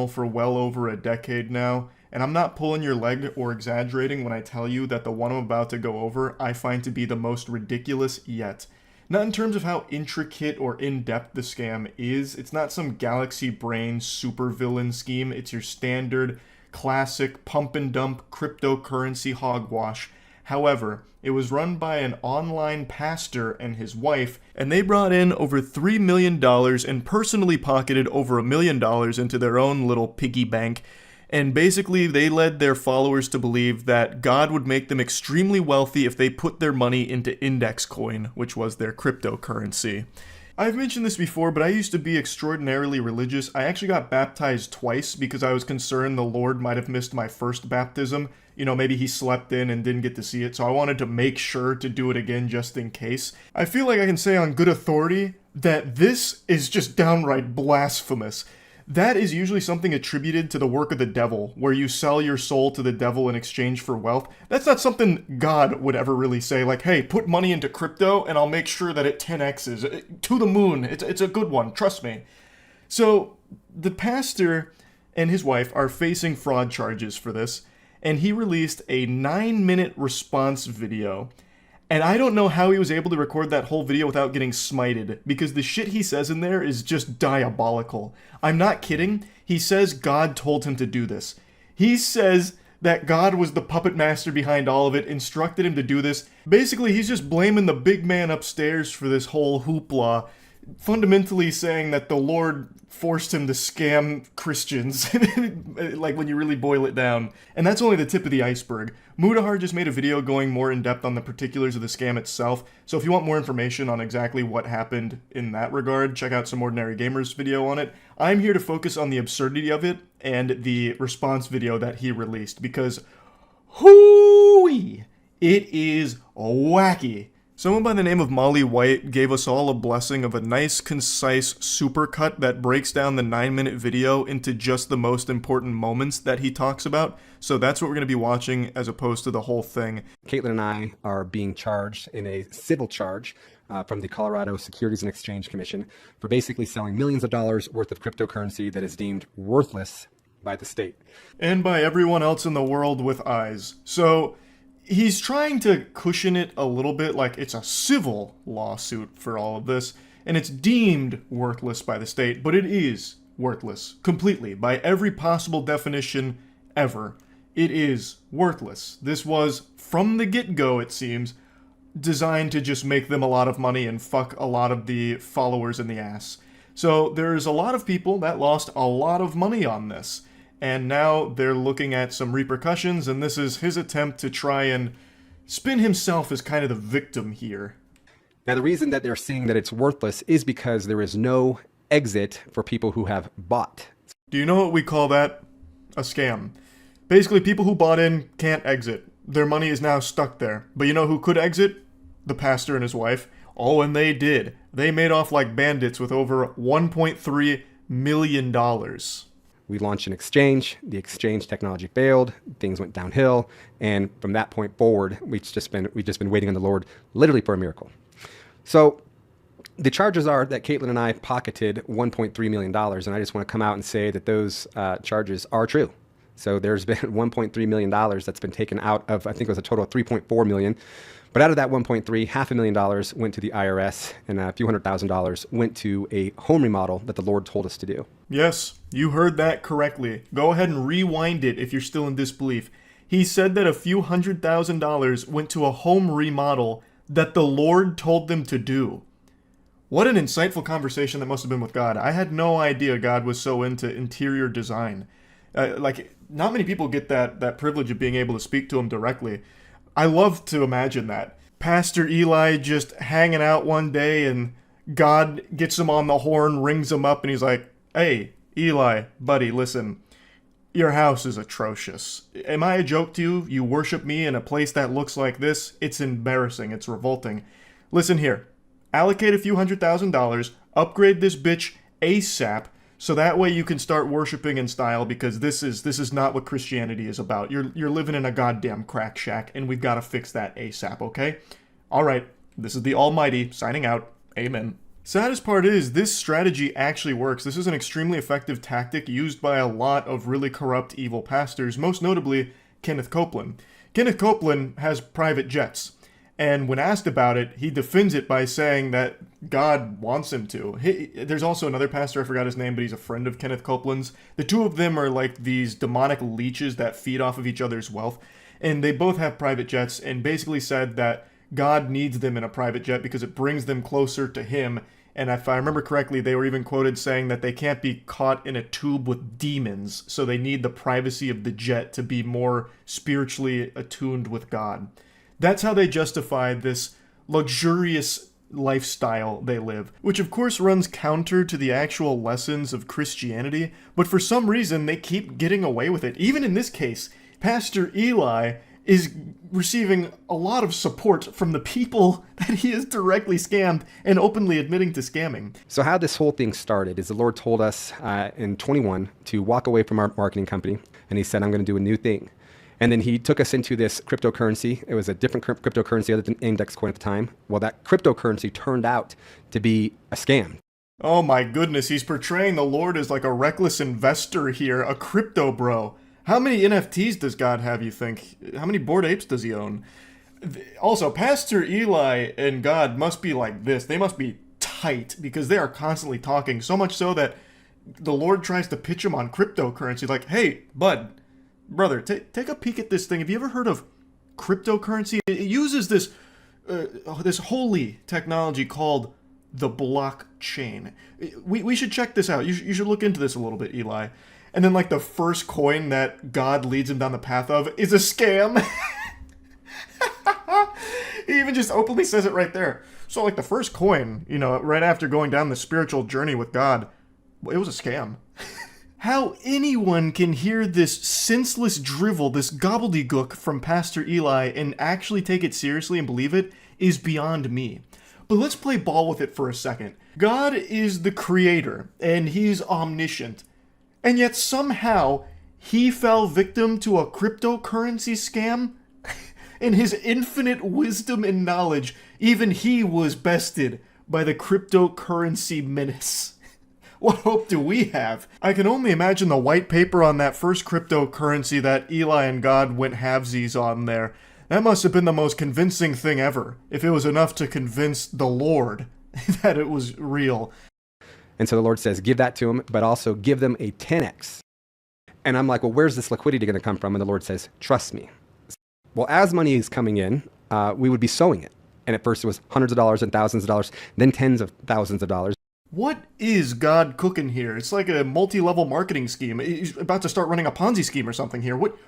for well over a decade now, and I'm not pulling your leg or exaggerating when I tell you that the one I'm about to go over I find to be the most ridiculous yet. Not in terms of how intricate or in-depth the scam is, it's not some galaxy brain supervillain scheme, it's your standard, classic pump and dump cryptocurrency hogwash. However, it was run by an online pastor and his wife, and they brought in over $3 million and personally pocketed over $1 million into their own little piggy bank. And basically, they led their followers to believe that God would make them extremely wealthy if they put their money into Index Coin, which was their cryptocurrency. I've mentioned this before, but I used to be extraordinarily religious. I actually got baptized twice because I was concerned the Lord might have missed my first baptism. You know, maybe he slept in and didn't get to see it, so I wanted to make sure to do it again just in case. I feel like I can say on good authority that this is just downright blasphemous. That is usually something attributed to the work of the devil, where you sell your soul to the devil in exchange for wealth. That's not something God would ever really say, like, hey, put money into crypto and I'll make sure that it 10x's to the moon. It's a good one, trust me. So the pastor and his wife are facing fraud charges for this, and he released a 9-minute response video. And I don't know how he was able to record that whole video without getting smited, because the shit he says in there is just diabolical. I'm not kidding. He says God told him to do this. He says that God was the puppet master behind all of it, instructed him to do this. Basically, he's just blaming the big man upstairs for this whole hoopla, fundamentally saying that the Lord forced him to scam Christians, like when you really boil it down. And that's only the tip of the iceberg. Mudahar just made a video going more in depth on the particulars of the scam itself, so if you want more information on exactly what happened in that regard, check out some Ordinary Gamers video on it. I'm here to focus on the absurdity of it and the response video that he released, because hooey, it is wacky. Someone by the name of Molly White gave us all a blessing of a nice, concise supercut that breaks down the 9-minute video into just the most important moments that he talks about. So that's what we're going to be watching as opposed to the whole thing. Caitlin and I are being charged in a civil charge from the Colorado Securities and Exchange Commission for basically selling millions of dollars worth of cryptocurrency that is deemed worthless by the state. And by everyone else in the world with eyes. So he's trying to cushion it a little bit, like it's a civil lawsuit for all of this, and it's deemed worthless by the state, but it is worthless, completely, by every possible definition ever. It is worthless. This was, from the get-go, it seems, designed to just make them a lot of money and fuck a lot of the followers in the ass. So there's a lot of people that lost a lot of money on this. And now they're looking at some repercussions, and this is his attempt to try and spin himself as kind of the victim here. Now, the reason that they're saying that it's worthless is because there is no exit for people who have bought. Do you know what we call that? A scam. Basically, people who bought in can't exit. Their money is now stuck there. But you know who could exit? The pastor and his wife. Oh, and they did. They made off like bandits with over $1.3 million. We launched an exchange, the exchange technology failed, things went downhill, and from that point forward, we've just been waiting on the Lord literally for a miracle. So the charges are that Caitlin and I pocketed $1.3 million, and I just want to come out and say that those charges are true. So there's been $1.3 million that's been taken out of, I think it was a total of $3.4 million. But out of that 1.3, $500,000 went to the IRS, and a few $100,000 went to a home remodel that the Lord told us to do. Yes, you heard that correctly. Go ahead and rewind it if you're still in disbelief. He said that a few $100,000 went to a home remodel that the Lord told them to do. What an insightful conversation that must have been with God. I had no idea God was so into interior design. Not many people get that privilege of being able to speak to him directly. I love to imagine that. Pastor Eli just hanging out one day and God gets him on the horn, rings him up, and he's like, hey, Eli, buddy, listen, your house is atrocious. Am I a joke to you? You worship me in a place that looks like this? It's embarrassing. It's revolting. Listen here. Allocate a few $100,000, upgrade this bitch ASAP, so that way you can start worshiping in style, because this is not what Christianity is about. You're living in a goddamn crack shack, and we've got to fix that ASAP, okay? All right, this is the Almighty signing out. Amen. Saddest part is, this strategy actually works. This is an extremely effective tactic used by a lot of really corrupt, evil pastors, most notably Kenneth Copeland. Kenneth Copeland has private jets, and when asked about it, he defends it by saying that God wants him to. There's also another pastor, I forgot his name, but he's a friend of Kenneth Copeland's. The two of them are like these demonic leeches that feed off of each other's wealth, and they both have private jets, and basically said that God needs them in a private jet because it brings them closer to him. And if I remember correctly, they were even quoted saying that they can't be caught in a tube with demons, so they need the privacy of the jet to be more spiritually attuned with God. That's how they justify this luxurious lifestyle they live, which of course runs counter to the actual lessons of Christianity, but for some reason they keep getting away with it. Even in this case, Pastor Eli is receiving a lot of support from the people that he has directly scammed and openly admitting to scamming. So how this whole thing started is the Lord told us in 21 to walk away from our marketing company, and he said, I'm going to do a new thing. And then he took us into this cryptocurrency. It was a different cryptocurrency other than index coin at the time. Well, that cryptocurrency turned out to be a scam. Oh my goodness, he's portraying the Lord as like a reckless investor here, a crypto bro. How many NFTs does God have, you think? How many Bored Apes does he own? Also, Pastor Eli and God must be like this. They must be tight because they are constantly talking, so much so that the Lord tries to pitch him on cryptocurrency. Like, hey, bud, brother, take a peek at this thing. Have you ever heard of cryptocurrency? It uses this holy technology called the blockchain. We should check this out. You should look into this a little bit, Eli. And then, like, the first coin that God leads him down the path of is a scam. He even just openly says it right there. So, like, the first coin, you know, right after going down the spiritual journey with God, it was a scam. How anyone can hear this senseless drivel, this gobbledygook from Pastor Eli and actually take it seriously and believe it is beyond me. But let's play ball with it for a second. God is the creator, and he's omniscient. And yet somehow he fell victim to a cryptocurrency scam? In his infinite wisdom and knowledge, even he was bested by the cryptocurrency menace. What hope do we have? I can only imagine the white paper on that first cryptocurrency that Eli and God went halvesies on there. That must have been the most convincing thing ever, if it was enough to convince the Lord that it was real. And so the Lord says, give that to them, but also give them a 10x. And I'm like, well, where's this liquidity going to come from? And the Lord says, trust me. Well, as money is coming in, we would be sowing it. And at first it was hundreds of dollars and thousands of dollars, then tens of thousands of dollars. What is God cooking here? It's like a multi-level marketing scheme. He's about to start running a Ponzi scheme or something here. What?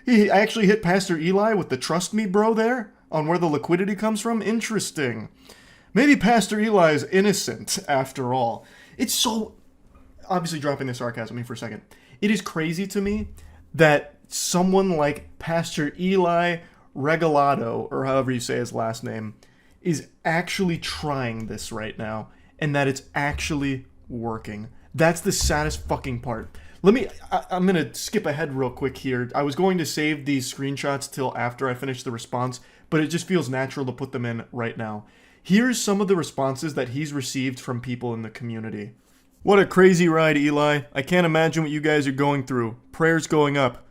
He actually hit Pastor Eli with the trust me bro there on where the liquidity comes from? Interesting. Maybe Pastor Eli is innocent after all. It's so... Obviously dropping the sarcasm here for a second. It is crazy to me that someone like Pastor Eli Regalado, or however you say his last name, is actually trying this right now, and that it's actually working. That's the saddest fucking part. I'm gonna skip ahead real quick here. I was going to save these screenshots till after I finish the response, but it just feels natural to put them in right now. Here's some of the responses that he's received from people in the community. What a crazy ride, Eli. I can't imagine what you guys are going through. Prayers going up.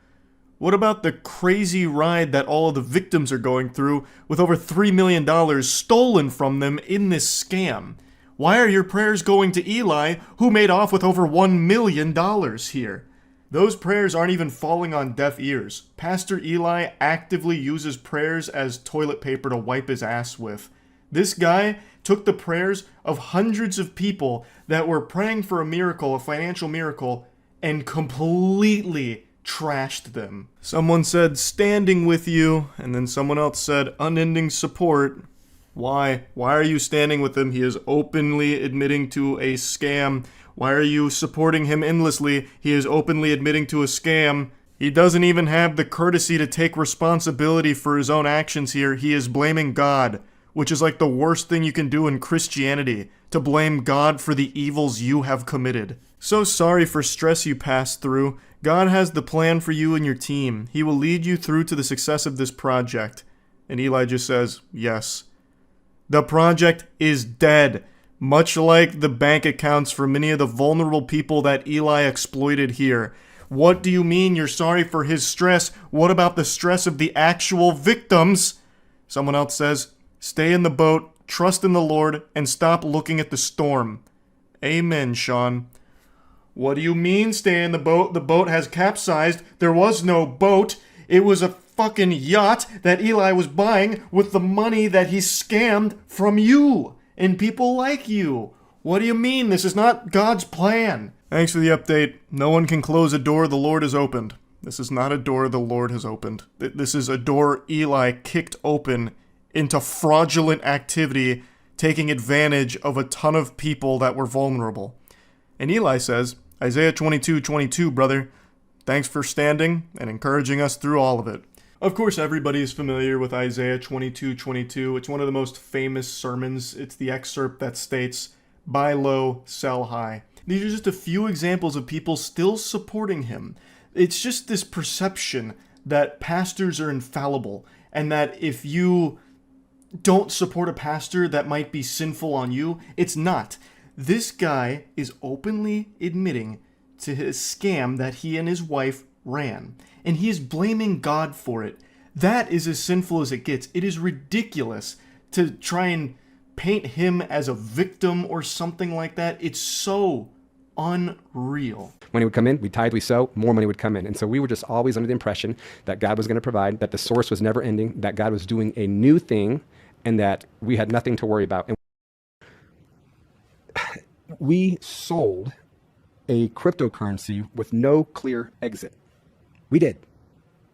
What about the crazy ride that all of the victims are going through with over $3 million stolen from them in this scam? Why are your prayers going to Eli, who made off with over $1 million here? Those prayers aren't even falling on deaf ears. Pastor Eli actively uses prayers as toilet paper to wipe his ass with. This guy took the prayers of hundreds of people that were praying for a miracle, a financial miracle, and completely trashed them. Someone said, standing with you, and then someone else said, unending support. Why? Why are you standing with him? He is openly admitting to a scam. Why are you supporting him endlessly? He is openly admitting to a scam. He doesn't even have the courtesy to take responsibility for his own actions here. He is blaming God, which is like the worst thing you can do in Christianity, to blame God for the evils you have committed. So sorry for stress you passed through. God has the plan for you and your team. He will lead you through to the success of this project. And Eli just says, yes. The project is dead, much like the bank accounts for many of the vulnerable people that Eli exploited here. What do you mean you're sorry for his stress? What about the stress of the actual victims? Someone else says, stay in the boat, trust in the Lord, and stop looking at the storm. Amen, Sean. What do you mean stay in the boat? The boat has capsized. There was no boat. It was a fucking yacht that Eli was buying with the money that he scammed from you and people like you. What do you mean? This is not God's plan. Thanks for the update. No one can close a door the Lord has opened. This is not a door the Lord has opened. This is a door Eli kicked open into fraudulent activity, taking advantage of a ton of people that were vulnerable. And Eli says, Isaiah 22:22, brother, thanks for standing and encouraging us through all of it. Of course, everybody is familiar with Isaiah 22:22. It's one of the most famous sermons. It's the excerpt that states, buy low, sell high. These are just a few examples of people still supporting him. It's just this perception that pastors are infallible and that if you don't support a pastor that might be sinful on you. It's not. This guy is openly admitting to his scam that he and his wife ran, and he is blaming God for it. That is as sinful as it gets. It is ridiculous to try and paint him as a victim or something like that. It's so unreal. Money would come in, we tithe, we sow, more money would come in. And so we were just always under the impression that God was going to provide, that the source was never ending, that God was doing a new thing, and that we had nothing to worry about. And we sold a cryptocurrency with no clear exit. We did.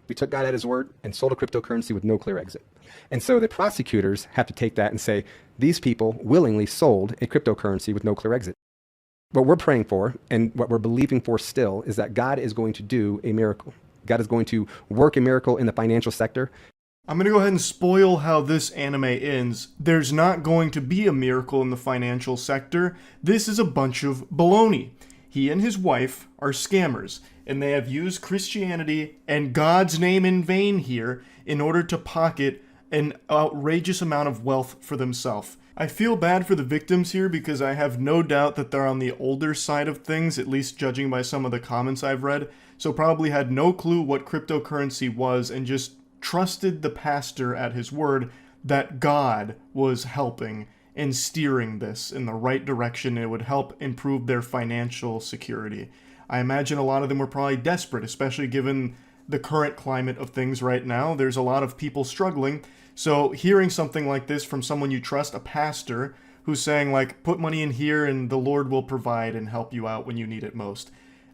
We took God at his word and sold a cryptocurrency with no clear exit. And so the prosecutors have to take that and say, these people willingly sold a cryptocurrency with no clear exit. What we're praying for and what we're believing for still is that God is going to do a miracle. God is going to work a miracle in the financial sector. I'm going to go ahead and spoil how this anime ends. There's not going to be a miracle in the financial sector. This is a bunch of baloney. He and his wife are scammers, and they have used Christianity and God's name in vain here in order to pocket an outrageous amount of wealth for themselves. I feel bad for the victims here because I have no doubt that they're on the older side of things, at least judging by some of the comments I've read, so probably had no clue what cryptocurrency was and just trusted the pastor at his word that God was helping and steering this in the right direction and it would help improve their financial security. I imagine a lot of them were probably desperate, especially given the current climate of things right now. There's a lot of people struggling. So hearing something like this from someone you trust, a pastor, who's saying like, put money in here and the Lord will provide and help you out when you need it most.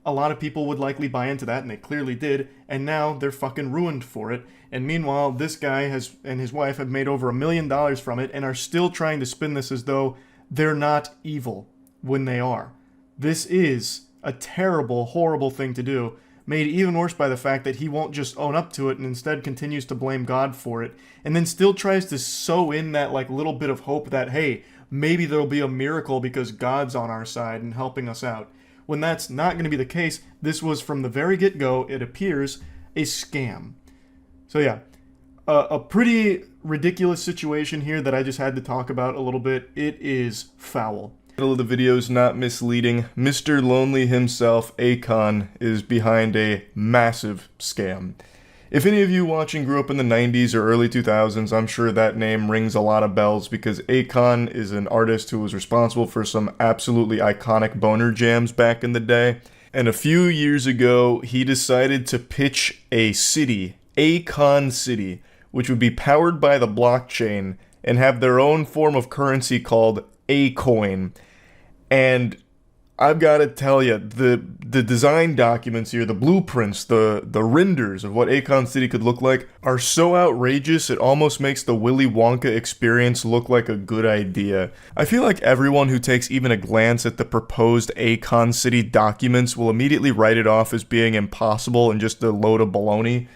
A lot of people would likely buy into that, and they clearly did, and now they're fucking ruined for it. And meanwhile, this guy and his wife have made over $1 million from it and are still trying to spin this as though they're not evil when they are. This is a terrible, horrible thing to do, made even worse by the fact that he won't just own up to it and instead continues to blame God for it, and then still tries to sew in that like little bit of hope that, hey, maybe there'll be a miracle because God's on our side and helping us out. When that's not going to be the case, this was from the very get-go, it appears, a scam. So yeah, a pretty ridiculous situation here that I just had to talk about a little bit. It is foul. The title of the video is not misleading. Mr. Lonely himself, Akon, is behind a massive scam. If any of you watching grew up in the 90s or early 2000s, I'm sure that name rings a lot of bells because Akon is an artist who was responsible for some absolutely iconic boner jams back in the day. And a few years ago, he decided to pitch a city, Akon City, which would be powered by the blockchain and have their own form of currency called Akon. And I've got to tell you, the design documents here, the blueprints, the renders of what Akon City could look like are so outrageous it almost makes the Willy Wonka experience look like a good idea. I feel like everyone who takes even a glance at the proposed Akon City documents will immediately write it off as being impossible and just a load of baloney.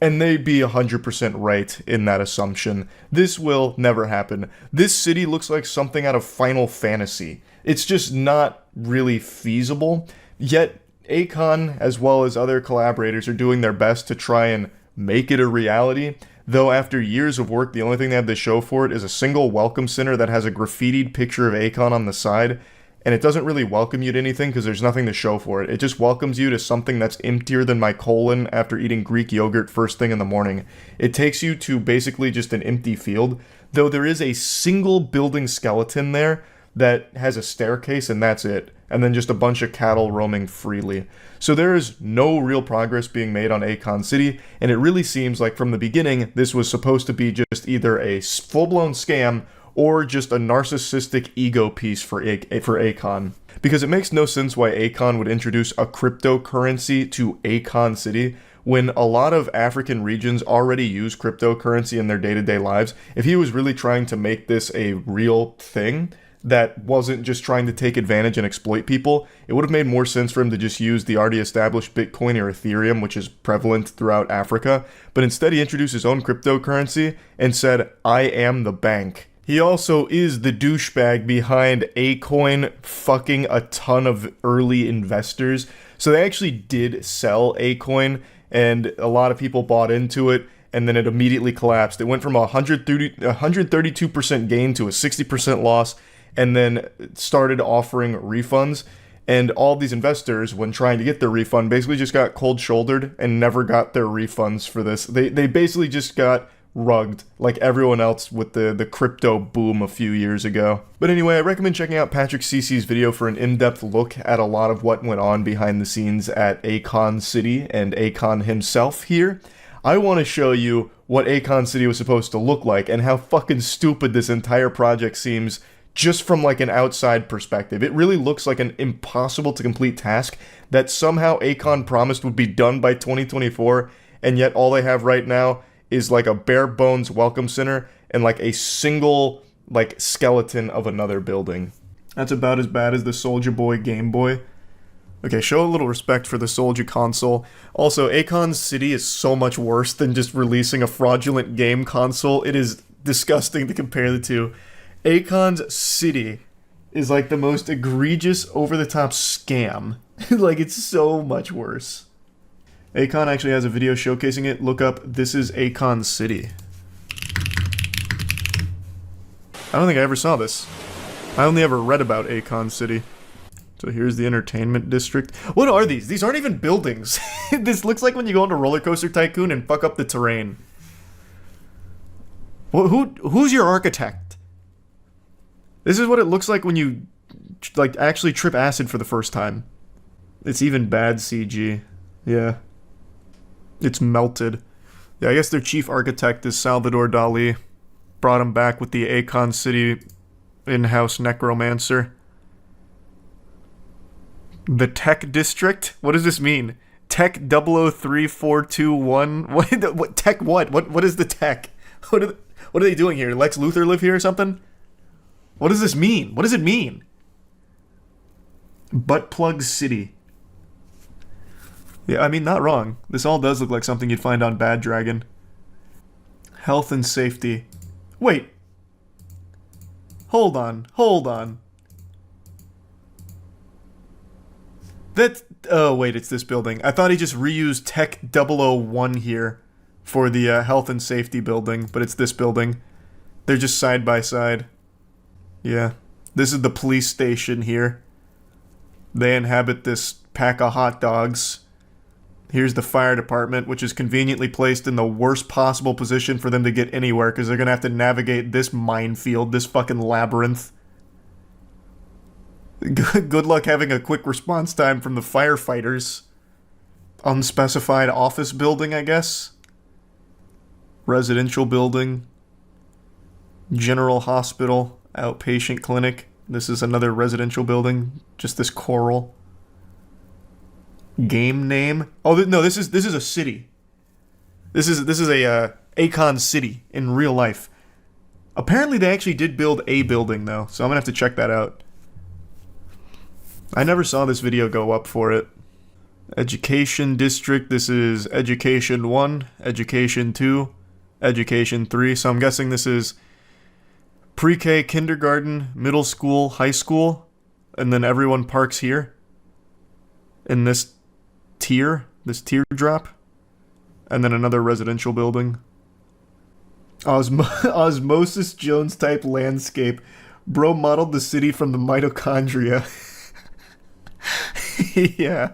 And they'd be 100% right in that assumption. This will never happen. This city looks like something out of Final Fantasy. It's just not really feasible. Yet, Akon, as well as other collaborators, are doing their best to try and make it a reality. Though after years of work, the only thing they have to show for it is a single welcome center that has a graffitied picture of Akon on the side, and it doesn't really welcome you to anything because there's nothing to show for it. It just welcomes you to something that's emptier than my colon after eating Greek yogurt first thing in the morning. It takes you to basically just an empty field, though there is a single building skeleton there that has a staircase, and that's it. And then just a bunch of cattle roaming freely. So there is no real progress being made on Akon City, and it really seems like from the beginning this was supposed to be just either a full-blown scam or just a narcissistic ego piece for Akon. Because it makes no sense why Akon would introduce a cryptocurrency to Akon City when a lot of African regions already use cryptocurrency in their day-to-day lives. If he was really trying to make this a real thing that wasn't just trying to take advantage and exploit people, it would have made more sense for him to just use the already established Bitcoin or Ethereum, which is prevalent throughout Africa. But instead he introduced his own cryptocurrency and said, "I am the bank." He also is the douchebag behind Akon fucking a ton of early investors. So they actually did sell Akon, and a lot of people bought into it, and then it immediately collapsed. It went from a 132% gain to a 60% loss, and then started offering refunds. And all these investors, when trying to get their refund, basically just got cold-shouldered and never got their refunds for this. They basically just got rugged like everyone else with the crypto boom a few years ago. But anyway, I recommend checking out Patrick Cece's video for an in-depth look at a lot of what went on behind the scenes at Akon City and Akon himself here. I want to show you what Akon City was supposed to look like and how fucking stupid this entire project seems just from like an outside perspective. It really looks like an impossible to complete task that somehow Akon promised would be done by 2024, and yet all they have right now is like a bare bones welcome center and like a single like skeleton of another building. That's about as bad as the Soulja Boy Game Boy. Okay, show a little respect for the Soulja console. Also, Akon City is so much worse than just releasing a fraudulent game console. It is disgusting to compare the two. Akon's City is like the most egregious, over-the-top scam. Like, it's so much worse. Akon actually has a video showcasing it. Look up, "This is Akon City." I don't think I ever saw this. I only ever read about Akon City. So here's the entertainment district. What are these? These aren't even buildings. This looks like when you go into Roller Coaster Tycoon and fuck up the terrain. Who's your architect? This is what it looks like when you like actually trip acid for the first time. It's even bad CG. Yeah. It's melted. Yeah, I guess their chief architect is Salvador Dali. Brought him back with the Akon City in-house necromancer. The Tech District? What does this mean? Tech 003421? What tech what? What is the tech? What are they doing here? Lex Luthor live here or something? What does this mean? What does it mean? Butt Plug City. Yeah, I mean, not wrong. This all does look like something you'd find on Bad Dragon. Health and safety. Wait. Hold on. Oh, wait, it's this building. I thought he just reused Tech 001 here for the health and safety building, but it's this building. They're just side by side. Yeah. This is the police station here. They inhabit this pack of hot dogs. Here's the fire department, which is conveniently placed in the worst possible position for them to get anywhere, because they're going to have to navigate this minefield, this fucking labyrinth. Good luck having a quick response time from the firefighters. Unspecified office building, I guess. Residential building. General hospital. Outpatient clinic. This is another residential building. Just this coral. Game name? Oh no, this is a city. This is a Akon City in real life. Apparently they actually did build a building though, so I'm gonna have to check that out. I never saw this video go up for it. Education district. This is Education 1, Education 2, Education 3. So I'm guessing this is pre-K, kindergarten, middle school, high school, and then everyone parks here in this teardrop, and then another residential building. Osmosis Jones type landscape. Bro modeled the city from the mitochondria. Yeah.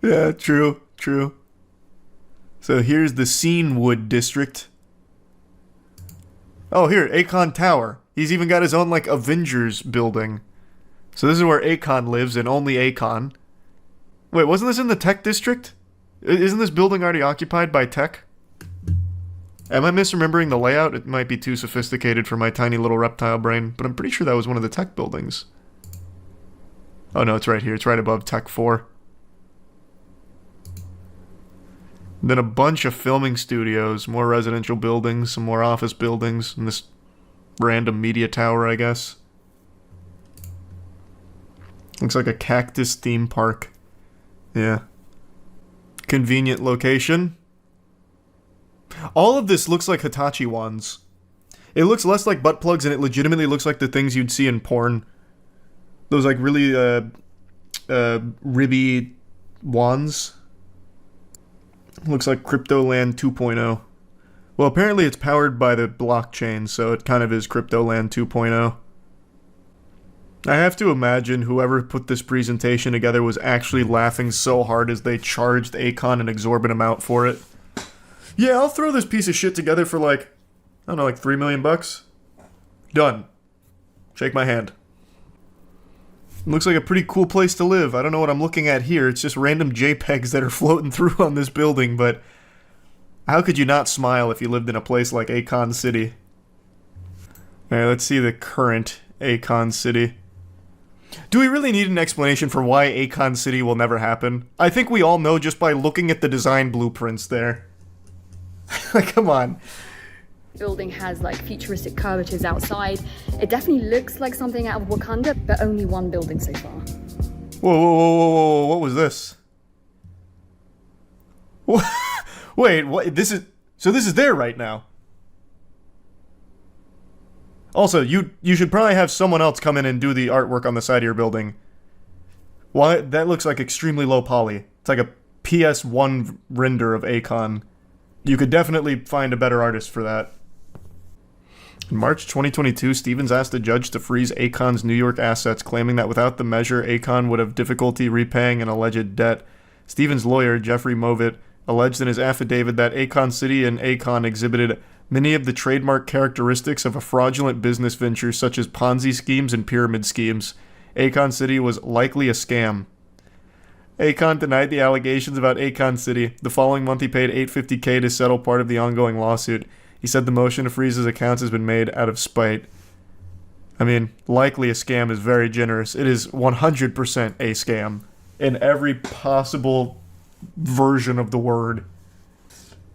Yeah, true, true. So here's the Scenewood district. Oh, here, Akon Tower. He's even got his own, like, Avengers building. So this is where Akon lives, and only Akon. Wait, wasn't this in the tech district? Isn't this building already occupied by tech? Am I misremembering the layout? It might be too sophisticated for my tiny little reptile brain, but I'm pretty sure that was one of the tech buildings. Oh no, it's right here. It's right above Tech 4. Then a bunch of filming studios, more residential buildings, some more office buildings, and this random media tower, I guess. Looks like a cactus theme park. Yeah. Convenient location. All of this looks like Hitachi wands. It looks less like butt plugs, and it legitimately looks like the things you'd see in porn. Those, like, really, ribby wands. Looks like Cryptoland 2.0. Well, apparently it's powered by the blockchain, so it kind of is Cryptoland 2.0. I have to imagine whoever put this presentation together was actually laughing so hard as they charged Akon an exorbitant amount for it. Yeah, I'll throw this piece of shit together for like, I don't know, like $3 million bucks. Done. Shake my hand. Looks like a pretty cool place to live. I don't know what I'm looking at here. It's just random JPEGs that are floating through on this building, but how could you not smile if you lived in a place like Akon City? Alright, let's see the current Akon City. Do we really need an explanation for why Akon City will never happen? I think we all know just by looking at the design blueprints there. Like, come on. Building has like futuristic curvatures outside. It definitely looks like something out of Wakanda, but only one building so far. Whoa, whoa, whoa, whoa, whoa, what was this? Wait, what? This is there right now. Also, you should probably have someone else come in and do the artwork on the side of your building. Why? That looks like extremely low poly. It's like a PS1 render of Akon. You could definitely find a better artist for that. In March 2022, Stevens asked a judge to freeze Akon's New York assets, claiming that without the measure, Akon would have difficulty repaying an alleged debt. Stevens' lawyer, Jeffrey Movitt, alleged in his affidavit that Akon City and Akon exhibited many of the trademark characteristics of a fraudulent business venture such as Ponzi schemes and pyramid schemes. Akon City was likely a scam. Akon denied the allegations about Akon City. The following month he paid $850K to settle part of the ongoing lawsuit. He said the motion to freeze his accounts has been made out of spite. I mean, likely a scam is very generous. It is 100% a scam. In every possible version of the word.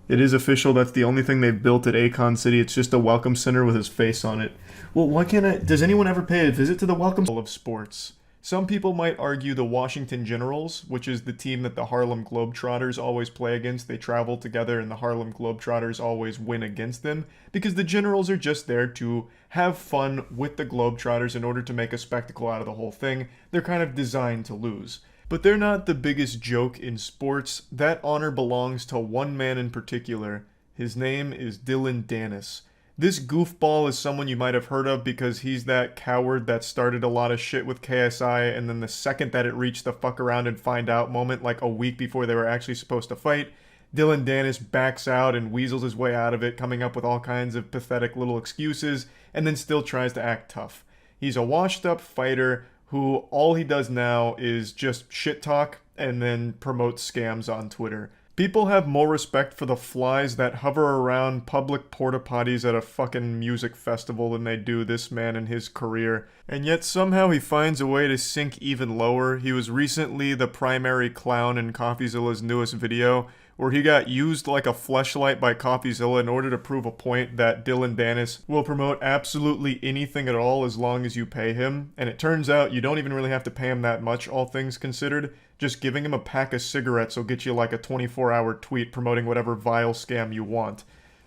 It is official. That's the only thing they've built at Akon City. It's just a welcome center with his face on it. Well, why can't I... Does anyone ever pay a visit to the welcome center of sports? Some people might argue the Washington Generals, which is the team that the Harlem Globetrotters always play against. They travel together and the Harlem Globetrotters always win against them because the Generals are just there to have fun with the Globetrotters in order to make a spectacle out of the whole thing. They're kind of designed to lose. But they're not the biggest joke in sports. That honor belongs to one man in particular. His name is Dillon Danis. This goofball is someone you might have heard of because he's that coward that started a lot of shit with KSI, and then the second that it reached the fuck around and find out moment, like a week before they were actually supposed to fight, Dillon Danis backs out and weasels his way out of it, coming up with all kinds of pathetic little excuses, and then still tries to act tough. He's a washed up fighter who all he does now is just shit talk and then promotes scams on Twitter. People have more respect for the flies that hover around public porta potties at a fucking music festival than they do this man and his career. And yet somehow he finds a way to sink even lower. He was recently the primary clown in CoffeeZilla's newest video, where he got used like a fleshlight by CoffeeZilla in order to prove a point that Dillon Danis will promote absolutely anything at all as long as you pay him. And it turns out you don't even really have to pay him that much, all things considered. Just giving him a pack of cigarettes will get you like a 24-hour tweet promoting whatever vile scam you want.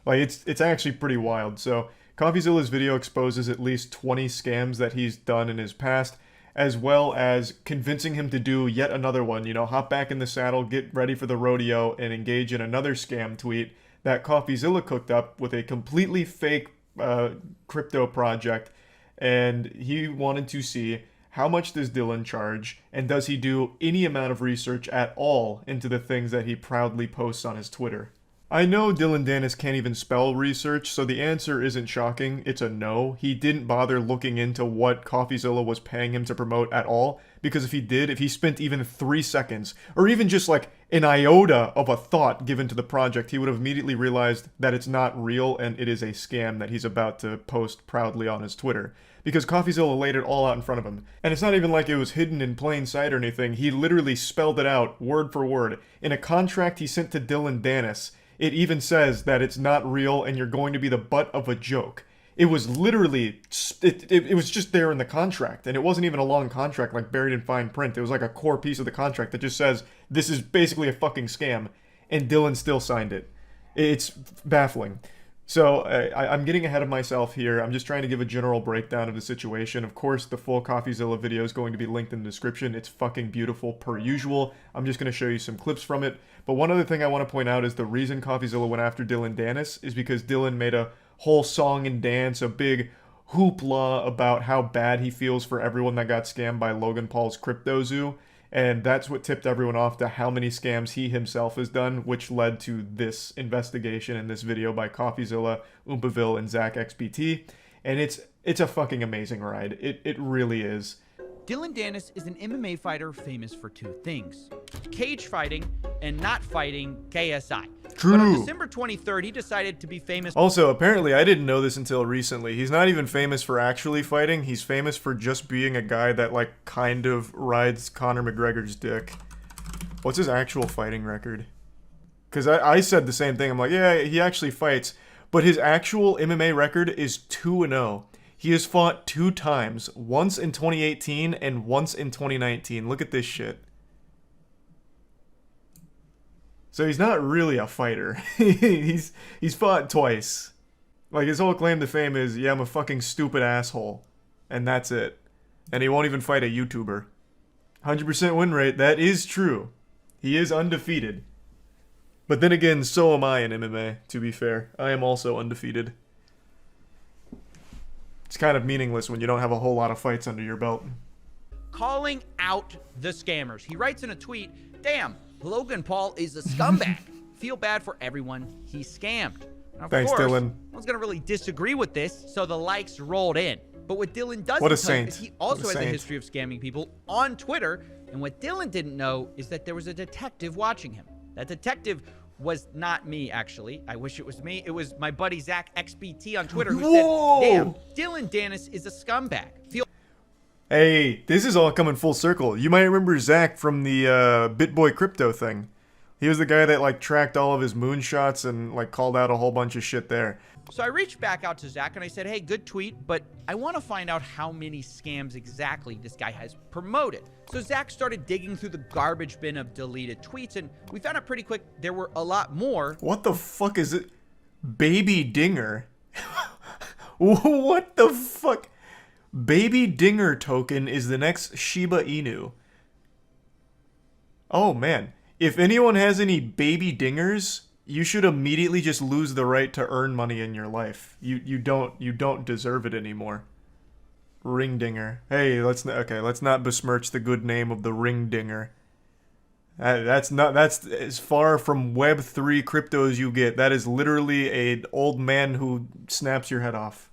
Like, it's actually pretty wild. So, CoffeeZilla's video exposes at least 20 scams that he's done in his past, as well as convincing him to do yet another one. You know, hop back in the saddle, get ready for the rodeo, and engage in another scam tweet that CoffeeZilla cooked up with a completely fake crypto project, and he wanted to see how much does Dylan charge, and does he do any amount of research at all into the things that he proudly posts on his Twitter. I know Dylan Dennis can't even spell research, so the answer isn't shocking. It's a no. He didn't bother looking into what CoffeeZilla was paying him to promote at all, because if he did, if he spent even 3 seconds, or even just like an iota of a thought given to the project, he would have immediately realized that it's not real and it is a scam that he's about to post proudly on his Twitter. Because CoffeeZilla laid it all out in front of him. And it's not even like it was hidden in plain sight or anything. He literally spelled it out, word for word. In a contract he sent to Dylan Dennis, it even says that it's not real and you're going to be the butt of a joke. It was literally, it was just there in the contract. And it wasn't even a long contract like buried in fine print. It was like a core piece of the contract that just says, this is basically a fucking scam. And Dylan still signed it. It's baffling. So I'm getting ahead of myself here. I'm just trying to give a general breakdown of the situation. Of course, the full CoffeeZilla video is going to be linked in the description. It's fucking beautiful per usual. I'm just going to show you some clips from it. But one other thing I want to point out is the reason CoffeeZilla went after Dylan Dennis is because Dylan made a whole song and dance, a big hoopla about how bad he feels for everyone that got scammed by Logan Paul's Crypto Zoo. And that's what tipped everyone off to how many scams he himself has done, which led to this investigation in this video by CoffeeZilla, Oompaville, and Zach XBT. And it's a fucking amazing ride. It really is. Dylan Dennis is an MMA fighter famous for 2 things: cage fighting and not fighting KSI. True. But on December 23rd, he decided to be famous. Also, apparently, I didn't know this until recently. He's not even famous for actually fighting. He's famous for just being a guy that, like, kind of rides Conor McGregor's dick. What's his actual fighting record? Because I said the same thing. I'm like, yeah, he actually fights. But his actual MMA record is 2-0. He has fought 2 times. Once in 2018 and once in 2019. Look at this shit. So he's not really a fighter. he's fought twice. Like, his whole claim to fame is, yeah, I'm a fucking stupid asshole. And that's it. And he won't even fight a YouTuber. 100% win rate, that is true. He is undefeated. But then again, so am I in MMA, to be fair. I am also undefeated. It's kind of meaningless when you don't have a whole lot of fights under your belt. Calling out the scammers. He writes in a tweet, "Damn, Logan Paul is a scumbag. Feel bad for everyone he scammed." Now, of Thanks, course, Dylan. No one's going to really disagree with this, so the likes rolled in. But what Dylan doesn't What a tell you saint. is he also What a has a saint. history of scamming people on Twitter. And what Dylan didn't know is that there was a detective watching him. That detective was not me, actually. I wish it was me. It was my buddy Zach XBT on Twitter who Whoa! said, "Damn, Dylan Dennis is a scumbag. Feel Hey, this is all coming full circle. You might remember Zach from the BitBoy Crypto thing. He was the guy that, like, tracked all of his moonshots and, like, called out a whole bunch of shit there. So I reached back out to Zach and I said, "Hey, good tweet, but I want to find out how many scams exactly this guy has promoted." So Zach started digging through the garbage bin of deleted tweets, and we found out pretty quick there were a lot more. What the fuck is it? Baby Dinger? What the fuck? Baby Dinger token is the next Shiba Inu. Oh, man. If anyone has any baby dingers, you should immediately just lose the right to earn money in your life. You don't deserve it anymore. Ring dinger. Hey, let's not besmirch the good name of the ring dinger. That's as far from Web3 crypto as you get. That is literally an old man who snaps your head off.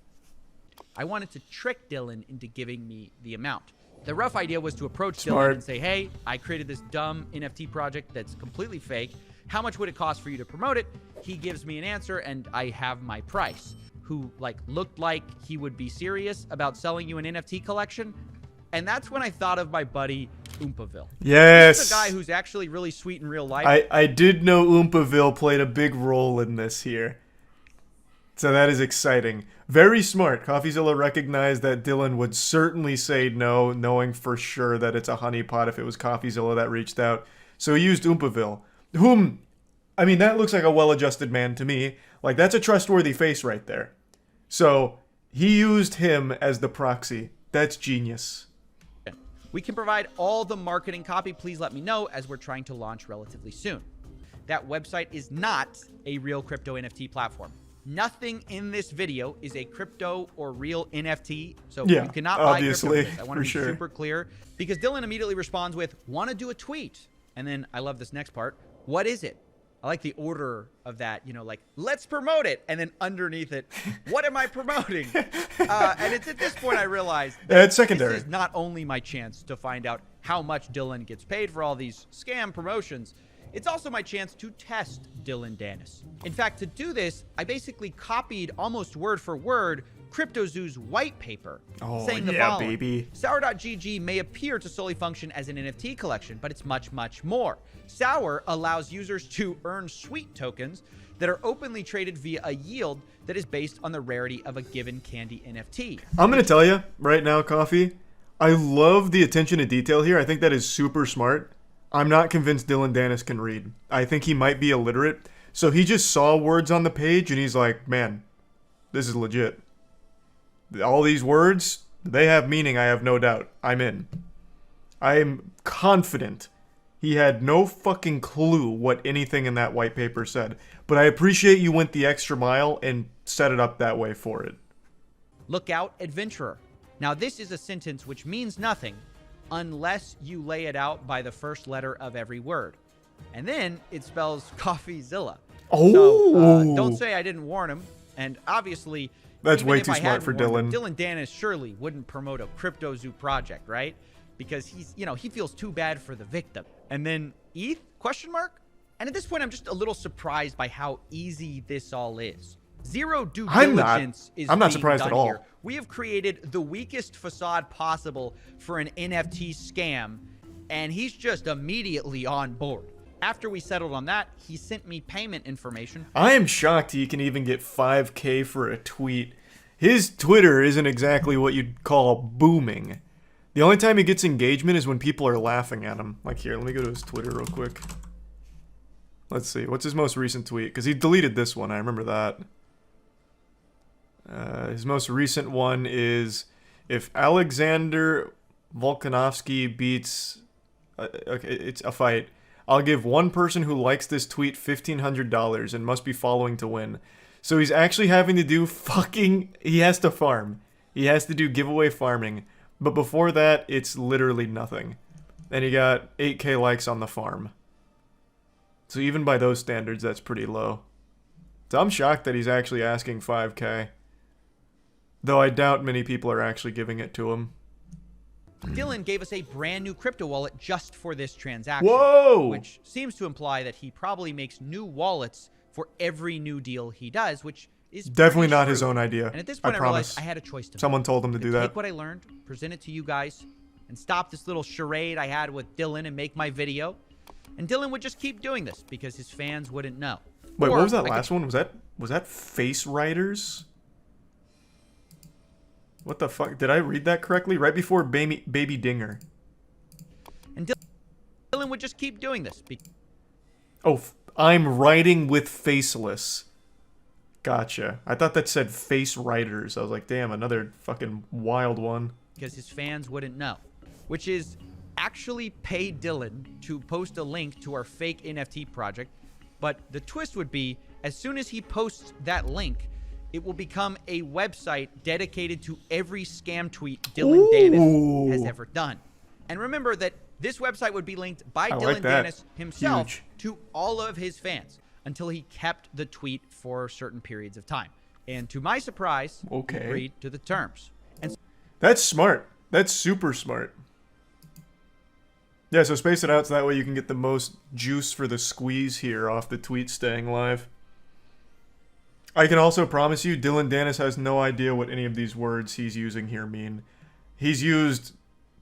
I wanted to trick Dylan into giving me the amount. The rough idea was to approach Smart. Dylan and say, "Hey, I created this dumb NFT project that's completely fake. How much would it cost for you to promote it?" He gives me an answer and I have my price. Who, like, looked like he would be serious about selling you an NFT collection. And that's when I thought of my buddy Oompaville. Yes. This is a guy who's actually really sweet in real life. I did know Oompaville played a big role in this here. So that is exciting. Very smart. CoffeeZilla recognized that Dylan would certainly say no, knowing for sure that it's a honeypot if it was CoffeeZilla that reached out. So he used Oompaville, whom, I mean, that looks like a well-adjusted man to me. Like, that's a trustworthy face right there. So he used him as the proxy. That's genius. We can provide all the marketing copy. Please let me know, as we're trying to launch relatively soon. that website is not a real crypto NFT platform. Nothing in this video is a crypto or real NFT, so Yeah, you cannot buy crypto obviously, with this. I want to for be sure. super clear, because Dylan immediately responds with, "Want to do a tweet?" And then I love this next part. "What is it?" I like the order of that, you know, like, "Let's promote it," and then underneath it, "What am I promoting?" And it's at this point I realized that It's secondary. this is not only my chance to find out how much Dylan gets paid for all these scam promotions, it's also my chance to test Dylan Dennis. In fact, to do this, I basically copied almost word for word CryptoZoo's white paper, saying the yeah, following. baby. Sour.gg may appear to solely function as an NFT collection, but it's much, much more. Sour allows users to earn sweet tokens that are openly traded via a yield that is based on the rarity of a given candy NFT. I'm going to tell you right now, Coffee, I love the attention to detail here. I think that is super smart. I'm not convinced Dylan Dennis can read. I think he might be illiterate. So he just saw words on the page and he's like, man, this is legit. All these words, they have meaning, I have no doubt. I'm in. I am confident he had no fucking clue what anything in that white paper said. But I appreciate you went the extra mile and set it up that way for it. Look out, adventurer. Now, this is a sentence which means nothing unless you lay it out by the first letter of every word. And then it spells CoffeeZilla. Oh! So, don't say I didn't warn him. And obviously, That's even way if too I smart hadn't for warned Dylan. him, Dylan Dennis surely wouldn't promote a CryptoZoo project, right? Because he's, you know, he feels too bad for the victim. And then ETH? Question mark? And at this point, I'm just a little surprised by how easy this all is. Zero due I'm not. diligence is I'm not being surprised done at all. here. We have created the weakest facade possible for an NFT scam, and he's just immediately on board. After we settled on that, he sent me payment information. I am shocked he can even get 5K for a tweet. His Twitter isn't exactly what you'd call booming. The only time he gets engagement is when people are laughing at him. Like here, let me go to his Twitter real quick. Let's see, what's his most recent tweet? Because he deleted this one, I remember that. His most recent one is, if Alexander Volkanovsky beats... okay, it's a fight. I'll give one person who likes this tweet $1,500 and must be following to win. So he's actually having to do fucking... He has to farm. He has to do giveaway farming. But before that, it's literally nothing. And he got 8K likes on the farm. So even by those standards, that's pretty low. So I'm shocked that he's actually asking 5K. Though I doubt many people are actually giving it to him. Dylan gave us a brand new crypto wallet just for this transaction. Whoa! Which seems to imply that he probably makes new wallets for every new deal he does, which is Definitely pretty not his shrewd. own idea. And at this point, I promise. realized I had a choice to make. Someone told him to do that. Take what I learned, present it to you guys, and stop this little charade I had with Dylan and make my video. And Dylan would just keep doing this because his fans wouldn't know. Wait, Or what was that I could last one? Was that Face Writers? What the fuck? Did I read that correctly? Right before Baby Dinger. And Dylan would just keep doing this. Oh, I'm writing with Faceless. Gotcha. I thought that said Face Writers. I was like, damn, another fucking wild one. Because his fans wouldn't know. Which is actually pay Dylan to post a link to our fake NFT project. But the twist would be, as soon as he posts that link, it will become a website dedicated to every scam tweet Dylan Dennis has ever done. And remember that this website would be linked by Dylan like that. Dennis himself Huge. to all of his fans until he kept the tweet for certain periods of time. And to my surprise, he agreed to the terms. And That's smart. That's super smart. Yeah, so space it out so that way you can get the most juice for the squeeze here off the tweet staying live. I can also promise you, Dylan Dennis has no idea what any of these words he's using here mean. He's used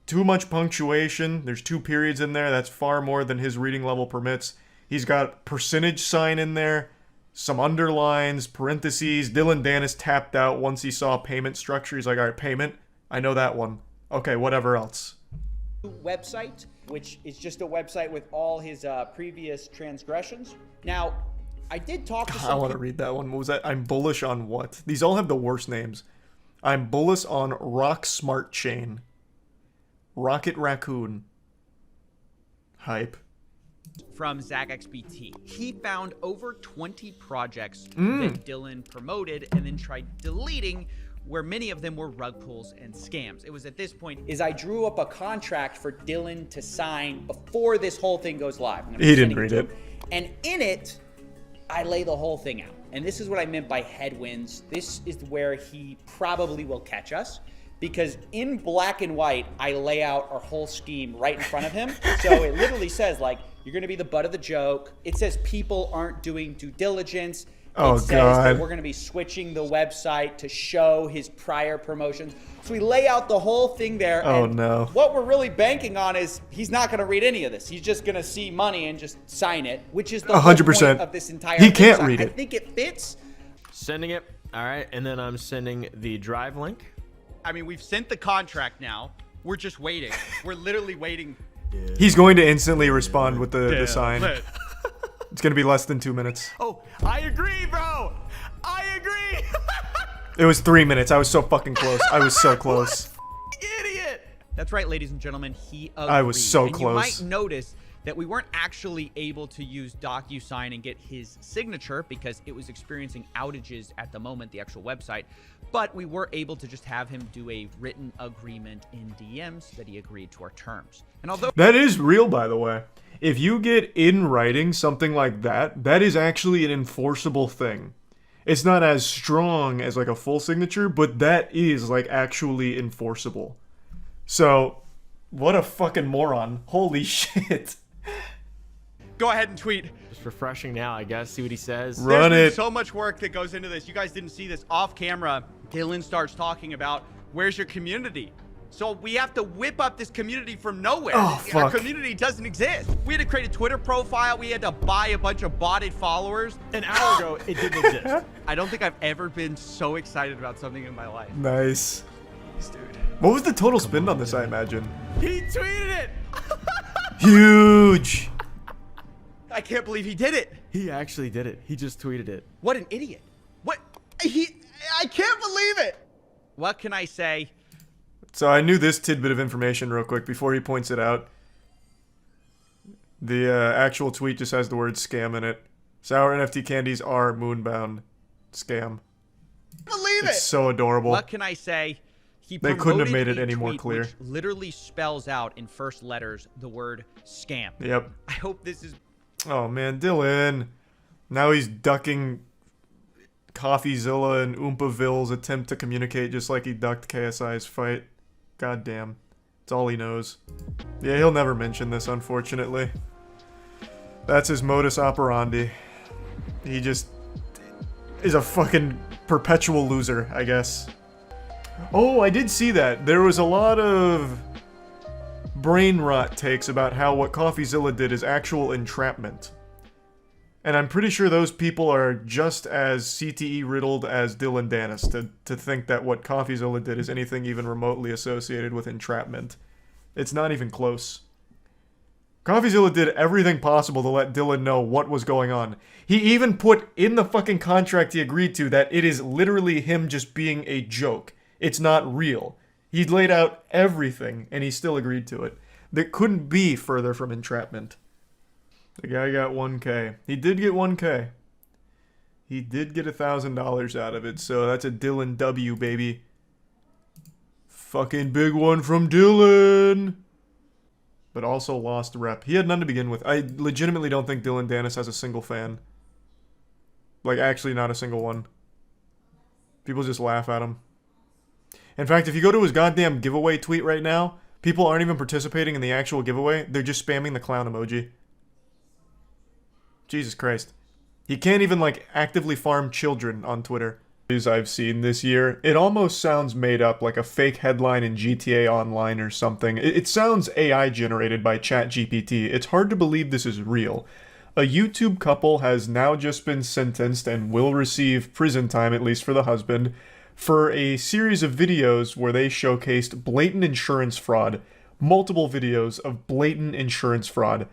too much punctuation. There's 2 periods in there. That's far more than his reading level permits. He's got percentage sign in there, some underlines, parentheses. Dylan Dennis tapped out once he saw payment structure. He's like, all right, payment. I know that one. Okay, whatever else. Website, which is just a website with all his previous transgressions. Now, I did talk to I some want to read that one. What was that? I'm bullish on what? These all have the worst names. I'm bullish on Rock Smart Chain. Rocket Raccoon. Hype. from ZachXBT. He found over 20 projects that Dylan promoted and then tried deleting, where many of them were rug pulls and scams. It was at this point Is I drew up a contract for Dylan to sign before this whole thing goes live. He didn't read it. And in it, I lay the whole thing out. And this is what I meant by headwinds. This is where he probably will catch us, because in black and white, I lay out our whole scheme right in front of him. So it literally says, like, you're going to be the butt of the joke. It says people aren't doing due diligence. It says that we're going to be switching the website to show his prior promotions. So we lay out the whole thing there. Oh, and no. what we're really banking on is he's not going to read any of this. He's just going to see money and just sign it, which is the whole 100%. point of this entire He thing. can't So read I it. think it fits. Sending it. All right. And then I'm sending the drive link. I mean, we've sent the contract now. We're just waiting. We're literally waiting. He's going to instantly respond with the sign. It's going to be less than 2 minutes. Oh, I agree, bro. I agree. It was 3 minutes. I was so fucking close. I was so close. Idiot. That's right, ladies and gentlemen. He agreed. I was so and close. You might notice that we weren't actually able to use DocuSign and get his signature because it was experiencing outages at the moment, the actual website. But we were able to just have him do a written agreement in DMs that he agreed to our terms. And although That is real, by the way. If you get in writing something like that, that is actually an enforceable thing. It's not as strong as like a full signature, but that is like actually enforceable. So, what a fucking moron. Holy shit. go ahead and tweet. Just refreshing now, I guess. See what he says. Run There's been it. so much work that goes into this. You guys didn't see this off camera. Dylan starts talking about where's your community. So we have to whip up this community from nowhere. Oh, Our fuck. community doesn't exist. We had to create a Twitter profile. We had to buy a bunch of botted followers. An hour ago, it didn't exist. I don't think I've ever been so excited about something in my life. Nice. Dude. What was the total spend on this, I imagine? He tweeted it. Huge. I can't believe he did it. He actually did it. He just tweeted it. What an idiot. I can't believe it. What can I say? So I knew this tidbit of information real quick before he points it out. The actual tweet just has the word scam in it. Sour NFT candies are moonbound. Scam. Believe It's so adorable. What can I say? He They couldn't have promoted made it a any more tweet clear. which literally spells out in first letters the word scam. Yep. I hope this is Oh man, Dylan. Now he's ducking CoffeeZilla and Oompaville's attempt to communicate just like he ducked KSI's fight. God damn. It's all he knows. Yeah, he'll never mention this, unfortunately. That's his modus operandi. He just is a fucking perpetual loser, I guess. Oh, I did see that. There was a lot of brain rot takes about how what CoffeeZilla did is actual entrapment. And I'm pretty sure those people are just as CTE riddled as Dylan Dennis to think that what CoffeeZilla did is anything even remotely associated with entrapment. It's not even close. CoffeeZilla did everything possible to let Dylan know what was going on. He even put in the fucking contract he agreed to that it is literally him just being a joke. It's not real. He laid out everything, and he still agreed to it. That couldn't be further from entrapment. The guy got 1K. He did get 1K. He did get $1,000 out of it, so that's a Dylan W, baby. Fucking big one from Dylan! But also lost rep. He had none to begin with. I legitimately don't think Dylan Dennis has a single fan. Like, actually not a single one. People just laugh at him. In fact, if you go to his goddamn giveaway tweet right now, people aren't even participating in the actual giveaway. They're just spamming the clown emoji. Jesus Christ. He can't even, like, actively farm children on Twitter. As I've seen this year, it almost sounds made up, like a fake headline in GTA Online or something. It sounds AI generated by ChatGPT. It's hard to believe this is real. A YouTube couple has now just been sentenced and will receive prison time, at least for the husband, for a series of videos where they showcased blatant insurance fraud. Multiple videos of blatant insurance fraud.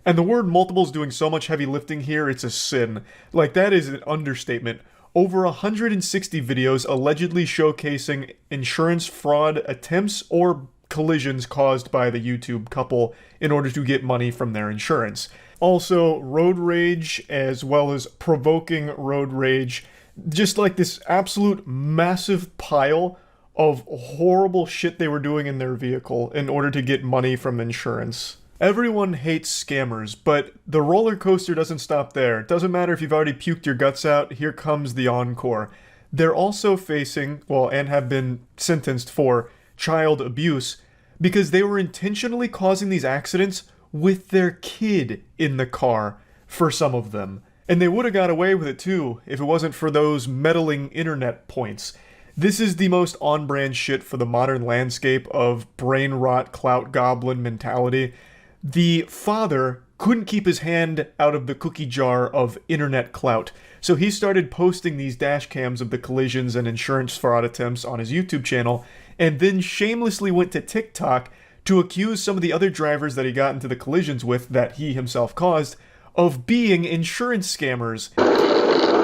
And the word multiple is doing so much heavy lifting here, it's a sin. Like, that is an understatement. Over 160 videos allegedly showcasing insurance fraud attempts or collisions caused by the YouTube couple in order to get money from their insurance. Also, road rage as well as provoking road rage. Just like this absolute massive pile of horrible shit they were doing in their vehicle in order to get money from insurance. Everyone hates scammers, but the roller coaster doesn't stop there. It doesn't matter if you've already puked your guts out, here comes the encore. They're also facing, and have been sentenced for child abuse because they were intentionally causing these accidents with their kid in the car for some of them. And they would have got away with it too if it wasn't for those meddling internet points. This is the most on-brand shit for the modern landscape of brain rot, clout goblin mentality. The father couldn't keep his hand out of the cookie jar of internet clout, so he started posting these dash cams of the collisions and insurance fraud attempts on his YouTube channel, and then shamelessly went to TikTok to accuse some of the other drivers that he got into the collisions with that he himself caused of being insurance scammers.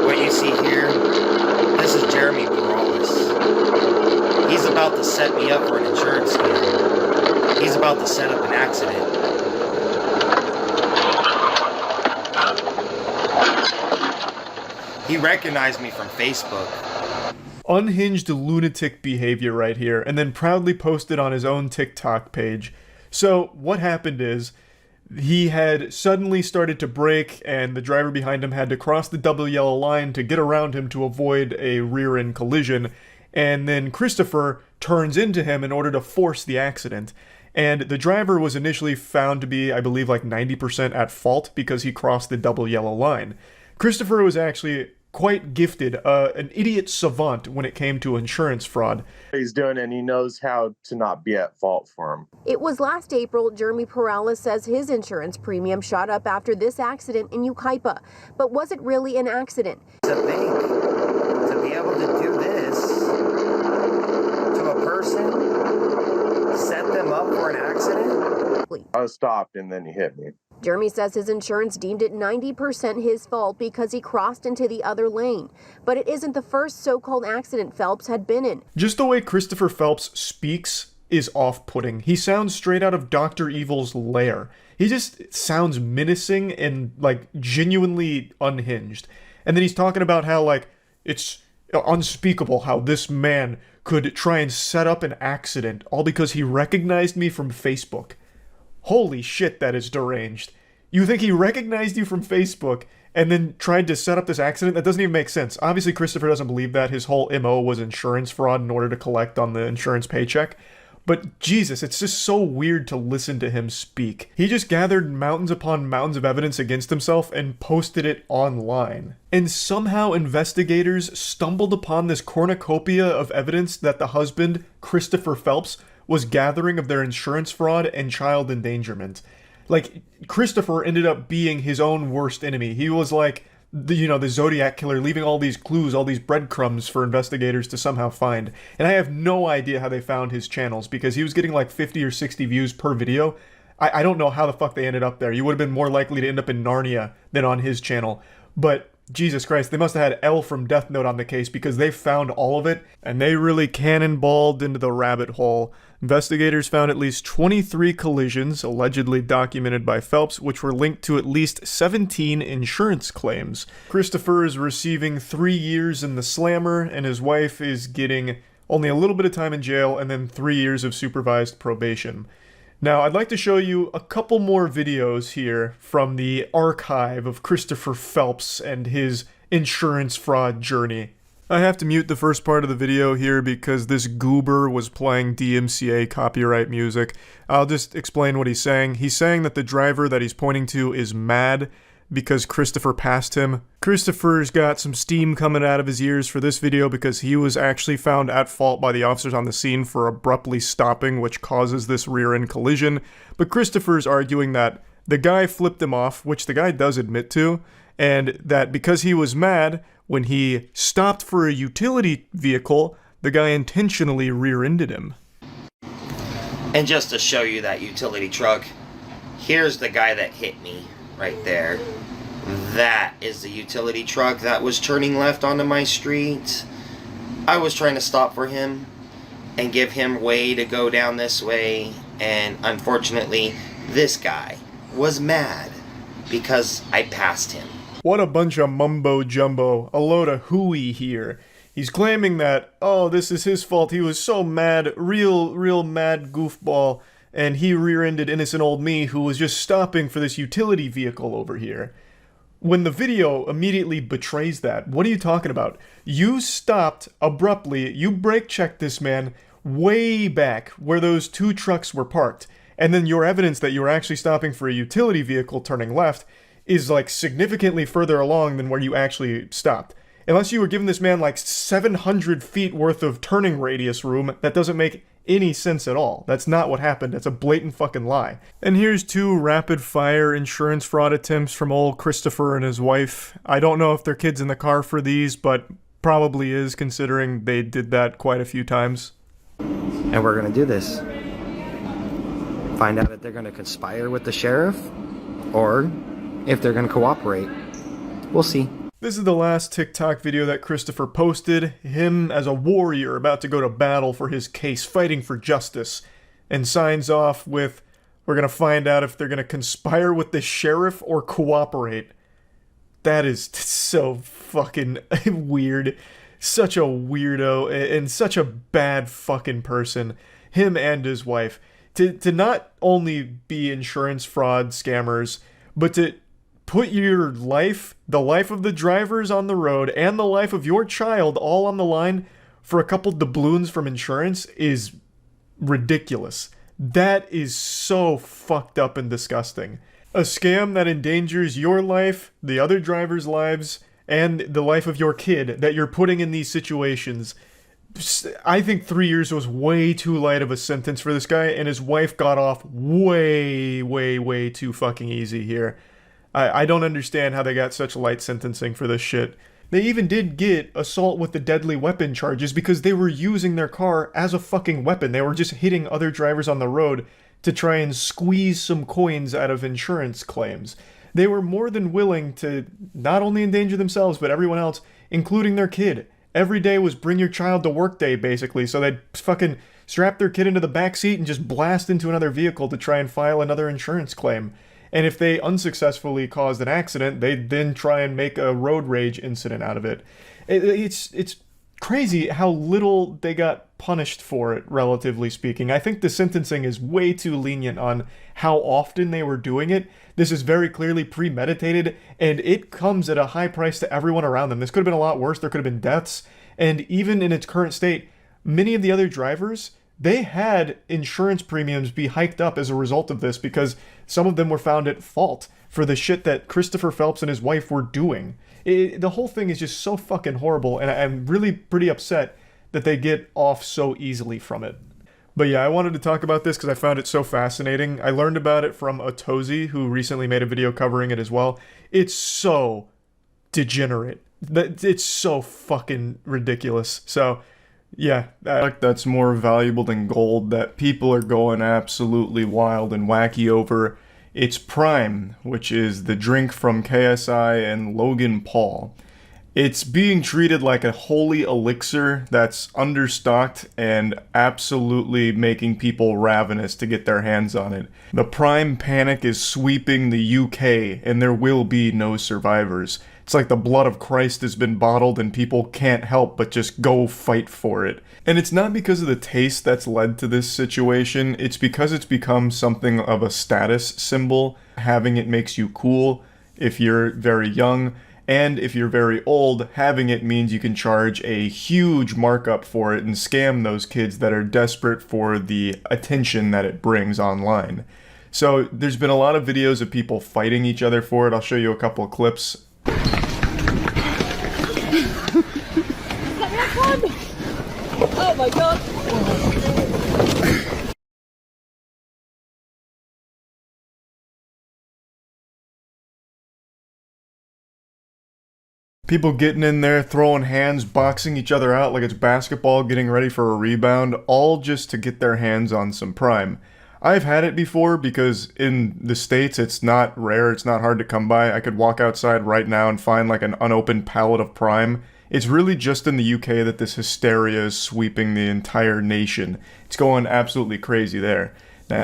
What you see here, this is Jeremy Perales. He's about to set me up for an insurance scam. He's about to set up an accident. He recognized me from Facebook. Unhinged lunatic behavior right here, and then proudly posted on his own TikTok page. So what happened is, he had suddenly started to brake, and the driver behind him had to cross the double yellow line to get around him to avoid a rear-end collision, and then Christopher turns into him in order to force the accident. And the driver was initially found to be, I believe, like 90% at fault because he crossed the double yellow line. Christopher was actually quite gifted, an idiot savant when it came to insurance fraud. He's doing, and he knows how to not be at fault for him. It was last April. Jeremy Perales says his insurance premium shot up after this accident in Yucaipa. But was it really an accident? To think, to be able to do this to a person, set them up for an accident? I was stopped and then he hit me. Jeremy says his insurance deemed it 90% his fault because he crossed into the other lane. But it isn't the first so-called accident Phelps had been in. Just the way Christopher Phelps speaks is off-putting. He sounds straight out of Dr. Evil's lair. He just sounds menacing and, like, genuinely unhinged. And then he's talking about how, like, it's unspeakable how this man could try and set up an accident all because he recognized me from Facebook. Holy shit, that is deranged. You think he recognized you from Facebook and then tried to set up this accident? That doesn't even make sense. Obviously, Christopher doesn't believe that. His whole MO was insurance fraud in order to collect on the insurance paycheck. But Jesus, it's just so weird to listen to him speak. He just gathered mountains upon mountains of evidence against himself and posted it online. And somehow investigators stumbled upon this cornucopia of evidence that the husband, Christopher Phelps, was gathering of their insurance fraud and child endangerment. Like, Christopher ended up being his own worst enemy. He was like, the Zodiac killer, leaving all these clues, all these breadcrumbs for investigators to somehow find. And I have no idea how they found his channels, because he was getting like 50 or 60 views per video. I don't know how the fuck they ended up there. You would have been more likely to end up in Narnia than on his channel. But Jesus Christ, they must have had L from Death Note on the case, because they found all of it, and they really cannonballed into the rabbit hole. Investigators found at least 23 collisions, allegedly documented by Phelps, which were linked to at least 17 insurance claims. Christopher is receiving 3 years in the slammer, and his wife is getting only a little bit of time in jail and then 3 years of supervised probation. Now, I'd like to show you a couple more videos here from the archive of Christopher Phelps and his insurance fraud journey. I have to mute the first part of the video here because this goober was playing DMCA copyright music. I'll just explain what he's saying. He's saying that the driver that he's pointing to is mad because Christopher passed him. Christopher's got some steam coming out of his ears for this video because he was actually found at fault by the officers on the scene for abruptly stopping, which causes this rear-end collision. But Christopher's arguing that the guy flipped him off, which the guy does admit to, and that because he was mad, when he stopped for a utility vehicle, the guy intentionally rear-ended him. And just to show you that utility truck, here's the guy that hit me right there. That is the utility truck that was turning left onto my street. I was trying to stop for him and give him way to go down this way, and unfortunately, this guy was mad. because I passed him. What a bunch of mumbo jumbo, a load of hooey here. He's claiming that, oh, this is his fault, he was so mad, real mad goofball, and he rear-ended innocent old me who was just stopping for this utility vehicle over here. When the video immediately betrays that, what are you talking about? You stopped abruptly, you brake-checked this man way back where those two trucks were parked, and then your evidence that you were actually stopping for a utility vehicle turning left is like significantly further along than where you actually stopped. Unless you were giving this man like 700 feet worth of turning radius room, that doesn't make any sense at all. That's not what happened. That's a blatant fucking lie. And here's 2 rapid-fire insurance fraud attempts from old Christopher and his wife. I don't know if their kid's in the car for these, but probably is, considering they did that quite a few times. And we're gonna do this. Find out if they're gonna conspire with the sheriff, or if they're gonna cooperate. We'll see. This is the last TikTok video that Christopher posted, him as a warrior about to go to battle for his case, fighting for justice, and signs off with, we're gonna find out if they're gonna conspire with the sheriff or cooperate. That is so fucking weird. Such a weirdo, and such a bad fucking person. Him and his wife. To not only be insurance fraud scammers, but to put your life, the life of the drivers on the road, and the life of your child all on the line for a couple doubloons from insurance is ridiculous. That is so fucked up and disgusting. A scam that endangers your life, the other drivers' lives, and the life of your kid that you're putting in these situations. I think 3 years was way too light of a sentence for this guy, and his wife got off way too fucking easy here. I don't understand how they got such light sentencing for this shit. They even did get assault with the deadly weapon charges because they were using their car as a fucking weapon. They were just hitting other drivers on the road to try and squeeze some coins out of insurance claims. They were more than willing to not only endanger themselves, but everyone else, including their kid. Every day was bring your child to work day, basically, so they'd fucking strap their kid into the back seat and just blast into another vehicle to try and file another insurance claim. And if they unsuccessfully caused an accident, they'd then try and make a road rage incident out of it. It's crazy how little they got punished for it, relatively speaking. I think the sentencing is way too lenient on how often they were doing it. This is very clearly premeditated, and it comes at a high price to everyone around them. This could have been a lot worse. There could have been deaths. And even in its current state, many of the other drivers, they had insurance premiums be hiked up as a result of this because some of them were found at fault for the shit that Christopher Phelps and his wife were doing. The whole thing is just so fucking horrible, and I'm really pretty upset that they get off so easily from it. But yeah, I wanted to talk about this because I found it so fascinating. I learned about it from Otozi, who recently made a video covering it as well. It's so degenerate. It's so fucking ridiculous. So yeah, that's more valuable than gold that people are going absolutely wild and wacky over. It's Prime, which is the drink from KSI and Logan Paul. It's being treated like a holy elixir that's understocked and absolutely making people ravenous to get their hands on it. The Prime panic is sweeping the UK, and there will be no survivors. It's like the blood of Christ has been bottled and people can't help but just go fight for it. And it's not because of the taste that's led to this situation, it's because it's become something of a status symbol. Having it makes you cool if you're very young, and if you're very old, having it means you can charge a huge markup for it and scam those kids that are desperate for the attention that it brings online. So there's been a lot of videos of people fighting each other for it. I'll show you a couple of clips. Oh my god! People getting in there, throwing hands, boxing each other out like it's basketball, getting ready for a rebound, all just to get their hands on some Prime. I've had it before because in the States it's not rare, it's not hard to come by. I could walk outside right now and find like an unopened pallet of Prime. It's really just in the UK that this hysteria is sweeping the entire nation. It's going absolutely crazy there.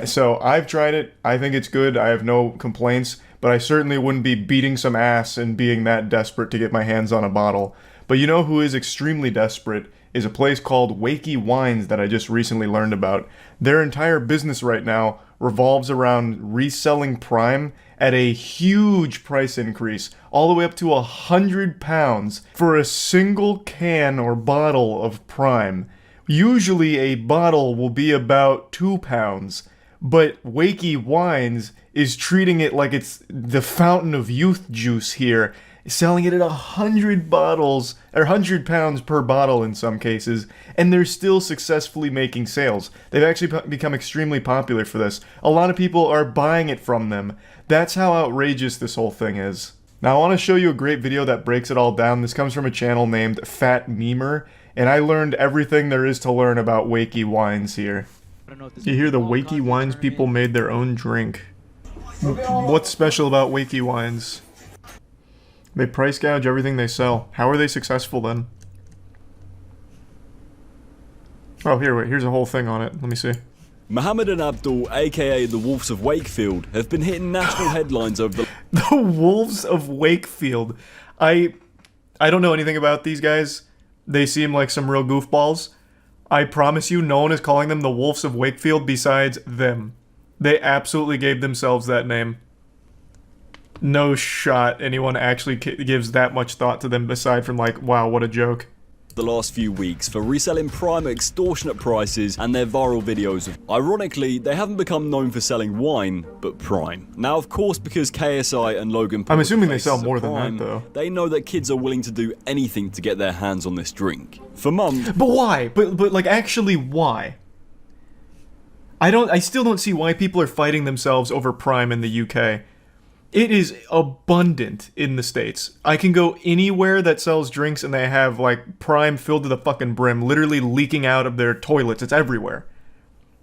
So I've tried it, I think it's good, I have no complaints, but I certainly wouldn't be beating some ass and being that desperate to get my hands on a bottle. But you know who is extremely desperate is a place called Wakey Wines that I just recently learned about. Their entire business right now revolves around reselling Prime at a huge price increase, all the way up to £100 for a single can or bottle of Prime. Usually a bottle will be about £2, but Wakey Wines is treating it like it's the fountain of youth juice here, selling it at 100 bottles, or £100 per bottle in some cases, and they're still successfully making sales. They've actually become extremely popular for this. A lot of people are buying it from them. That's how outrageous this whole thing is. Now I want to show you a great video that breaks it all down. This comes from a channel named Fat Memer, and I learned everything there is to learn about Wakey Wines here. You hear the Wakey Wines people made their own drink. What's special about Wakey Wines? They price gouge everything they sell. How are they successful then? Oh, here's a whole thing on it. Let me see. Mohammed and Abdul, aka the Wolves of Wakefield, have been hitting national headlines over the... The Wolves of Wakefield. I don't know anything about these guys. They seem like some real goofballs. I promise you, no one is calling them the Wolves of Wakefield besides them. They absolutely gave themselves that name. No shot anyone actually gives that much thought to them aside from like, wow, what a joke. The last few weeks for reselling Prime at extortionate prices and their viral videos. Ironically, they haven't become known for selling wine, but Prime. Now, of course, because KSI and Logan Paul, I'm assuming they sell more than that, though. They know that kids are willing to do anything to get their hands on this drink. For months. But why? But like, actually, why? I still don't see why people are fighting themselves over Prime in the UK. It is abundant in the States. I can go anywhere that sells drinks and they have, like, Prime filled to the fucking brim, literally leaking out of their toilets. It's everywhere.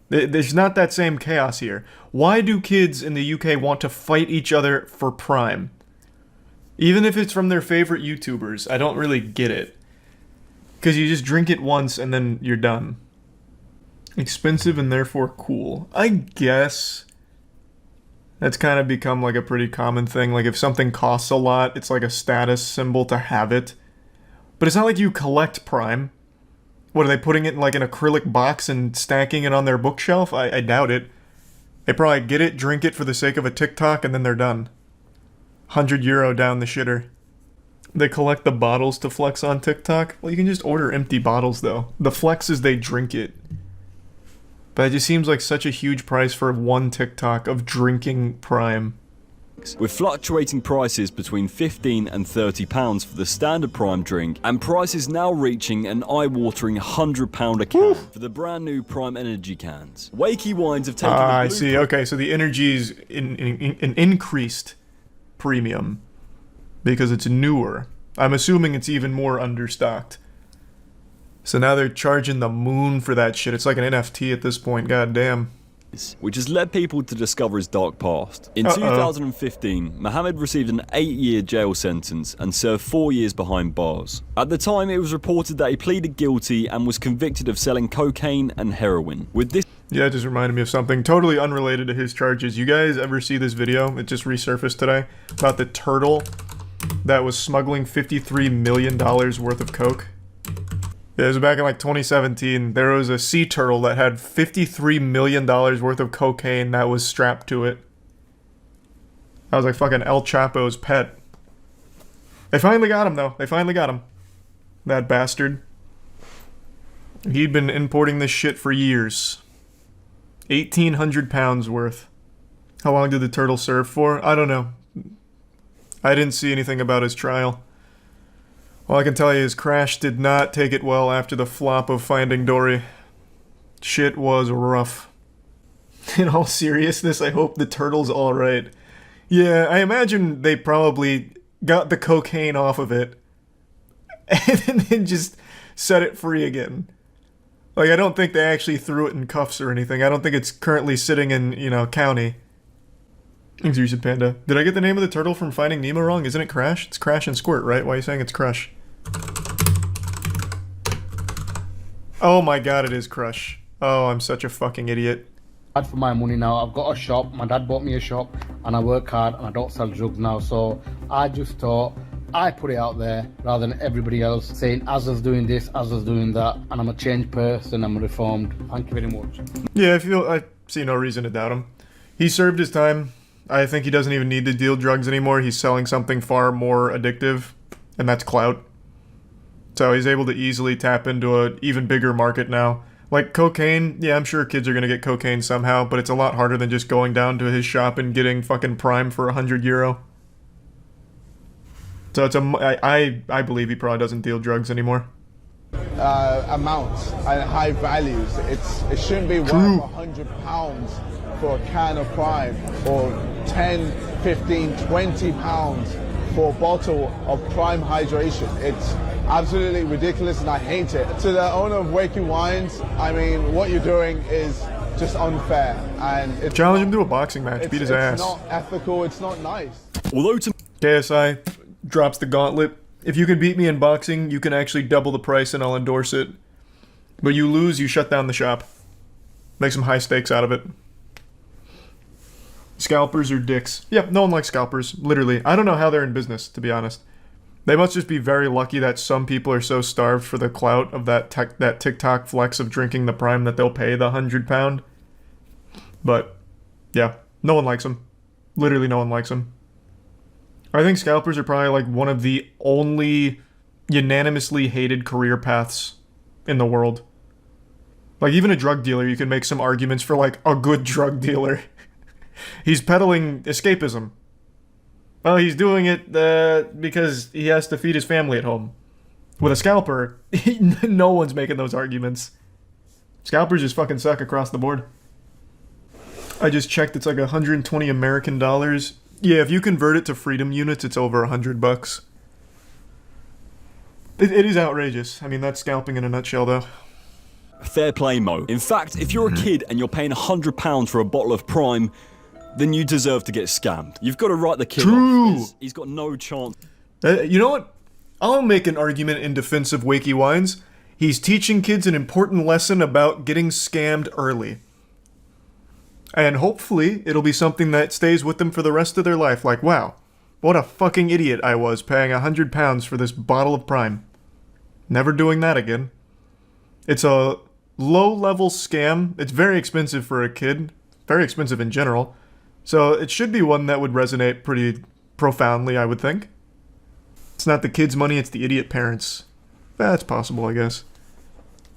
There's not that same chaos here. Why do kids in the UK want to fight each other for Prime? Even if it's from their favorite YouTubers, I don't really get it. Because you just drink it once and then you're done. Expensive and therefore cool. I guess... That's kind of become like a pretty common thing. Like if something costs a lot, it's like a status symbol to have it. But it's not like you collect Prime. What, are they putting it in like an acrylic box and stacking it on their bookshelf? I doubt it. They probably get it, drink it for the sake of a TikTok, and then they're done. €100 down the shitter. They collect the bottles to flex on TikTok? Well, you can just order empty bottles though. The flex is they drink it. But it just seems like such a huge price for one TikTok of drinking Prime. With fluctuating prices between £15 and £30 for the standard Prime drink, and prices now reaching an eye-watering £100 a can for the brand new Prime Energy cans. Wakey Wines have taken I see. Okay, so the energy's an increased premium because it's newer. I'm assuming it's even more understocked. So now they're charging the moon for that shit. It's like an NFT at this point, goddamn. Which has led people to discover his dark past. In 2015, Mohammed received an 8-year jail sentence and served 4 years behind bars. At the time, it was reported that he pleaded guilty and was convicted of selling cocaine and heroin. With this... Yeah, it just reminded me of something totally unrelated to his charges. You guys ever see this video? It just resurfaced today. About the turtle that was smuggling $53 million worth of coke. Yeah, it was back in like 2017. There was a sea turtle that had $53 million worth of cocaine that was strapped to it. That was like fucking El Chapo's pet. They finally got him though. They finally got him. That bastard. He'd been importing this shit for years. 1,800 pounds worth. How long did the turtle serve for? I don't know. I didn't see anything about his trial. All I can tell you is Crash did not take it well after the flop of Finding Dory. Shit was rough. In all seriousness, I hope the turtle's alright. Yeah, I imagine they probably got the cocaine off of it and then just set it free again. Like, I don't think they actually threw it in cuffs or anything. I don't think it's currently sitting in, you know, county. Thanks, Reset Panda. Did I get the name of the turtle from Finding Nemo wrong? Isn't it Crash? It's Crash and Squirt, right? Why are you saying it's Crush? Oh my god, it is Crush. Oh, I'm such a fucking idiot. Hard for my money now. I've got a shop. My dad bought me a shop, and I work hard, and I don't sell drugs now. So I just thought I put it out there rather than everybody else saying Azza's doing this, Azza's doing that, and I'm a changed person. I'm reformed. Thank you very much. Yeah, I see no reason to doubt him. He served his time. I think he doesn't even need to deal drugs anymore. He's selling something far more addictive, and that's clout. So he's able to easily tap into an even bigger market now. Like cocaine, yeah, I'm sure kids are going to get cocaine somehow, but it's a lot harder than just going down to his shop and getting fucking Prime for €100. So it's I believe he probably doesn't deal drugs anymore. Amounts and high values. It shouldn't be worth £100 for a can of Prime, or 10, 15, 20 pounds for a bottle of Prime hydration. It's absolutely ridiculous, and I hate it. To the owner of Wakey Wines, I mean, what you're doing is just unfair, and it's challenge him to a boxing match, beat his ass. It's not ethical, it's not nice. Although to KSI drops the gauntlet. If you can beat me in boxing, you can actually double the price and I'll endorse it. But you lose, you shut down the shop. Make some high stakes out of it. Scalpers are dicks. Yep, no one likes scalpers, literally. I don't know how they're in business, to be honest. They must just be very lucky that some people are so starved for the clout of that TikTok flex of drinking the Prime that they'll pay the £100. But, yeah, no one likes them. Literally no one likes them. I think scalpers are probably like one of the only unanimously hated career paths in the world. Like even a drug dealer, you can make some arguments for like a good drug dealer. He's peddling escapism. Well, he's doing it because he has to feed his family at home. With a scalper, no one's making those arguments. Scalpers just fucking suck across the board. I just checked, it's like 120 American dollars. Yeah, if you convert it to freedom units, it's over $100. It is outrageous. I mean, that's scalping in a nutshell, though. fair play, Mo. In fact, if you're a kid and you're paying £100 for a bottle of Prime, then you deserve to get scammed. You've got to write the kid off. He's got no chance. You know what? I'll make an argument in defense of Wakey Wines. He's teaching kids an important lesson about getting scammed early. And hopefully, it'll be something that stays with them for the rest of their life. Like, wow, what a fucking idiot I was paying £100 for this bottle of Prime. Never doing that again. It's a low-level scam. It's very expensive for a kid. Very expensive in general. So it should be one that would resonate pretty profoundly, I would think. It's not the kid's money, it's the idiot parents. That's possible, I guess.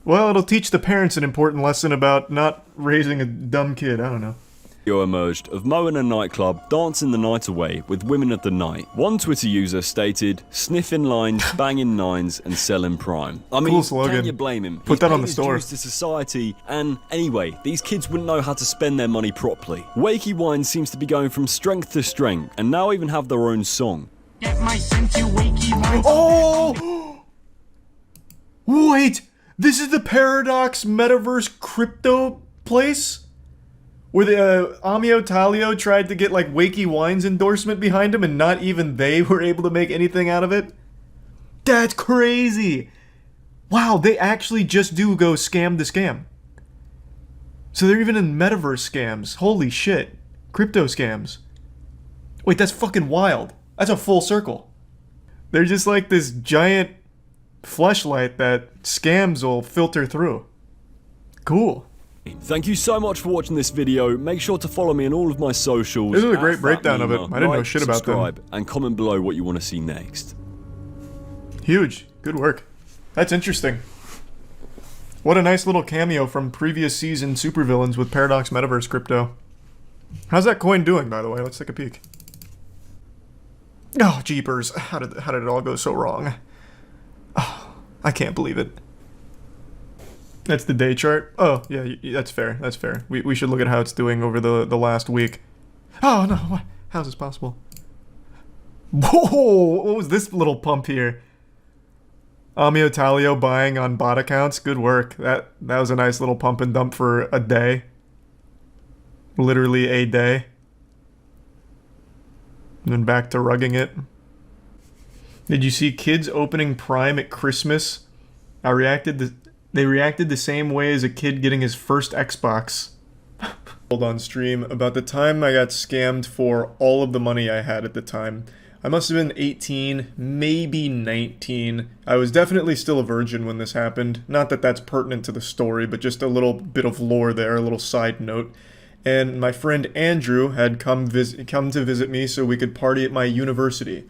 Well, it'll teach the parents an important lesson about not raising a dumb kid. I don't know. Video emerged of Mo in a nightclub dancing the night away with women of the night. One Twitter user stated, "Sniffing lines, banging nines, and selling Prime." I mean, cool slogan. can you blame him? Put that on the store. To society, and anyway, these kids wouldn't know how to spend their money properly. Wakey Wine seems to be going from strength to strength, and now even have their own song. Get my scent, you Wakey Wine. Oh! Wait! This is the Paradox Metaverse crypto place? Where the Amio Talio tried to get like Wakey Wines endorsement behind him and not even they were able to make anything out of it? That's crazy! Wow, they actually just do go scam to scam. So they're even in Metaverse scams. Holy shit. Crypto scams. Wait, that's fucking wild. That's a full circle. They're just like this giant fleshlight that scams will filter through. Cool. Thank you so much for watching this video. Make sure to follow me on all of my socials. This is a great breakdown of it. I didn't know shit about them. Subscribe and comment below what you want to see next. Huge. Good work. That's interesting. What a nice little cameo from previous season supervillains with Paradox Metaverse crypto. How's that coin doing, by the way? Let's take a peek. Oh, jeepers. How did it all go so wrong? Oh, I can't believe it. That's the day chart? Oh, yeah, that's fair. That's fair. We should look at how it's doing over the last week. Oh, no. What? How's this possible? Whoa! What was this little pump here? Amio Talio buying on bot accounts. Good work. That was a nice little pump and dump for a day. Literally a day. And then back to rugging it. Did you see kids opening Prime at Christmas? They reacted the same way as a kid getting his first Xbox. On stream about the time I got scammed for all of the money I had at the time. I must have been 18, maybe 19. I was definitely still a virgin when this happened. Not that that's pertinent to the story, but just a little bit of lore there, a little side note. And my friend Andrew had come to visit me so we could party at my university.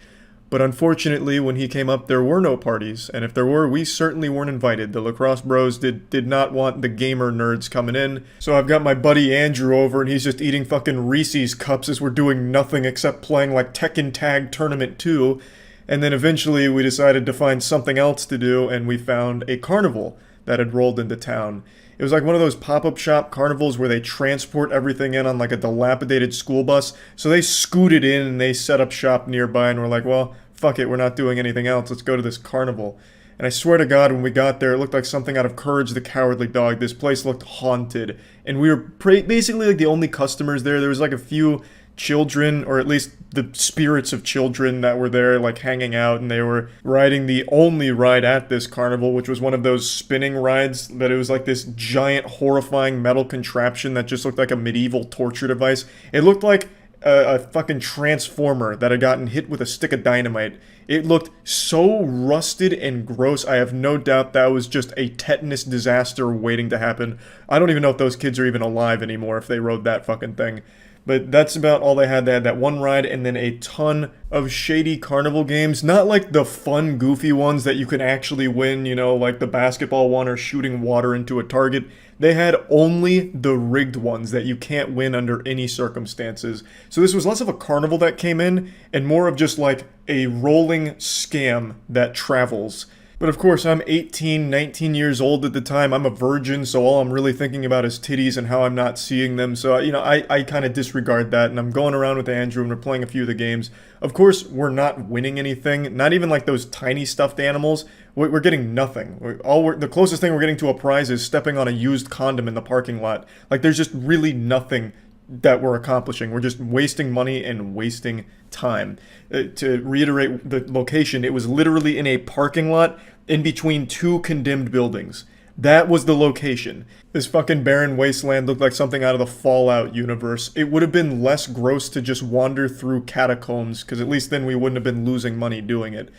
But unfortunately, when he came up, there were no parties, and if there were, we certainly weren't invited. The lacrosse bros did not want the gamer nerds coming in. So I've got my buddy Andrew over, and he's just eating fucking Reese's cups as we're doing nothing except playing like Tekken Tag Tournament 2. And then eventually we decided to find something else to do, and we found a carnival that had rolled into town. It was like one of those pop-up shop carnivals where they transport everything in on like a dilapidated school bus. So they scooted in and they set up shop nearby and we're like, well, fuck it, we're not doing anything else. Let's go to this carnival. And I swear to God, when we got there, it looked like something out of Courage the Cowardly Dog. This place looked haunted. And we were basically like the only customers there. There was like a few children, or at least the spirits of children that were there like hanging out, and they were riding the only ride at this carnival, which was one of those spinning rides that it was like this giant horrifying metal contraption that just looked like a medieval torture device. It looked like a fucking transformer that had gotten hit with a stick of dynamite. It looked so rusted and gross. I have no doubt that was just a tetanus disaster waiting to happen. I don't even know if those kids are even alive anymore if they rode that fucking thing. But that's about all they had. They had that one ride and then a ton of shady carnival games. Not like the fun, goofy ones that you can actually win, you know, like the basketball one or shooting water into a target. They had only the rigged ones that you can't win under any circumstances. So this was less of a carnival that came in and more of just like a rolling scam that travels. But of course, I'm 18, 19 years old at the time. I'm a virgin, so all I'm really thinking about is titties and how I'm not seeing them. So, you know, I kind of disregard that, and I'm going around with Andrew, and we're playing a few of the games. Of course, we're not winning anything, not even like those tiny stuffed animals. We're getting nothing. The closest thing we're getting to a prize is stepping on a used condom in the parking lot. Like, there's just really nothing that we're accomplishing. We're just wasting money and wasting time. To reiterate the location, it was literally in a parking lot in between two condemned buildings. That was the location. This fucking barren wasteland looked like something out of the Fallout universe. It would have been less gross to just wander through catacombs, because at least then we wouldn't have been losing money doing it.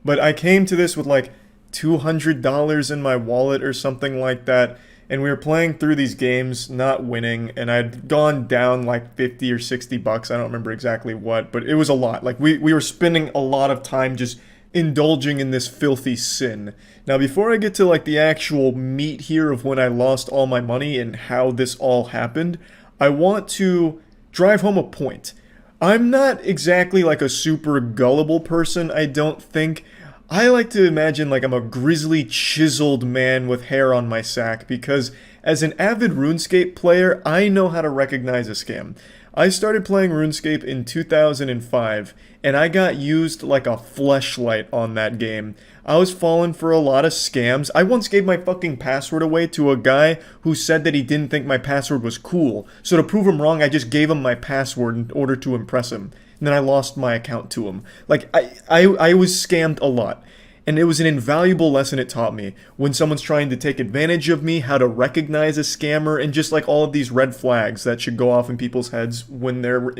But I came to this with like $200 in my wallet or something like that, and we were playing through these games, not winning, and I'd gone down like 50 or 60 bucks, I don't remember exactly what, but it was a lot. Like, we were spending a lot of time just indulging in this filthy sin. Now, before I get to like the actual meat here of when I lost all my money and how this all happened, I want to drive home a point. I'm not exactly like a super gullible person, I don't think. I like to imagine like I'm a grizzly, chiseled man with hair on my sack, because as an avid RuneScape player, I know how to recognize a scam. I started playing RuneScape in 2005, and I got used like a fleshlight on that game. I was falling for a lot of scams. I once gave my fucking password away to a guy who said that he didn't think my password was cool. So to prove him wrong, I just gave him my password in order to impress him. And then I lost my account to him. Like, I was scammed a lot. And it was an invaluable lesson it taught me. When someone's trying to take advantage of me, how to recognize a scammer, and just like all of these red flags that should go off in people's heads when they're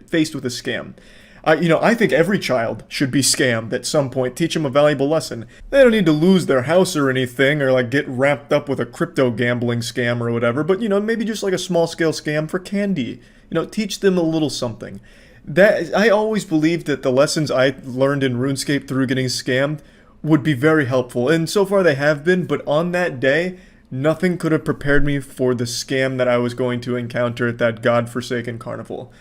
faced with a scam. I think every child should be scammed at some point. Teach them a valuable lesson. They don't need to lose their house or anything, or like get wrapped up with a crypto gambling scam or whatever, but maybe just like a small scale scam for candy. Teach them a little something. That I always believed that the lessons I learned in RuneScape through getting scammed would be very helpful, and so far they have been, but on that day, nothing could have prepared me for the scam that I was going to encounter at that godforsaken carnival.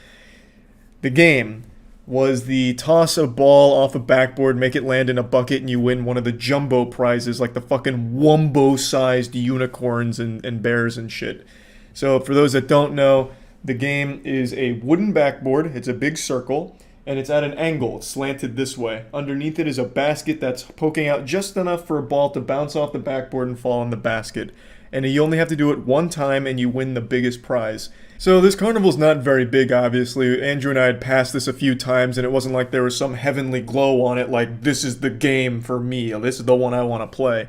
The game was the toss a ball off a backboard, make it land in a bucket, and you win one of the jumbo prizes, like the fucking wumbo-sized unicorns and bears and shit. So for those that don't know, the game is a wooden backboard, it's a big circle, and it's at an angle, it's slanted this way. Underneath it is a basket that's poking out just enough for a ball to bounce off the backboard and fall in the basket. And you only have to do it one time and you win the biggest prize. So this carnival's not very big, obviously. Andrew and I had passed this a few times and it wasn't like there was some heavenly glow on it like, this is the game for me, this is the one I want to play.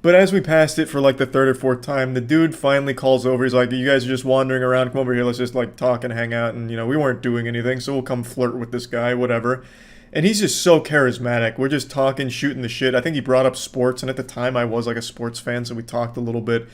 But as we passed it for like the third or fourth time, the dude finally calls over. He's like, you guys are just wandering around. Come over here. Let's just like talk and hang out. And, you know, we weren't doing anything, so we'll come flirt with this guy, whatever. And he's just so charismatic. We're just talking, shooting the shit. I think he brought up sports. And at the time, I was like a sports fan, so we talked a little bit.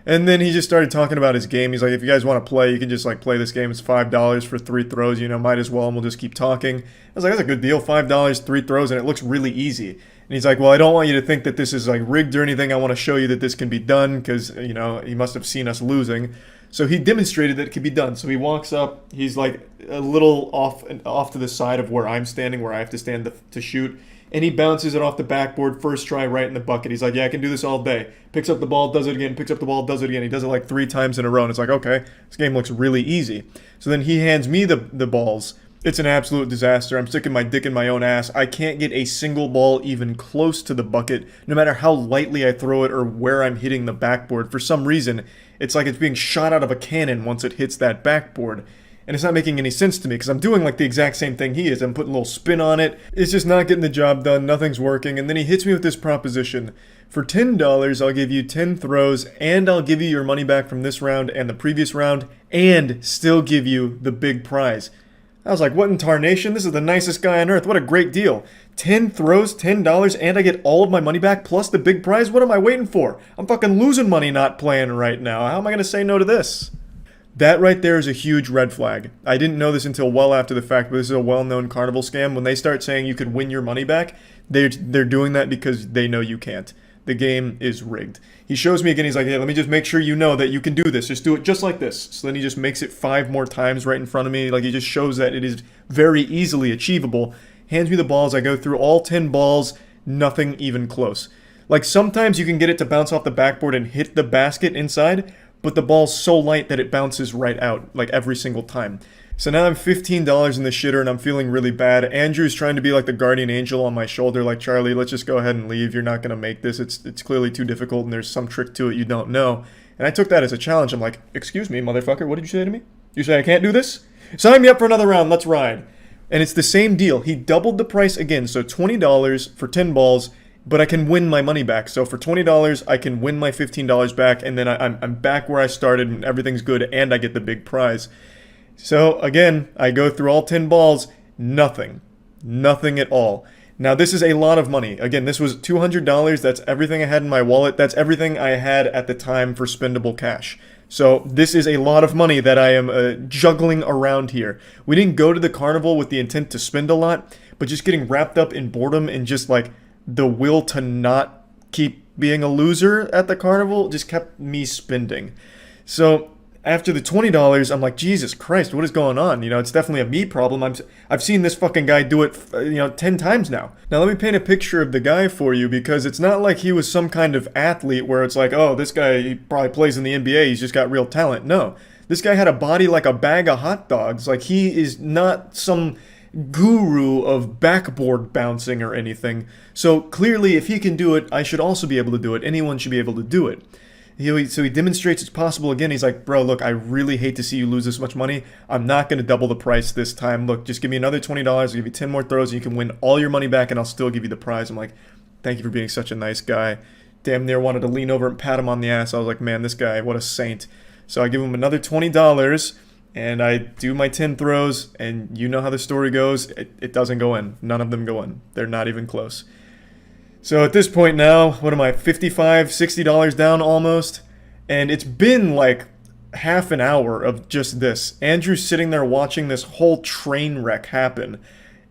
And then he just started talking about his game. He's like, if you guys want to play, you can just like play this game. It's $5 for 3 throws. You know, might as well. And we'll just keep talking. I was like, that's a good deal. $5, 3 throws. And it looks really easy. And he's like, well, I don't want you to think that this is like rigged or anything. I want to show you that this can be done because, you know, he must have seen us losing. So he demonstrated that it could be done. So he walks up. He's like a little off to the side of where I'm standing, where I have to stand to shoot. And he bounces it off the backboard, first try, right in the bucket. He's like, yeah, I can do this all day. Picks up the ball, does it again, picks up the ball, does it again. He does it like 3 times in a row. And it's like, okay, this game looks really easy. So then he hands me the balls. It's an absolute disaster. I'm sticking my dick in my own ass. I can't get a single ball even close to the bucket, no matter how lightly I throw it or where I'm hitting the backboard. For some reason, it's like it's being shot out of a cannon once it hits that backboard. And it's not making any sense to me because I'm doing like the exact same thing he is. I'm putting a little spin on it. It's just not getting the job done. Nothing's working. And then he hits me with this proposition. For $10, I'll give you 10 throws and I'll give you your money back from this round and the previous round and still give you the big prize. I was like, what in tarnation? This is the nicest guy on earth. What a great deal. 10 throws, $10, and I get all of my money back plus the big prize? What am I waiting for? I'm fucking losing money not playing right now. How am I going to say no to this? That right there is a huge red flag. I didn't know this until well after the fact, but this is a well-known carnival scam. When they start saying you could win your money back, they're doing that because they know you can't. The game is rigged. He shows me again, he's like, hey, let me just make sure you know that you can do this. Just do it just like this. So then he just makes it 5 more times right in front of me. Like, he just shows that it is very easily achievable. Hands me the balls. I go through all 10 balls. Nothing even close. Like, sometimes you can get it to bounce off the backboard and hit the basket inside, but the ball's so light that it bounces right out, like, every single time. So now I'm $15 in the shitter and I'm feeling really bad. Andrew's trying to be like the guardian angel on my shoulder, like, Charlie, let's just go ahead and leave. You're not going to make this. It's clearly too difficult and there's some trick to it you don't know. And I took that as a challenge. I'm like, excuse me, motherfucker, what did you say to me? You say I can't do this? Sign me up for another round. Let's ride. And it's the same deal. He doubled the price again. So $20 for 10 balls, but I can win my money back. So for $20, I can win my $15 back. And then I'm back where I started and everything's good and I get the big prize. So, again, I go through all 10 balls, nothing. Nothing at all. Now, this is a lot of money. Again, this was $200. That's everything I had in my wallet. That's everything I had at the time for spendable cash. So, this is a lot of money that I am juggling around here. We didn't go to the carnival with the intent to spend a lot, but just getting wrapped up in boredom and just, like, the will to not keep being a loser at the carnival just kept me spending. So, after the $20, I'm like, Jesus Christ, what is going on? You know, it's definitely a me problem. I've seen this fucking guy do it, 10 times now. Now, let me paint a picture of the guy for you because it's not like he was some kind of athlete where it's like, oh, this guy, he probably plays in the NBA. He's just got real talent. No, this guy had a body like a bag of hot dogs. Like, he is not some guru of backboard bouncing or anything. So, clearly, if he can do it, I should also be able to do it. Anyone should be able to do it. So he demonstrates it's possible again. He's like, bro, look, I really hate to see you lose this much money. I'm not going to double the price this time. Look, just give me another $20. I'll give you 10 more throws and you can win all your money back and I'll still give you the prize. I'm like, thank you for being such a nice guy. Damn near wanted to lean over and pat him on the ass. I was like, man, this guy, what a saint. So I give him another $20 and I do my 10 throws and you know how the story goes. It doesn't go in. None of them go in. They're not even close. So at this point now, what am I, $55, $60 down almost? And it's been like half an hour of just this. Andrew's sitting there watching this whole train wreck happen.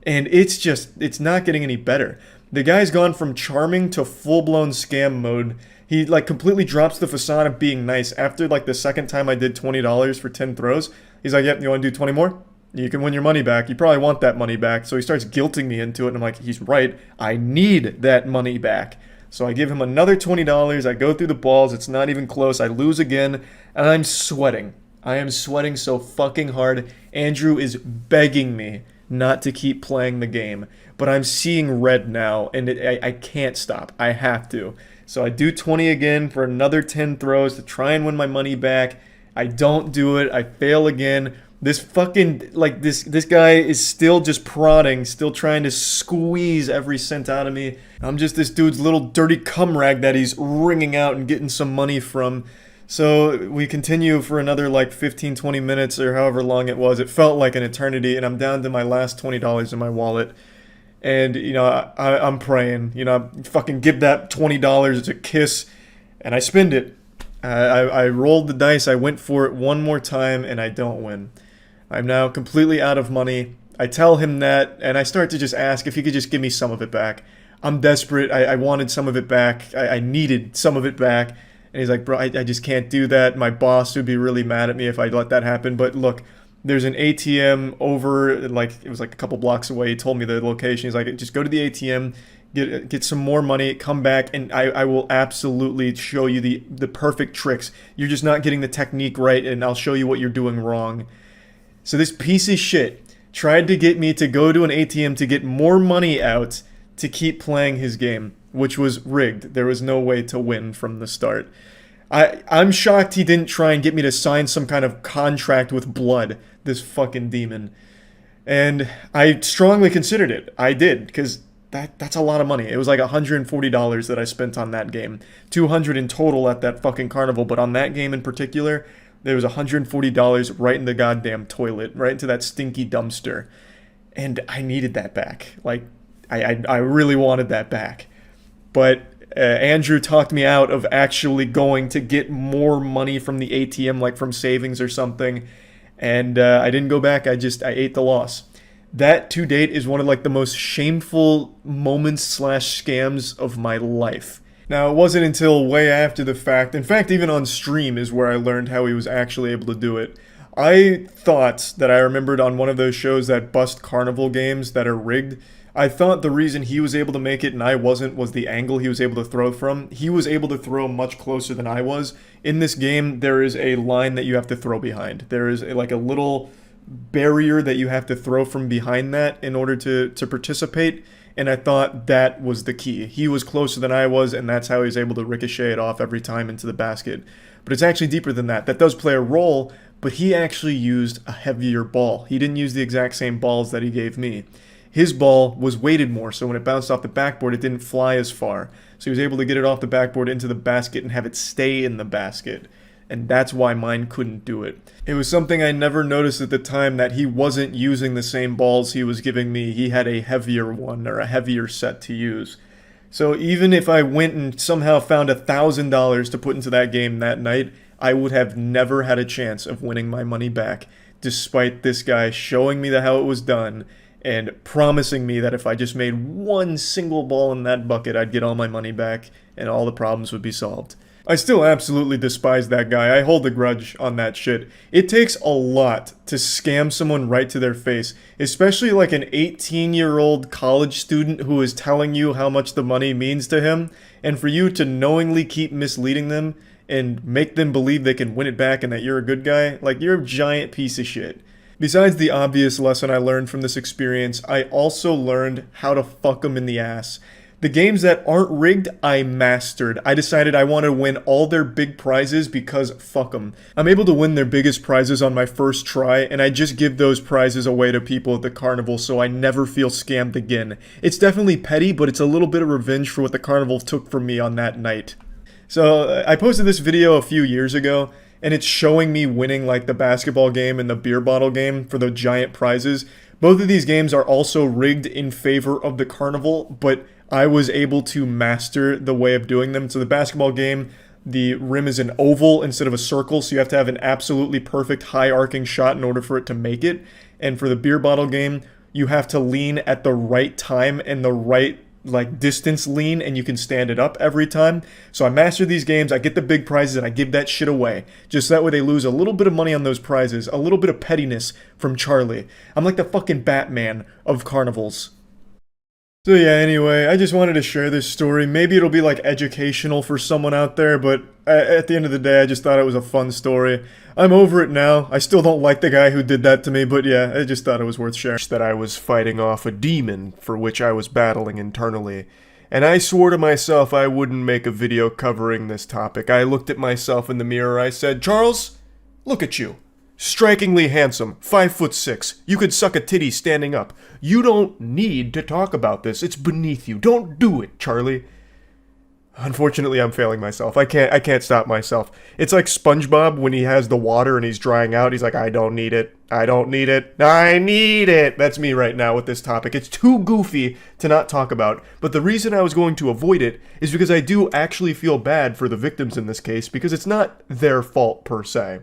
And it's not getting any better. The guy's gone from charming to full-blown scam mode. He like completely drops the facade of being nice. After like the second time I did $20 for 10 throws, he's like, yep, you want to do 20 more? You can win your money back. You probably want that money back. So he starts guilting me into it. And I'm like, he's right. I need that money back. So I give him another $20. I go through the balls. It's not even close. I lose again. And I'm sweating. I am sweating so fucking hard. Andrew is begging me not to keep playing the game. But I'm seeing red now. And I can't stop. I have to. So I do 20 again for another 10 throws to try and win my money back. I don't do it. I fail again. This fucking, like, this guy is still just prodding, still trying to squeeze every cent out of me. I'm just this dude's little dirty cum rag that he's wringing out and getting some money from. So we continue for another like 15, 20 minutes or however long it was. It felt like an eternity, and I'm down to my last $20 in my wallet. And, you know, I'm praying, you know, fucking give that $20 a kiss, and I spend it. I rolled the dice, I went for it one more time, and I don't win. I'm now completely out of money. I tell him that, and I start to just ask if he could just give me some of it back. I'm desperate. I wanted some of it back. I needed some of it back. And he's like, bro, I just can't do that. My boss would be really mad at me if I let that happen. But look, there's an ATM over, like, it was like a couple blocks away. He told me the location. He's like, just go to the ATM, get some more money, come back, and I will absolutely show you the perfect tricks. You're just not getting the technique right, and I'll show you what you're doing wrong. So this piece of shit tried to get me to go to an ATM to get more money out to keep playing his game, which was rigged. There was no way to win from the start. I'm shocked he didn't try and get me to sign some kind of contract with blood, this fucking demon. And I strongly considered it. I did, because that's a lot of money. It was like $140 that I spent on that game. $200 in total at that fucking carnival, but on that game in particular, there was $140 right in the goddamn toilet, right into that stinky dumpster. And I needed that back. Like, I really wanted that back. But Andrew talked me out of actually going to get more money from the ATM, like from savings or something. And I didn't go back. I ate the loss. That, to date, is one of like the most shameful moments / scams of my life. Now, it wasn't until way after the fact, in fact, even on stream is where I learned how he was actually able to do it. I thought that I remembered on one of those shows that bust carnival games that are rigged. I thought the reason he was able to make it and I wasn't was the angle he was able to throw from. He was able to throw much closer than I was. In this game, there is a line that you have to throw behind. There is like a little barrier that you have to throw from behind that in order to participate. And I thought that was the key. He was closer than I was, and that's how he was able to ricochet it off every time into the basket. But it's actually deeper than that. That does play a role, but he actually used a heavier ball. He didn't use the exact same balls that he gave me. His ball was weighted more, so when it bounced off the backboard, it didn't fly as far. So he was able to get it off the backboard into the basket and have it stay in the basket. And that's why mine couldn't do it. It was something I never noticed at the time, that he wasn't using the same balls he was giving me. He had a heavier one, or a heavier set to use. So even if I went and somehow found $1,000 to put into that game that night, I would have never had a chance of winning my money back, despite this guy showing me how it was done and promising me that if I just made one single ball in that bucket, I'd get all my money back and all the problems would be solved. I still absolutely despise that guy. I hold a grudge on that shit. It takes a lot to scam someone right to their face, especially like an 18-year-old college student who is telling you how much the money means to him, and for you to knowingly keep misleading them and make them believe they can win it back and that you're a good guy. Like, you're a giant piece of shit. Besides the obvious lesson I learned from this experience, I also learned how to fuck them in the ass. The games that aren't rigged, I mastered. I decided I want to win all their big prizes because fuck them. I'm able to win their biggest prizes on my first try, and I just give those prizes away to people at the carnival so I never feel scammed again. It's definitely petty, but it's a little bit of revenge for what the carnival took from me on that night. So I posted this video a few years ago, and it's showing me winning like the basketball game and the beer bottle game for the giant prizes. Both of these games are also rigged in favor of the carnival, but I was able to master the way of doing them. So the basketball game, the rim is an oval instead of a circle, so you have to have an absolutely perfect high arcing shot in order for it to make it. And for the beer bottle game, you have to lean at the right time and the right like distance lean, and you can stand it up every time. So I master these games, I get the big prizes, and I give that shit away. Just that way they lose a little bit of money on those prizes, a little bit of pettiness from Charlie. I'm like the fucking Batman of carnivals. So yeah, anyway, I just wanted to share this story. Maybe it'll be like educational for someone out there, but at the end of the day, I just thought it was a fun story. I'm over it now. I still don't like the guy who did that to me, but yeah, I just thought it was worth sharing. That I was fighting off a demon for which I was battling internally. And I swore to myself I wouldn't make a video covering this topic. I looked at myself in the mirror, I said, Charles, look at you. strikingly handsome, 5'6". You could suck a titty standing up. You don't need to talk about this. It's beneath you. Don't do it, Charlie. Unfortunately, I'm failing myself. I can't stop myself. It's like SpongeBob when he has the water and he's drying out. He's like, I don't need it. I don't need it. I need it. That's me right now with this topic. It's too goofy to not talk about. But the reason I was going to avoid it is because I do actually feel bad for the victims in this case, because it's not their fault per se.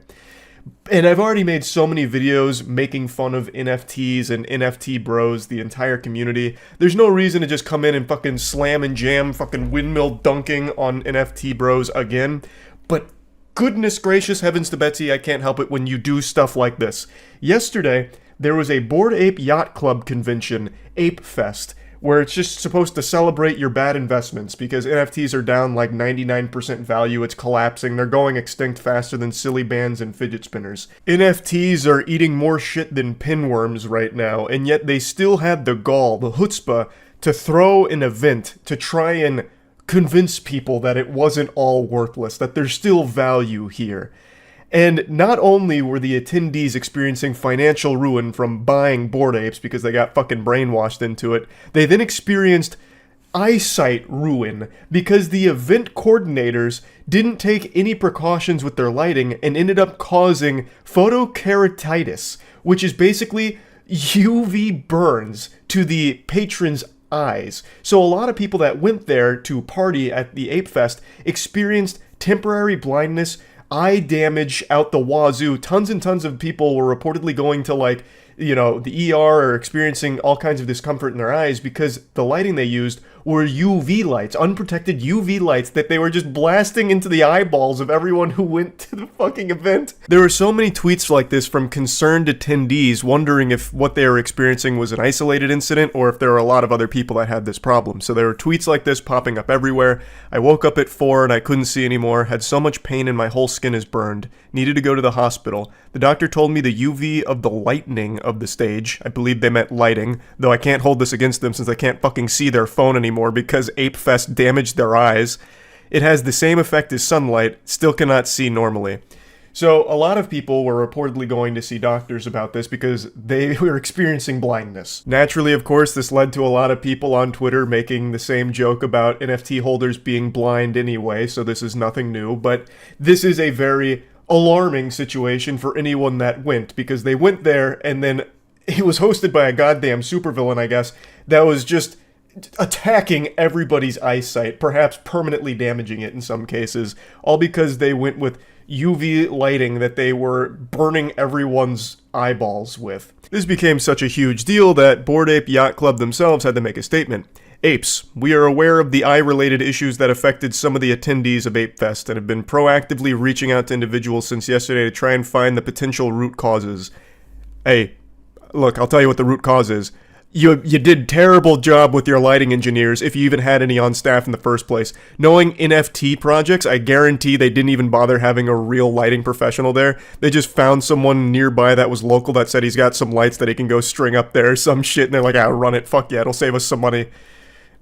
And I've already made so many videos making fun of NFTs and NFT bros, the entire community. There's no reason to just come in and fucking slam and jam fucking windmill dunking on NFT bros again. But goodness gracious, heavens to Betsy, I can't help it when you do stuff like this. Yesterday, there was a Bored Ape Yacht Club convention, Ape Fest, where it's just supposed to celebrate your bad investments because NFTs are down like 99% value, it's collapsing, they're going extinct faster than silly bands and fidget spinners. NFTs are eating more shit than pinworms right now, and yet they still had the gall, the chutzpah, to throw an event to try and convince people that it wasn't all worthless, that there's still value here. And not only were the attendees experiencing financial ruin from buying Bored Apes because they got fucking brainwashed into it, they then experienced eyesight ruin because the event coordinators didn't take any precautions with their lighting and ended up causing photokeratitis, which is basically UV burns to the patrons' eyes. So a lot of people that went there to party at the Ape Fest experienced temporary blindness, eye damage out the wazoo. Tons and tons of people were reportedly going to the ER or experiencing all kinds of discomfort in their eyes because the lighting they used were UV lights, unprotected UV lights that they were just blasting into the eyeballs of everyone who went to the fucking event. There were so many tweets like this from concerned attendees wondering if what they were experiencing was an isolated incident or if there were a lot of other people that had this problem. So there were tweets like this popping up everywhere. I woke up at 4 and I couldn't see anymore, had so much pain and my whole skin is burned, needed to go to the hospital. The doctor told me the UV of the lightning of the stage, I believe they meant lighting, though I can't hold this against them since I can't fucking see their phone anymore because Ape Fest damaged their eyes. It has the same effect as sunlight, still cannot see normally. So a lot of people were reportedly going to see doctors about this because they were experiencing blindness. Naturally, of course, this led to a lot of people on Twitter making the same joke about NFT holders being blind anyway, so this is nothing new, but this is a very alarming situation for anyone that went, because they went there and then it was hosted by a goddamn supervillain, I guess, that was just attacking everybody's eyesight, perhaps permanently damaging it in some cases, all because they went with UV lighting that they were burning everyone's eyeballs with. This became such a huge deal that Bored Ape Yacht Club themselves had to make a statement. Apes, we are aware of the eye-related issues that affected some of the attendees of Ape Fest and have been proactively reaching out to individuals since yesterday to try and find the potential root causes. Hey, look, I'll tell you what the root cause is. You did terrible job with your lighting engineers, if you even had any on staff in the first place. Knowing NFT projects, I guarantee they didn't even bother having a real lighting professional there. They just found someone nearby that was local that said he's got some lights that he can go string up there, some shit, and they're like, run it, fuck yeah, it'll save us some money.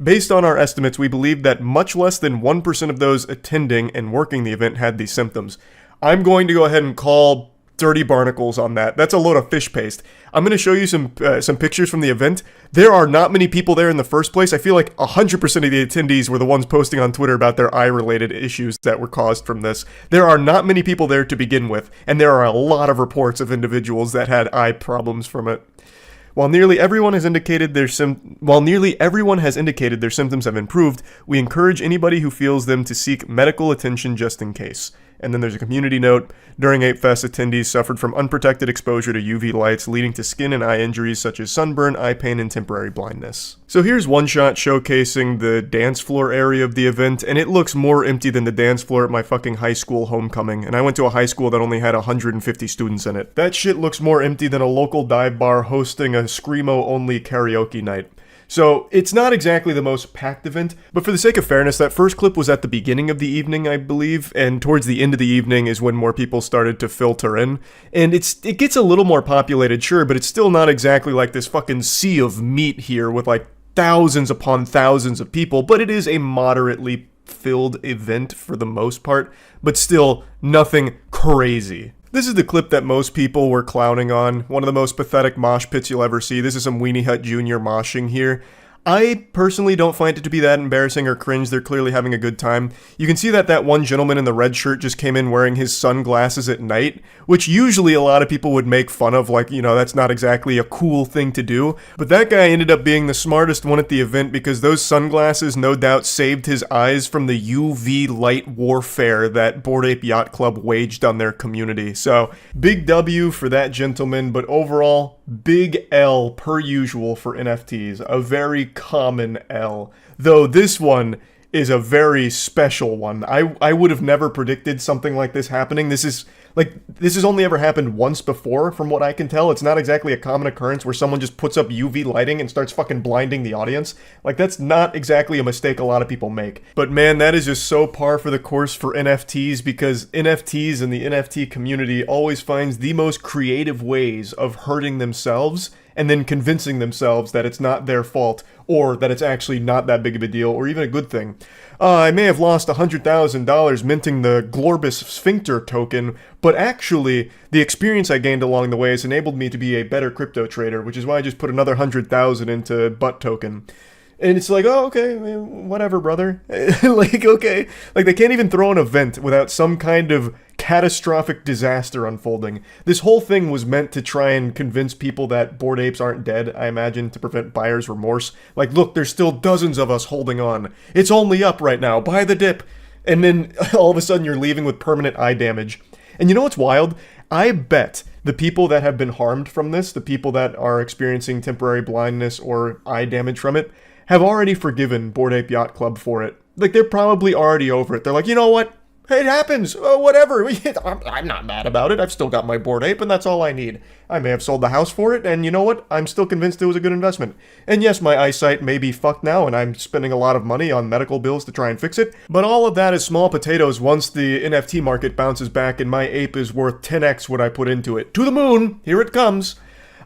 Based on our estimates, we believe that much less than 1% of those attending and working the event had these symptoms. I'm going to go ahead and call dirty barnacles on that. That's a load of fish paste. I'm going to show you some pictures from the event. There are not many people there in the first place. I feel like 100% of the attendees were the ones posting on Twitter about their eye-related issues that were caused from this. There are not many people there to begin with, and there are a lot of reports of individuals that had eye problems from it. While nearly everyone has indicated their symptoms have improved, we encourage anybody who feels them to seek medical attention just in case. And then there's a community note. During Ape Fest, attendees suffered from unprotected exposure to UV lights, leading to skin and eye injuries such as sunburn, eye pain, and temporary blindness. So here's one shot showcasing the dance floor area of the event, and it looks more empty than the dance floor at my fucking high school homecoming, and I went to a high school that only had 150 students in it. That shit looks more empty than a local dive bar hosting a Screamo-only karaoke night. So, it's not exactly the most packed event, but for the sake of fairness, that first clip was at the beginning of the evening, I believe, and towards the end of the evening is when more people started to filter in. And it gets a little more populated, sure, but it's still not exactly like this fucking sea of meat here with like thousands upon thousands of people, but it is a moderately filled event for the most part, but still nothing crazy. This is the clip that most people were clowning on. One of the most pathetic mosh pits you'll ever see. This is some Weenie Hut Jr. moshing here. I personally don't find it to be that embarrassing or cringe. They're clearly having a good time. You can see that one gentleman in the red shirt just came in wearing his sunglasses at night, which usually a lot of people would make fun of, like, you know, that's not exactly a cool thing to do. But that guy ended up being the smartest one at the event because those sunglasses no doubt saved his eyes from the UV light warfare that Bored Ape Yacht Club waged on their community. So, big W for that gentleman, but overall, big L per usual for NFTs. A very common L. Though this one is a very special one. I would have never predicted something like this happening. This has only ever happened once before, from what I can tell. It's not exactly a common occurrence where someone just puts up UV lighting and starts fucking blinding the audience. Like, that's not exactly a mistake a lot of people make. But man, that is just so par for the course for NFTs, because NFTs and the NFT community always finds the most creative ways of hurting themselves and then convincing themselves that it's not their fault, or that it's actually not that big of a deal, or even a good thing. I may have lost $100,000 minting the Glorbus Sphincter token, but actually, the experience I gained along the way has enabled me to be a better crypto trader, which is why I just put another 100,000 into Butt token. And it's like, oh, okay, whatever, brother. Like, okay. Like, they can't even throw an event without some kind of catastrophic disaster unfolding. This whole thing was meant to try and convince people that Bored Apes aren't dead, I imagine, to prevent buyer's remorse. Like, look, there's still dozens of us holding on. It's only up right now. Buy the dip. And then all of a sudden you're leaving with permanent eye damage. And you know what's wild? I bet the people that have been harmed from this, the people that are experiencing temporary blindness or eye damage from it, have already forgiven Bored Ape Yacht Club for it. Like, they're probably already over it. They're like, you know what? It happens. Whatever. I'm not mad about it. I've still got my Bored Ape, and that's all I need. I may have sold the house for it, and you know what? I'm still convinced it was a good investment. And yes, my eyesight may be fucked now, and I'm spending a lot of money on medical bills to try and fix it, but all of that is small potatoes once the NFT market bounces back and my ape is worth 10x what I put into it. To the moon! Here it comes!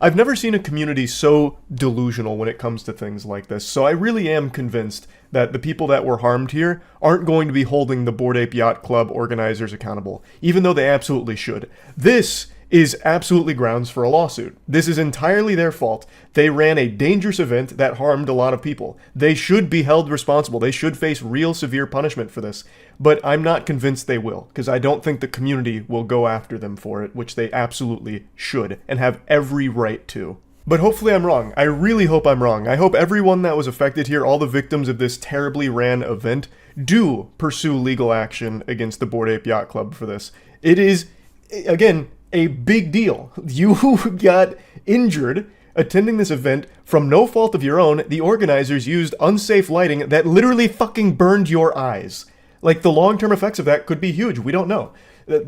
I've never seen a community so delusional when it comes to things like this, so I really am convinced that the people that were harmed here aren't going to be holding the Bored Ape Yacht Club organizers accountable, even though they absolutely should. This is absolutely grounds for a lawsuit. This is entirely their fault. They ran a dangerous event that harmed a lot of people. They should be held responsible. They should face real severe punishment for this. But I'm not convinced they will, because I don't think the community will go after them for it, which they absolutely should, and have every right to. But hopefully I'm wrong. I really hope I'm wrong. I hope everyone that was affected here, all the victims of this terribly ran event, do pursue legal action against the Bored Ape Yacht Club for this. It is, again, a big deal. You got injured attending this event from no fault of your own. The organizers used unsafe lighting that literally fucking burned your eyes. Like, the long-term effects of that could be huge. We don't know.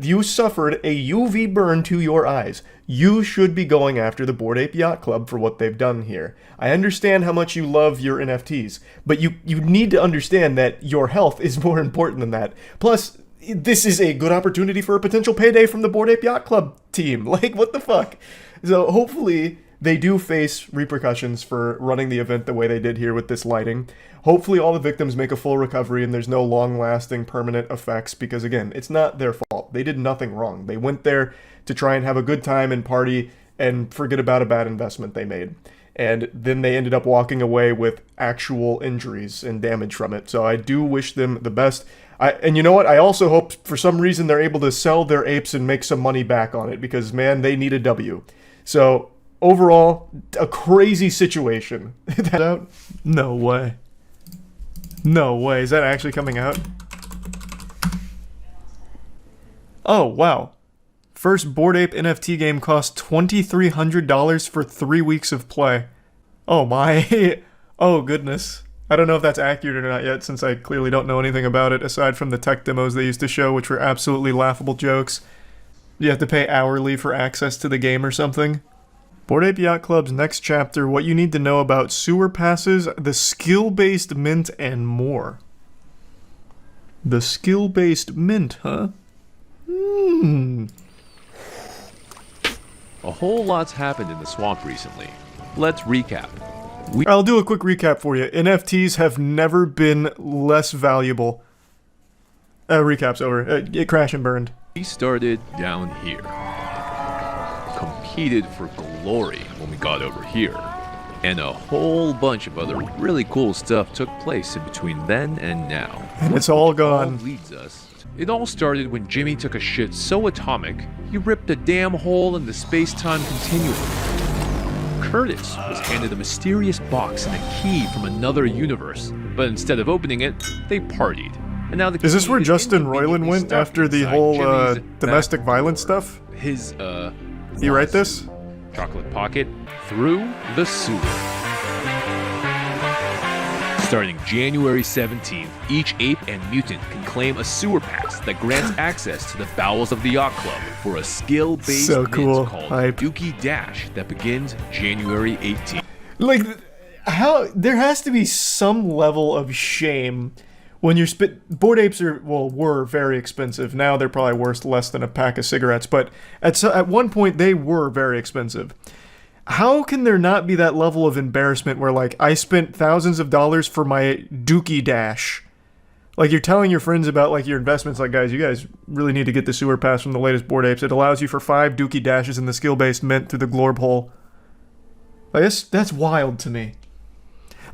You suffered a UV burn to your eyes. You should be going after the Bored Ape Yacht Club for what they've done here. I understand how much you love your NFTs, but you need to understand that your health is more important than that. Plus, this is a good opportunity for a potential payday from the Bored Ape Yacht Club team. Like, what the fuck? So hopefully they do face repercussions for running the event the way they did here with this lighting. Hopefully all the victims make a full recovery and there's no long-lasting permanent effects, because again, it's not their fault. They did nothing wrong. They went there to try and have a good time and party and forget about a bad investment they made. And then they ended up walking away with actual injuries and damage from it. So I do wish them the best. And you know what? I also hope for some reason they're able to sell their apes and make some money back on it, because man, they need a W. So overall, a crazy situation. That out? No way. No way. Is that actually coming out? Oh, wow. First Bored Ape NFT game cost $2,300 for 3 weeks of play. Oh my. Oh goodness. I don't know if that's accurate or not yet, since I clearly don't know anything about it, aside from the tech demos they used to show, which were absolutely laughable jokes. You have to pay hourly for access to the game or something. Bored Ape Yacht Club's next chapter, what you need to know about sewer passes, the skill-based mint, and more. The skill-based mint, huh? A whole lot's happened in the swamp recently. Let's recap. I'll do a quick recap for you. NFTs have never been less valuable. Recap's over. It crashed and burned. We started down here. Competed for glory when we got over here. And a whole bunch of other really cool stuff took place in between then and now. And it's all gone. Leads us. It all started when Jimmy took a shit so atomic, he ripped a damn hole in the space-time continuum. Curtis was handed a mysterious box and a key from another universe, but instead of opening it, they partied. And now the Is this where key is Justin inconveniently Roiland went stuck after the inside whole Jimmy's domestic back violence door. stuff? His, You write this? chocolate pocket through the sewer. Starting January 17th, each ape and mutant can claim a sewer pass that grants access to the bowels of the yacht club for a skill-based So cool. mint called Hype. Dookie Dash that begins January 18th. Like, how there has to be some level of shame when you're Bored apes were very expensive. Now they're probably worth less than a pack of cigarettes, but at one point they were very expensive. How can there not be that level of embarrassment where, like, I spent thousands of dollars for my Dookie Dash? Like, you're telling your friends about, like, your investments, like, guys, you guys really need to get the sewer pass from the latest Bored Apes. It allows you for 5 Dookie Dashes in the skill-based mint through the Glorb hole. Like, that's wild to me.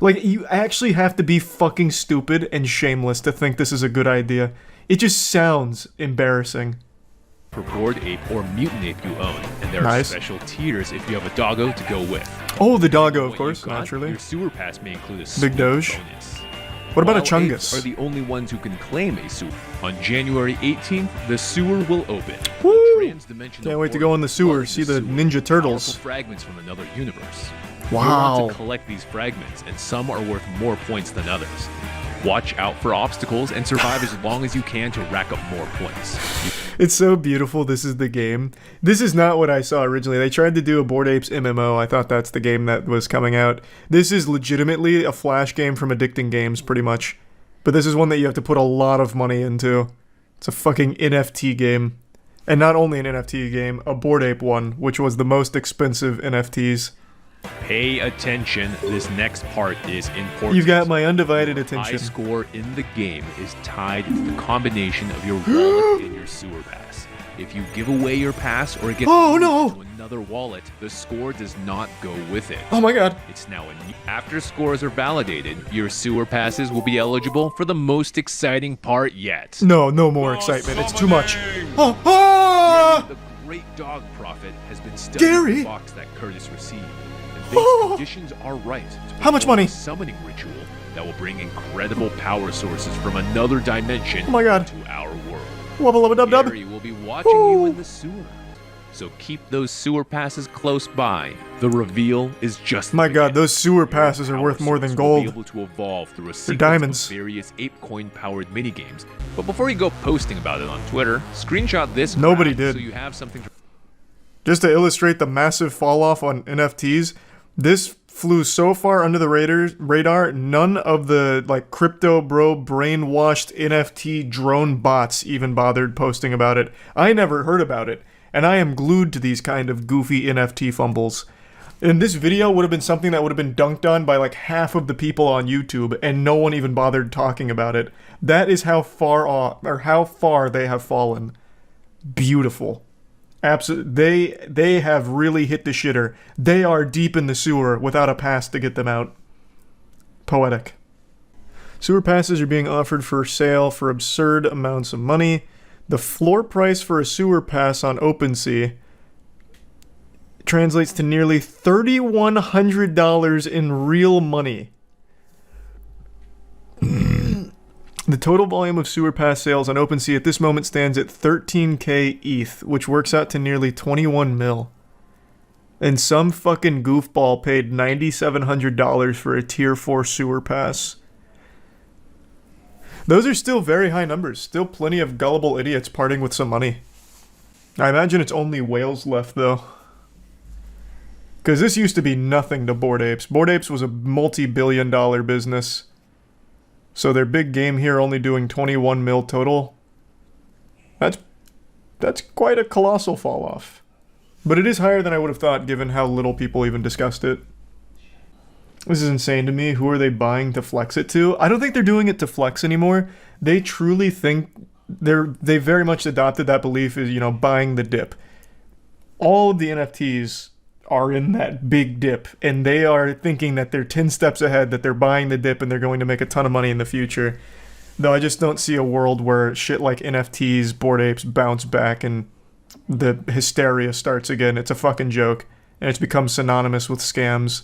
Like, you actually have to be fucking stupid and shameless to think this is a good idea. It just sounds embarrassing. Per bored ape or mutant ape you own, and there are special tiers if you have a doggo to go with. Oh, the doggo, of What course, you've got, naturally. Your sewer pass may include a Big sweet Doge. bonus. What about a While apes Chungus? are the only ones who can claim a sewer. On January 18th, the sewer will open. Woo! Trans-dimensional Can't wait to go in the sewer, see the Ninja Turtles. Powerful fragments from another universe. Wow. You'll want to collect these fragments, and some are worth more points than others. Watch out for obstacles and survive as long as you can to rack up more points. It's so beautiful. This is the game. This is not what I saw originally. They tried to do a Bored Apes MMO. I thought that's the game that was coming out. This is legitimately a flash game from Addicting Games, pretty much. But this is one that you have to put a lot of money into. It's a fucking NFT game. And not only an NFT game, a Bored Ape one, which was the most expensive NFTs. Pay attention, this next part is important. You've got my undivided High attention. score in the game is tied to the combination of your wallet and your sewer pass. If you give away your pass or get moved to another wallet, the score does not go with it. Oh my god. It's now after scores are validated, your sewer passes will be eligible for the most exciting part yet. No more excitement. It's too much. Oh, ah! The great dog prophet has been studying Gary! the box that Curtis received. And thinks conditions are right to How much perform money? a summoning ritual that will bring incredible power sources from another dimension Oh my god. to our world. Wubba lubba dub dub. Gary will be watching you in the sewer. So keep those sewer passes close by. The reveal is just My god, those sewer passes are worth more than will be gold. able to evolve through a They're sequence diamonds. of various ApeCoin-powered minigames. But before you go posting about it on Twitter, screenshot this Nobody graph did. so you have something to... Just to illustrate the massive fall off on NFTs, this flew so far under the radar, none of the like crypto bro brainwashed NFT drone bots even bothered posting about it. I never heard about it, and I am glued to these kind of goofy NFT fumbles. And this video would have been something that would have been dunked on by like half of the people on YouTube, and no one even bothered talking about it. That is how far off, or how far they have fallen. Beautiful. Absolutely, they have really hit the shitter. They are deep in the sewer without a pass to get them out. Poetic. Sewer passes are being offered for sale for absurd amounts of money. The floor price for a sewer pass on OpenSea translates to nearly $3,100 in real money. The total volume of sewer pass sales on OpenSea at this moment stands at 13k ETH, which works out to nearly 21 mil. And some fucking goofball paid $9,700 for a tier 4 sewer pass. Those are still very high numbers. Still plenty of gullible idiots parting with some money. I imagine it's only whales left, though. Because this used to be nothing to Bored Apes. Bored Apes was a multi-billion-dollar business. So their big game here only doing 21 mil total. That's quite a colossal fall off. But it is higher than I would have thought given how little people even discussed it. This is insane to me. Who are they buying to flex it to? I don't think they're doing it to flex anymore. They truly think they very much adopted that belief is, you know, buying the dip. All of the NFTs are in that big dip, and they are thinking that they're 10 steps ahead, that they're buying the dip and they're going to make a ton of money in the future. Though I just don't see a world where shit like NFTs, Bored Apes bounce back and the hysteria starts again. It's a fucking joke, and it's become synonymous with scams.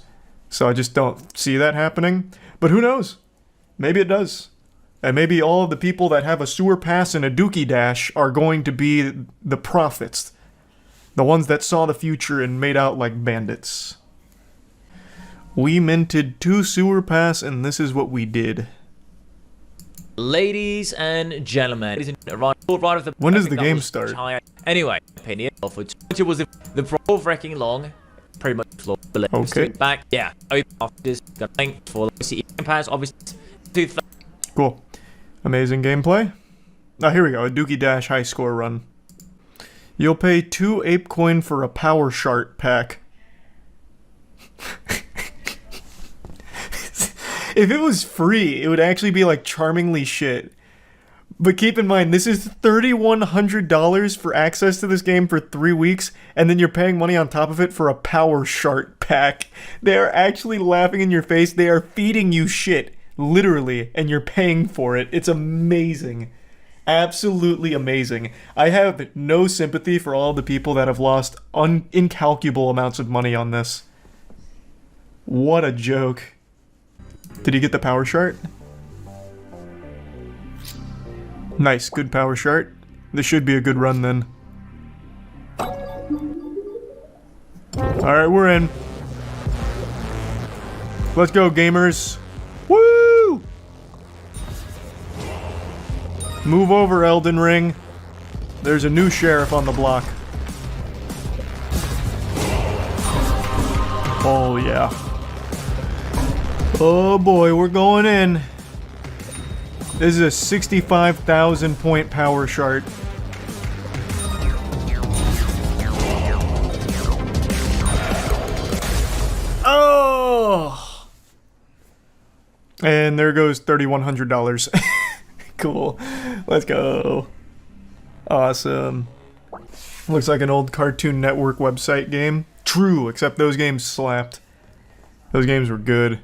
So I just don't see that happening. But who knows? Maybe it does. And maybe all of the people that have a sewer pass and a dookie dash are going to be the prophets. The ones that saw the future and made out like bandits. We minted 2 sewer pass and this is what we did. Ladies and gentlemen, right of the when does the game start? Anyway, opinion of it was the pro wrecking long, pretty much floor. Okay. Back, yeah. After this, got link for the pass, obviously. Cool. Amazing gameplay. Ah, here we go. A Dookie Dash high score run. You'll pay 2 ape coin for a power shart pack. If it was free, it would actually be like charmingly shit. But keep in mind, this is $3,100 for access to this game for 3 weeks, and then you're paying money on top of it for a power shart pack. They are actually laughing in your face. They are feeding you shit, literally, and you're paying for it. It's amazing. Absolutely amazing. I have no sympathy for all the people that have lost incalculable amounts of money on this. What a joke. Did he get the power shart? Nice, good power shart. This should be a good run then. Alright, we're in. Let's go, gamers. Woo! Move over, Elden Ring. There's a new sheriff on the block. Oh, yeah. Oh boy, we're going in. This is a 65,000 point power shart. Oh! And there goes $3,100. Cool. Let's go. Awesome. Looks like an old Cartoon Network website game. True, except those games slapped. Those games were good.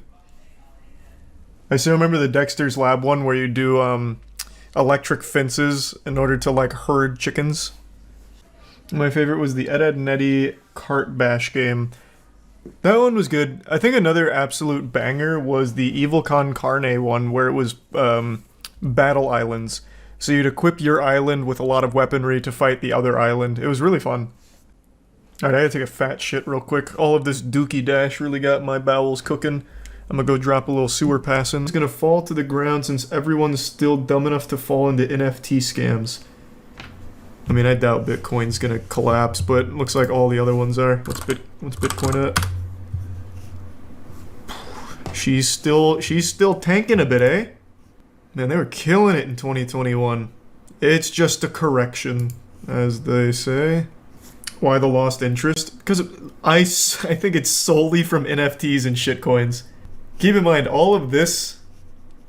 I still remember the Dexter's Lab one where you do electric fences in order to like herd chickens. My favorite was the Ed, Edd n Eddy Cart Bash game. That one was good. I think another absolute banger was the Evil Con Carne one where it was battle islands. So you'd equip your island with a lot of weaponry to fight the other island. It was really fun. Alright, I gotta take a fat shit real quick. All of this Dookie Dash really got my bowels cooking. I'm gonna go drop a little sewer pass in. It's gonna fall to the ground since everyone's still dumb enough to fall into NFT scams. I mean, I doubt Bitcoin's gonna collapse, but it looks like all the other ones are. What's Bitcoin at? She's still tanking a bit, eh? Man, they were killing it in 2021. It's just a correction, as they say. Why the lost interest? Because I think it's solely from NFTs and shitcoins. Keep in mind, all of this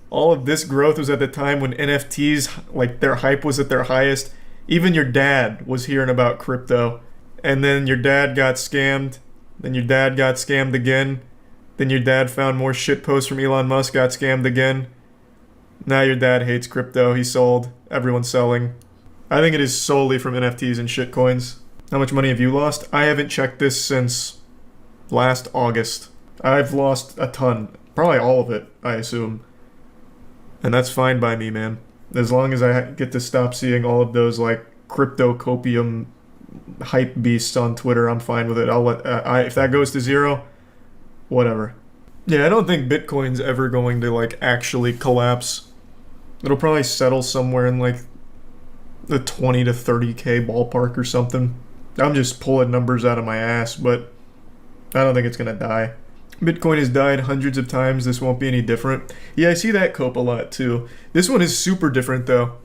growth was at the time when NFTs, like, their hype was at their highest. Even your dad was hearing about crypto. And then your dad got scammed. Then your dad got scammed again. Then your dad found more shit posts from Elon Musk, got scammed again. Now your dad hates crypto. He sold. Everyone's selling. I think it is solely from NFTs and shitcoins. How much money have you lost? I haven't checked this since last August. I've lost a ton. Probably all of it, I assume. And that's fine by me, man. As long as I get to stop seeing all of those, like, crypto copium hype beasts on Twitter, I'm fine with it. I'll let if that goes to zero, whatever. Yeah, I don't think Bitcoin's ever going to, like, actually collapse. It'll probably settle somewhere in, like, the 20 to 30k ballpark or something. I'm just pulling numbers out of my ass, but I don't think it's gonna die. Bitcoin has died hundreds of times. This won't be any different. Yeah, I see that cope a lot too. This one is super different though.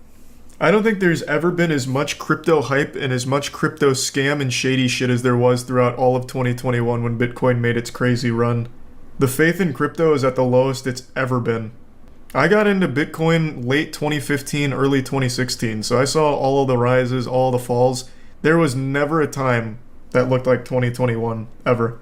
I don't think there's ever been as much crypto hype and as much crypto scam and shady shit as there was throughout all of 2021 when Bitcoin made its crazy run. The faith in crypto is at the lowest it's ever been. I got into Bitcoin late 2015, early 2016, so I saw all of the rises, all the falls. There was never a time that looked like 2021, ever.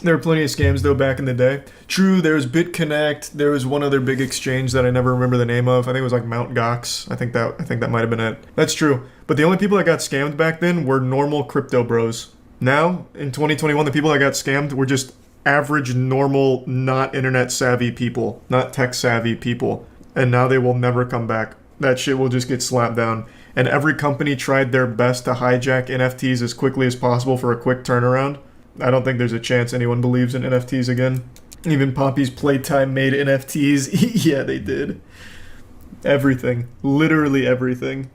There were plenty of scams, though, back in the day. True, there was BitConnect. There was one other big exchange that I never remember the name of. I think it was like Mt. Gox. I think that might have been it. That's true. But the only people that got scammed back then were normal crypto bros. Now, in 2021, the people that got scammed were just average, normal, not internet savvy people, not tech savvy people. And now they will never come back. That shit will just get slapped down. And every company tried their best to hijack NFTs as quickly as possible for a quick turnaround. I don't think there's a chance anyone believes in NFTs again. Even Poppy's Playtime made NFTs. Yeah, they did. Everything. Literally everything.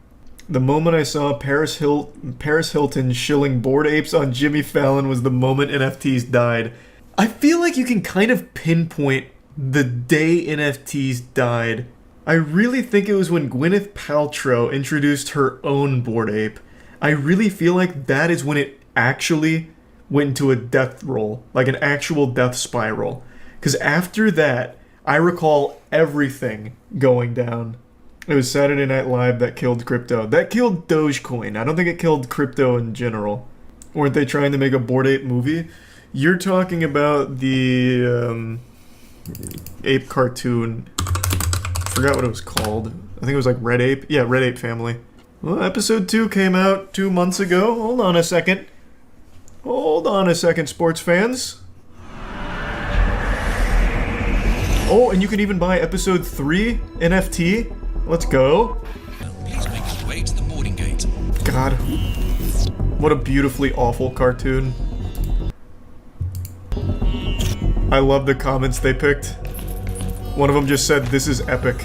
The moment I saw Paris Hilton shilling Bored Apes on Jimmy Fallon was the moment NFTs died. I feel like you can kind of pinpoint the day NFTs died. I really think it was when Gwyneth Paltrow introduced her own Bored Ape. I really feel like that is when it actually went into a death roll, like an actual death spiral. Because after that, I recall everything going down. It was Saturday Night Live that killed crypto. That killed Dogecoin. I don't think it killed crypto in general. Weren't they trying to make a Bored Ape movie? You're talking about the ape cartoon. I forgot what it was called. I think it was like Red Ape. Yeah, Red Ape Family. Well, episode 2 came out 2 months ago. Hold on a second. Hold on a second, sports fans. Oh, and you can even buy episode 3 NFT. Let's go. Please make your way to the boarding gate. God. What a beautifully awful cartoon. I love the comments they picked. One of them just said, "This is epic."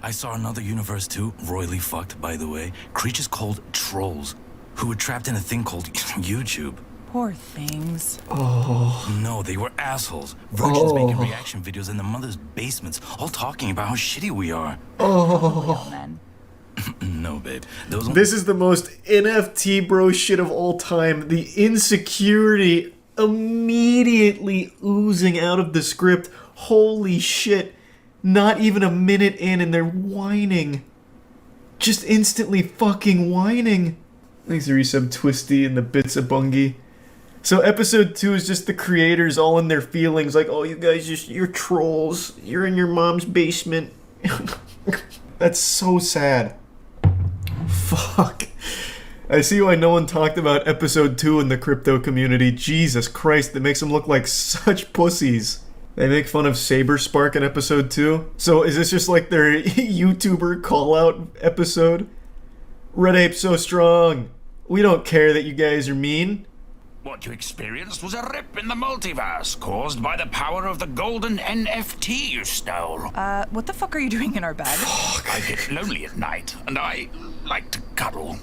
I saw another universe too, royally fucked, by the way. Creatures called trolls, who were trapped in a thing called YouTube. Poor things. Oh. No, they were assholes. Virgins making reaction videos in their mother's basements, all talking about how shitty we are. Oh. No, babe. This is the most NFT bro shit of all time. The insecurity immediately oozing out of the script. Holy shit. Not even a minute in and they're whining. Just instantly fucking whining. Thanks to resub Twisty and the bits of Bungie. So episode 2 is just the creators all in their feelings, like, oh, you guys you're trolls. You're in your mom's basement. That's so sad. Fuck. I see why no one talked about episode 2 in the crypto community. Jesus Christ, that makes them look like such pussies. They make fun of Saberspark in episode 2. So is this just like their YouTuber call-out episode? Red Ape's so strong. We don't care that you guys are mean. What you experienced was a rip in the multiverse caused by the power of the golden NFT you stole. What the fuck are you doing in our bed? I get lonely at night, and I like to cuddle.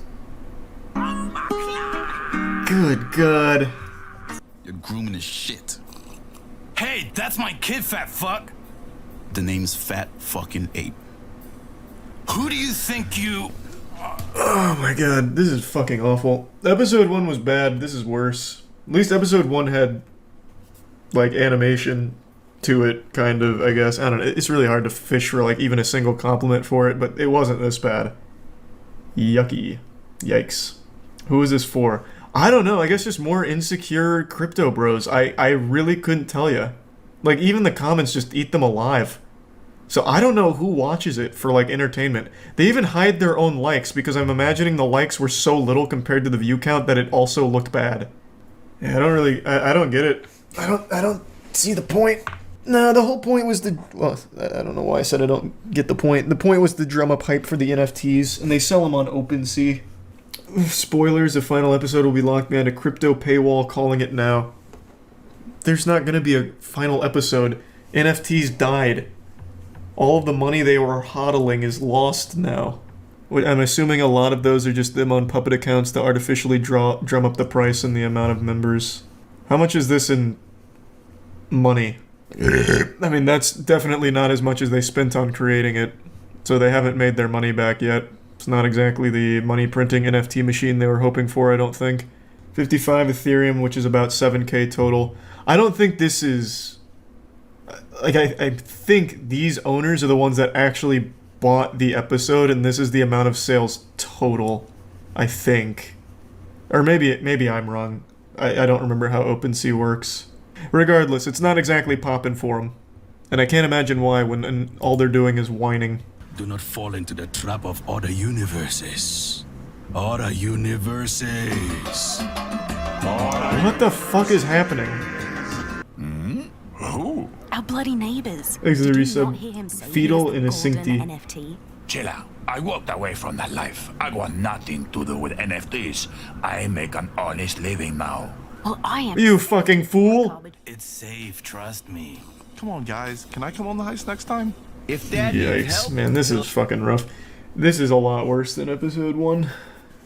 Good God. You're grooming as shit. Hey, that's my kid, fat fuck. The name's Fat Fucking Ape. Who do you think you... Oh my god, this is fucking awful. Episode 1 was bad, this is worse. At least episode 1 had, like, animation to it, kind of, I guess. I don't know, it's really hard to fish for, like, even a single compliment for it, but it wasn't this bad. Yucky. Yikes. Who is this for? I don't know, I guess just more insecure crypto bros. I really couldn't tell you. Like, even the comments just eat them alive. So I don't know who watches it for, like, entertainment. They even hide their own likes because I'm imagining the likes were so little compared to the view count that it also looked bad. Yeah, I don't get it. I don't see the point. No, the whole point was well, I don't know why I said I don't get the point. The point was to drum up hype for the NFTs, and they sell them on OpenSea. Spoilers, the final episode will be locked behind a crypto paywall, calling it now. There's not going to be a final episode. NFTs died. All of the money they were hodling is lost now. I'm assuming a lot of those are just them on puppet accounts to artificially drum up the price and the amount of members. How much is this in money? I mean, that's definitely not as much as they spent on creating it. So they haven't made their money back yet. It's not exactly the money printing NFT machine they were hoping for, I don't think. 55 Ethereum, which is about 7k total. I don't think this is... like I think these owners are the ones that actually bought the episode, and this is the amount of sales total, I think. Or maybe I'm wrong. I don't remember how OpenSea works. Regardless, it's not exactly popping for them. And I can't imagine why when all they're doing is whining. Do not fall into the trap of other universes. Other universes. What the fuck is happening? Who? Our bloody neighbors. Auxiliary sub fetal in a syncty. NFT. Chill out. I walked away from that life. I want nothing to do with NFTs. I make an honest living now. Well, I am. You fucking fool! It's safe, trust me. Come on, guys. Can I come on the heist next time? If that Yikes, man, this is fucking rough. This is a lot worse than episode 1.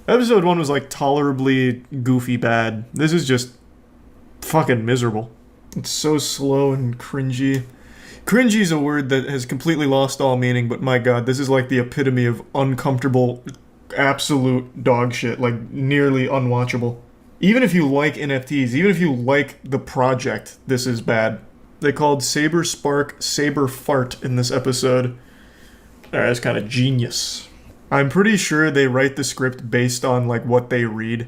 Episode 1 was like tolerably goofy bad. This is just fucking miserable. It's so slow and cringy. Cringy is a word that has completely lost all meaning, but my god, this is like the epitome of uncomfortable, absolute dog shit, like nearly unwatchable. Even if you like NFTs, even if you like the project, this is bad. They called Saber Spark Saber Fart in this episode. That's kind of genius. I'm pretty sure they write the script based on like what they read.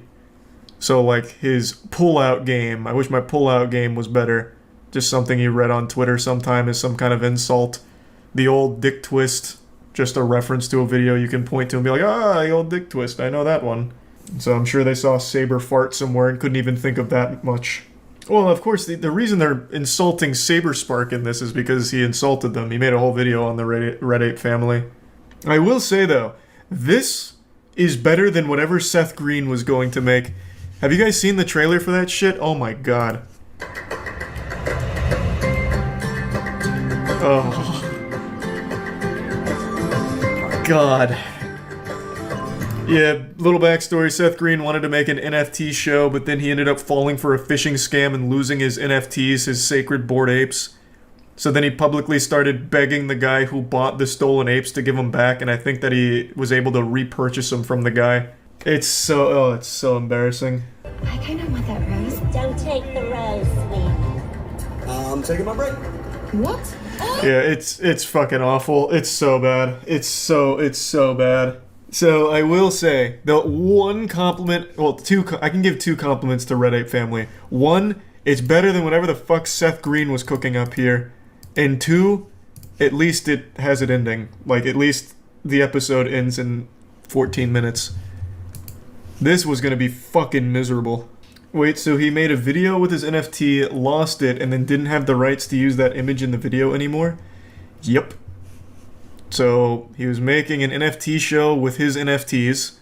So like his pull-out game, I wish my pull-out game was better. Just something he read on Twitter sometime is some kind of insult. The old dick twist, just a reference to a video you can point to and be like, ah, the old dick twist, I know that one. So I'm sure they saw Saber Fart somewhere and couldn't even think of that much. Well, of course, the reason they're insulting Saber Spark in this is because he insulted them. He made a whole video on the Red Ape family. I will say, though, this is better than whatever Seth Green was going to make. Have you guys seen the trailer for that shit? Oh my god. Oh. God. Yeah, little backstory, Seth Green wanted to make an NFT show, but then he ended up falling for a phishing scam and losing his NFTs, his sacred bored apes. So then he publicly started begging the guy who bought the stolen apes to give them back, and I think that he was able to repurchase them from the guy. It's so embarrassing. I kind of want that rose. Don't take the rose, sweetie. I'm taking my break. What? Yeah, it's fucking awful. It's so bad. It's so bad. So I will say, the one compliment, well, I can give 2 compliments to Red Ape family. 1, it's better than whatever the fuck Seth Green was cooking up here. And 2, at least it has an ending. Like, at least the episode ends in 14 minutes. This was gonna be fucking miserable. Wait, so he made a video with his NFT, lost it, and then didn't have the rights to use that image in the video anymore? Yep. So, he was making an NFT show with his NFTs.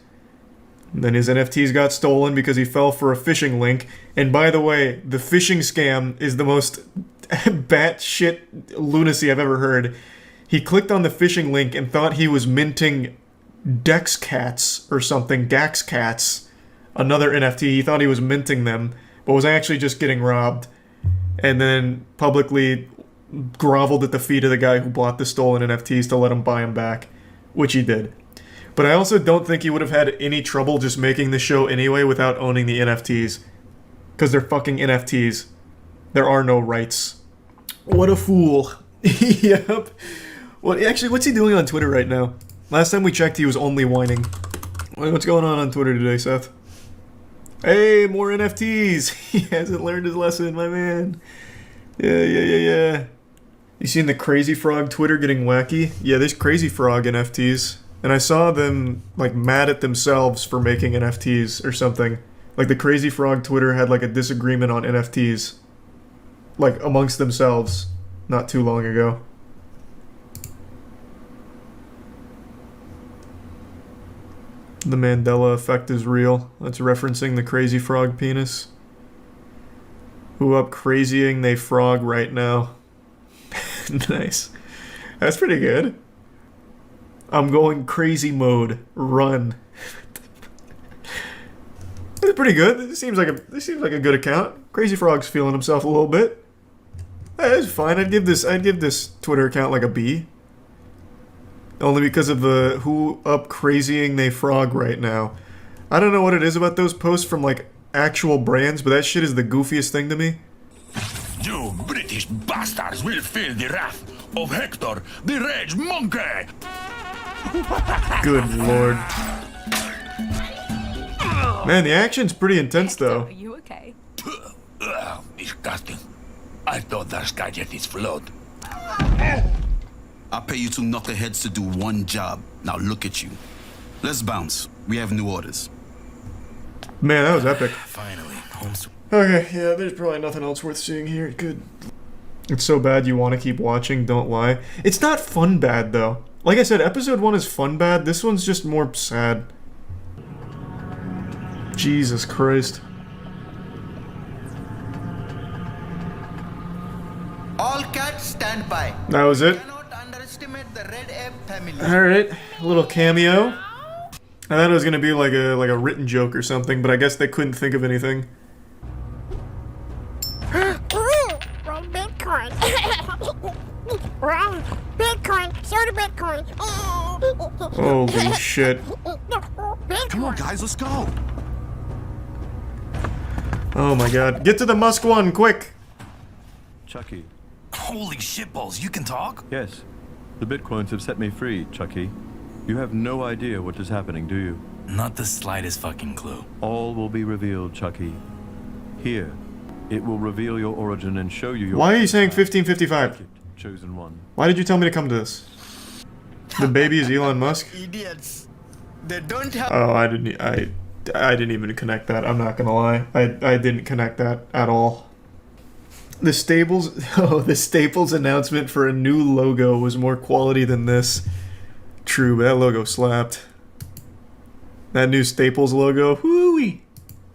Then his NFTs got stolen because he fell for a phishing link. And by the way, the phishing scam is the most batshit lunacy I've ever heard. He clicked on the phishing link and thought he was minting Dex Cats or something, Dax Cats, another NFT. He thought he was minting them, but was actually just getting robbed. And then publicly groveled at the feet of the guy who bought the stolen NFTs to let him buy them back, which he did. But I also don't think he would have had any trouble just making the show anyway without owning the NFTs. Because they're fucking NFTs. There are no rights. What a fool. Yep. Well, actually, what's he doing on Twitter right now? Last time we checked, he was only whining. What's going on Twitter today, Seth? Hey, more NFTs! He hasn't learned his lesson, my man. Yeah. You seen the Crazy Frog Twitter getting wacky? Yeah, there's Crazy Frog NFTs. And I saw them, like, mad at themselves for making NFTs or something. Like, the Crazy Frog Twitter had, like, a disagreement on NFTs. Like, amongst themselves not too long ago. The Mandela effect is real. That's referencing the Crazy Frog penis. Who up crazying they frog right now. Nice. That's pretty good. I'm going crazy mode. Run. That's pretty good. This seems like a good account. Crazy Frog's feeling himself a little bit. That's fine. I'd give this Twitter account like a B. Only because of the who up crazying they frog right now. I don't know what it is about those posts from like actual brands, but that shit is the goofiest thing to me. You British bastards will feel the wrath of Hector, the rage monkey. Good lord. Man, the action's pretty intense though. Are you okay? Disgusting. I thought that gadget is flawed. I pay you two knuckleheads to do one job. Now look at you. Let's bounce. We have new orders. Man, that was epic. Finally, home. Okay, yeah, there's probably nothing else worth seeing here. Good. It's so bad you want to keep watching, don't lie. It's not fun bad, though. Like I said, episode 1 is fun bad. This one's just more sad. Jesus Christ. All cats stand by. That was it? Cannot underestimate the red ape family. Alright, a little cameo. I thought it was gonna be like a written joke or something, but I guess they couldn't think of anything. Wrong Bitcoin. Wrong Bitcoin. Soda Bitcoin. Holy shit. Come on, guys, let's go. Oh my god. Get to the Musk one, quick! Chucky. Holy shitballs, you can talk? Yes. The Bitcoins have set me free, Chucky. You have no idea what is happening, do you? Not the slightest fucking clue. All will be revealed, Chucky. Here. It will reveal your origin and show you your... Why are you saying 1555? Chosen one. Why did you tell me to come to this? The baby is Elon Musk? Idiots. They don't have... Oh, I didn't even connect that, I'm not gonna lie. I didn't connect that at all. The Staples announcement for a new logo was more quality than this. True, but that logo slapped. That new Staples logo, whoo-wee!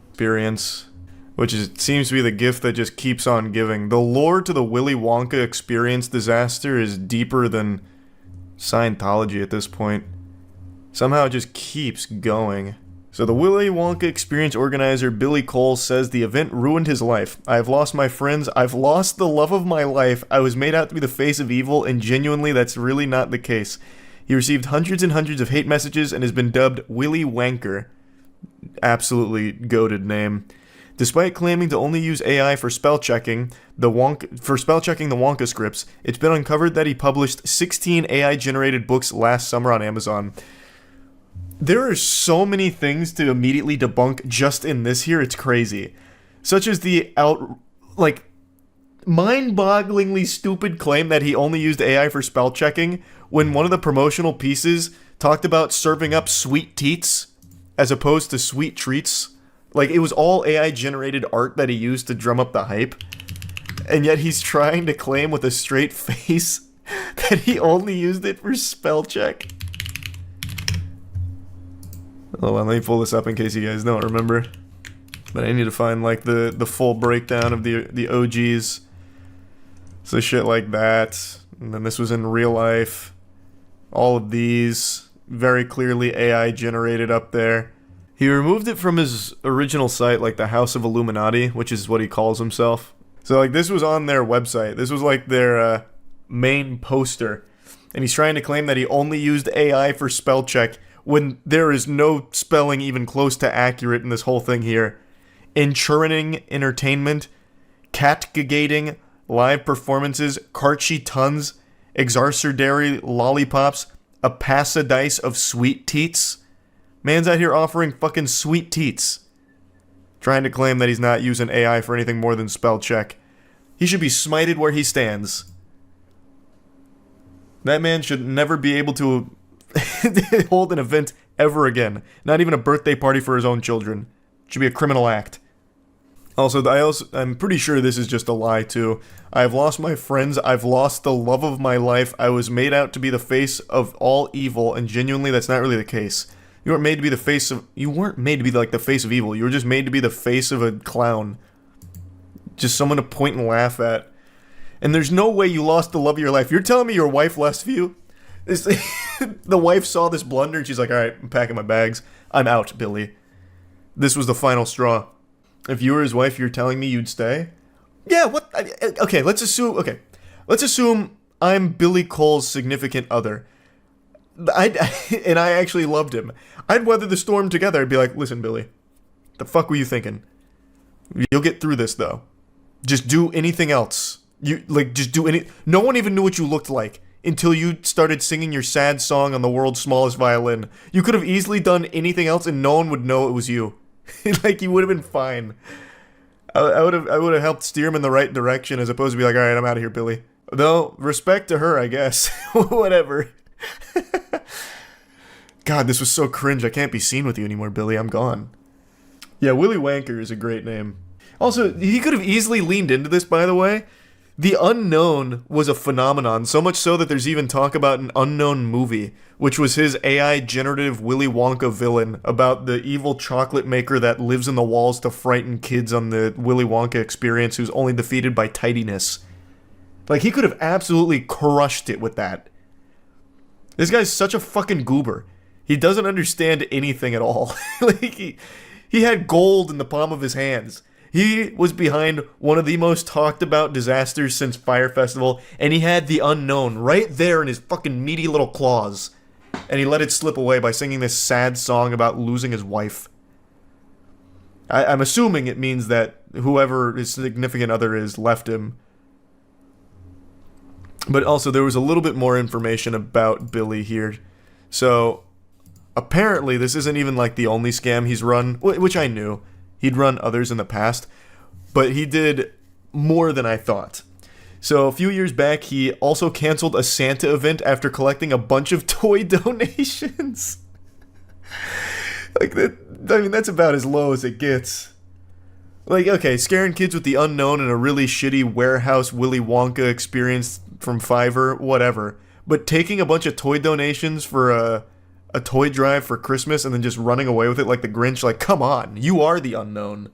Experience, which seems to be the gift that just keeps on giving. The lore to the Willy Wonka experience disaster is deeper than Scientology at this point. Somehow it just keeps going. So the Willy Wonka experience organizer Billy Cole says the event ruined his life. I've lost my friends. I've lost the love of my life. I was made out to be the face of evil, and genuinely that's really not the case. He received hundreds and hundreds of hate messages and has been dubbed Willy Wanker. Absolutely goated name. Despite claiming to only use AI for spell checking the Wonka scripts, it's been uncovered that he published 16 AI-generated books last summer on Amazon. There are so many things to immediately debunk just in this here, it's crazy. Such as the mind-bogglingly stupid claim that he only used AI for spell checking when one of the promotional pieces talked about serving up sweet teats as opposed to sweet treats. Like, it was all AI-generated art that he used to drum up the hype. And yet he's trying to claim with a straight face that he only used it for spell check. Hold on, let me pull this up in case you guys don't remember. But I need to find, like, the full breakdown of the OGs. So shit like that. And then this was in real life. All of these. Very clearly AI generated up there. He removed it from his original site, like the House of Illuminati, which is what he calls himself. So, like, this was on their website. This was, like, their main poster. And he's trying to claim that he only used AI for spell check when there is no spelling even close to accurate in this whole thing here. Enchurning entertainment, catgigating, live performances, Karchi tons, exarcerdary lollipops, a passadice of sweet teats. Man's out here offering fucking sweet teats. Trying to claim that he's not using AI for anything more than spell check. He should be smited where he stands. That man should never be able to hold an event ever again. Not even a birthday party for his own children. It should be a criminal act. Also, I'm pretty sure this is just a lie too. I've lost my friends. I've lost the love of my life. I was made out to be the face of all evil, and genuinely, that's not really the case. You weren't made to be the face of. You weren't made to be like the face of evil. You were just made to be the face of a clown. Just someone to point and laugh at. And there's no way you lost the love of your life. You're telling me your wife left you? The wife saw this blunder and she's like, alright, I'm packing my bags. I'm out, Billy. This was the final straw. If you were his wife, you're telling me you'd stay? Yeah, what? Okay, let's assume I'm Billy Cole's significant other. And I actually loved him. I'd weather the storm together. I'd be like, listen, Billy, the fuck were you thinking? You'll get through this, though. Just do anything else. You, like, just do any... No one even knew what you looked like until you started singing your sad song on the world's smallest violin. You could have easily done anything else and no one would know it was you. Like, you would have been fine. I would have helped steer him in the right direction as opposed to be like, alright, I'm out of here, Billy. Though, respect to her, I guess. Whatever. God, this was so cringe. I can't be seen with you anymore, Billy. I'm gone. Yeah, Willy Wanker is a great name. Also, he could have easily leaned into this, by the way. The unknown was a phenomenon, so much so that there's even talk about an unknown movie, which was his AI generative Willy Wonka villain about the evil chocolate maker that lives in the walls to frighten kids on the Willy Wonka experience who's only defeated by tidiness. Like, he could have absolutely crushed it with that. This guy's such a fucking goober. He doesn't understand anything at all. Like, he had gold in the palm of his hands. He was behind one of the most talked about disasters since Fire Festival, and he had the unknown right there in his fucking meaty little claws. And he let it slip away by singing this sad song about losing his wife. I'm assuming it means that whoever his significant other is left him. But also, there was a little bit more information about Billy here. So, apparently, this isn't even like the only scam he's run, which I knew. He'd run others in the past, but he did more than I thought. So a few years back, he also canceled a Santa event after collecting a bunch of toy donations. Like, that, I mean, that's about as low as it gets. Like, okay, scaring kids with the unknown and a really shitty warehouse Willy Wonka experience from Fiverr, whatever. But taking a bunch of toy donations for a toy drive for Christmas and then just running away with it like the Grinch, like, come on, you are the unknown.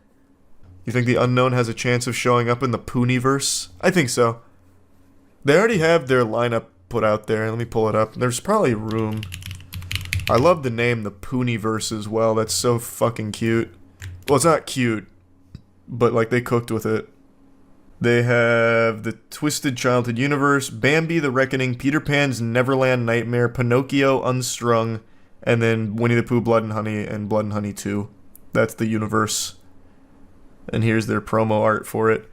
You think the unknown has a chance of showing up in the Penguinz0? I think so. They already have their lineup put out there. Let me pull it up. There's probably room. I love the name, the Penguinz0 as well. That's so fucking cute. Well, it's not cute, but like they cooked with it. They have the Twisted Childhood Universe, Bambi the Reckoning, Peter Pan's Neverland Nightmare, Pinocchio Unstrung, and then Winnie the Pooh Blood and Honey and Blood and Honey 2. That's the universe. And here's their promo art for it.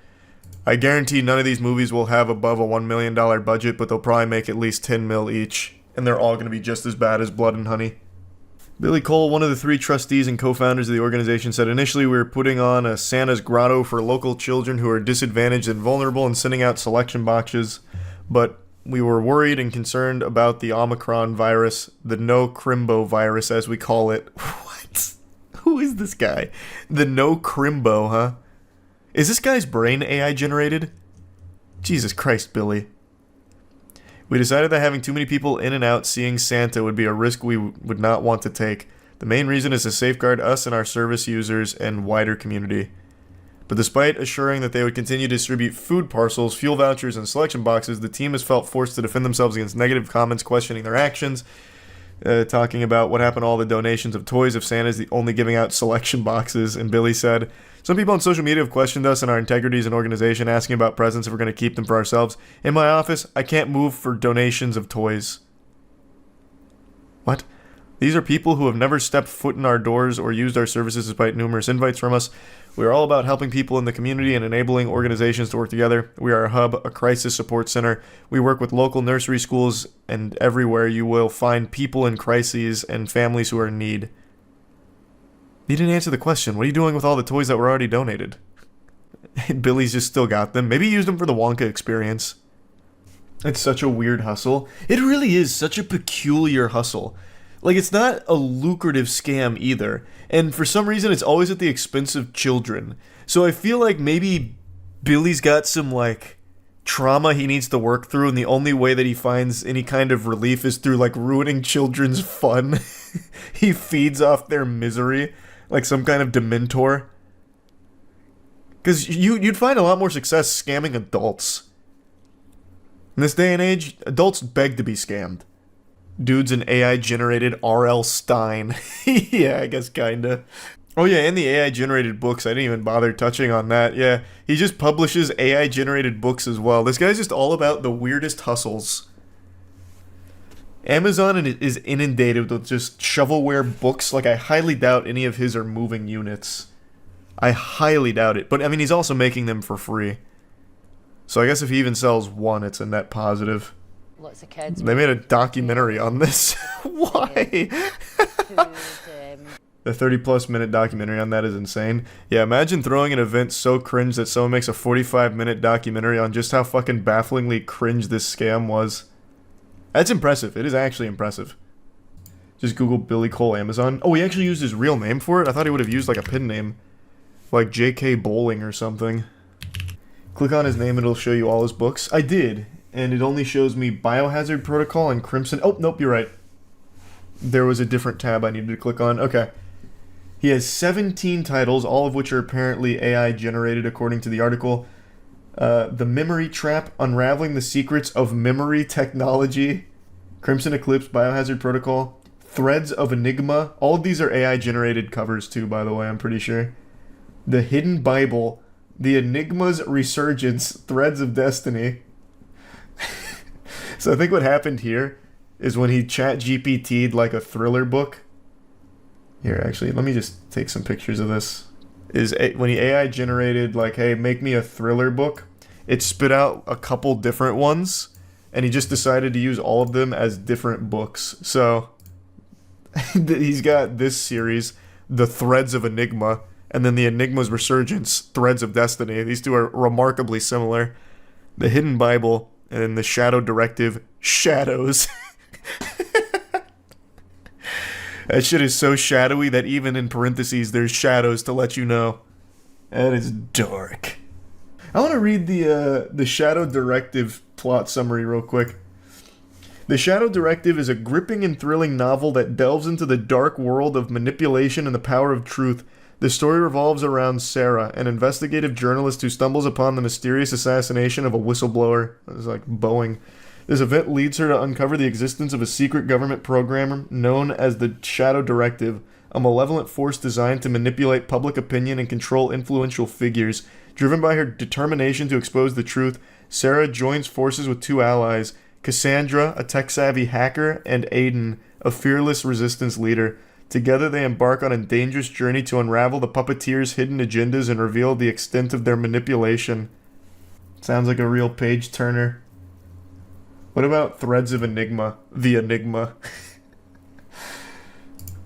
I guarantee none of these movies will have above a $1 million budget, but they'll probably make at least 10 mil each. And they're all going to be just as bad as Blood and Honey. Billy Cole, one of the 3 trustees and co-founders of the organization, said, initially we were putting on a Santa's grotto for local children who are disadvantaged and vulnerable and sending out selection boxes, but we were worried and concerned about the Omicron virus, the no crimbo virus as we call it. What? Who is this guy? The no crimbo, huh? Is this guy's brain AI generated? Jesus Christ, Billy. We decided that having too many people in and out seeing Santa would be a risk we would not want to take. The main reason is to safeguard us and our service users and wider community. But despite assuring that they would continue to distribute food parcels, fuel vouchers, and selection boxes, the team has felt forced to defend themselves against negative comments questioning their actions, talking about what happened to all the donations of toys if Santa's only giving out selection boxes. And Billy said, some people on social media have questioned us and our integrity as an organization, asking about presents if we're going to keep them for ourselves. In my office, I can't move for donations of toys. What? These are people who have never stepped foot in our doors or used our services despite numerous invites from us. We are all about helping people in the community and enabling organizations to work together. We are a hub, a crisis support center. We work with local nursery schools, and everywhere you will find people in crises and families who are in need. You didn't answer the question. What are you doing with all the toys that were already donated? Billy's just still got them. Maybe he used them for the Wonka experience. It's such a weird hustle. It really is such a peculiar hustle. Like, it's not a lucrative scam either. And for some reason, it's always at the expense of children. So I feel like maybe Billy's got some, like, trauma he needs to work through, and the only way that he finds any kind of relief is through, like, ruining children's fun. He feeds off their misery, like some kind of dementor. Because you'd find a lot more success scamming adults. In this day and age, adults beg to be scammed. Dude's an AI-generated R.L. Stein. Yeah, I guess kinda. Oh yeah, and the AI-generated books. I didn't even bother touching on that. Yeah, he just publishes AI-generated books as well. This guy's just all about the weirdest hustles. Amazon is inundated with just shovelware books. Like, I highly doubt any of his are moving units. I highly doubt it. But, I mean, he's also making them for free. So I guess if he even sells one, it's a net positive. Lots of kids. They made a documentary on this. Why? The 30-plus minute documentary on that is insane. Yeah, imagine throwing an event so cringe that someone makes a 45-minute documentary on just how fucking bafflingly cringe this scam was. That's impressive. It is actually impressive. Just Google Billy Cole Amazon. Oh, he actually used his real name for it? I thought he would have used like a pen name. Like J.K. Bowling or something. Click on his name and it'll show you all his books. I did. And it only shows me Biohazard Protocol and Crimson. Oh, nope, you're right. There was a different tab I needed to click on. Okay. He has 17 titles, all of which are apparently AI generated according to the article. The Memory Trap, Unraveling the Secrets of Memory Technology, Crimson Eclipse, Biohazard Protocol, Threads of Enigma. All of these are AI generated covers too, by the way, I'm pretty sure. The Hidden Bible, The Enigma's Resurgence, Threads of Destiny. So I think what happened here is when he chat GPT'd like a thriller book. Here, actually, let me just take some pictures of this. When he AI generated like, hey, make me a thriller book, it spit out a couple different ones, and he just decided to use all of them as different books. So he's got this series, The Threads of Enigma, and then The Enigma's Resurgence, Threads of Destiny. These two are remarkably similar. The Hidden Bible, and then the Shadow Directive, Shadows. That shit is so shadowy that even in parentheses there's shadows to let you know. That is dark. I want to read the Shadow Directive plot summary real quick. The Shadow Directive is a gripping and thrilling novel that delves into the dark world of manipulation and the power of truth. The story revolves around Sarah, an investigative journalist who stumbles upon the mysterious assassination of a whistleblower. It's like Boeing. This event leads her to uncover the existence of a secret government program known as the Shadow Directive, a malevolent force designed to manipulate public opinion and control influential figures. Driven by her determination to expose the truth, Sarah joins forces with two allies, Cassandra, a tech-savvy hacker, and Aiden, a fearless resistance leader. Together they embark on a dangerous journey to unravel the puppeteers' hidden agendas and reveal the extent of their manipulation. Sounds like a real page-turner. What about Threads of Enigma? The Enigma.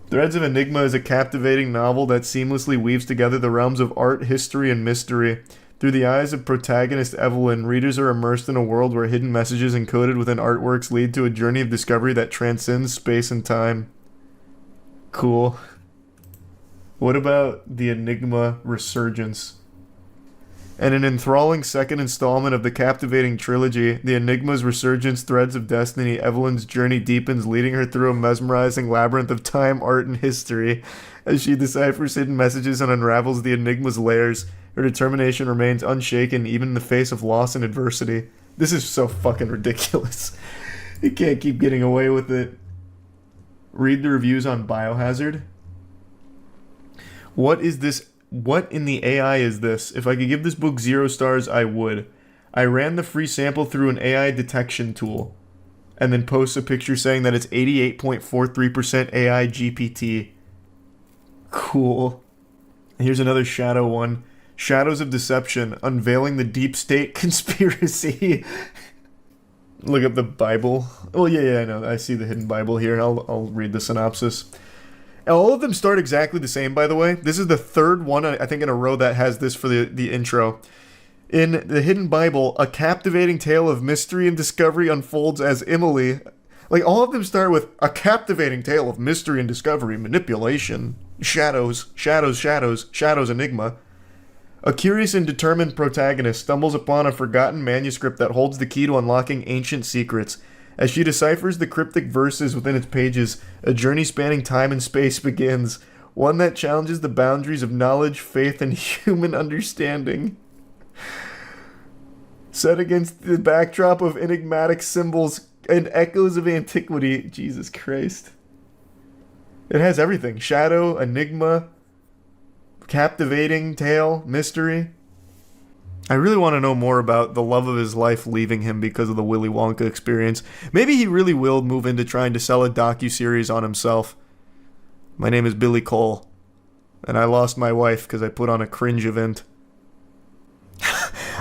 Threads of Enigma is a captivating novel that seamlessly weaves together the realms of art, history, and mystery. Through the eyes of protagonist Evelyn, readers are immersed in a world where hidden messages encoded within artworks lead to a journey of discovery that transcends space and time. Cool. What about The Enigma Resurgence? And an enthralling second installment of the captivating trilogy, The Enigma's Resurgence, Threads of Destiny, Evelyn's journey deepens, leading her through a mesmerizing labyrinth of time, art, and history. As she deciphers hidden messages and unravels the Enigma's layers, her determination remains unshaken even in the face of loss and adversity. This is so fucking ridiculous. You can't keep getting away with it. Read the reviews on Biohazard. What is this? What in the AI is this? If I could give this book 0 stars, I would. I ran the free sample through an AI detection tool. And then posts a picture saying that it's 88.43% AI GPT. Cool. Here's another shadow one. Shadows of Deception, Unveiling the Deep State Conspiracy. Look up the Bible. Oh, yeah, I know. I see the Hidden Bible here. I'll read the synopsis. All of them start exactly the same, by the way. This is the third one, I think, in a row that has this for the intro. In the Hidden Bible, a captivating tale of mystery and discovery unfolds as Emily... Like, all of them start with a captivating tale of mystery and discovery, manipulation, shadows, enigma. A curious and determined protagonist stumbles upon a forgotten manuscript that holds the key to unlocking ancient secrets. As she deciphers the cryptic verses within its pages, a journey spanning time and space begins, one that challenges the boundaries of knowledge, faith, and human understanding. Set against the backdrop of enigmatic symbols and echoes of antiquity. Jesus Christ. It has everything. Shadow, enigma, captivating tale, mystery. I really want to know more about the love of his life leaving him because of the Willy Wonka experience. Maybe he really will move into trying to sell a docuseries on himself. My name is Billy Cole, and I lost my wife because I put on a cringe event.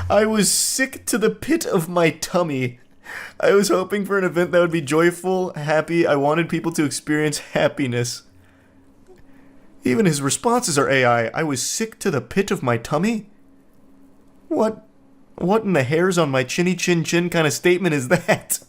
I was sick to the pit of my tummy. I was hoping for an event that would be joyful, happy. I wanted people to experience happiness. Even his responses are AI. I was sick to the pit of my tummy? What in the hairs on my chinny chin chin kind of statement is that?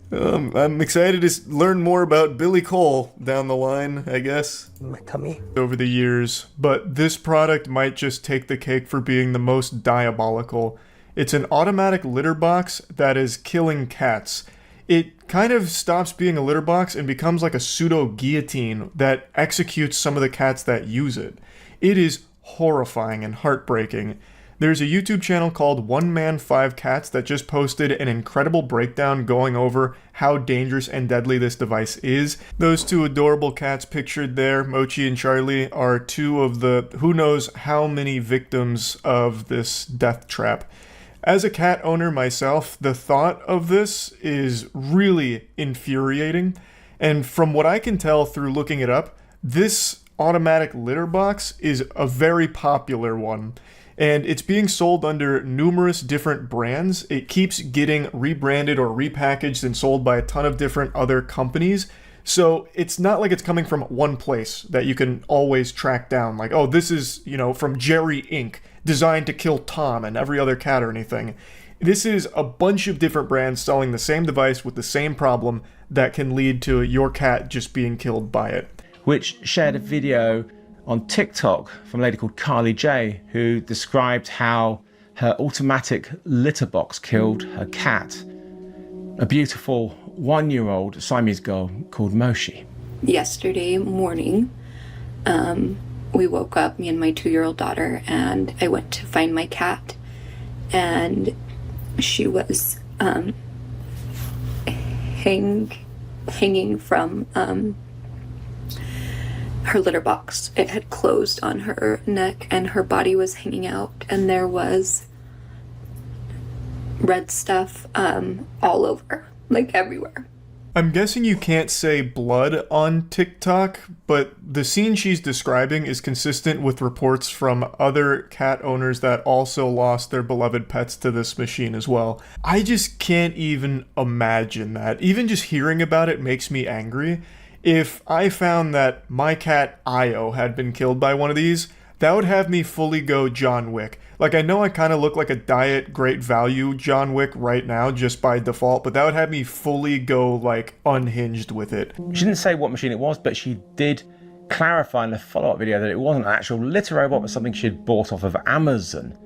I'm excited to learn more about Billy Cole down the line, I guess. My tummy. Over the years, but this product might just take the cake for being the most diabolical. It's an automatic litter box that is killing cats. It kind of stops being a litter box and becomes like a pseudo guillotine that executes some of the cats that use it. It is horrifying and heartbreaking. There's a YouTube channel called 1 Man 5 Cats that just posted an incredible breakdown going over how dangerous and deadly this device is. Those two adorable cats pictured there, Mochi and Charlie, are two of the who knows how many victims of this death trap. As a cat owner myself, the thought of this is really infuriating. And from what I can tell through looking it up, this automatic litter box is a very popular one. And it's being sold under numerous different brands. It keeps getting rebranded or repackaged and sold by a ton of different other companies. So it's not like it's coming from one place that you can always track down. Like, oh, this is, from Jerry Inc., designed to kill Tom and every other cat or anything. This is a bunch of different brands selling the same device with the same problem that can lead to your cat just being killed by it. Which shared a video on TikTok from a lady called Carly J, who described how her automatic litter box killed her cat, a beautiful 1-year-old Siamese girl called Moshi. Yesterday morning, we woke up, me and my 2-year-old daughter, and I went to find my cat, and she was hanging from her litter box. It had closed on her neck and her body was hanging out, and there was red stuff all over, like everywhere. I'm guessing you can't say blood on TikTok, but the scene she's describing is consistent with reports from other cat owners that also lost their beloved pets to this machine as well. I just can't even imagine that. Even just hearing about it makes me angry. If I found that my cat Io had been killed by one of these, that would have me fully go John Wick. Like, I know I kind of look like a diet great value John Wick right now just by default, but that would have me fully go, like, unhinged with it. She didn't say what machine it was, but she did clarify in the follow-up video that it wasn't an actual litter robot, but something she'd bought off of Amazon.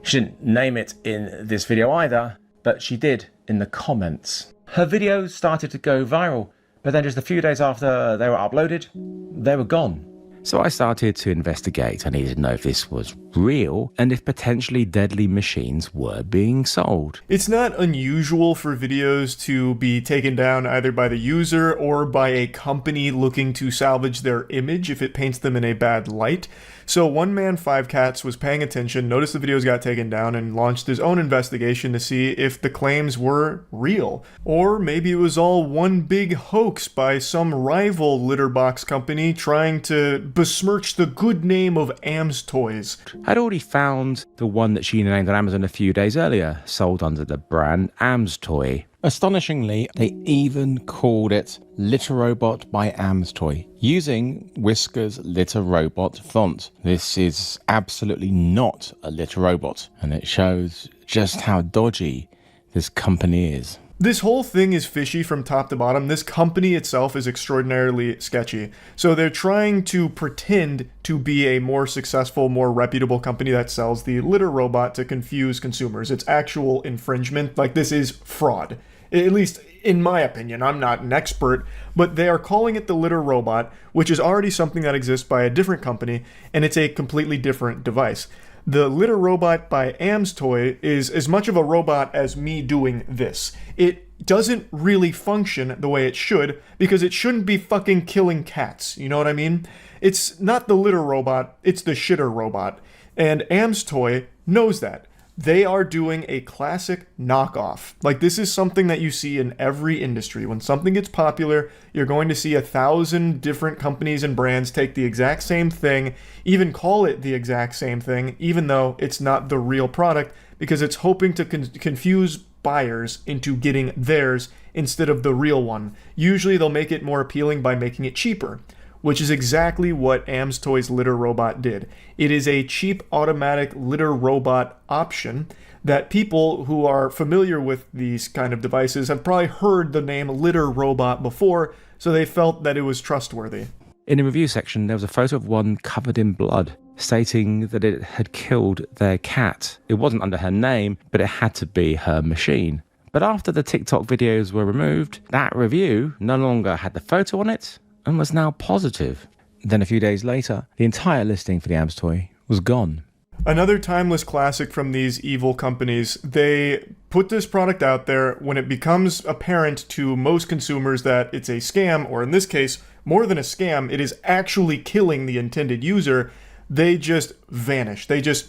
She didn't name it in this video either, but she did in the comments. Her videos started to go viral, but then just a few days after they were uploaded, they were gone. So I started to investigate. I needed to know if this was real and if potentially deadly machines were being sold. It's not unusual for videos to be taken down either by the user or by a company looking to salvage their image if it paints them in a bad light. So 1 Man 5 Cats was paying attention, noticed the videos got taken down, and launched his own investigation to see if the claims were real. Or maybe it was all one big hoax by some rival litter box company trying to besmirch the good name of Am's Toys. I'd already found the one that she named on Amazon a few days earlier, sold under the brand Am's Toy. Astonishingly, they even called it Litter Robot by Am's Toy, using Whisker's Litter Robot font. This is absolutely not a litter robot, and it shows just how dodgy this company is. This whole thing is fishy from top to bottom. This company itself is extraordinarily sketchy. So they're trying to pretend to be a more successful, more reputable company that sells the litter robot to confuse consumers. It's actual infringement. Like, this is fraud. At least in my opinion. I'm not an expert, but they are calling it the litter robot, which is already something that exists by a different company, and it's a completely different device. The litter robot by Am's Toy is as much of a robot as me doing this. It doesn't really function the way it should, because it shouldn't be fucking killing cats, you know what I mean? It's not the litter robot, it's the shitter robot. And Am's Toy knows that. They are doing a classic knockoff. Like, this is something that you see in every industry. When something gets popular, you're going to see 1,000 different companies and brands take the exact same thing, even call it the exact same thing, even though it's not the real product, because it's hoping to confuse buyers into getting theirs instead of the real one. Usually they'll make it more appealing by making it cheaper, which is exactly what Am's Toys Litter Robot did. It is a cheap automatic litter robot option that people who are familiar with these kind of devices have probably heard the name Litter Robot before, so they felt that it was trustworthy. In the review section, there was a photo of one covered in blood, stating that it had killed their cat. It wasn't under her name, but it had to be her machine. But after the TikTok videos were removed, that review no longer had the photo on it, and was now positive. Then a few days later, the entire listing for the Am's toy was gone. Another timeless classic from these evil companies, they put this product out there. When it becomes apparent to most consumers that it's a scam, or in this case, more than a scam, it is actually killing the intended user, they just vanish. They just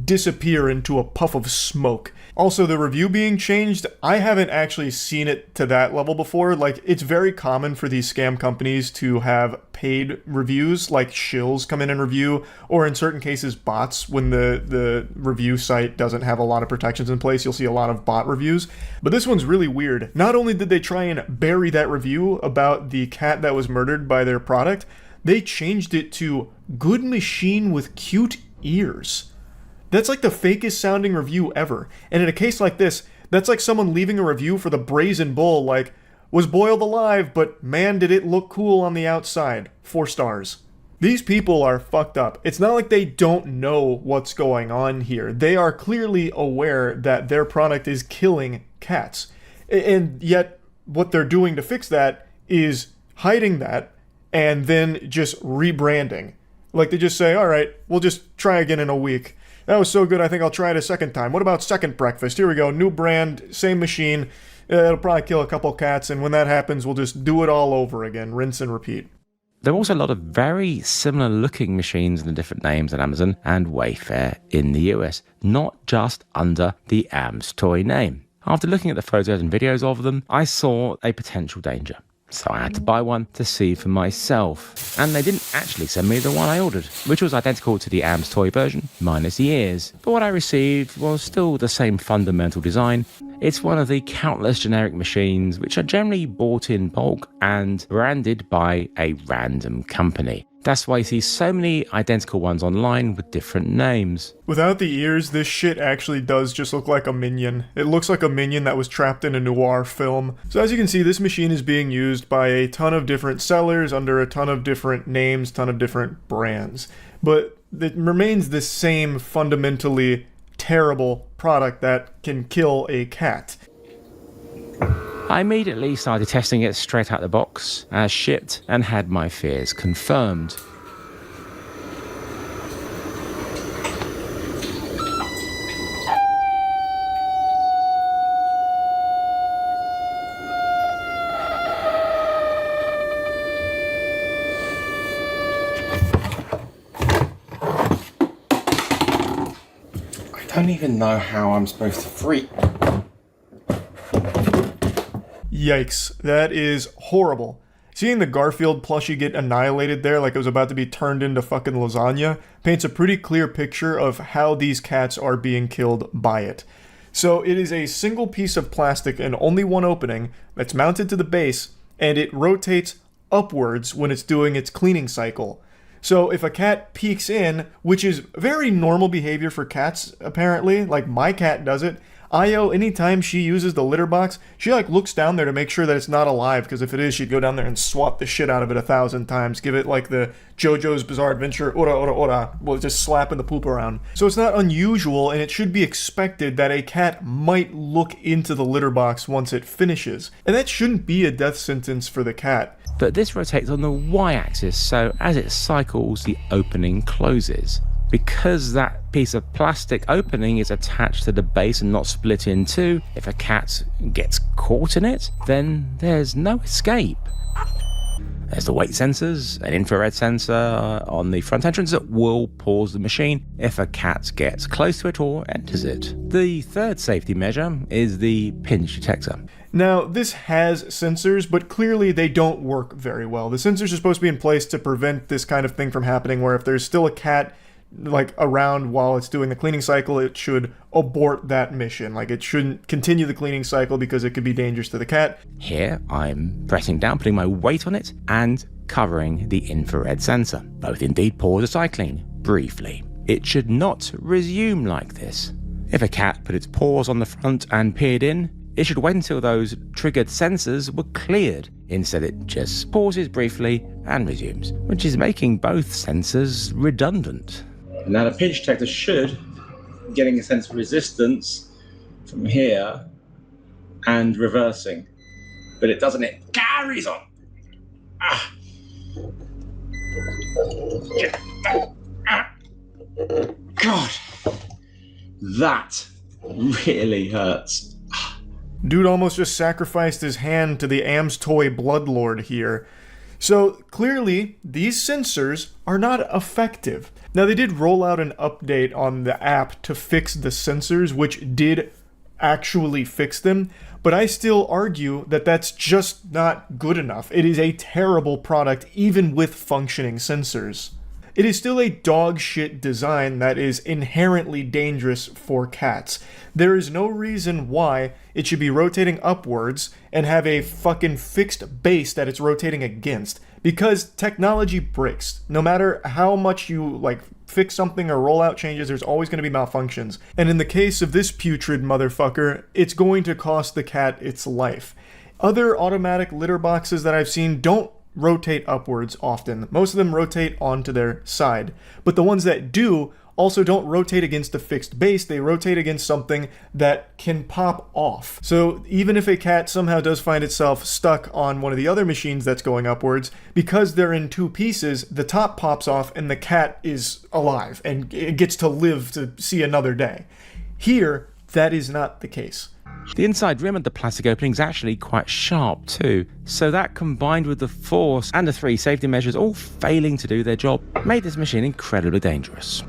disappear into a puff of smoke. Also, the review being changed, I haven't actually seen it to that level before. Like, it's very common for these scam companies to have paid reviews, like shills come in and review, or in certain cases bots. When the review site doesn't have a lot of protections in place, you'll see a lot of bot reviews. But this one's really weird. Not only did they try and bury that review about the cat that was murdered by their product, they changed it to "good machine with cute ears." That's like the fakest sounding review ever. And in a case like this, that's like someone leaving a review for the Brazen Bull, like, "was boiled alive, but man did it look cool on the outside. 4 stars. These people are fucked up. It's not like they don't know what's going on here. They are clearly aware that their product is killing cats. And yet, what they're doing to fix that is hiding that and then just rebranding. Like, they just say, alright, we'll just try again in a week. That was so good, I think I'll try it a second time. What about second breakfast? Here we go, new brand, same machine. It'll probably kill a couple cats, and when that happens, we'll just do it all over again. Rinse and repeat. There are also a lot of very similar looking machines and different names on Amazon and Wayfair in the US, not just under the Am's Toy name. After looking at the photos and videos of them, I saw a potential danger. So I had to buy one to see for myself. And they didn't actually send me the one I ordered, which was identical to the Am's Toy version, minus the ears. But what I received was still the same fundamental design. It's one of the countless generic machines which are generally bought in bulk and branded by a random company. That's why you see so many identical ones online with different names. Without the ears, this shit actually does just look like a minion. It looks like a minion that was trapped in a noir film. So as you can see, this machine is being used by a ton of different sellers under a ton of different names, ton of different brands. But it remains the same fundamentally terrible product that can kill a cat. I immediately started testing it straight out the box, as shipped, and had my fears confirmed. I don't even know how I'm supposed to free. Yikes, that is horrible. Seeing the Garfield plushie get annihilated there like it was about to be turned into fucking lasagna paints a pretty clear picture of how these cats are being killed by it. So it is a single piece of plastic and only one opening that's mounted to the base, and it rotates upwards when it's doing its cleaning cycle. So if a cat peeks in, which is very normal behavior for cats apparently, like my cat does it, Io, anytime she uses the litter box, she like looks down there to make sure that it's not alive, because if it is, she'd go down there and swat the shit out of it 1,000 times, give it like the JoJo's Bizarre Adventure, ora ora ora, well, just slapping the poop around. So it's not unusual, and it should be expected that a cat might look into the litter box once it finishes. And that shouldn't be a death sentence for the cat. But this rotates on the y-axis, so as it cycles, the opening closes. Because that piece of plastic opening is attached to the base and not split in two, if a cat gets caught in it, then there's no escape. There's the weight sensors, an infrared sensor on the front entrance that will pause the machine if a cat gets close to it or enters it. The third safety measure is the pinch detector. Now, this has sensors, but clearly they don't work very well. The sensors are supposed to be in place to prevent this kind of thing from happening, where if there's still a cat like around while it's doing the cleaning cycle, it should abort that mission. Like, it shouldn't continue the cleaning cycle because it could be dangerous to the cat. Here, I'm pressing down, putting my weight on it, and covering the infrared sensor. Both indeed pause the cycling briefly. It should not resume like this. If a cat put its paws on the front and peered in, it should wait until those triggered sensors were cleared. Instead, it just pauses briefly and resumes, which is making both sensors redundant. Now the pinch detector should, getting a sense of resistance from here and reversing, but it doesn't, it carries on. God, that really hurts. Dude almost just sacrificed his hand to the Am's Toy Bloodlord here. So clearly, these sensors are not effective. Now, they did roll out an update on the app to fix the sensors, which did actually fix them, but I still argue that that's just not good enough. It is a terrible product, even with functioning sensors. It is still a dog shit design that is inherently dangerous for cats. There is no reason why it should be rotating upwards and have a fucking fixed base that it's rotating against. Because technology breaks. No matter how much you fix something or roll out changes, there's always going to be malfunctions. And in the case of this putrid motherfucker, it's going to cost the cat its life. Other automatic litter boxes that I've seen don't rotate upwards often. Most of them rotate onto their side. But the ones that do also don't rotate against a fixed base, they rotate against something that can pop off. So even if a cat somehow does find itself stuck on one of the other machines that's going upwards, because they're in two pieces, the top pops off and the cat is alive and it gets to live to see another day. Here, that is not the case. The inside rim of the plastic opening is actually quite sharp too, so that combined with the force and the 3 safety measures all failing to do their job made this machine incredibly dangerous.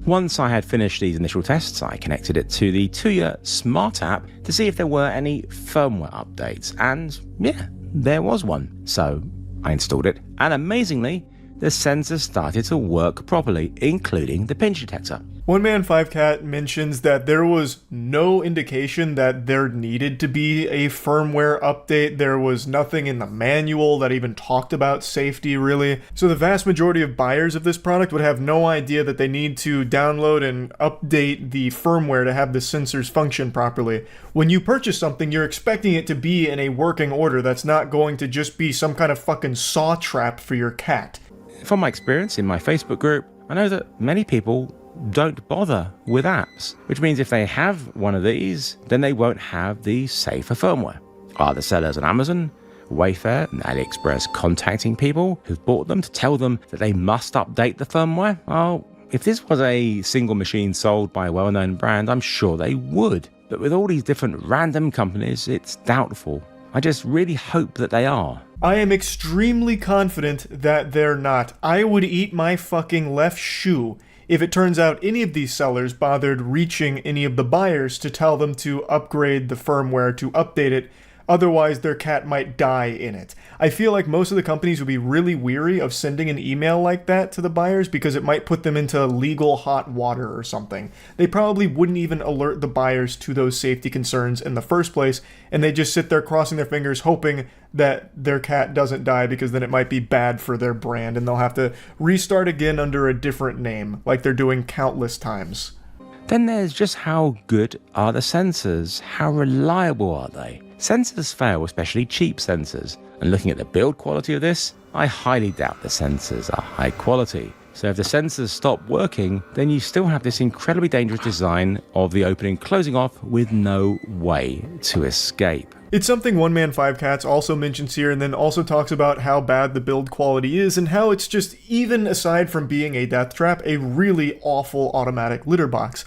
Once I had finished these initial tests, I connected it to the Tuya Smart app to see if there were any firmware updates, and yeah, there was one. So I installed it, and amazingly, the sensors started to work properly, including the pinch detector. One Man 5 Cat mentions that there was no indication that there needed to be a firmware update. There was nothing in the manual that even talked about safety, really. So the vast majority of buyers of this product would have no idea that they need to download and update the firmware to have the sensors function properly. When you purchase something, you're expecting it to be in a working order. That's not going to just be some kind of fucking saw trap for your cat. From my experience in my Facebook group, I know that many people don't bother with apps, which means if they have one of these, then they won't have the safer firmware. Are the sellers on Amazon, Wayfair, and AliExpress contacting people who've bought them to tell them that they must update the firmware? Well, if this was a single machine sold by a well-known brand, I'm sure they would. But with all these different random companies, it's doubtful. I just really hope that they are. I am extremely confident that they're not. I would eat my fucking left shoe if it turns out any of these sellers bothered reaching any of the buyers to tell them to upgrade the firmware, to update it. Otherwise, their cat might die in it. I feel like most of the companies would be really weary of sending an email like that to the buyers because it might put them into legal hot water or something. They probably wouldn't even alert the buyers to those safety concerns in the first place, and they just sit there crossing their fingers hoping that their cat doesn't die because then it might be bad for their brand and they'll have to restart again under a different name, like they're doing countless times. Then there's just how good are the sensors? How reliable are they? Sensors fail, especially cheap sensors. And looking at the build quality of this, I highly doubt the sensors are high quality. So if the sensors stop working, then you still have this incredibly dangerous design of the opening closing off with no way to escape. It's something One Man 5 Cats also mentions here, and then also talks about how bad the build quality is and how it's just, even aside from being a death trap, a really awful automatic litter box.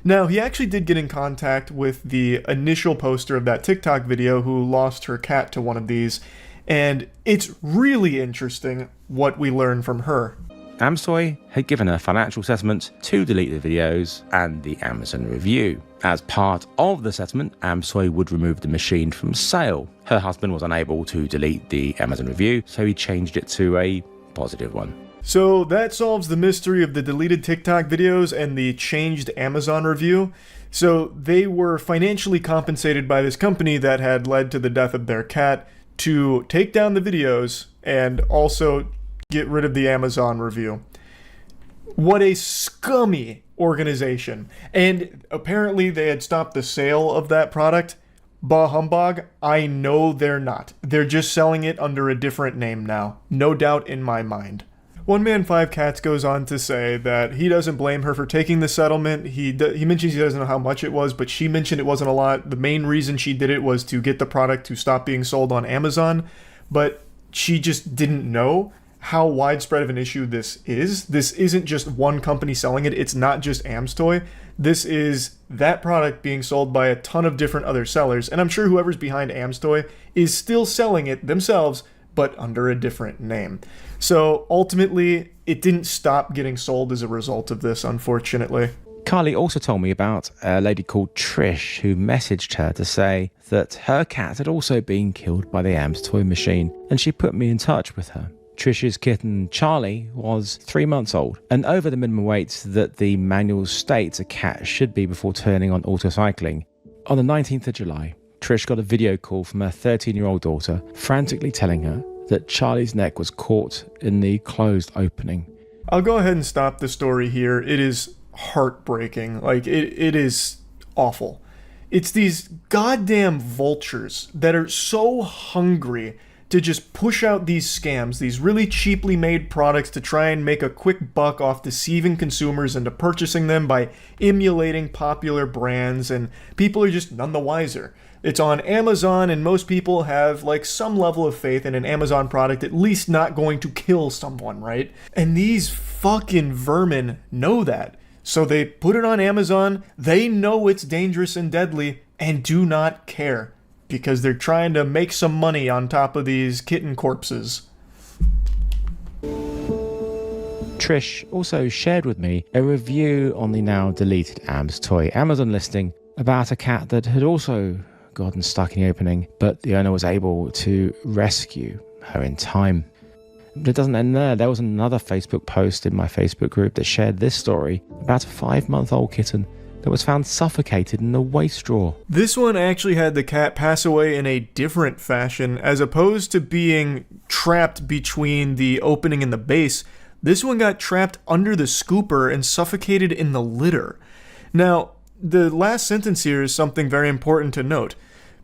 Now, he actually did get in contact with the initial poster of that TikTok video who lost her cat to one of these, and it's really interesting what we learn from her. Amstoy had given her financial settlement to delete the videos and the Amazon review. As part of the settlement, Amstoy would remove the machine from sale. Her husband was unable to delete the Amazon review, so he changed it to a positive one. So that solves the mystery of the deleted TikTok videos and the changed Amazon review. So they were financially compensated by this company that had led to the death of their cat to take down the videos and also get rid of the Amazon review. What a scummy organization. And apparently they had stopped the sale of that product. Bah humbug, I know they're not. They're just selling it under a different name now. No doubt in my mind. One Man 5 Cats goes on to say that he doesn't blame her for taking the settlement. He mentions he doesn't know how much it was, but she mentioned it wasn't a lot. The main reason she did it was to get the product to stop being sold on Amazon, but she just didn't know how widespread of an issue this is. This isn't just one company selling it. It's not just Amstoy. This is that product being sold by a ton of different other sellers, and I'm sure whoever's behind Amstoy is still selling it themselves, but under a different name. So ultimately, it didn't stop getting sold as a result of this, unfortunately. Carly also told me about a lady called Trish who messaged her to say that her cat had also been killed by the Amstoy machine, and she put me in touch with her. Trish's kitten, Charlie, was 3 months old and over the minimum weight that the manual states a cat should be before turning on autocycling. On the 19th of July, Trish got a video call from her 13-year-old daughter, frantically telling her that Charlie's neck was caught in the closed opening. I'll go ahead and stop the story here. It is heartbreaking. Like, it is awful. It's these goddamn vultures that are so hungry to just push out these scams, these really cheaply made products to try and make a quick buck off deceiving consumers into purchasing them by emulating popular brands, and people are just none the wiser. It's on Amazon, and most people have like some level of faith in an Amazon product at least not going to kill someone, right? And these fucking vermin know that. So they put it on Amazon, they know it's dangerous and deadly, and do not care, because they're trying to make some money on top of these kitten corpses. Trish also shared with me a review on the now deleted Amstoy Amazon listing about a cat that had also gotten stuck in the opening, but the owner was able to rescue her in time. But it doesn't end there. There was another Facebook post in my Facebook group that shared this story about a 5-month-old kitten that was found suffocated in a waste drawer. This one actually had the cat pass away in a different fashion. As opposed to being trapped between the opening and the base, this one got trapped under the scooper and suffocated in the litter. Now, the last sentence here is something very important to note.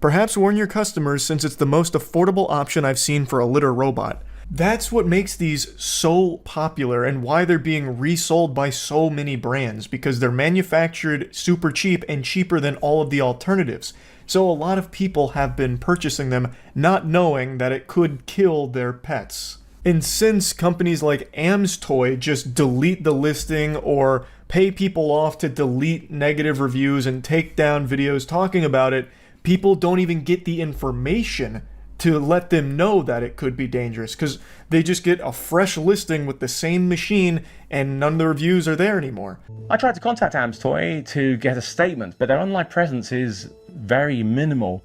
Perhaps warn your customers, since it's the most affordable option I've seen for a litter robot. That's what makes these so popular and why they're being resold by so many brands, because they're manufactured super cheap and cheaper than all of the alternatives. So a lot of people have been purchasing them not knowing that it could kill their pets. And since companies like Amstoy just delete the listing or pay people off to delete negative reviews and take down videos talking about it, people don't even get the information to let them know that it could be dangerous, because they just get a fresh listing with the same machine and none of the reviews are there anymore. I tried to contact Amstoy to get a statement, but their online presence is very minimal,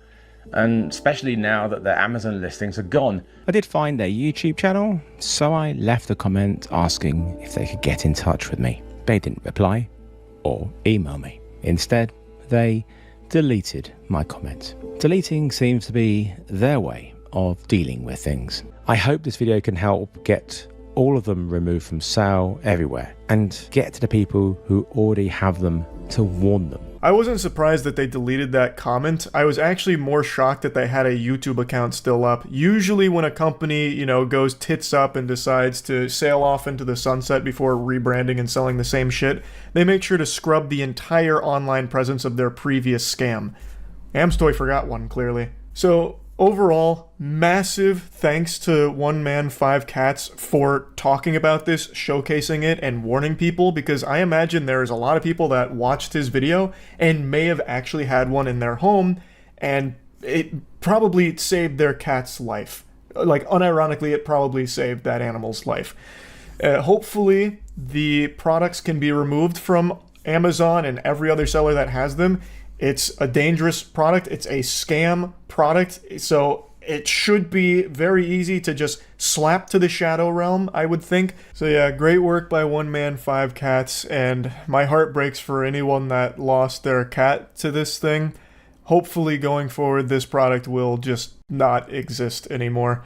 and especially now that their Amazon listings are gone. I did find their YouTube channel, so I left a comment asking if they could get in touch with me. They didn't reply or email me. Instead, they deleted my comment. Deleting seems to be their way of dealing with things. I hope this video can help get all of them removed from sale everywhere and get to the people who already have them to warn them. I wasn't surprised that they deleted that comment. I was actually more shocked that they had a YouTube account still up. Usually when a company, goes tits up and decides to sail off into the sunset before rebranding and selling the same shit, they make sure to scrub the entire online presence of their previous scam. Amstoy forgot one, clearly. So overall, massive thanks to One Man 5 Cats for talking about this, showcasing it, and warning people, because I imagine there's a lot of people that watched his video and may have actually had one in their home, and it probably saved their cat's life. like, unironically, it probably saved that animal's life. Hopefully, the products can be removed from Amazon and every other seller that has them. It's a dangerous product. It's a scam product. So it should be very easy to just slap to the shadow realm, I would think. So yeah, great work by One Man, Five Cats, and my heart breaks for anyone that lost their cat to this thing. Hopefully going forward, this product will just not exist anymore.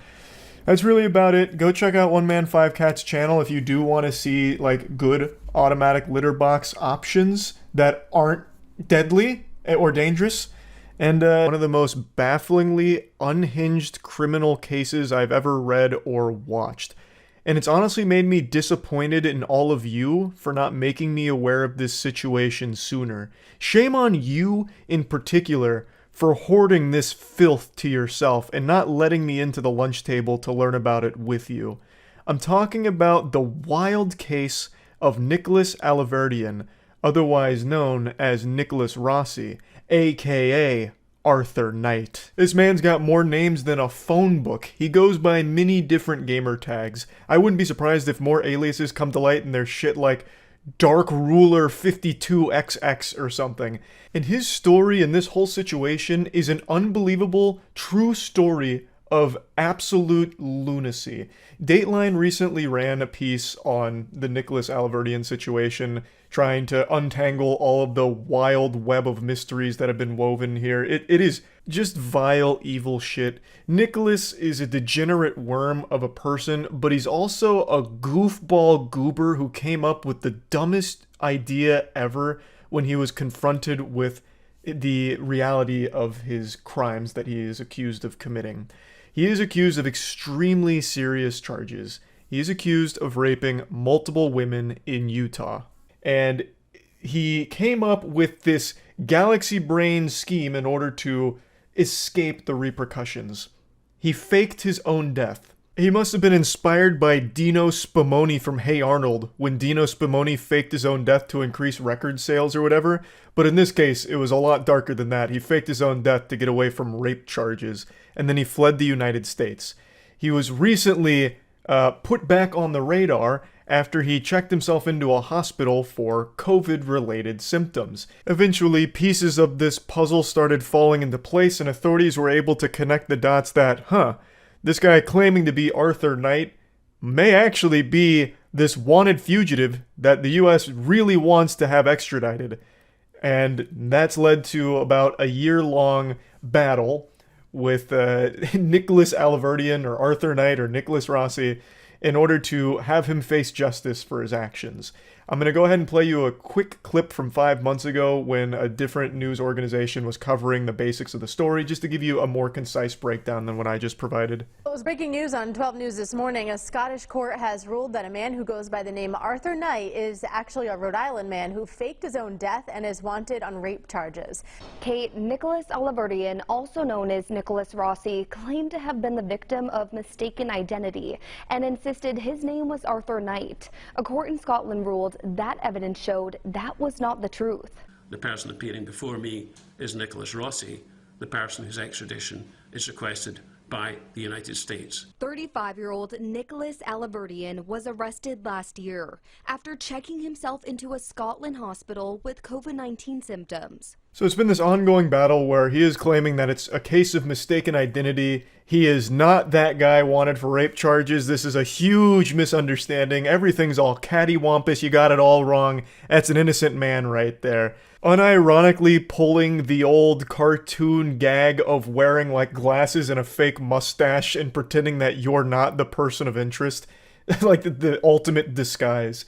That's really about it. Go check out One Man, Five Cats channel if you do want to see like good automatic litter box options that aren't deadly or dangerous. And one of the most bafflingly unhinged criminal cases I've ever read or watched. And it's honestly made me disappointed in all of you for not making me aware of this situation sooner. Shame on you in particular for hoarding this filth to yourself and not letting me into the lunch table to learn about it with you. I'm talking about the wild case of Nicholas Alaverdian, otherwise known as Nicholas Rossi, aka Arthur Knight. This man's got more names than a phone book. He goes by many different gamer tags. I wouldn't be surprised if more aliases come to light and there's shit like Dark Ruler 52XX or something. And his story in this whole situation is an unbelievable, true story of absolute lunacy. Dateline recently ran a piece on the Nicholas Alaverdian situation, trying to untangle all of the wild web of mysteries that have been woven here. It is just vile, evil shit. Nicholas is a degenerate worm of a person, but he's also a goofball goober who came up with the dumbest idea ever when he was confronted with the reality of his crimes that he is accused of committing. He is accused of extremely serious charges. He is accused of raping multiple women in Utah. And he came up with this galaxy brain scheme in order to escape the repercussions. He faked his own death. He must have been inspired by Dino Spumoni from Hey Arnold, when Dino Spumoni faked his own death to increase record sales or whatever. But in this case, it was a lot darker than that. He faked his own death to get away from rape charges, and then he fled the United States. He was recently put back on the radar after he checked himself into a hospital for COVID-related symptoms. Eventually, pieces of this puzzle started falling into place, and authorities were able to connect the dots that, this guy claiming to be Arthur Knight may actually be this wanted fugitive that the US really wants to have extradited. And that's led to about a year-long battle with Nicholas Alaverdian or Arthur Knight or Nicholas Rossi in order to have him face justice for his actions. I'm going to go ahead and play you a quick clip from 5 months ago when a different news organization was covering the basics of the story, just to give you a more concise breakdown than what I just provided. It was breaking news on 12 News this morning. A Scottish court has ruled that a man who goes by the name Arthur Knight is actually a Rhode Island man who faked his own death and is wanted on rape charges. Kate, Nicholas Alaverdian, also known as Nicholas Rossi, claimed to have been the victim of mistaken identity and insisted his name was Arthur Knight. A court in Scotland ruled that evidence showed that was not the truth. The person appearing before me is Nicholas Rossi, the person whose extradition is requested by the United States. 35-year-old Nicholas Alaverdian was arrested last year after checking himself into a Scotland hospital with COVID-19 symptoms. So it's been this ongoing battle where he is claiming that it's a case of mistaken identity. He is not that guy wanted for rape charges. This is a huge misunderstanding. Everything's all cattywampus. You got it all wrong. That's an innocent man right there. Unironically pulling the old cartoon gag of wearing like glasses and a fake mustache and pretending that you're not the person of interest. Like the ultimate disguise.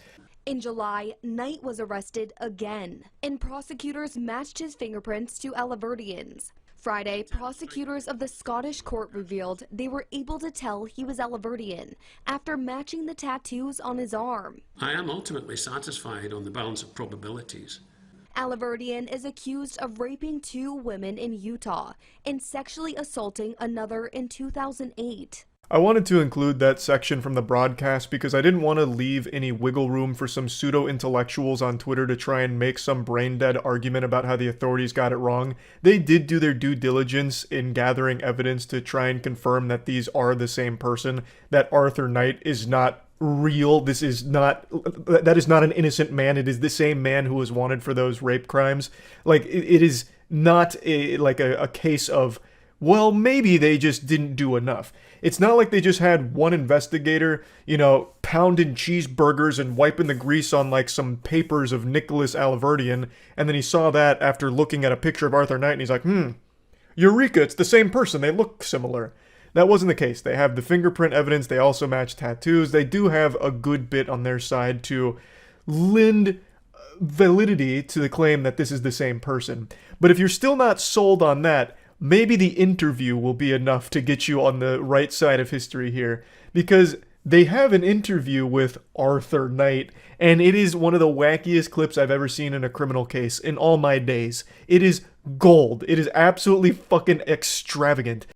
In July, Knight was arrested again, and prosecutors matched his fingerprints to Alaverdian's. Friday, prosecutors of the Scottish court revealed they were able to tell he was Alaverdian after matching the tattoos on his arm. I am ultimately satisfied on the balance of probabilities. Alaverdian is accused of raping 2 women in Utah and sexually assaulting another in 2008. I wanted to include that section from the broadcast because I didn't want to leave any wiggle room for some pseudo-intellectuals on Twitter to try and make some brain-dead argument about how the authorities got it wrong. They did do their due diligence in gathering evidence to try and confirm that these are the same person, that Arthur Knight is not real. That is not an innocent man. It is the same man who was wanted for those rape crimes. Like, it is not a case of, well, maybe they just didn't do enough. It's not like they just had one investigator, pounding cheeseburgers and wiping the grease on like some papers of Nicholas Alaverdian, and then he saw that after looking at a picture of Arthur Knight and he's like, Eureka, it's the same person, they look similar. That wasn't the case. They have the fingerprint evidence, they also match tattoos, they do have a good bit on their side to lend validity to the claim that this is the same person. But if you're still not sold on that, maybe the interview will be enough to get you on the right side of history here, because they have an interview with Arthur Knight, and it is one of the wackiest clips I've ever seen in a criminal case in all my days. It is gold. It is absolutely fucking extravagant.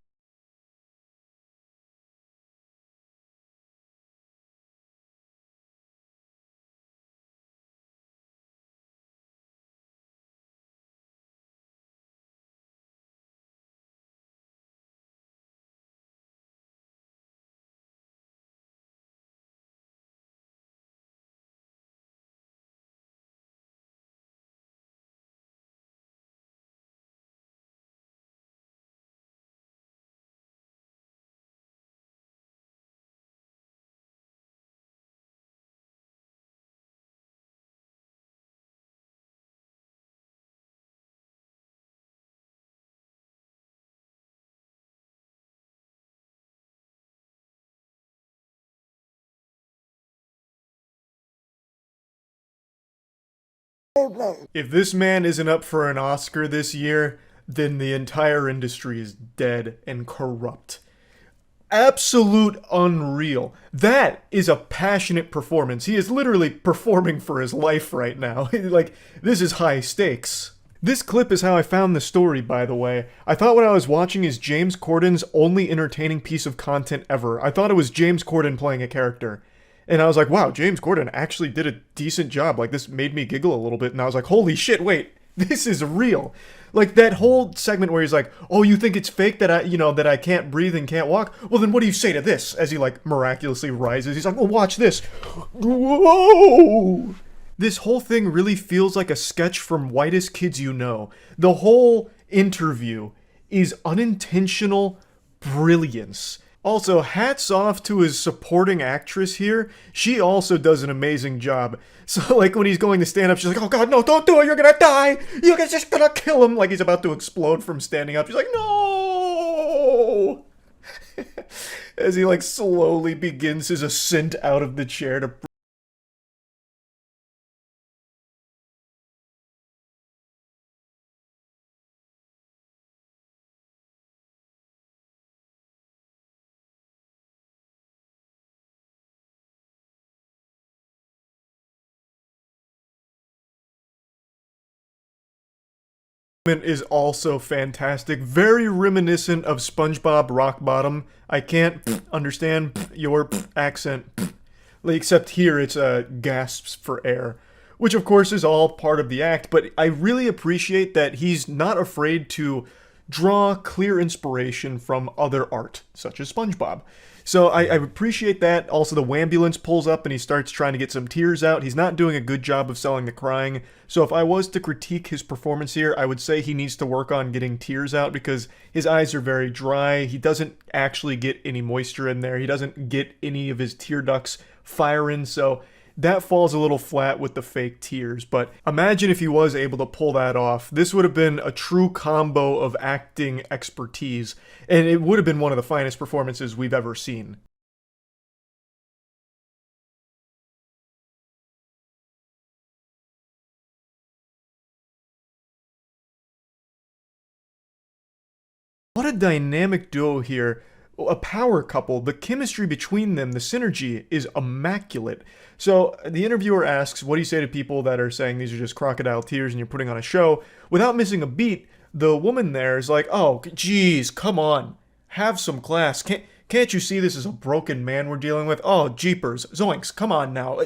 If this man isn't up for an Oscar this year, then the entire industry is dead and corrupt. Absolute unreal. That is a passionate performance. He is literally performing for his life right now. Like, this is high stakes. This clip is how I found the story, by the way. I thought what I was watching is James Corden's only entertaining piece of content ever. I thought it was James Corden playing a character. And I was like, wow, James Corden actually did a decent job. Like, this made me giggle a little bit. And I was like, holy shit, wait, this is real. Like, that whole segment where he's like, oh, you think it's fake that I can't breathe and can't walk? Well, then what do you say to this? As he, like, miraculously rises. He's like, well, watch this. Whoa! This whole thing really feels like a sketch from Whitest Kids You Know. The whole interview is unintentional brilliance. Also, hats off to his supporting actress here. She also does an amazing job. So, like, when he's going to stand up, she's like, oh god, no, don't do it, you're gonna die! You're just gonna kill him! Like, he's about to explode from standing up. She's like, no! As he, like, slowly begins his ascent out of the chair to... is also fantastic, very reminiscent of SpongeBob Rockbottom. I can't understand your accent, except here it's gasps for air, which of course is all part of the act, but I really appreciate that he's not afraid to draw clear inspiration from other art, such as SpongeBob. So I appreciate that. Also, the Wambulance pulls up and he starts trying to get some tears out. He's not doing a good job of selling the crying. So if I was to critique his performance here, I would say he needs to work on getting tears out because his eyes are very dry. He doesn't actually get any moisture in there. He doesn't get any of his tear ducts firing. So that falls a little flat with the fake tears, but imagine if he was able to pull that off. This would have been a true combo of acting expertise, and it would have been one of the finest performances we've ever seen. What a dynamic duo here. A power couple. The chemistry between them, the synergy, is immaculate. So the interviewer asks, what do you say to people that are saying these are just crocodile tears and you're putting on a show? Without missing a beat, the woman there is like, oh, geez, come on. Have some class. Can't you see this is a broken man we're dealing with? Oh, jeepers. Zoinks, come on now.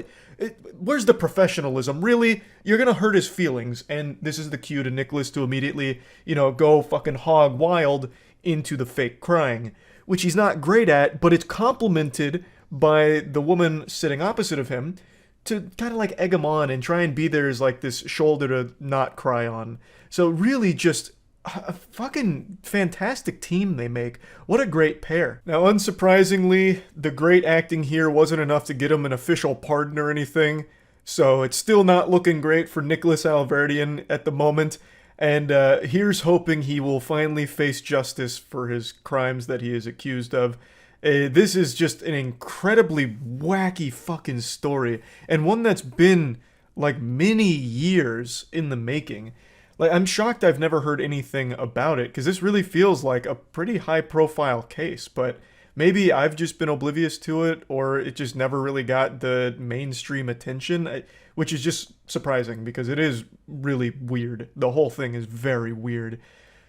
Where's the professionalism? Really? You're gonna hurt his feelings. And this is the cue to Nicholas to immediately, go fucking hog wild into the fake crying, which he's not great at, but it's complemented by the woman sitting opposite of him to kind of like egg him on and try and be there as like this shoulder to not cry on. So really just a fucking fantastic team they make. What a great pair. Now, unsurprisingly, the great acting here wasn't enough to get him an official pardon or anything, so it's still not looking great for Nicholas Alverdian at the moment, and here's hoping he will finally face justice for his crimes that he is accused of. This is just an incredibly wacky fucking story, and one that's been like many years in the making. Like, I'm shocked I've never heard anything about it, because this really feels like a pretty high-profile case, but maybe I've just been oblivious to it, or it just never really got the mainstream attention, which is just surprising, because it is really weird. The whole thing is very weird.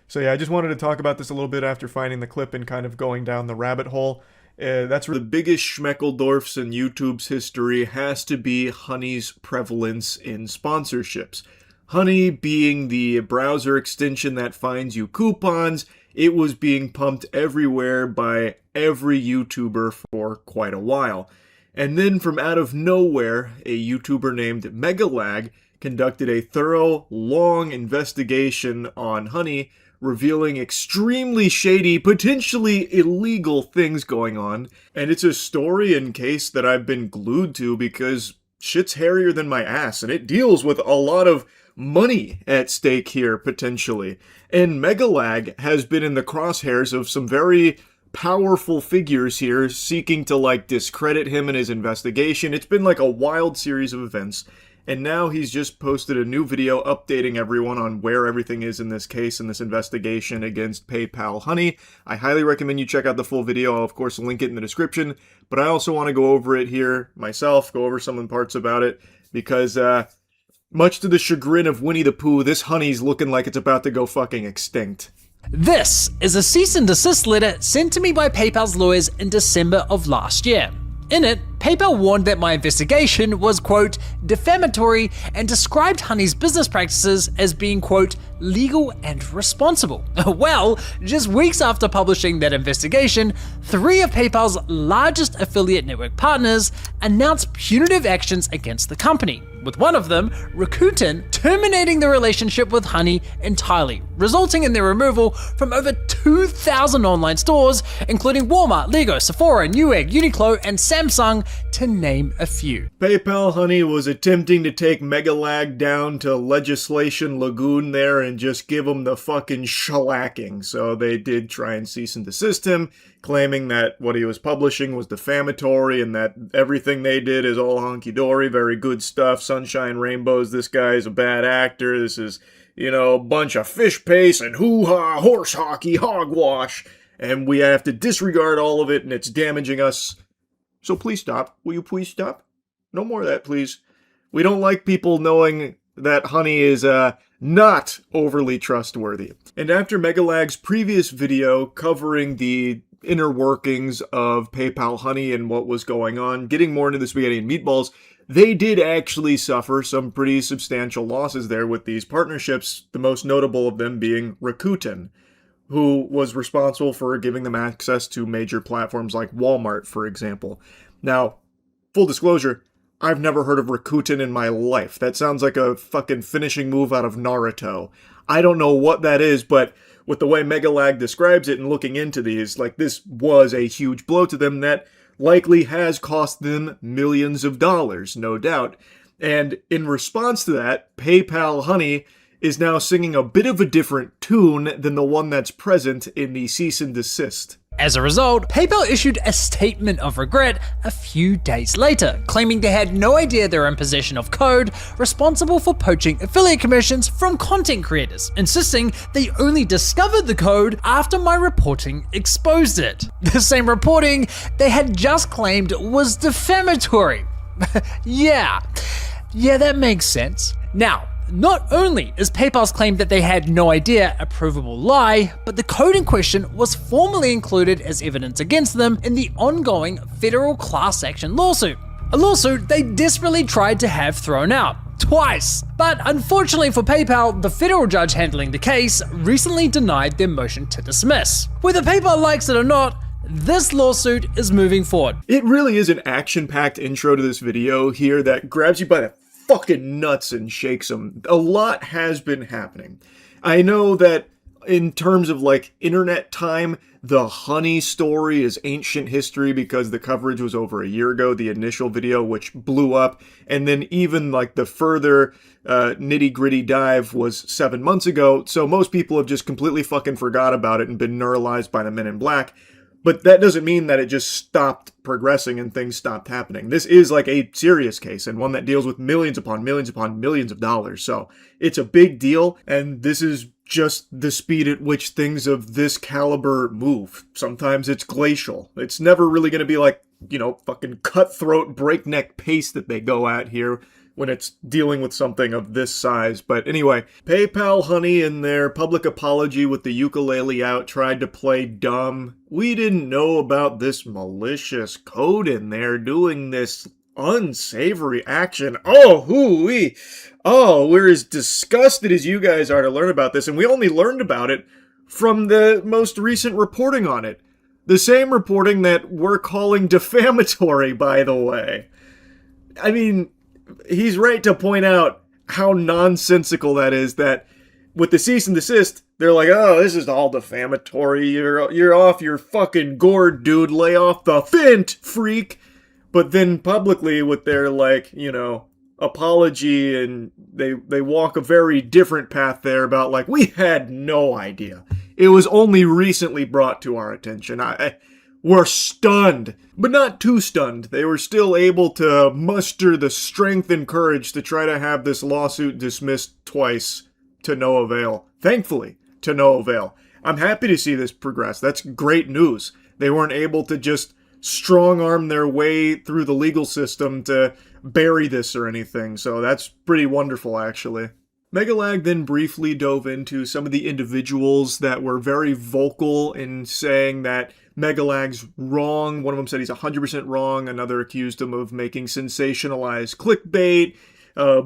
So yeah, I just wanted to talk about this a little bit after finding the clip and kind of going down the rabbit hole. That's where the biggest Schmeckeldorfs in YouTube's history has to be Honey's prevalence in sponsorships. Honey being the browser extension that finds you coupons, it was being pumped everywhere by every YouTuber for quite a while. And then from out of nowhere, a YouTuber named Megalag conducted a thorough, long investigation on Honey, revealing extremely shady, potentially illegal things going on. And it's a story and case that I've been glued to because shit's hairier than my ass, and it deals with a lot of money at stake here, potentially. And Megalag has been in the crosshairs of some very powerful figures here seeking to, like, discredit him and his investigation. It's been like a wild series of events. And now he's just posted a new video updating everyone on where everything is in this case and this investigation against PayPal Honey. I highly recommend you check out the full video. I'll, of course, link it in the description. But I also want to go over it here myself, go over some parts about it, because, much to the chagrin of Winnie the Pooh, this honey's looking like it's about to go fucking extinct. This is a cease and desist letter sent to me by PayPal's lawyers in December of last year. In it, PayPal warned that my investigation was, quote, defamatory, and described Honey's business practices as being, quote, legal and responsible. Well, just weeks after publishing that investigation, 3 of PayPal's largest affiliate network partners announced punitive actions against the company, with one of them, Rakuten, terminating the relationship with Honey entirely, resulting in their removal from over 2,000 online stores, including Walmart, Lego, Sephora, Newegg, Uniqlo, and Samsung, to name a few. PayPal Honey was attempting to take Megalag down to Legislation Lagoon there and just give him the fucking shellacking. So they did try and cease and desist him, claiming that what he was publishing was defamatory and that everything they did is all honky-dory, very good stuff, sunshine, rainbows, this guy is a bad actor, this is, a bunch of fish paste and hoo-ha, horse hockey, hogwash, and we have to disregard all of it and it's damaging us. So please stop. Will you please stop? No more of that, please. We don't like people knowing that Honey is, not overly trustworthy. And after Megalag's previous video covering the inner workings of PayPal Honey and what was going on, getting more into the spaghetti and meatballs, they did actually suffer some pretty substantial losses there with these partnerships, the most notable of them being Rakuten, who was responsible for giving them access to major platforms like Walmart, for example. Now, full disclosure, I've never heard of Rakuten in my life. That sounds like a fucking finishing move out of Naruto. I don't know what that is, but with the way Megalag describes it and looking into these, like, this was a huge blow to them that likely has cost them millions of dollars, no doubt. And in response to that, PayPal Honey is now singing a bit of a different tune than the one that's present in the cease and desist. As a result, PayPal issued a statement of regret a few days later, claiming they had no idea they were in possession of code responsible for poaching affiliate commissions from content creators, insisting they only discovered the code after my reporting exposed it. The same reporting they had just claimed was defamatory. Yeah, that makes sense. Now, Not only is PayPal's claim that they had no idea a provable lie, but the code in question was formally included as evidence against them in the ongoing federal class action lawsuit. A lawsuit they desperately tried to have thrown out. Twice. But unfortunately for PayPal, the federal judge handling the case recently denied their motion to dismiss. Whether PayPal likes it or not, this lawsuit is moving forward. It really is an action-packed intro to this video here that grabs you by the fucking nuts and shakes them. A lot has been happening. I know that in terms of like internet time, the Honey story is ancient history because the coverage was over a year ago, the initial video, which blew up. And then even like the further nitty-gritty dive was 7 months ago. So most people have just completely fucking forgot about it and been neuralized by the Men in Black. But that doesn't mean that it just stopped progressing and things stopped happening. This is like a serious case and one that deals with millions upon millions upon millions of dollars. So it's a big deal, and this is just the speed at which things of this caliber move. Sometimes it's glacial. It's never really going to be like, you know, fucking cutthroat breakneck pace that they go at here when it's dealing with something of this size. But anyway, PayPal Honey in their public apology with the ukulele out tried to play dumb. We didn't know about this malicious code in there doing this unsavory action. Oh, hoo-wee. Oh, we're as disgusted as you guys are to learn about this, and we only learned about it from the most recent reporting on it. The same reporting that we're calling defamatory, by the way. I mean, he's right to point out how nonsensical that is, that with the cease and desist, they're like, oh, this is all defamatory, you're off your fucking gourd, dude, lay off the fint, freak. But then publicly with their, like, you know, apology, and they walk a very different path there about, like, we had no idea. It was only recently brought to our attention. We're stunned, but not too stunned. They were still able to muster the strength and courage to try to have this lawsuit dismissed twice to no avail. Thankfully, to no avail. I'm happy to see this progress. That's great news. They weren't able to just strong-arm their way through the legal system to bury this or anything, so that's pretty wonderful, actually. Megalag then briefly dove into some of the individuals that were very vocal in saying that Megalag's wrong. One of them said he's 100% wrong. Another accused him of making sensationalized clickbait.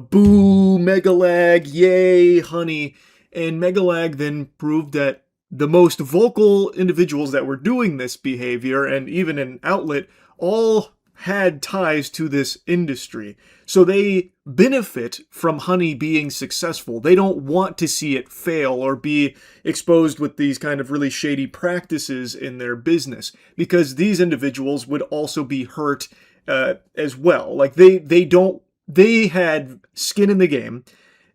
Boo, Megalag, yay, Honey. And Megalag then proved that the most vocal individuals that were doing this behavior, and even an outlet, all had ties to this industry. So they benefit from Honey being successful. They don't want to see it fail or be exposed with these kind of really shady practices in their business, because these individuals would also be hurt as well. Like they had skin in the game,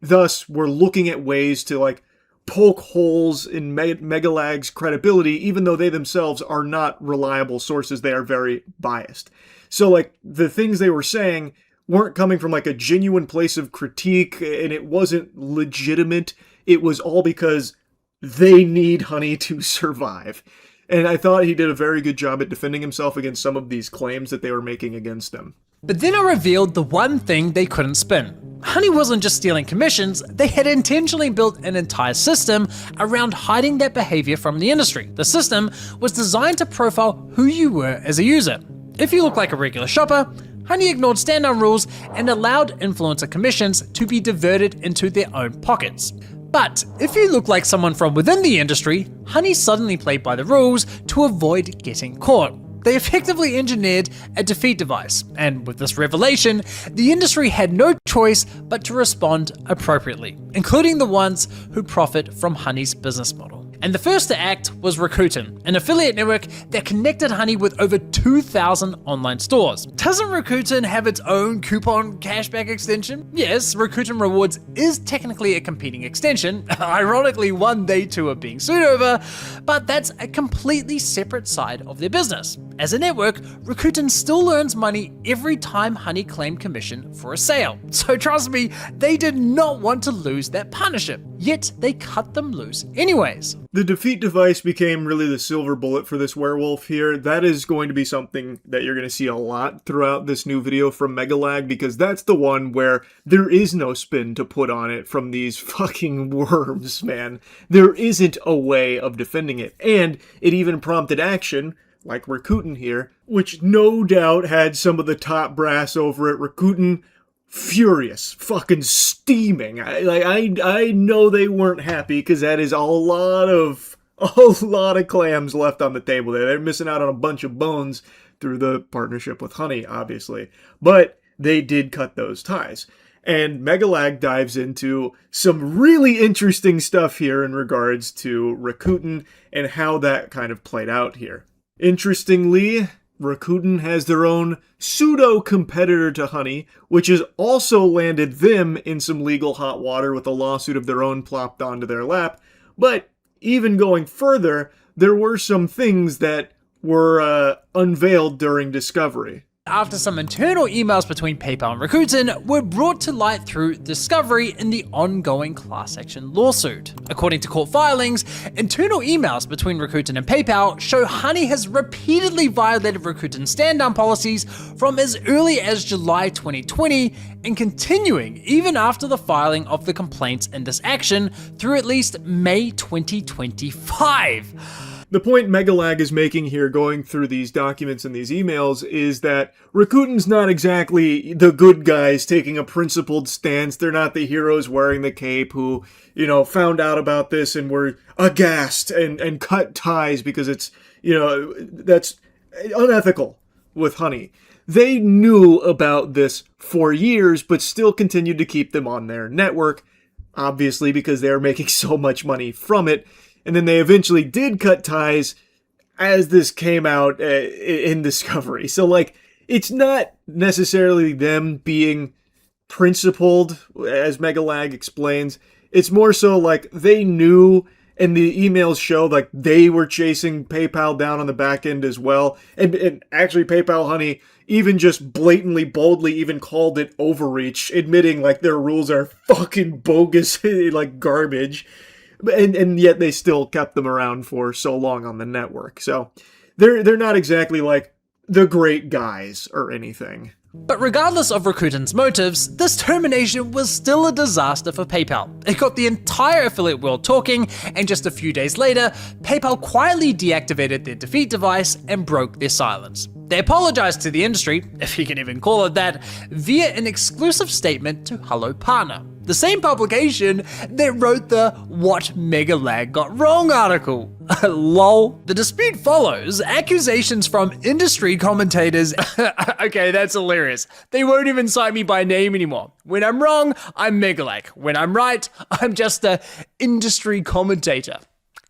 thus were looking at ways to like poke holes in Megalag's credibility, even though they themselves are not reliable sources. They are very biased. So like the things they were saying weren't coming from like a genuine place of critique, and it wasn't legitimate. It was all because they need Honey to survive. And I thought he did a very good job at defending himself against some of these claims that they were making against him. But then I revealed the one thing they couldn't spin. Honey wasn't just stealing commissions, they had intentionally built an entire system around hiding that behavior from the industry. The system was designed to profile who you were as a user. If you look like a regular shopper, Honey ignored stand-down rules and allowed influencer commissions to be diverted into their own pockets. But if you look like someone from within the industry, Honey suddenly played by the rules to avoid getting caught. They effectively engineered a defeat device, and with this revelation, the industry had no choice but to respond appropriately, including the ones who profit from Honey's business model. And the first to act was Rakuten, an affiliate network that connected Honey with over 2,000 online stores. Doesn't Rakuten have its own coupon cashback extension? Yes, Rakuten Rewards is technically a competing extension, ironically one they too are being sued over, but that's a completely separate side of their business. As a network, Rakuten still earns money every time Honey claimed commission for a sale. So trust me, they did not want to lose that partnership, yet they cut them loose anyways. The defeat device became really the silver bullet for this werewolf here. That is going to be something that you're going to see a lot throughout this new video from Megalag, because that's the one where there is no spin to put on it from these fucking worms, man. There isn't a way of defending it. And it even prompted action, like Rakuten here, which no doubt had some of the top brass over at Rakuten furious, fucking steaming. I know they weren't happy, because that is a lot of clams left on the table there. They're missing out on a bunch of bones through the partnership with Honey, obviously. But they did cut those ties. And Megalag dives into some really interesting stuff here in regards to Rakuten and how that kind of played out here. Interestingly, Rakuten has their own pseudo-competitor to Honey, which has also landed them in some legal hot water with a lawsuit of their own plopped onto their lap. But even going further, there were some things that were unveiled during discovery. After some internal emails between PayPal and Rakuten were brought to light through discovery in the ongoing class action lawsuit. According to court filings, internal emails between Rakuten and PayPal show Honey has repeatedly violated Rakuten's stand-down policies from as early as July 2020 and continuing even after the filing of the complaints in this action through at least May 2025. The point Megalag is making here, going through these documents and these emails, is that Rakuten's not exactly the good guys taking a principled stance. They're not the heroes wearing the cape who, found out about this and were aghast and cut ties because it's, that's unethical with Honey. They knew about this for years, but still continued to keep them on their network, obviously because they are making so much money from it. And then they eventually did cut ties as this came out in Discovery. So, it's not necessarily them being principled, as Megalag explains. It's more so they knew, and the emails show they were chasing PayPal down on the back end as well. And actually, PayPal Honey even just blatantly, boldly even called it overreach, admitting their rules are fucking bogus, garbage. And yet they still kept them around for so long on the network. So they're not exactly the great guys or anything. But regardless of Rakuten's motives, this termination was still a disaster for PayPal. It got the entire affiliate world talking, and just a few days later, PayPal quietly deactivated their defeat device and broke their silence. They apologized to the industry, if you can even call it that, via an exclusive statement to Hello Partner, the same publication that wrote the What Megalag Got Wrong article. Lol. The dispute follows accusations from industry commentators. Okay, that's hilarious. They won't even cite me by name anymore. When I'm wrong, I'm Megalag. When I'm right, I'm just a industry commentator.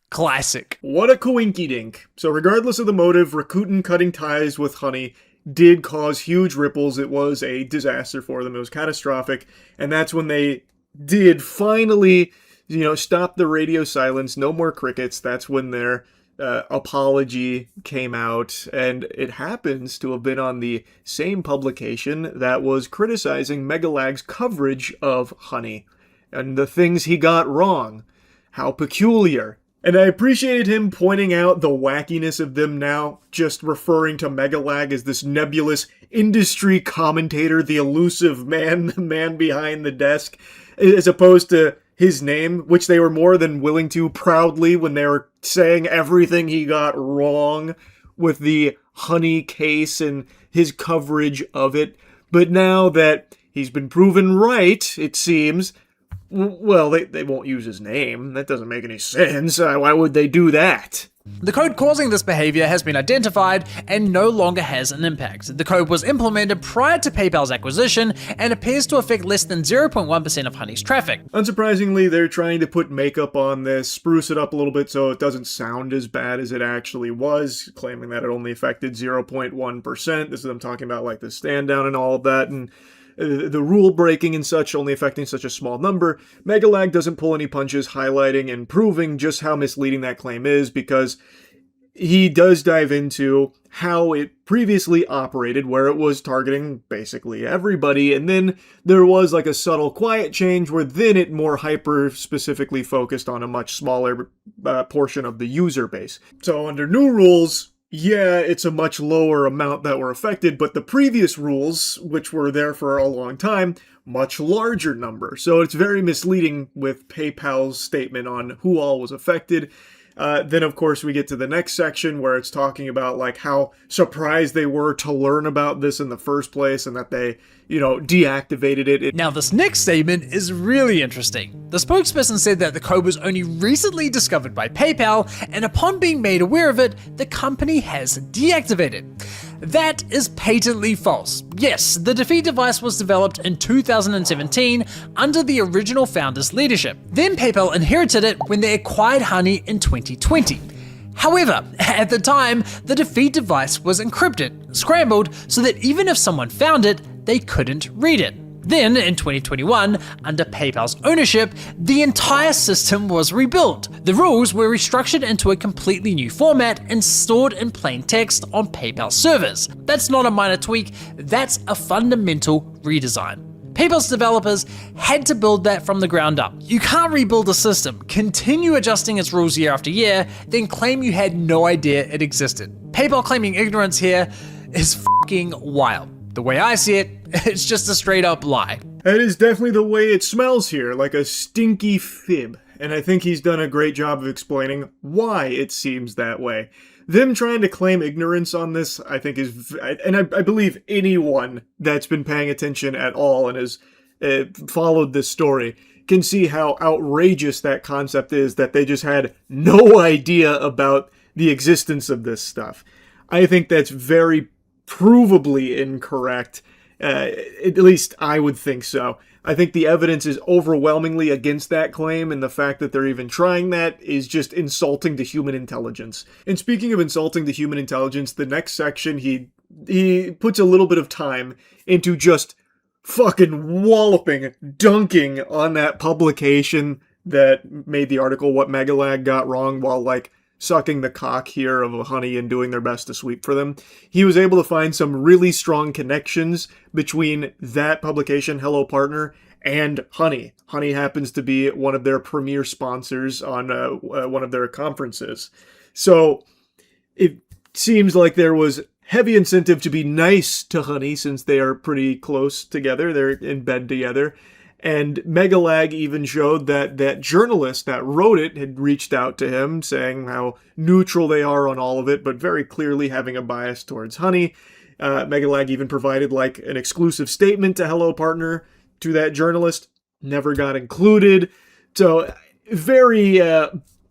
Classic. What a coinky-dink. So regardless of the motive, Rakuten cutting ties with Honey did cause huge ripples. It was a disaster for them. It was catastrophic. And that's when they did finally, stop the radio silence. No more crickets. That's when their apology came out. And it happens to have been on the same publication that was criticizing Megalag's coverage of Honey and the things he got wrong. How peculiar. And I appreciated him pointing out the wackiness of them now, just referring to Megalag as this nebulous industry commentator, the elusive man, the man behind the desk, as opposed to his name, which they were more than willing to proudly when they were saying everything he got wrong with the Honey case and his coverage of it. But now that he's been proven right, it seems, well, they won't use his name. That doesn't make any sense. Why would they do that? The code causing this behavior has been identified and no longer has an impact. The code was implemented prior to PayPal's acquisition and appears to affect less than 0.1% of Honey's traffic. Unsurprisingly, they're trying to put makeup on this, spruce it up a little bit so it doesn't sound as bad as it actually was, claiming that it only affected 0.1%. This is them talking about the stand down and all of that, and the rule breaking and such only affecting such a small number. Megalag doesn't pull any punches highlighting and proving just how misleading that claim is, because he does dive into how it previously operated, where it was targeting basically everybody, and then there was like a subtle quiet change where then it more hyper specifically focused on a much smaller portion of the user base. So under new rules, yeah, it's a much lower amount that were affected, but the previous rules, which were there for a long time, much larger number. So it's very misleading with PayPal's statement on who all was affected. Then, of course, we get to the next section where it's talking about like how surprised they were to learn about this in the first place and that they, deactivated it. Now, this next statement is really interesting. The spokesperson said that the code was only recently discovered by PayPal, and upon being made aware of it, the company has deactivated. That is patently false. Yes, the Defeat device was developed in 2017 under the original founder's leadership. Then PayPal inherited it when they acquired Honey in 2020. However, at the time, the Defeat device was encrypted, scrambled, so that even if someone found it, they couldn't read it. Then, in 2021, under PayPal's ownership, the entire system was rebuilt. The rules were restructured into a completely new format and stored in plain text on PayPal servers. That's not a minor tweak, that's a fundamental redesign. PayPal's developers had to build that from the ground up. You can't rebuild a system, continue adjusting its rules year after year, then claim you had no idea it existed. PayPal claiming ignorance here is fucking wild. The way I see it, it's just a straight up lie. That is definitely the way it smells here, like a stinky fib. And I think he's done a great job of explaining why it seems that way. Them trying to claim ignorance on this, I think is, and I believe anyone that's been paying attention at all and has followed this story can see how outrageous that concept is, that they just had no idea about the existence of this stuff. I think that's very provably incorrect. At least I would think so. I think the evidence is overwhelmingly against that claim, and the fact that they're even trying that is just insulting to human intelligence. And speaking of insulting to human intelligence, the next section, he puts a little bit of time into just fucking walloping, dunking on that publication that made the article What Megalag Got Wrong, while like sucking the cock here of a Honey and doing their best to sweep for them. He was able to find some really strong connections between that publication, Hello Partner, and Honey. Honey happens to be one of their premier sponsors on one of their conferences. So it seems like there was heavy incentive to be nice to Honey since they are pretty close together. They're in bed together. And Megalag even showed that that journalist that wrote it had reached out to him saying how neutral they are on all of it, but very clearly having a bias towards Honey. Megalag even provided like an exclusive statement to Hello Partner to that journalist. Never got included. So very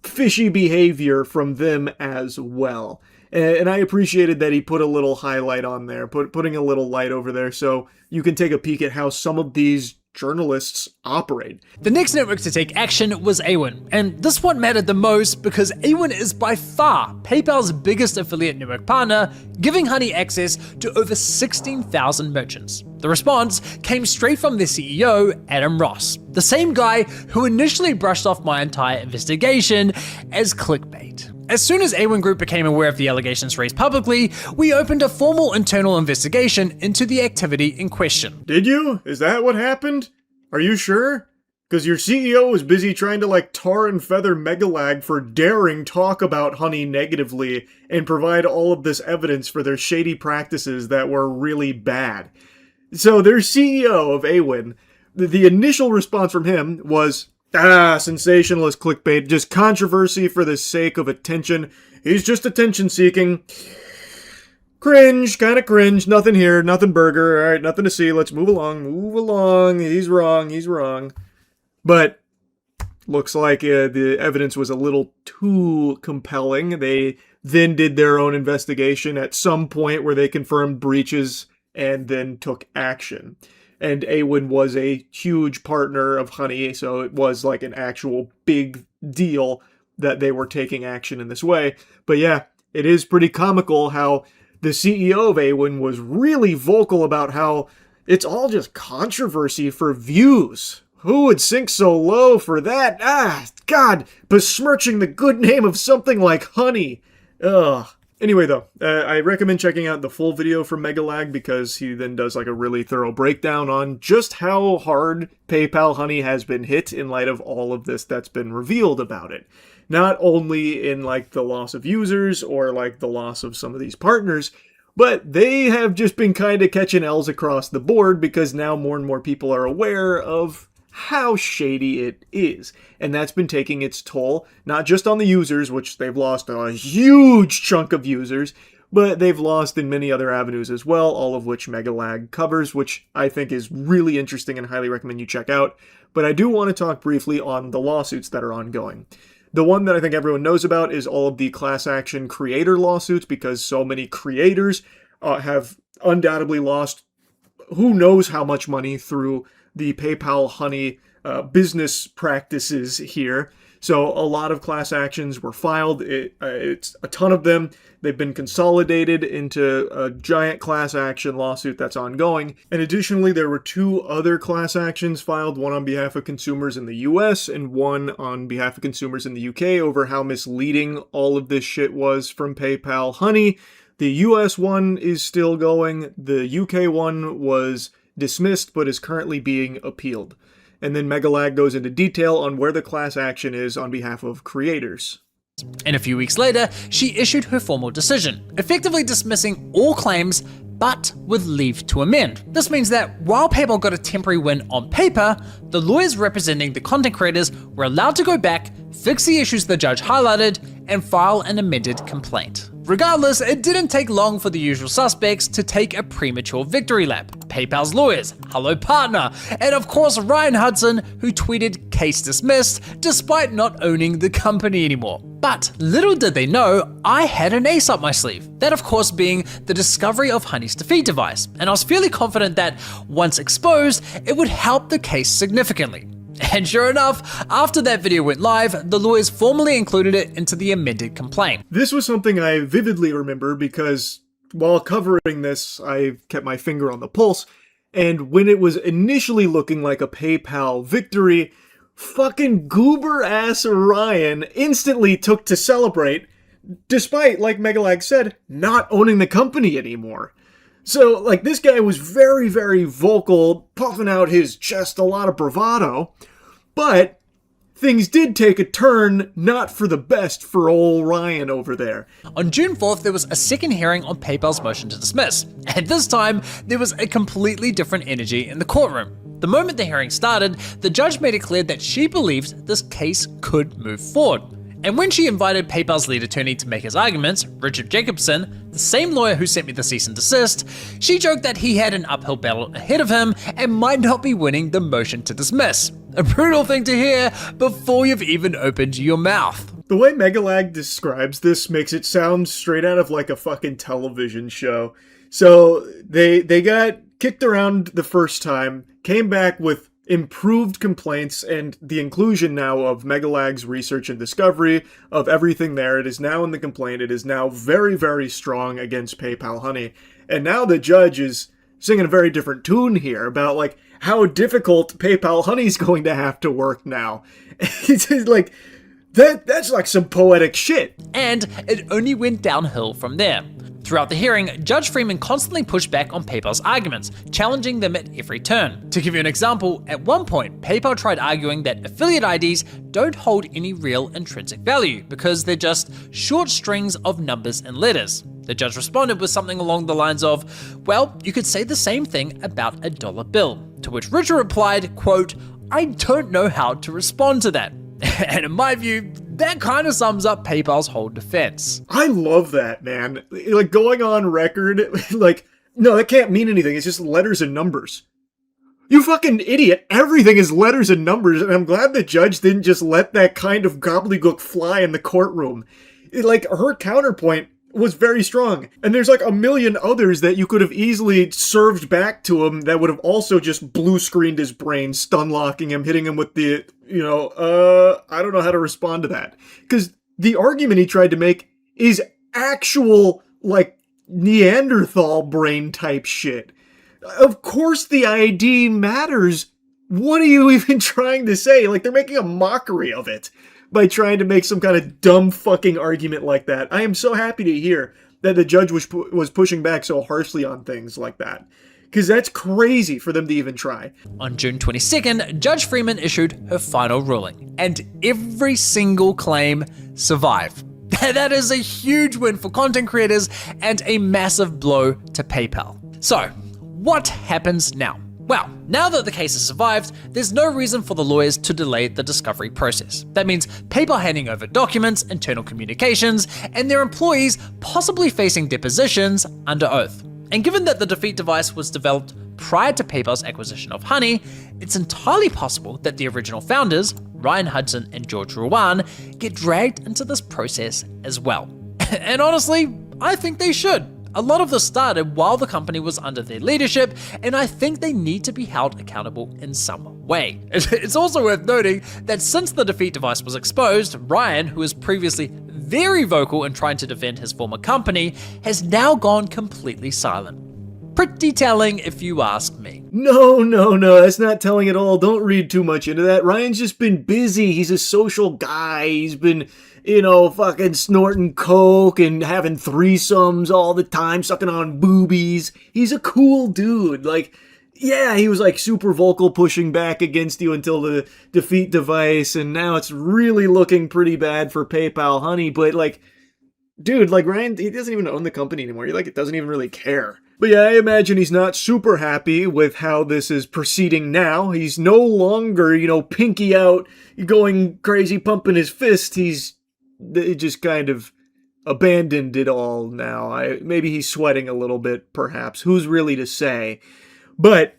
fishy behavior from them as well. And I appreciated that he put a little highlight on there, putting a little light over there so you can take a peek at how some of these journalists operate. The next network to take action was Awin, and this one mattered the most because Awin is by far PayPal's biggest affiliate network partner, giving Honey access to over 16,000 merchants. The response came straight from their CEO, Adam Ross, the same guy who initially brushed off my entire investigation as clickbait. As soon as Awin Group became aware of the allegations raised publicly, we opened a formal internal investigation into the activity in question. Did you? Is that what happened? Are you sure? Because your CEO was busy trying to like tar and feather Megalag for daring talk about Honey negatively and provide all of this evidence for their shady practices that were really bad. So their CEO of Awin, the initial response from him was, sensationalist clickbait, just controversy for the sake of attention. He's just attention seeking. Cringe, kind of cringe, nothing here, nothing burger, alright, nothing to see, let's move along, he's wrong. But looks like the evidence was a little too compelling. They then did their own investigation at some point where they confirmed breaches and then took action. And Awin was a huge partner of Honey, so it was like an actual big deal that they were taking action in this way. But yeah, it is pretty comical how the CEO of Awin was really vocal about how it's all just controversy for views. Who would sink so low for that? God, besmirching the good name of something like Honey. Ugh. Anyway, though, I recommend checking out the full video from Megalag because he then does like a really thorough breakdown on just how hard PayPal Honey has been hit in light of all of this that's been revealed about it. Not only in like the loss of users or like the loss of some of these partners, but they have just been kind of catching L's across the board because now more and more people are aware of how shady it is. And that's been taking its toll, not just on the users, which they've lost a huge chunk of users, but they've lost in many other avenues as well, all of which Megalag covers, which I think is really interesting and highly recommend you check out. But I do want to talk briefly on the lawsuits that are ongoing. The one that I think everyone knows about is all of the class action creator lawsuits because so many creators have undoubtedly lost who knows how much money through the PayPal Honey business practices here. So a lot of class actions were filed. It's a ton of them. They've been consolidated into a giant class action lawsuit that's ongoing. And additionally, there were 2 other class actions filed, one on behalf of consumers in the US and one on behalf of consumers in the UK over how misleading all of this shit was from PayPal Honey. The US one is still going. The UK one was dismissed but is currently being appealed. And then Megalag goes into detail on where the class action is on behalf of creators. And a few weeks later, she issued her formal decision, effectively dismissing all claims but with leave to amend. This means that while PayPal got a temporary win on paper, the lawyers representing the content creators were allowed to go back, fix the issues the judge highlighted, and file an amended complaint. Regardless, it didn't take long for the usual suspects to take a premature victory lap. PayPal's lawyers, hello partner, and of course Ryan Hudson, who tweeted case dismissed despite not owning the company anymore. But little did they know, I had an ace up my sleeve. That of course being the discovery of Honey's defeat device, and I was fairly confident that once exposed, it would help the case significantly. And sure enough, after that video went live, the lawyers formally included it into the amended complaint. This was something I vividly remember because while covering this, I kept my finger on the pulse, and when it was initially looking like a PayPal victory, fucking goober-ass Ryan instantly took to celebrate, despite, like Megalag said, not owning the company anymore. So, like, this guy was very, very vocal, puffing out his chest, a lot of bravado, but things did take a turn, not for the best for old Ryan over there. On June 4th, there was a second hearing on PayPal's motion to dismiss, and this time, there was a completely different energy in the courtroom. The moment the hearing started, the judge made it clear that she believed this case could move forward. And when she invited PayPal's lead attorney to make his arguments, Richard Jacobson, the same lawyer who sent me the cease and desist, she joked that he had an uphill battle ahead of him and might not be winning the motion to dismiss. A brutal thing to hear before you've even opened your mouth. The way Megalag describes this makes it sound straight out of like a fucking television show. So they got kicked around the first time, came back with improved complaints and the inclusion now of Megalag's research and discovery of everything there. It is now in the complaint. It is now very, very strong against PayPal Honey. And now the judge is singing a very different tune here about like how difficult PayPal Honey's going to have to work now. It's like that's like some poetic shit. And it only went downhill from there. Throughout the hearing, Judge Freeman constantly pushed back on PayPal's arguments, challenging them at every turn. To give you an example, at one point, PayPal tried arguing that affiliate IDs don't hold any real intrinsic value because they're just short strings of numbers and letters. The judge responded with something along the lines of, well, you could say the same thing about a dollar bill. To which Richard replied, quote, I don't know how to respond to that. And in my view, that kind of sums up PayPal's whole defense. I love that, man. Like, going on record, like, no, that can't mean anything. It's just letters and numbers. You fucking idiot. Everything is letters and numbers, and I'm glad the judge didn't just let that kind of gobbledygook fly in the courtroom. Like, her counterpoint was very strong. And there's like a million others that you could have easily served back to him that would have also just blue screened his brain, stun locking him, hitting him with the, I don't know how to respond to that. Because the argument he tried to make is actual, like, Neanderthal brain type shit. Of course the ID matters. What are you even trying to say? Like, they're making a mockery of it. by trying to make some kind of dumb fucking argument like that. I am so happy to hear that the judge was pushing back so harshly on things like that. Because that's crazy for them to even try. On June 22nd, Judge Freeman issued her final ruling, and every single claim survived. That is a huge win for content creators and a massive blow to PayPal. So, what happens now? Well, now that the case has survived, there's no reason for the lawyers to delay the discovery process. That means PayPal handing over documents, internal communications, and their employees possibly facing depositions under oath. And given that the defeat device was developed prior to PayPal's acquisition of Honey, it's entirely possible that the original founders, Ryan Hudson and George Ruan, get dragged into this process as well. And honestly, I think they should. A lot of this started while the company was under their leadership, and I think they need to be held accountable in some way. It's also worth noting that since the defeat device was exposed, Ryan, who was previously very vocal in trying to defend his former company, has now gone completely silent. Pretty telling if you ask me. No, that's not telling at all. Don't read too much into that. Ryan's just been busy. He's a social guy. He's been, fucking snorting coke and having threesomes all the time, sucking on boobies. He's a cool dude. Yeah, he was super vocal pushing back against you until the defeat device, and now it's really looking pretty bad for PayPal Honey, but dude, Ryan, he doesn't even own the company anymore. He it doesn't even really care. But yeah, I imagine he's not super happy with how this is proceeding now. He's no longer, pinky out, going crazy, pumping his fist. He's just kind of abandoned it all now. Maybe he's sweating a little bit, perhaps. Who's really to say? But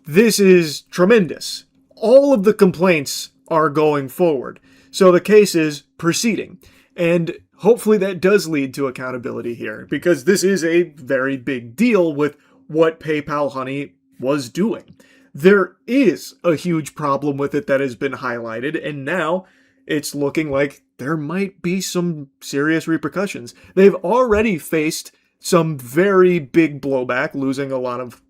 this is tremendous. All of the complaints are going forward. So the case is proceeding. And hopefully that does lead to accountability here, because this is a very big deal with what PayPal Honey was doing. There is a huge problem with it that has been highlighted, and now it's looking like there might be some serious repercussions. They've already faced some very big blowback, losing a lot of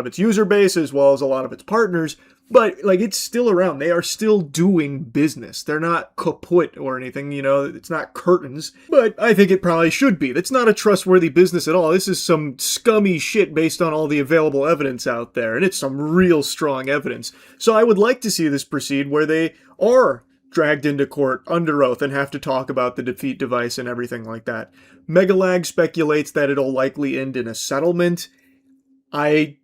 its user base as well as a lot of its partners, but it's still around. They are still doing business. They're not kaput or anything, it's not curtains, but I think it probably should be. That's not a trustworthy business at all. This is some scummy shit based on all the available evidence out there, and it's some real strong evidence. So I would like to see this proceed where they are dragged into court under oath and have to talk about the defeat device and everything like that. Megalag speculates that it'll likely end in a settlement. I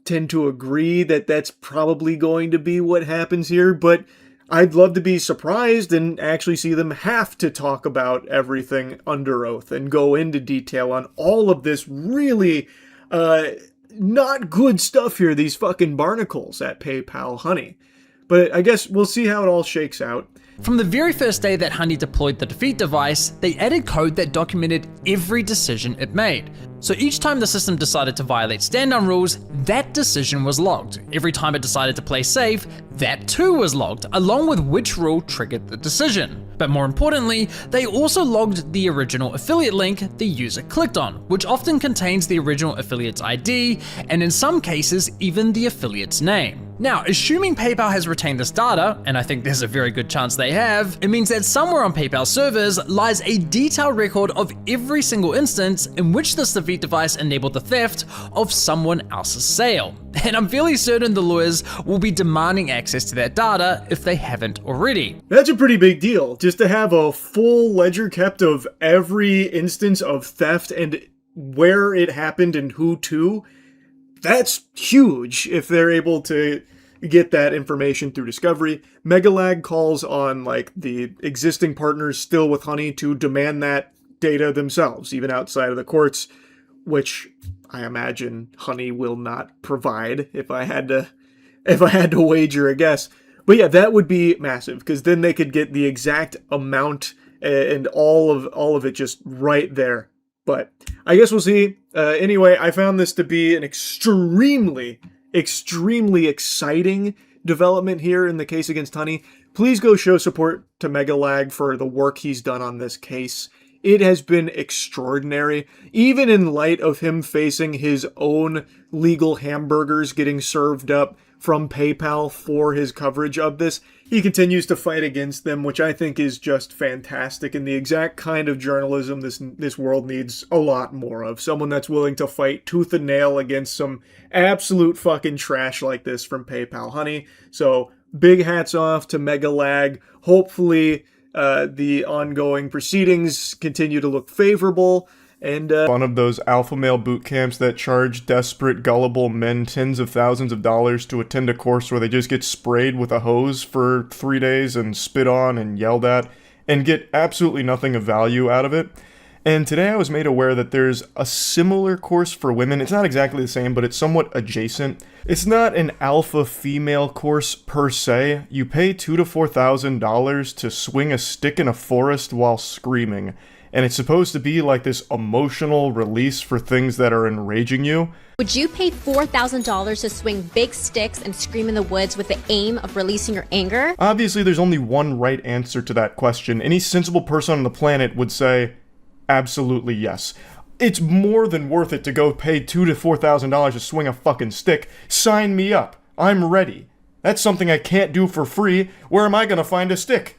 tend to agree that that's probably going to be what happens here, but I'd love to be surprised and actually see them have to talk about everything under oath and go into detail on all of this really not good stuff here, these fucking barnacles at PayPal Honey. But I guess we'll see how it all shakes out. From the very first day that Honey deployed the defeat device, they added code that documented every decision it made. So each time the system decided to violate stand-down rules, that decision was logged. Every time it decided to play safe, that too was logged, along with which rule triggered the decision. But more importantly, they also logged the original affiliate link the user clicked on, which often contains the original affiliate's ID, and in some cases, even the affiliate's name. Now, assuming PayPal has retained this data, and I think there's a very good chance they have, it means that somewhere on PayPal servers lies a detailed record of every single instance in which this defeat device enabled the theft of someone else's sale. And I'm fairly certain the lawyers will be demanding access to that data if they haven't already. That's a pretty big deal, just to have a full ledger kept of every instance of theft and where it happened and who to. That's huge if they're able to get that information through discovery. Megalag calls on the existing partners still with Honey to demand that data themselves, even outside of the courts, which I imagine Honey will not provide if I had to wager a guess. But yeah, that would be massive, because then they could get the exact amount and all of it just right there. But I guess we'll see. Anyway, I found this to be an extremely exciting development here in the case against Honey. Please go show support to Megalag for the work he's done on this case. It has been extraordinary, even in light of him facing his own legal hamburgers getting served up from PayPal for his coverage of this. He continues to fight against them, which I think is just fantastic and the exact kind of journalism this world needs a lot more of. Someone that's willing to fight tooth and nail against some absolute fucking trash like this from PayPal, honey. So big hats off to Mega Lag. Hopefully the ongoing proceedings continue to look favorable. And one of those alpha male boot camps that charge desperate, gullible men tens of thousands of dollars to attend a course where they just get sprayed with a hose for 3 days and spit on and yelled at and get absolutely nothing of value out of it. And today I was made aware that there's a similar course for women. It's not exactly the same, but it's somewhat adjacent. It's not an alpha female course per se. You pay $2,000 to $4,000 to swing a stick in a forest while screaming. And it's supposed to be like this emotional release for things that are enraging you. Would you pay $4,000 to swing big sticks and scream in the woods with the aim of releasing your anger? Obviously, there's only one right answer to that question. Any sensible person on the planet would say, absolutely yes. It's more than worth it to go pay $2,000 to $4,000 to swing a fucking stick. Sign me up. I'm ready. That's something I can't do for free. Where am I gonna find a stick?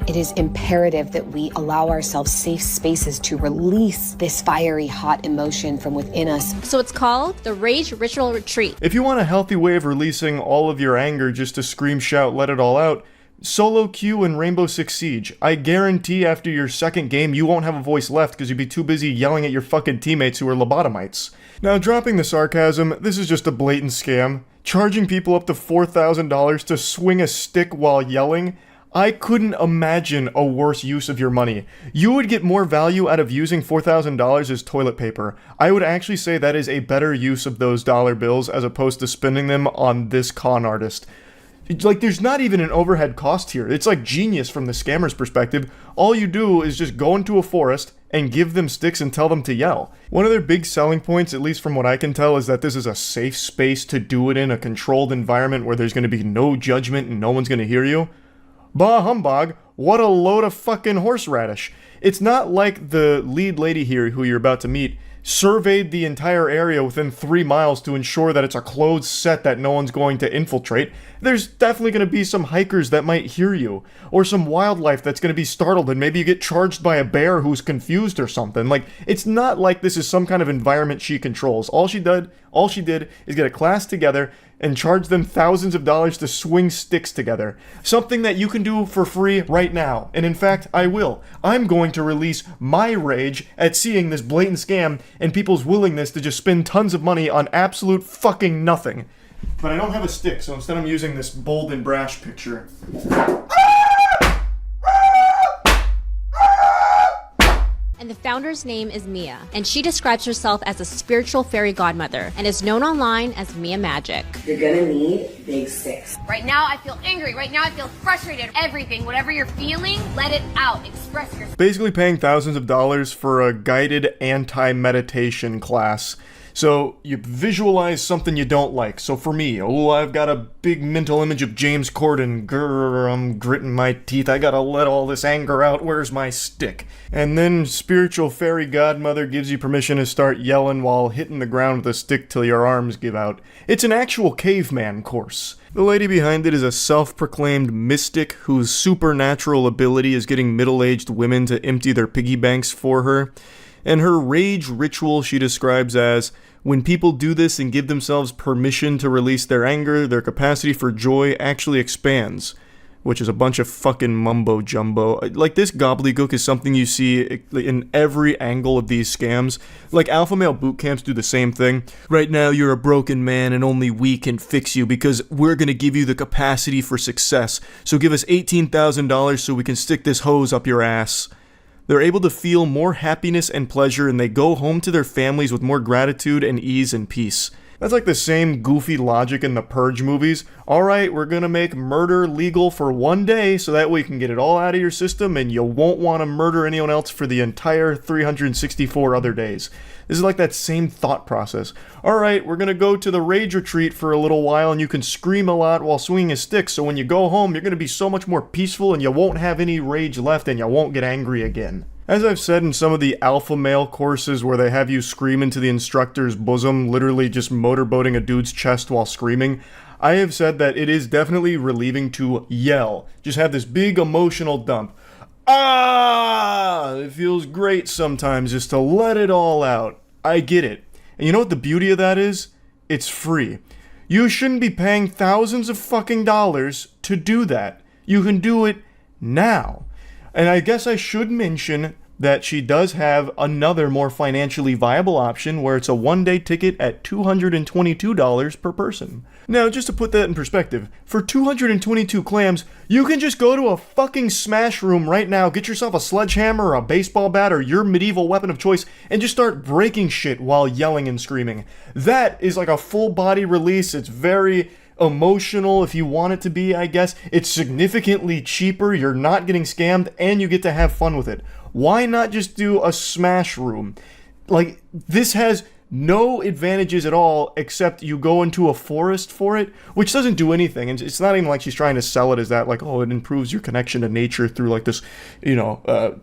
It is imperative that we allow ourselves safe spaces to release this fiery, hot emotion from within us. So it's called the Rage Ritual Retreat. If you want a healthy way of releasing all of your anger just to scream, shout, let it all out, solo queue in Rainbow Six Siege. I guarantee after your second game you won't have a voice left because you'd be too busy yelling at your fucking teammates who are lobotomites. Now, dropping the sarcasm, this is just a blatant scam. Charging people up to $4,000 to swing a stick while yelling? I couldn't imagine a worse use of your money. You would get more value out of using $4,000 as toilet paper. I would actually say that is a better use of those dollar bills as opposed to spending them on this con artist. Like, there's not even an overhead cost here. It's like genius from the scammer's perspective. All you do is just go into a forest and give them sticks and tell them to yell. One of their big selling points, at least from what I can tell, is that this is a safe space to do it in, a controlled environment where there's going to be no judgment and no one's going to hear you. Bah humbug, what a load of fucking horseradish. It's not like the lead lady here, who you're about to meet, surveyed the entire area within 3 miles to ensure that it's a closed set that no one's going to infiltrate. There's definitely going to be some hikers that might hear you, or some wildlife that's going to be startled and maybe you get charged by a bear who's confused or something. Like, it's not like this is some kind of environment she controls. All she did is get a class together and charge them thousands of dollars to swing sticks together. Something that you can do for free right now. And in fact, I will. I'm going to release my rage at seeing this blatant scam and people's willingness to just spend tons of money on absolute fucking nothing. But I don't have a stick, so instead I'm using this bold and brash picture. And the founder's name is Mia, and she describes herself as a spiritual fairy godmother and is known online as Mia Magic. You're gonna need big sticks. Right now I feel angry, right now I feel frustrated. Everything, whatever you're feeling, let it out, express yourself. Basically paying thousands of dollars for a guided anti-meditation class. So you visualize something you don't like. So for me, I've got a big mental image of James Corden. Grrr, I'm gritting my teeth. I gotta let all this anger out. Where's my stick? And then spiritual fairy godmother gives you permission to start yelling while hitting the ground with a stick till your arms give out. It's an actual caveman course. The lady behind it is a self-proclaimed mystic whose supernatural ability is getting middle-aged women to empty their piggy banks for her. And her rage ritual she describes as, when people do this and give themselves permission to release their anger, their capacity for joy actually expands. Which is a bunch of fucking mumbo-jumbo. Like, this gobbledygook is something you see in every angle of these scams. Like, alpha male boot camps do the same thing. Right now, you're a broken man and only we can fix you because we're gonna give you the capacity for success. So give us $18,000 so we can stick this hose up your ass. They're able to feel more happiness and pleasure, and they go home to their families with more gratitude and ease and peace. That's like the same goofy logic in the Purge movies. Alright, we're gonna make murder legal for 1 day so that way you can get it all out of your system and you won't want to murder anyone else for the entire 364 other days. This is like that same thought process. Alright, we're gonna go to the rage retreat for a little while and you can scream a lot while swinging a stick, so when you go home you're gonna be so much more peaceful and you won't have any rage left and you won't get angry again. As I've said in some of the alpha male courses where they have you scream into the instructor's bosom, literally just motorboating a dude's chest while screaming, I have said that it is definitely relieving to yell. Just have this big emotional dump. Ah! It feels great sometimes just to let it all out. I get it. And you know what the beauty of that is? It's free. You shouldn't be paying thousands of fucking dollars to do that. You can do it now. And I guess I should mention that she does have another more financially viable option where it's a one-day ticket at $222 per person. Now, just to put that in perspective, for 222 clams, you can just go to a fucking smash room right now, get yourself a sledgehammer or a baseball bat or your medieval weapon of choice, and just start breaking shit while yelling and screaming. That is like a full body release. It's very emotional if you want it to be, I guess. It's significantly cheaper, you're not getting scammed, and you get to have fun with it. Why not just do a smash room? Like, this has no advantages at all except you go into a forest for it, which doesn't do anything. And it's not even like she's trying to sell it as that, like, oh, it improves your connection to nature through like this,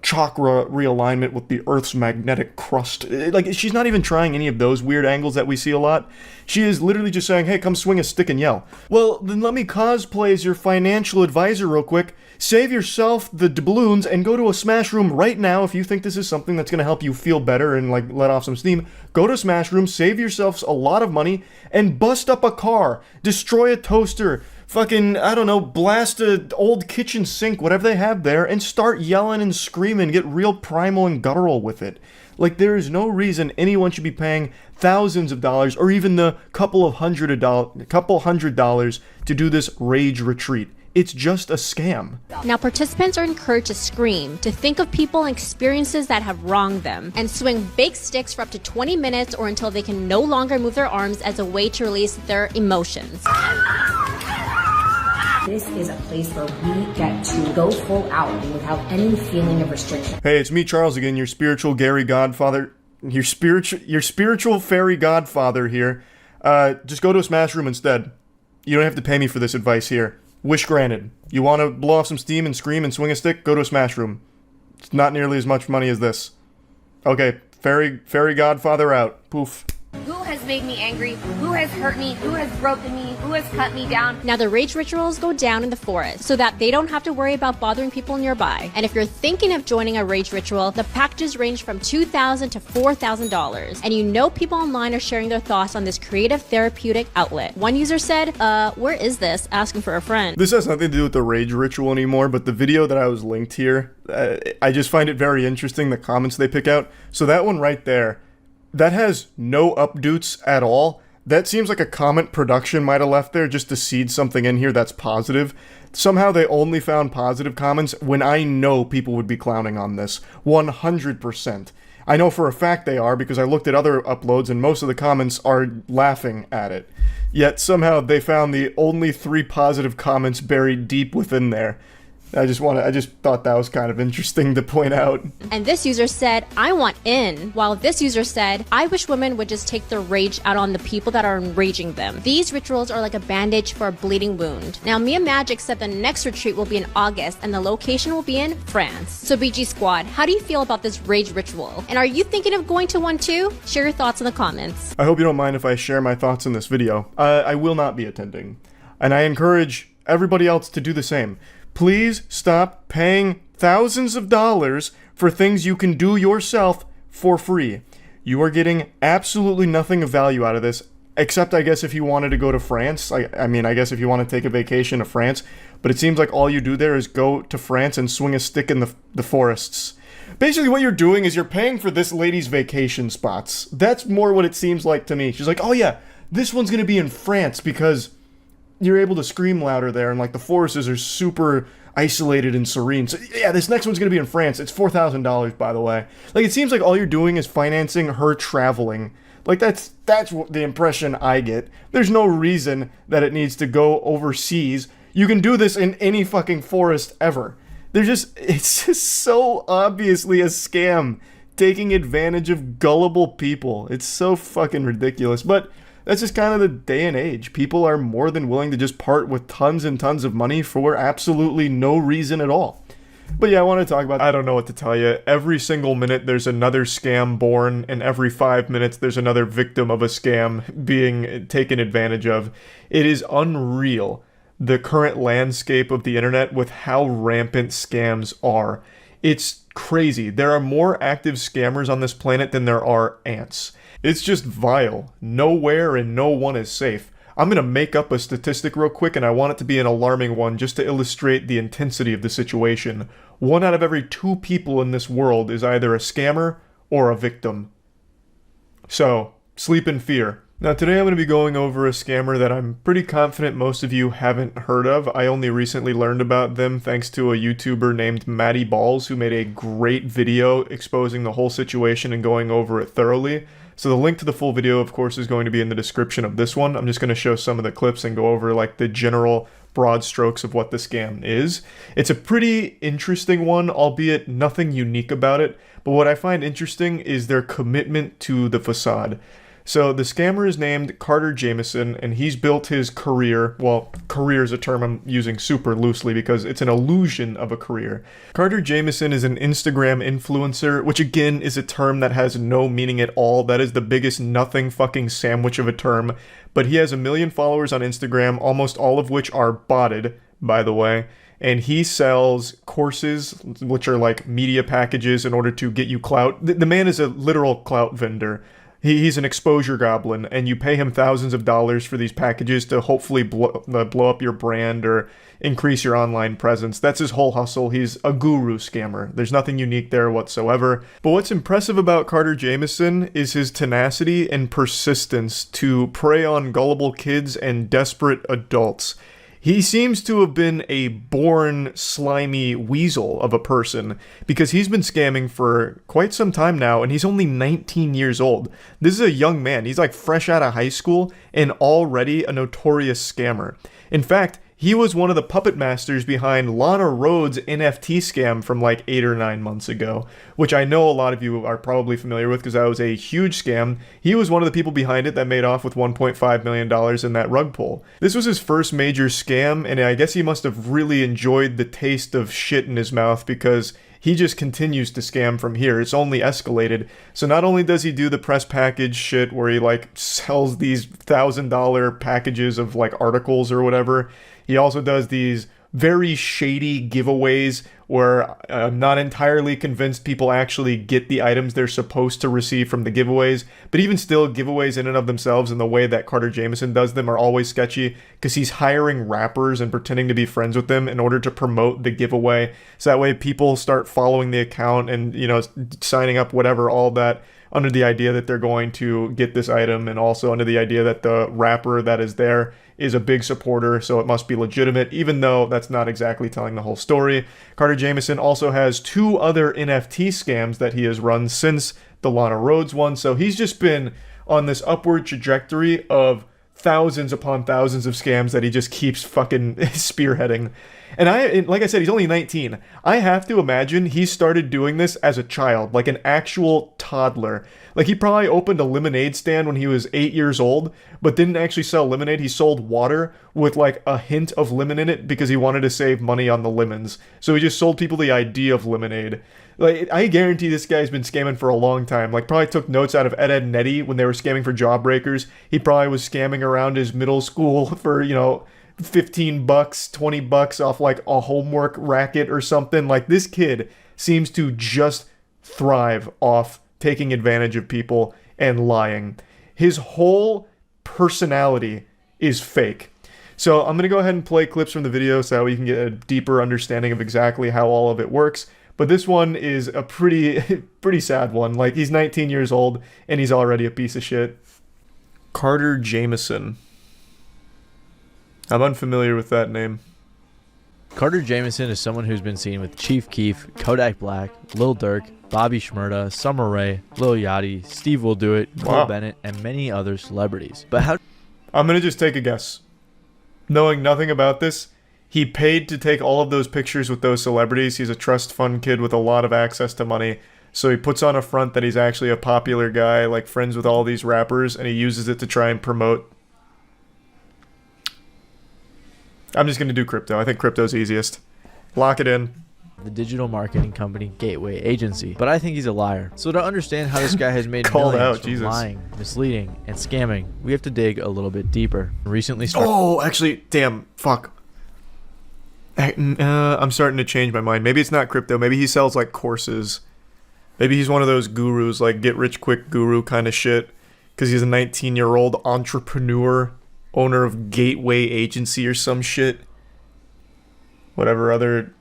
chakra realignment with the Earth's magnetic crust. Like, she's not even trying any of those weird angles that we see a lot. She is literally just saying, hey, come swing a stick and yell. Well, then let me cosplay as your financial advisor real quick. Save yourself the doubloons and go to a smash room right now if you think this is something that's going to help you feel better and like let off some steam. Go to smash room, save yourselves a lot of money, and bust up a car, destroy a toaster, fucking, I don't know, blast an old kitchen sink, whatever they have there, and start yelling and screaming, get real primal and guttural with it. Like, there is no reason anyone should be paying thousands of dollars or even the couple hundred dollars to do this rage retreat. It's just a scam. Now, participants are encouraged to scream, to think of people and experiences that have wronged them, and swing big sticks for up to 20 minutes or until they can no longer move their arms as a way to release their emotions. This is a place where we get to go full out without any feeling of restriction. Hey, it's me, Charles, again, your spiritual Gary Godfather, your spiritual fairy godfather here. Just go to a smash room instead. You don't have to pay me for this advice here. Wish granted. You want to blow off some steam and scream and swing a stick? Go to a smash room. It's not nearly as much money as this. Okay, fairy godfather out. Poof. Who has made me angry? Who has hurt me? Who has broken me? Who has cut me down? Now, the rage rituals go down in the forest so that they don't have to worry about bothering people nearby. And if you're thinking of joining a rage ritual, the packages range from $2,000 to $4,000. And you know people online are sharing their thoughts on this creative therapeutic outlet. One user said, where is this? Asking for a friend. This has nothing to do with the rage ritual anymore, but the video that I was linked here, I just find it very interesting, the comments they pick out. So that one right there, that has no updates at all. That seems like a comment production might have left there just to seed something in here that's positive. Somehow they only found positive comments when I know people would be clowning on this. 100%. I know for a fact they are because I looked at other uploads and most of the comments are laughing at it. Yet somehow they found the only 3 positive comments buried deep within there. I just thought that was kind of interesting to point out. And this user said, I want in, while this user said, I wish women would just take their rage out on the people that are enraging them. These rituals are like a bandage for a bleeding wound. Now, Mia Magic said the next retreat will be in August and the location will be in France. So BG Squad, how do you feel about this rage ritual? And are you thinking of going to one too? Share your thoughts in the comments. I hope you don't mind if I share my thoughts in this video. I will not be attending. And I encourage everybody else to do the same. Please stop paying thousands of dollars for things you can do yourself for free. You are getting absolutely nothing of value out of this, except I guess if you wanted to go to France. I mean, I guess if you want to take a vacation to France, but it seems like all you do there is go to France and swing a stick in the forests. Basically what you're doing is you're paying for this lady's vacation spots. That's more what it seems like to me. She's like, oh yeah, this one's going to be in France because you're able to scream louder there, and like the forests are super isolated and serene. So yeah, this next one's gonna be in France. It's $4,000, by the way. Like, it seems like all you're doing is financing her traveling. Like, that's what the impression I get. There's no reason that it needs to go overseas. You can do this in any fucking forest ever. It's just so obviously a scam, taking advantage of gullible people. It's so fucking ridiculous, but that's just kind of the day and age. People are more than willing to just part with tons and tons of money for absolutely no reason at all. But yeah, I want to talk about, I don't know what to tell you. Every single minute there's another scam born, and every 5 minutes there's another victim of a scam being taken advantage of. It is unreal, the current landscape of the internet with how rampant scams are. It's crazy. There are more active scammers on this planet than there are ants. It's just vile. Nowhere and no one is safe. I'm going to make up a statistic real quick, and I want it to be an alarming one just to illustrate the intensity of the situation. 1 out of every 2 people in this world is either a scammer or a victim. So, sleep in fear. Now today I'm going to be going over a scammer that I'm pretty confident most of you haven't heard of. I only recently learned about them thanks to a YouTuber named Maddie Balls, who made a great video exposing the whole situation and going over it thoroughly. So the link to the full video, of course, is going to be in the description of this one. I'm just going to show some of the clips and go over like the general broad strokes of what the scam is. It's a pretty interesting one, albeit nothing unique about it. But what I find interesting is their commitment to the facade. So the scammer is named Carter Jamison, and he's built his career, well, career is a term I'm using super loosely because it's an illusion of a career. Carter Jamison is an Instagram influencer, which again is a term that has no meaning at all. That is the biggest nothing fucking sandwich of a term. But he has 1 million followers on Instagram, almost all of which are botted, by the way. And he sells courses, which are like media packages in order to get you clout. The man is a literal clout vendor. He's an exposure goblin, and you pay him thousands of dollars for these packages to hopefully blow up your brand or increase your online presence. That's his whole hustle. He's a guru scammer. There's nothing unique there whatsoever. But what's impressive about Carter Jamison is his tenacity and persistence to prey on gullible kids and desperate adults. He seems to have been a born slimy weasel of a person because he's been scamming for quite some time now, and he's only 19 years old. This is a young man. He's like fresh out of high school and already a notorious scammer. In fact, he was one of the puppet masters behind Lana Rhoades' NFT scam from like 8 or 9 months ago, which I know a lot of you are probably familiar with because that was a huge scam. He was one of the people behind it that made off with $1.5 million in that rug pull. This was his first major scam, and I guess he must have really enjoyed the taste of shit in his mouth because he just continues to scam from here. It's only escalated. So not only does he do the press package shit where he like sells these $1,000 packages of like articles or whatever, he also does these very shady giveaways where I'm not entirely convinced people actually get the items they're supposed to receive from the giveaways. But even still, giveaways in and of themselves and the way that Carter Jamison does them are always sketchy because he's hiring rappers and pretending to be friends with them in order to promote the giveaway. So that way people start following the account and, you know, signing up, whatever, all that, under the idea that they're going to get this item, and also under the idea that the rapper that is there is a big supporter, so it must be legitimate, even though that's not exactly telling the whole story. Carter Jamison also has 2 other NFT scams that he has run since the Lana Rhoades one, so he's just been on this upward trajectory of thousands upon thousands of scams that he just keeps fucking spearheading. And like I said, he's only 19. I have to imagine he started doing this as a child, like an actual toddler. Like he probably opened a lemonade stand when he was 8 years old, but didn't actually sell lemonade. He sold water with like a hint of lemon in it because he wanted to save money on the lemons. So he just sold people the idea of lemonade. Like, I guarantee this guy's been scamming for a long time. Like, probably took notes out of Ed, Edd n Eddy when they were scamming for Jawbreakers. He probably was scamming around his middle school for, you know, $15, $20 off like a homework racket or something. Like, this kid seems to just thrive off taking advantage of people and lying. His whole personality is fake. So I'm going to go ahead and play clips from the video so that we can get a deeper understanding of exactly how all of it works. But this one is a pretty sad one. Like, he's 19 years old and he's already a piece of shit. Carter Jamison. I'm unfamiliar with that name. Carter Jamison is someone who's been seen with Chief Keef, Kodak Black, Lil Durk, Bobby Shmurda, Summer Rae, Lil Yachty, Steve Will Do It, Cole Bennett, and many other celebrities. But how... I'm going to just take a guess. Knowing nothing about this, he paid to take all of those pictures with those celebrities. He's a trust fund kid with a lot of access to money. So he puts on a front that he's actually a popular guy, like friends with all these rappers, and he uses it to try and promote. I'm just going to do crypto. I think crypto's easiest. Lock it in. the digital marketing company Gateway Agency. But I think he's a liar. So to understand how this guy has made millions from lying, misleading, and scamming, we have to dig a little bit deeper. Recently started. Oh, actually, damn, fuck. I'm starting to change my mind. Maybe it's not crypto. Maybe he sells like courses. Maybe he's one of those gurus, like get rich quick guru kind of shit. Because he's a 19-year-old entrepreneur, owner of Gateway Agency or some shit. Whatever other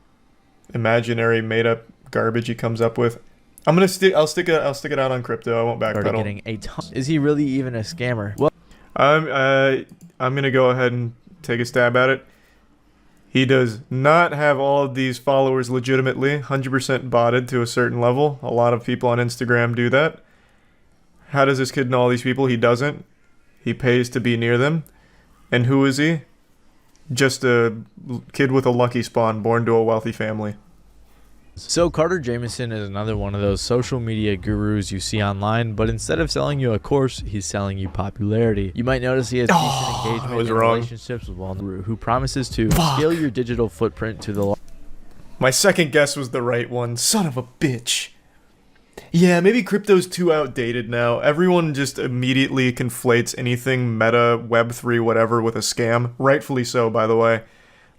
imaginary made-up garbage he comes up with. I'll stick it out on crypto. I won't backpedal. Getting a ton. Is he really even a scammer? Well, I'm gonna go ahead and take a stab at it. He does not have all of these followers legitimately, 100% botted to a certain level. A lot of people on Instagram do that. How does this kid know all these people? He doesn't. He pays to be near them. And who is he? Just a kid with a lucky spawn, born to a wealthy family. So Carter Jamieson is another one of those social media gurus you see online, but instead of selling you a course, he's selling you popularity. You might notice he has decent engagement and relationships with one guru who promises to scale your digital footprint to the. My second guess was the right one. Son of a bitch. Yeah, maybe crypto's too outdated now. Everyone just immediately conflates anything meta, Web3, whatever with a scam. Rightfully so, by the way.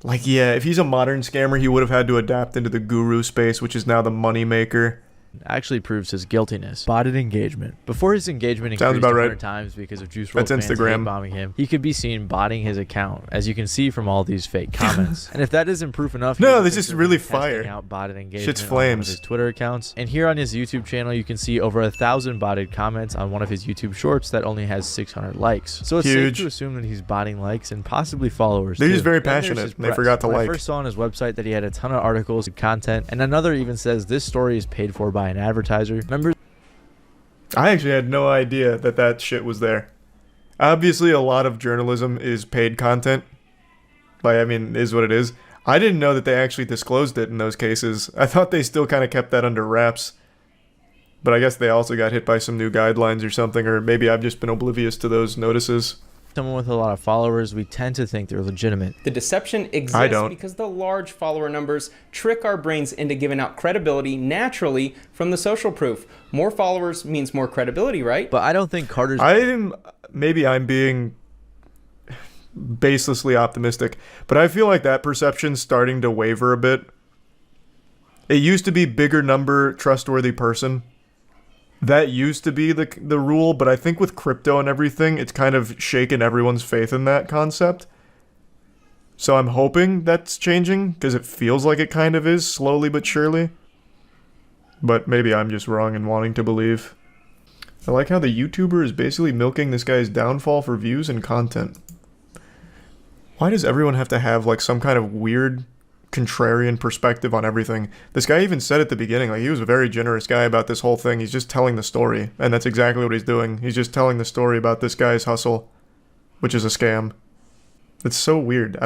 Like, yeah, if he's a modern scammer, he would have had to adapt into the guru space, which is now the money maker. Actually proves his guiltiness. Botted engagement. Before his engagement increased 100 times because of Juice WRLD fans hate bombing him, he could be seen botting his account, as you can see from all these fake comments. And if that isn't proof enough, no, this is really fire. Out botted engagement Shit's flames. On one of his Twitter accounts. And here on his YouTube channel, you can see over 1,000 botted comments on one of his YouTube shorts that only has 600 likes. So it's safe to assume that he's botting likes and possibly followers. They're just very passionate. They forgot to like. I first saw on his website that he had a ton of articles and content, and another even says this story is paid for by an advertiser. I actually had no idea that shit was there. Obviously, a lot of journalism is paid content. Like, I mean, is what it is. I didn't know that they actually disclosed it in those cases. I thought they still kind of kept that under wraps. But I guess they also got hit by some new guidelines or something, or maybe I've just been oblivious to those notices. Someone with a lot of followers, we tend to think they're legitimate. The deception exists because the large follower numbers trick our brains into giving out credibility naturally from the social proof. More followers means more credibility, right? But I don't think Carter's... Maybe I'm being baselessly optimistic, but I feel like that perception's starting to waver a bit. It used to be bigger number, trustworthy person. That used to be the rule, but I think with crypto and everything, it's kind of shaken everyone's faith in that concept. So I'm hoping that's changing, because it feels like it kind of is, slowly but surely. But maybe I'm just wrong in wanting to believe. I like how the YouTuber is basically milking this guy's downfall for views and content. Why does everyone have to have like some kind of weird contrarian perspective on everything? This guy even said at the beginning, like, he was a very generous guy about this whole thing. He's just telling the story, and that's exactly what he's doing. He's just telling the story about this guy's hustle, which is a scam. It's so weird.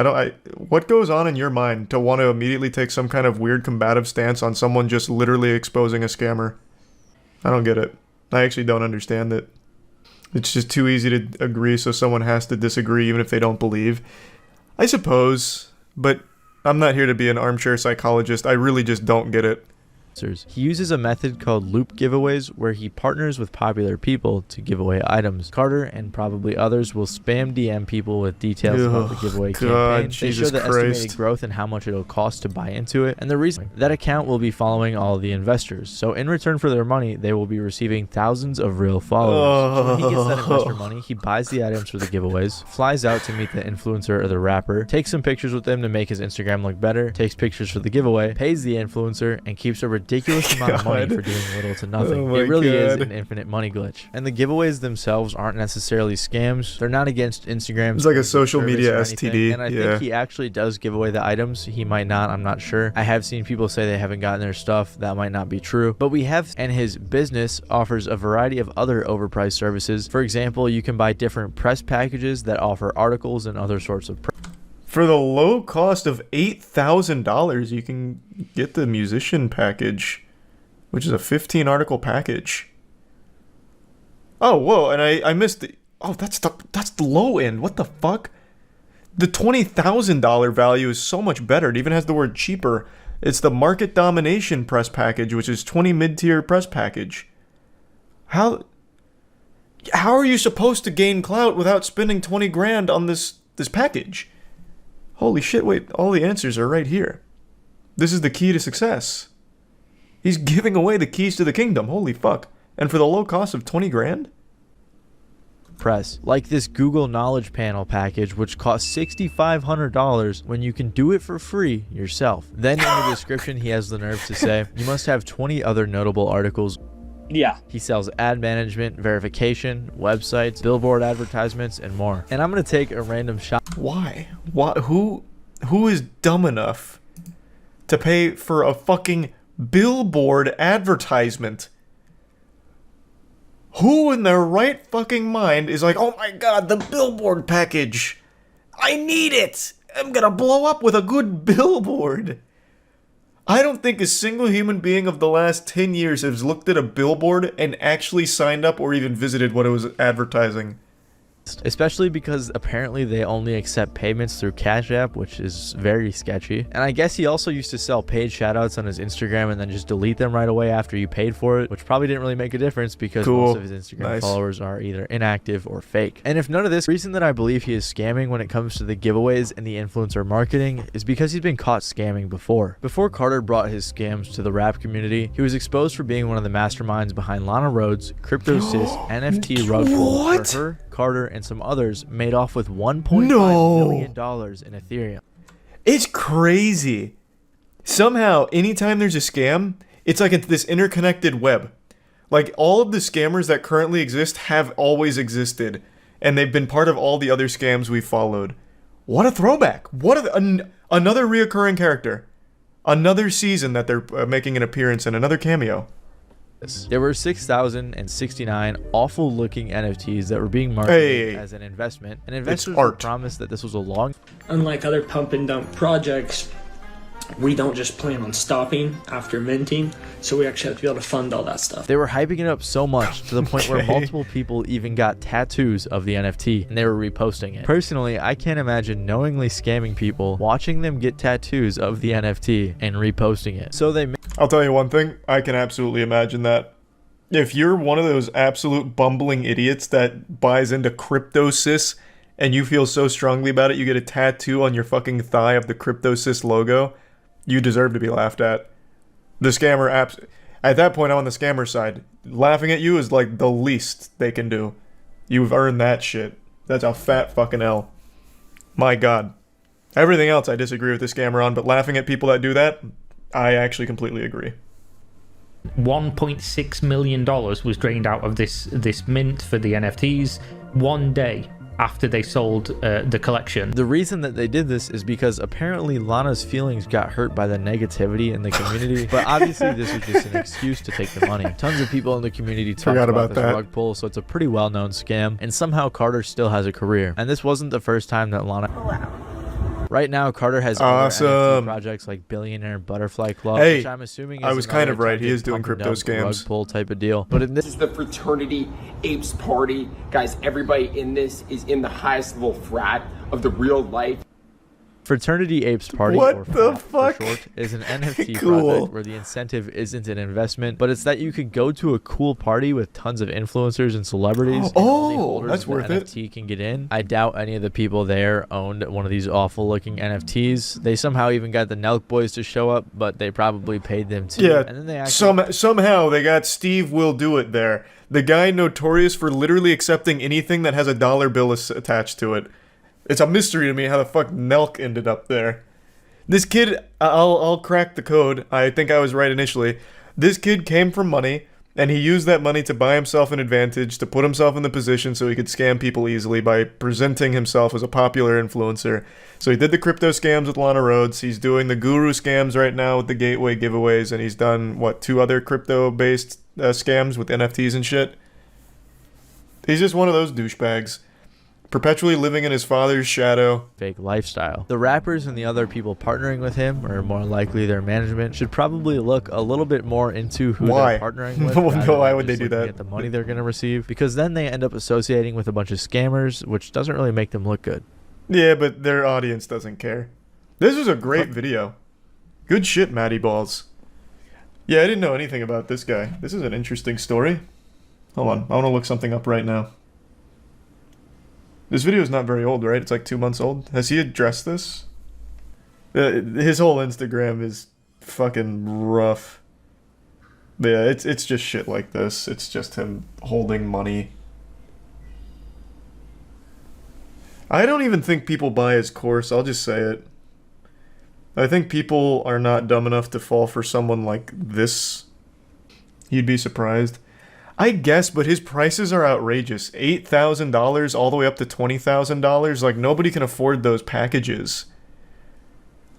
What goes on in your mind to want to immediately take some kind of weird combative stance on someone just literally exposing a scammer? I don't get it. I actually don't understand it. It's just too easy to agree, so someone has to disagree even if they don't believe. I suppose, but I'm not here to be an armchair psychologist. I really just don't get it. He uses a method called loop giveaways where he partners with popular people to give away items. Carter and probably others will spam DM people with details about the giveaway campaign. They show the estimated growth and how much it'll cost to buy into it, and the reason that account will be following all of the investors. So in return for their money, they will be receiving thousands of real followers. So when he gets that investor money, he buys the items for the giveaways, flies out to meet the influencer or the rapper, takes some pictures with them to make his Instagram look better, takes pictures for the giveaway, pays the influencer, and keeps a ridiculous amount of money for doing little to nothing. It really is an infinite money glitch. And the giveaways themselves aren't necessarily scams. They're not against Instagram. It's like a social media STD. And I think he actually does give away the items. He might not. I'm not sure. I have seen people say they haven't gotten their stuff. That might not be true. But we have, and his business offers a variety of other overpriced services. For example, you can buy different press packages that offer articles and other sorts of For the low cost of $8,000, you can get the musician package, which is a 15 article package. Oh, whoa, and I missed the... Oh, that's the low end. What the fuck? The $20,000 value is so much better. It even has the word cheaper. It's the market domination press package, which is 20 mid-tier press package. How are you supposed to gain clout without spending 20 grand on this package? Holy shit, wait, all the answers are right here. This is the key to success. He's giving away the keys to the kingdom, holy fuck. And for the low cost of 20 grand? Press, like this Google Knowledge Panel package, which costs $6,500 when you can do it for free yourself. Then in the description, he has the nerve to say, you must have 20 other notable articles. Yeah. He sells ad management, verification, websites, billboard advertisements, and more. And I'm going to take a random shot. Why? Who is dumb enough to pay for a fucking billboard advertisement? Who in their right fucking mind is like, oh my god, the billboard package. I need it. I'm gonna blow up with a good billboard. I don't think a single human being of the last 10 years has looked at a billboard and actually signed up or even visited what it was advertising. Especially because apparently they only accept payments through Cash App, which is very sketchy. And I guess he also used to sell paid shoutouts on his Instagram and then just delete them right away after you paid for it, which probably didn't really make a difference because most of his Instagram followers are either inactive or fake. And if none of this, the reason that I believe he is scamming when it comes to the giveaways and the influencer marketing is because he's been caught scamming before. Before Carter brought his scams to the rap community, he was exposed for being one of the masterminds behind Lana Rhoades' CryptoSys NFT rug pull, where her, Carter, and some others made off with $1.5 million in Ethereum. It's crazy. Somehow, anytime there's a scam, it's like this interconnected web. Like, all of the scammers that currently exist have always existed, and they've been part of all the other scams we've followed. What a throwback. What another reoccurring character. Another season that they're making an appearance in, another cameo. There were 6,069 awful looking NFTs that were being marketed as an investment, and investors were promised that this was a long... Unlike other pump and dump projects, we don't just plan on stopping after minting, so we actually have to be able to fund all that stuff. They were hyping it up so much to the point where multiple people even got tattoos of the NFT and they were reposting it. Personally, I can't imagine knowingly scamming people, watching them get tattoos of the NFT and reposting it. So they... I'll tell you one thing, I can absolutely imagine that. If you're one of those absolute bumbling idiots that buys into CryptoSys and you feel so strongly about it, you get a tattoo on your fucking thigh of the CryptoSys logo, you deserve to be laughed at. The scammer at that point, I'm on the scammer side. Laughing at you is like the least they can do. You've earned that shit. That's a fat fucking L. My god. Everything else I disagree with the scammer on, but laughing at people that do that, I actually completely agree. $1.6 million was drained out of this mint for the NFTs one day after they sold the collection. The reason that they did this is because apparently Lana's feelings got hurt by the negativity in the community, but obviously this was just an excuse to take the money. Tons of people in the community talked about this rug pull, so it's a pretty well-known scam, and somehow Carter still has a career. And this wasn't the first time that Lana... Right now, Carter has other NFT projects like Billionaire Butterfly Club, which I'm assuming is I was kind of right. He is doing crypto scams. Rug pull type of deal. But in this is the fraternity apes party, guys. Everybody in this is in the highest level frat of the real life. Fraternity Apes Party, what or the FAT fuck? for short, is an NFT Cool. project where the incentive isn't an investment, but it's that you could go to a cool party with tons of influencers and celebrities. And only holders that's of the worth it. NFT can get in. I doubt any of the people there owned one of these awful looking NFTs. They somehow even got the Nelk Boys to show up, but they probably paid them too. Yeah, and then they actually somehow they got Steve Will Do It there. The guy notorious for literally accepting anything that has a dollar bill attached to it. It's a mystery to me how the fuck Nelk ended up there. This kid, I'll crack the code. I think I was right initially. This kid came from money, and he used that money to buy himself an advantage, to put himself in the position so he could scam people easily by presenting himself as a popular influencer. So he did the crypto scams with Lana Rhoades. He's doing the guru scams right now with the gateway giveaways, and he's done, what, 2 other crypto-based scams with NFTs and shit? He's just one of those douchebags. Perpetually living in his father's shadow. Fake lifestyle. The rappers and the other people partnering with him, or more likely their management, should probably look a little bit more into who they're partnering with. Why would they do that? At the money they're going to receive, because then they end up associating with a bunch of scammers, which doesn't really make them look good. Yeah, but their audience doesn't care. This was a great video. Good shit, Matty Balls. Yeah, I didn't know anything about this guy. This is an interesting story. Hold on, I want to look something up right now. This video is not very old, right? It's like 2 months old. Has he addressed this? His whole Instagram is fucking rough. But yeah, it's just shit like this. It's just him holding money. I don't even think people buy his course, I'll just say it. I think people are not dumb enough to fall for someone like this. You'd be surprised. I guess, but his prices are outrageous. $8,000 all the way up to $20,000. Like, nobody can afford those packages.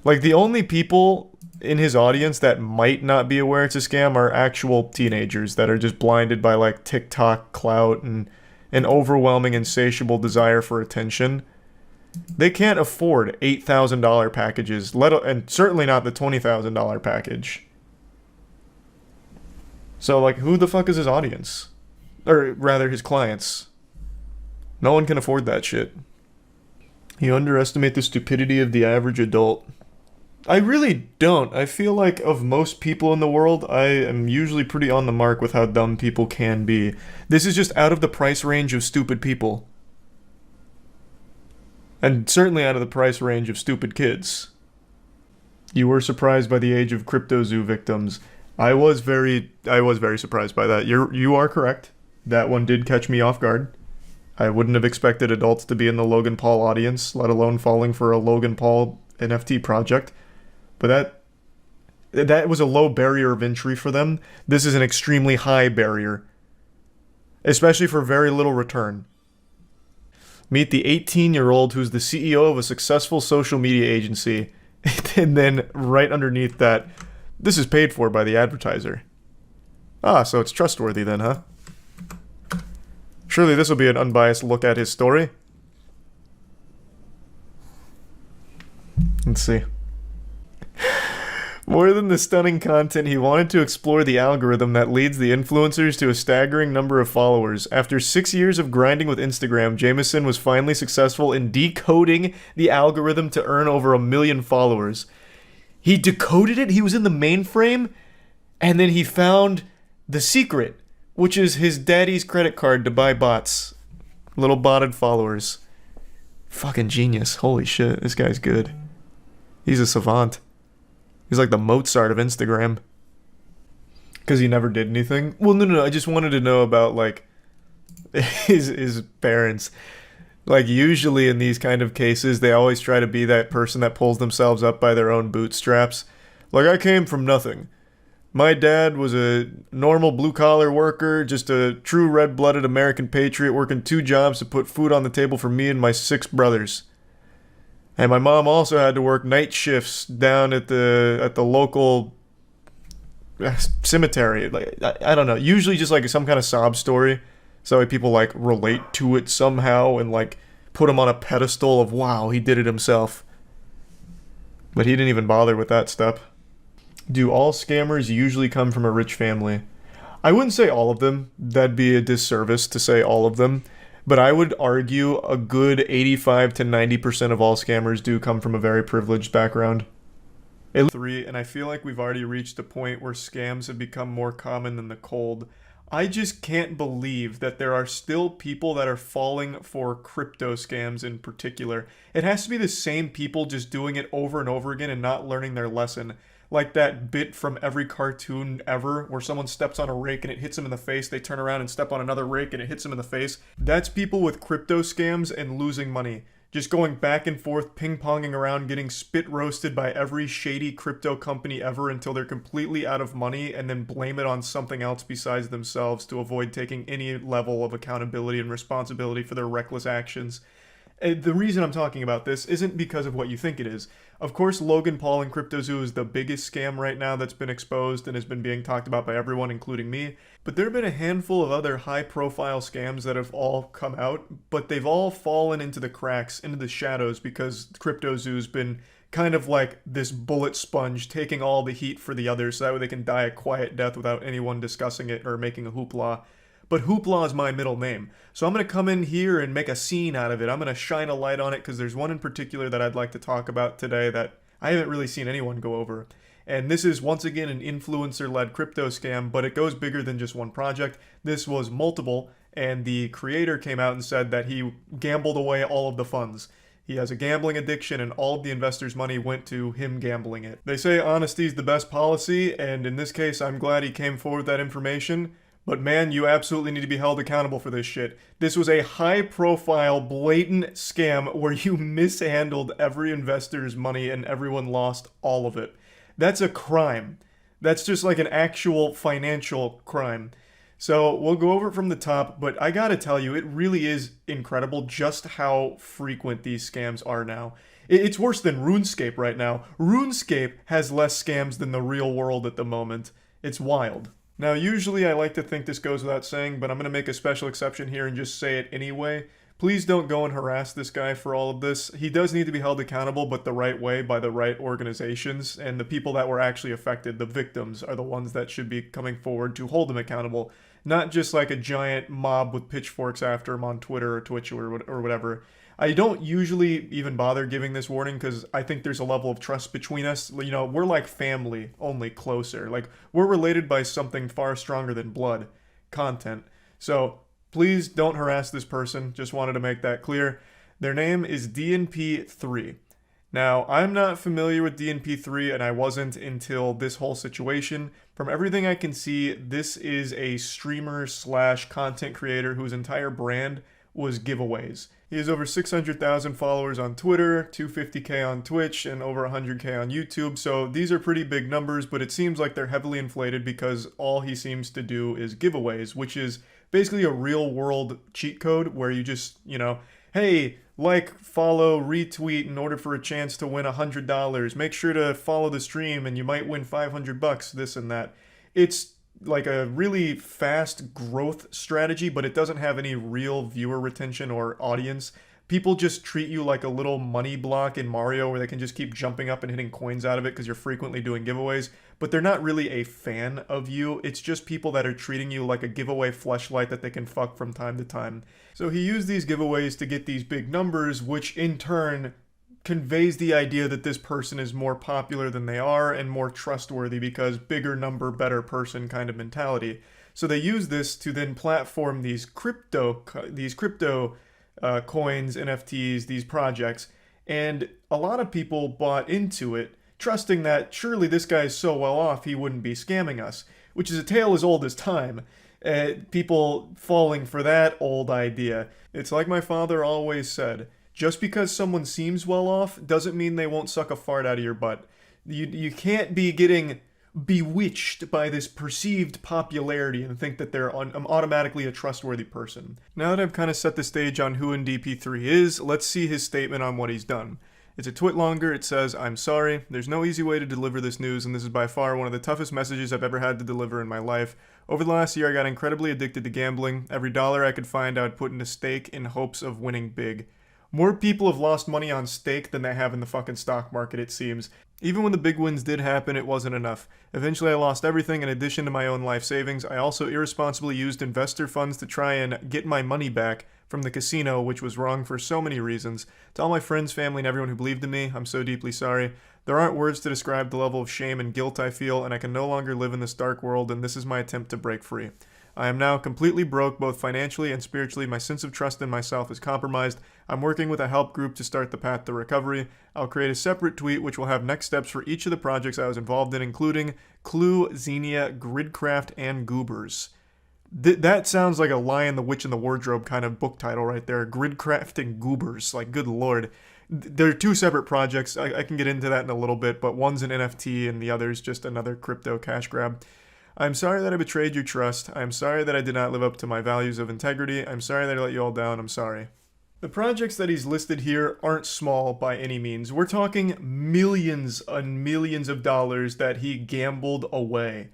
Like, the only people in his audience that might not be aware it's a scam are actual teenagers that are just blinded by, like, TikTok clout and an overwhelming, insatiable desire for attention. They can't afford $8,000 packages, and certainly not the $20,000 package. So, like, who the fuck is his audience? Or, rather, his clients. No one can afford that shit. You underestimate the stupidity of the average adult. I really don't. I feel like of most people in the world, I am usually pretty on the mark with how dumb people can be. This is just out of the price range of stupid people. And certainly out of the price range of stupid kids. You were surprised by the age of CryptoZoo victims. I was very surprised by that. You are correct. That one did catch me off guard. I wouldn't have expected adults to be in the Logan Paul audience, let alone falling for a Logan Paul NFT project. But that was a low barrier of entry for them. This is an extremely high barrier. Especially for very little return. Meet the 18-year-old who's the CEO of a successful social media agency. And then right underneath that, this is paid for by the advertiser. Ah, so it's trustworthy then, huh? Surely this will be an unbiased look at his story. Let's see. More than the stunning content, he wanted to explore the algorithm that leads the influencers to a staggering number of followers. After 6 years of grinding with Instagram, Jameson was finally successful in decoding the algorithm to earn over 1 million followers. He decoded it, he was in the mainframe, and then he found the secret, which is his daddy's credit card to buy bots. Little botted followers. Fucking genius. Holy shit, this guy's good. He's a savant. He's like the Mozart of Instagram. Because he never did anything? Well, no, I just wanted to know about, like, his parents. Like, usually in these kind of cases, they always try to be that person that pulls themselves up by their own bootstraps. Like, I came from nothing. My dad was a normal blue-collar worker, just a true red-blooded American patriot working 2 jobs to put food on the table for me and my 6 brothers. And my mom also had to work night shifts down at the local cemetery. Like, I don't know. Usually just like some kind of sob story. So that people like relate to it somehow and like put him on a pedestal of, wow, he did it himself. But he didn't even bother with that step. Do all scammers usually come from a rich family? I wouldn't say all of them. That'd be a disservice to say all of them. But I would argue a good 85 to 90% of all scammers do come from a very privileged background. 3, and I feel like we've already reached a point where scams have become more common than the cold. I just can't believe that there are still people that are falling for crypto scams in particular. It has to be the same people just doing it over and over again and not learning their lesson. Like that bit from every cartoon ever where someone steps on a rake and it hits them in the face, they turn around and step on another rake and it hits them in the face. That's people with crypto scams and losing money. Just going back and forth, ping-ponging around, getting spit roasted by every shady crypto company ever until they're completely out of money and then blame it on something else besides themselves to avoid taking any level of accountability and responsibility for their reckless actions. The reason I'm talking about this isn't because of what you think it is. Of course, Logan Paul and CryptoZoo is the biggest scam right now that's been exposed and has been being talked about by everyone, including me. But there have been a handful of other high-profile scams that have all come out, but they've all fallen into the cracks, into the shadows, because CryptoZoo's been kind of like this bullet sponge, taking all the heat for the others so that way they can die a quiet death without anyone discussing it or making a hoopla. But hoopla is my middle name. So I'm going to come in here and make a scene out of it. I'm going to shine a light on it because there's one in particular that I'd like to talk about today that I haven't really seen anyone go over. And this is once again an influencer-led crypto scam, but it goes bigger than just one project. This was multiple, and the creator came out and said that he gambled away all of the funds. He has a gambling addiction, and all of the investors' money went to him gambling it. They say honesty is the best policy, and in this case, I'm glad he came forward with that information. But man, you absolutely need to be held accountable for this shit. This was a high-profile, blatant scam where you mishandled every investor's money and everyone lost all of it. That's a crime. That's just like an actual financial crime. So we'll go over it from the top, but I gotta tell you, it really is incredible just how frequent these scams are now. It's worse than RuneScape right now. RuneScape has less scams than the real world at the moment. It's wild. Now, usually I like to think this goes without saying, but I'm going to make a special exception here and just say it anyway. Please don't go and harass this guy for all of this. He does need to be held accountable, but the right way by the right organizations, and the people that were actually affected, the victims, are the ones that should be coming forward to hold him accountable. Not just like a giant mob with pitchforks after him on Twitter or Twitch or whatever. I don't usually even bother giving this warning because I think there's a level of trust between us. You know, we're like family, only closer. Like, we're related by something far stronger than blood, content. So please don't harass this person. Just wanted to make that clear. Their name is DNP3. Now, I'm not familiar with DNP3, and I wasn't until this whole situation. From everything I can see, this is a streamer / content creator whose entire brand was giveaways. He has over 600,000 followers on Twitter, 250k on Twitch, and over 100k on YouTube, so these are pretty big numbers, but it seems like they're heavily inflated because all he seems to do is giveaways, which is basically a real-world cheat code where you just, you know, hey, like, follow, retweet in order for a chance to win $100. Make sure to follow the stream and you might win $500, this and that. It's like a really fast growth strategy, but it doesn't have any real viewer retention or audience. People just treat you like a little money block in Mario where they can just keep jumping up and hitting coins out of it because you're frequently doing giveaways, but they're not really a fan of you. It's just people that are treating you like a giveaway fleshlight that they can fuck from time to time. So he used these giveaways to get these big numbers, which in turn conveys the idea that this person is more popular than they are and more trustworthy because bigger number, better person kind of mentality. So they use this to then platform these crypto coins, NFTs, these projects, and a lot of people bought into it, trusting that surely this guy's so well off he wouldn't be scamming us, which is a tale as old as time. People falling for that old idea. It's like my father always said, just because someone seems well off doesn't mean they won't suck a fart out of your butt. You can't be getting bewitched by this perceived popularity and think that they're automatically a trustworthy person. Now that I've kind of set the stage on who DNP3 is, let's see his statement on what he's done. It's a twit longer. It says, "I'm sorry. There's no easy way to deliver this news, and this is by far one of the toughest messages I've ever had to deliver in my life. Over the last year, I got incredibly addicted to gambling. Every dollar I could find, I would put into stake in hopes of winning big. More people have lost money on stake than they have in the fucking stock market, it seems. Even when the big wins did happen, it wasn't enough. Eventually I lost everything in addition to my own life savings. I also irresponsibly used investor funds to try and get my money back from the casino, which was wrong for so many reasons. To all my friends, family, and everyone who believed in me, I'm so deeply sorry. There aren't words to describe the level of shame and guilt I feel, and I can no longer live in this dark world, and this is my attempt to break free. I am now completely broke, both financially and spiritually. My sense of trust in myself is compromised. I'm working with a help group to start the path to recovery. I'll create a separate tweet which will have next steps for each of the projects I was involved in, including Clue, Xenia, Gridcraft, and Goobers." That sounds like a Lion, the Witch, and the Wardrobe kind of book title right there. Gridcraft and Goobers. Like, good lord. They're two separate projects. I can get into that in a little bit, but one's an NFT and the other's just another crypto cash grab. "I'm sorry that I betrayed your trust. I'm sorry that I did not live up to my values of integrity. I'm sorry that I let you all down. I'm sorry." The projects that he's listed here aren't small by any means. We're talking millions and millions of dollars that he gambled away.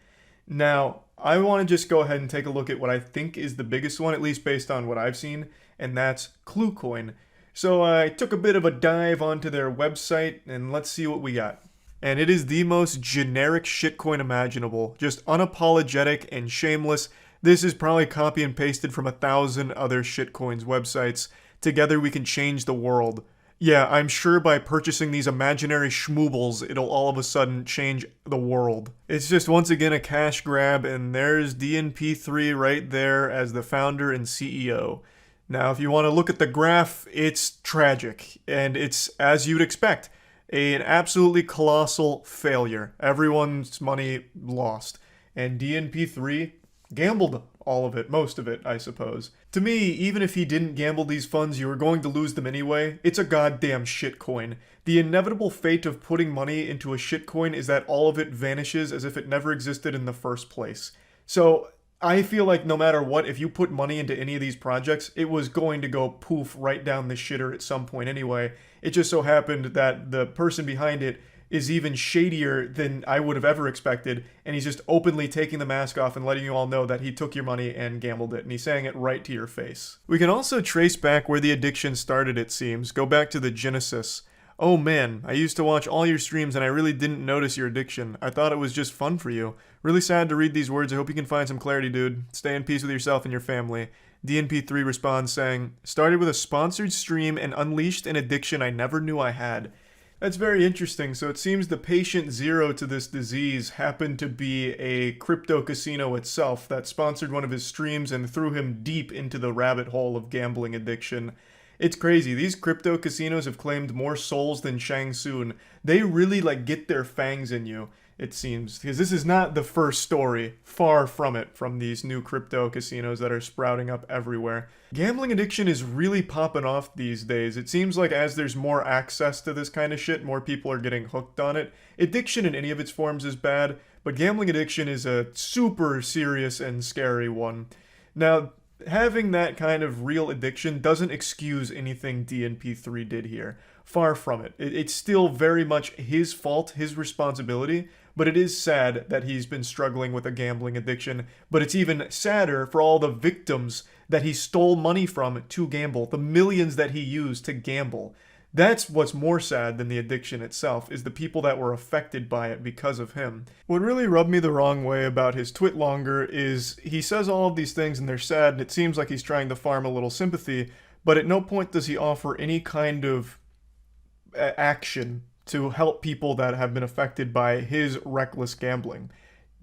Now, I want to just go ahead and take a look at what I think is the biggest one, at least based on what I've seen, and that's ClueCoin. So I took a bit of a dive onto their website, and let's see what we got. And it is the most generic shitcoin imaginable, just unapologetic and shameless. This is probably copy and pasted from 1,000 other shitcoins websites. Together we can change the world. Yeah, I'm sure by purchasing these imaginary schmoobles, it'll all of a sudden change the world. It's just once again a cash grab, and there's DNP3 right there as the founder and CEO. Now, if you want to look at the graph, it's tragic, and it's as you'd expect. An absolutely colossal failure. Everyone's money lost. And DNP3 gambled all of it, most of it, I suppose. To me, even if he didn't gamble these funds, you were going to lose them anyway. It's a goddamn shitcoin. The inevitable fate of putting money into a shitcoin is that all of it vanishes as if it never existed in the first place. So I feel like no matter what, if you put money into any of these projects, it was going to go poof right down the shitter at some point anyway. It just so happened that the person behind it is even shadier than I would have ever expected, and he's just openly taking the mask off and letting you all know that he took your money and gambled it, and he's saying it right to your face. We can also trace back where the addiction started, it seems. Go back to the genesis. Oh man, I used to watch all your streams and I really didn't notice your addiction. I thought it was just fun for you. Really sad to read these words. I hope you can find some clarity, dude. Stay in peace with yourself and your family. DNP3 responds saying, started with a sponsored stream and unleashed an addiction I never knew I had. That's very interesting. So it seems the patient zero to this disease happened to be a crypto casino itself that sponsored one of his streams and threw him deep into the rabbit hole of gambling addiction. It's crazy. These crypto casinos have claimed more souls than Shang Tsung. They really get their fangs in you, it seems. Because this is not the first story. Far from it, from these new crypto casinos that are sprouting up everywhere. Gambling addiction is really popping off these days. It seems like as there's more access to this kind of shit, more people are getting hooked on it. Addiction in any of its forms is bad, but gambling addiction is a super serious and scary one. Now, having that kind of real addiction doesn't excuse anything DNP3 did here. Far from it. It's still very much his fault, his responsibility, but it is sad that he's been struggling with a gambling addiction. But it's even sadder for all the victims that he stole money from to gamble, the millions that he used to gamble. That's what's more sad than the addiction itself, is the people that were affected by it because of him. What really rubbed me the wrong way about his twit longer is he says all of these things and they're sad, and it seems like he's trying to farm a little sympathy, but at no point does he offer any kind of action to help people that have been affected by his reckless gambling.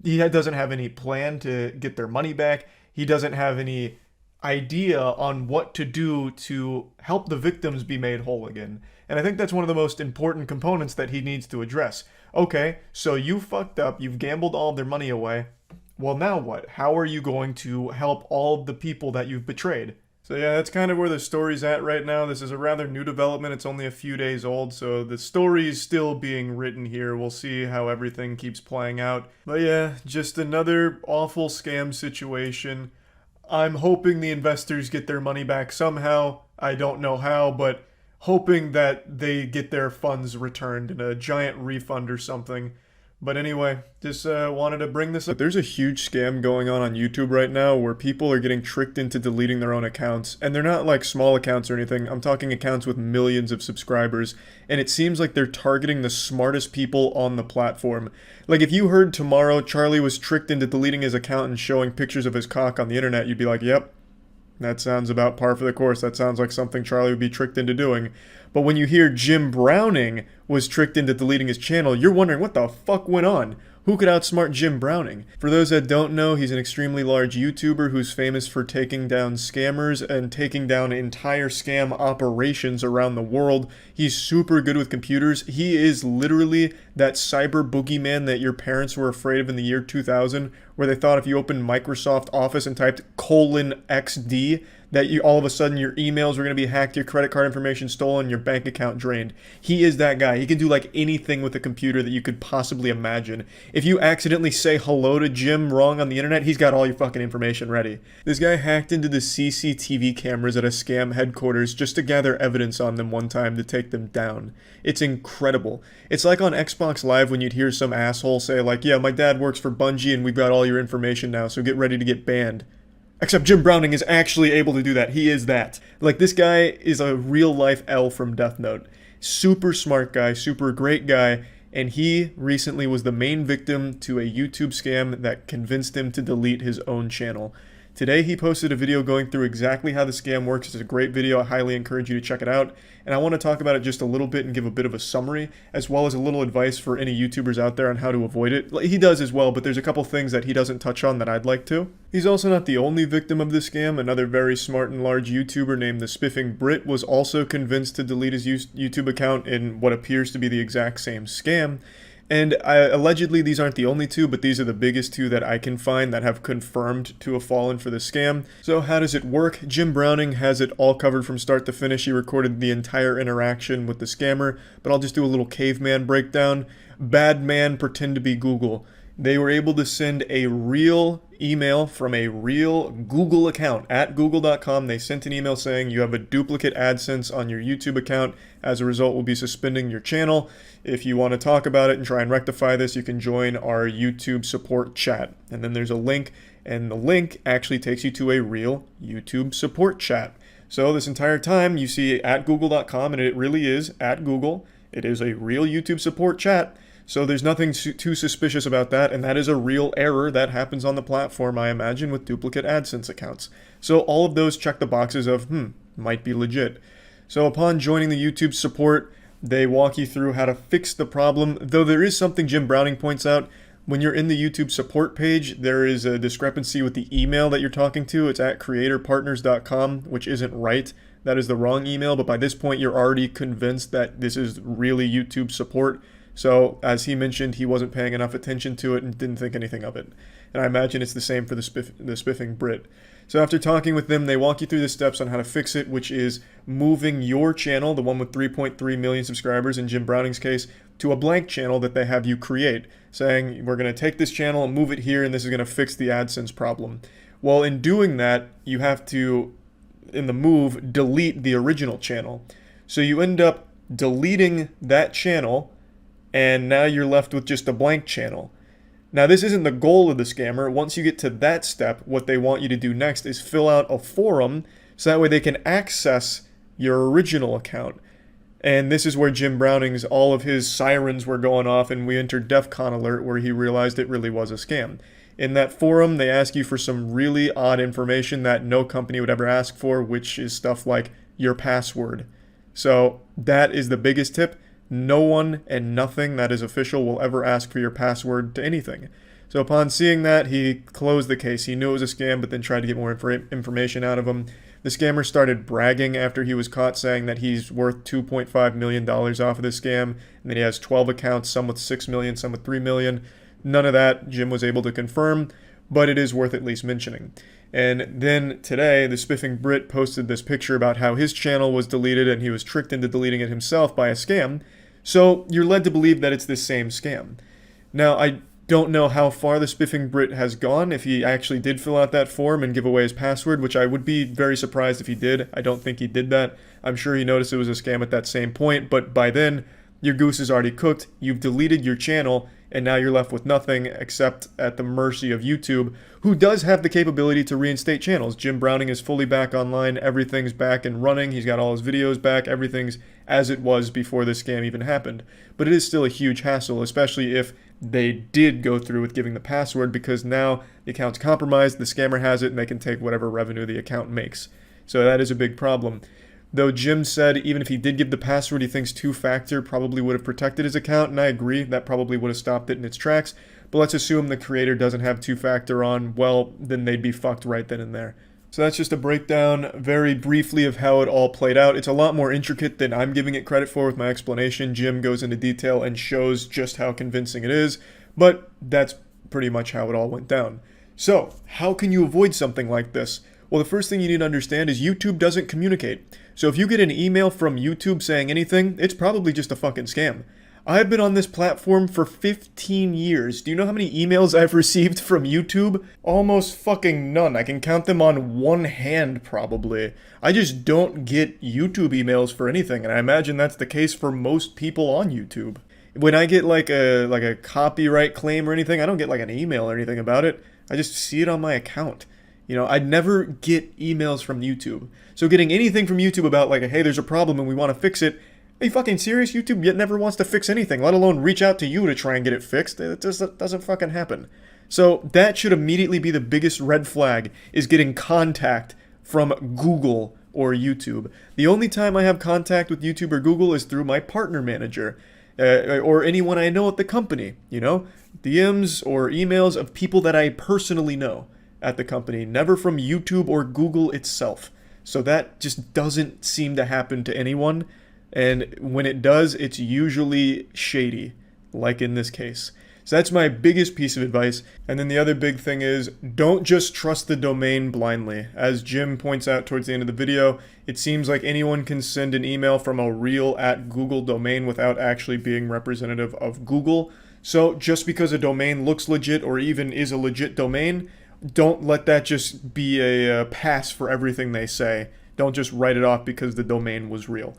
He doesn't have any plan to get their money back. He doesn't have any idea on what to do to help the victims be made whole again. And I think that's one of the most important components that he needs to address. Okay, so you fucked up, you've gambled all of their money away. Well, now what? How are you going to help all of the people that you've betrayed? So yeah, that's kind of where the story's at right now. This is a rather new development. It's only a few days old, so the story is still being written here. We'll see how everything keeps playing out. But yeah, just another awful scam situation. I'm hoping the investors get their money back somehow. I don't know how, but hoping that they get their funds returned in a giant refund or something. But anyway, just wanted to bring this up. There's a huge scam going on YouTube right now where people are getting tricked into deleting their own accounts. And they're not like small accounts or anything. I'm talking accounts with millions of subscribers. And it seems like they're targeting the smartest people on the platform. Like if you heard tomorrow Charlie was tricked into deleting his account and showing pictures of his cock on the internet, you'd be like, yep, that sounds about par for the course. That sounds like something Charlie would be tricked into doing. But when you hear Jim Browning was tricked into deleting his channel, you're wondering what the fuck went on? Who could outsmart Jim Browning? For those that don't know, he's an extremely large YouTuber who's famous for taking down scammers and taking down entire scam operations around the world. He's super good with computers. He is literally that cyber boogeyman that your parents were afraid of in the year 2000, where they thought if you opened Microsoft Office and typed :XD, that you all of a sudden your emails were going to be hacked, your credit card information stolen, your bank account drained. He is that guy. He can do like anything with a computer that you could possibly imagine. If you accidentally say hello to Jim wrong on the internet, he's got all your fucking information ready. This guy hacked into the CCTV cameras at a scam headquarters just to gather evidence on them one time to take them down. It's incredible. It's like on Xbox Live when you'd hear some asshole say like, yeah, my dad works for Bungie and we've got all your information now, so get ready to get banned. Except Jim Browning is actually able to do that. He is that. Like, this guy is a real-life L from Death Note. Super smart guy, super great guy, and he recently was the main victim to a YouTube scam that convinced him to delete his own channel. Today he posted a video going through exactly how the scam works. It's a great video. I highly encourage you to check it out. And I want to talk about it just a little bit and give a bit of a summary, as well as a little advice for any YouTubers out there on how to avoid it. He does as well, but there's a couple things that he doesn't touch on that I'd like to. He's also not the only victim of this scam. Another very smart and large YouTuber named the Spiffing Brit was also convinced to delete his YouTube account in what appears to be the exact same scam. And allegedly, these aren't the only two, but these are the biggest two that I can find that have confirmed to have fallen for the scam. So how does it work? Jim Browning has it all covered from start to finish. He recorded the entire interaction with the scammer, but I'll just do a little caveman breakdown. Bad man pretend to be Google. They were able to send a real email from a real Google account at google.com. They sent an email saying you have a duplicate AdSense on your YouTube account. As a result, we'll be suspending your channel. If you want to talk about it and try and rectify this, you can join our YouTube support chat. And then there's a link, and the link actually takes you to a real YouTube support chat. So this entire time you see at google.com, and it really is at Google. It is a real YouTube support chat. So there's nothing too suspicious about that, and that is a real error that happens on the platform, I imagine, with duplicate AdSense accounts. So all of those check the boxes of, might be legit. So upon joining the YouTube support, they walk you through how to fix the problem, though there is something Jim Browning points out. When you're in the YouTube support page, there is a discrepancy with the email that you're talking to. It's at creatorpartners.com, which isn't right. That is the wrong email, but by this point, you're already convinced that this is really YouTube support. So, as he mentioned, he wasn't paying enough attention to it and didn't think anything of it. And I imagine it's the same for the Spiffing Brit. So after talking with them, they walk you through the steps on how to fix it, which is moving your channel, the one with 3.3 million subscribers in Jim Browning's case, to a blank channel that they have you create, saying, we're going to take this channel and move it here, and this is going to fix the AdSense problem. Well, in doing that, you have to, in the move, delete the original channel. So you end up deleting that channel, and now you're left with just a blank channel. Now, this isn't the goal of the scammer. Once you get to that step, what they want you to do next is fill out a forum, so that way they can access your original account. And this is where Jim Browning's, all of his sirens were going off, and we entered DEFCON alert, where he realized it really was a scam. In that forum, they ask you for some really odd information that no company would ever ask for, which is stuff like your password. So that is the biggest tip. No one and nothing that is official will ever ask for your password to anything. So upon seeing that, he closed the case. He knew it was a scam, but then tried to get more information out of him. The scammer started bragging after he was caught, saying that he's worth $2.5 million off of this scam, and that he has 12 accounts, some with 6 million, some with 3 million. None of that Jim was able to confirm, but it is worth at least mentioning. And then today, the Spiffing Brit posted this picture about how his channel was deleted and he was tricked into deleting it himself by a scam. So you're led to believe that it's this same scam. Now, I don't know how far the Spiffing Brit has gone, if he actually did fill out that form and give away his password, which I would be very surprised if he did. I don't think he did that. I'm sure he noticed it was a scam at that same point, but by then, your goose is already cooked. You've deleted your channel, and now you're left with nothing except at the mercy of YouTube, who does have the capability to reinstate channels. Jim Browning is fully back online. Everything's back and running. He's got all his videos back. Everything's as it was before this scam even happened. But it is still a huge hassle, especially if they did go through with giving the password, because now the account's compromised, the scammer has it, and they can take whatever revenue the account makes. So that is a big problem. Though Jim said even if he did give the password, he thinks two-factor probably would have protected his account, and I agree, that probably would have stopped it in its tracks. But let's assume the creator doesn't have two-factor on, well, then they'd be fucked right then and there. So that's just a breakdown very briefly of how it all played out. It's a lot more intricate than I'm giving it credit for with my explanation. Jim goes into detail and shows just how convincing it is, but that's pretty much how it all went down. So, how can you avoid something like this? Well, the first thing you need to understand is YouTube doesn't communicate. So if you get an email from YouTube saying anything, it's probably just a fucking scam. I've been on this platform for 15 years. Do you know how many emails I've received from YouTube? Almost fucking none. I can count them on one hand, probably. I just don't get YouTube emails for anything, and I imagine that's the case for most people on YouTube. When I get like a copyright claim or anything, I don't get like an email or anything about it. I just see it on my account. You know, I'd never get emails from YouTube. So getting anything from YouTube about like, hey, there's a problem and we want to fix it, are you fucking serious? YouTube yet never wants to fix anything, let alone reach out to you to try and get it fixed. It just doesn't fucking happen. So that should immediately be the biggest red flag, is getting contact from Google or YouTube. The only time I have contact with YouTube or Google is through my partner manager or anyone I know at the company, you know, DMs or emails of people that I personally know at the company, never from YouTube or Google itself. So that just doesn't seem to happen to anyone. And when it does, it's usually shady, like in this case. So that's my biggest piece of advice. And then the other big thing is, don't just trust the domain blindly. As Jim points out towards the end of the video, it seems like anyone can send an email from a real @Google domain without actually being representative of Google. So just because a domain looks legit or even is a legit domain, don't let that just be a pass for everything they say. Don't just write it off because the domain was real.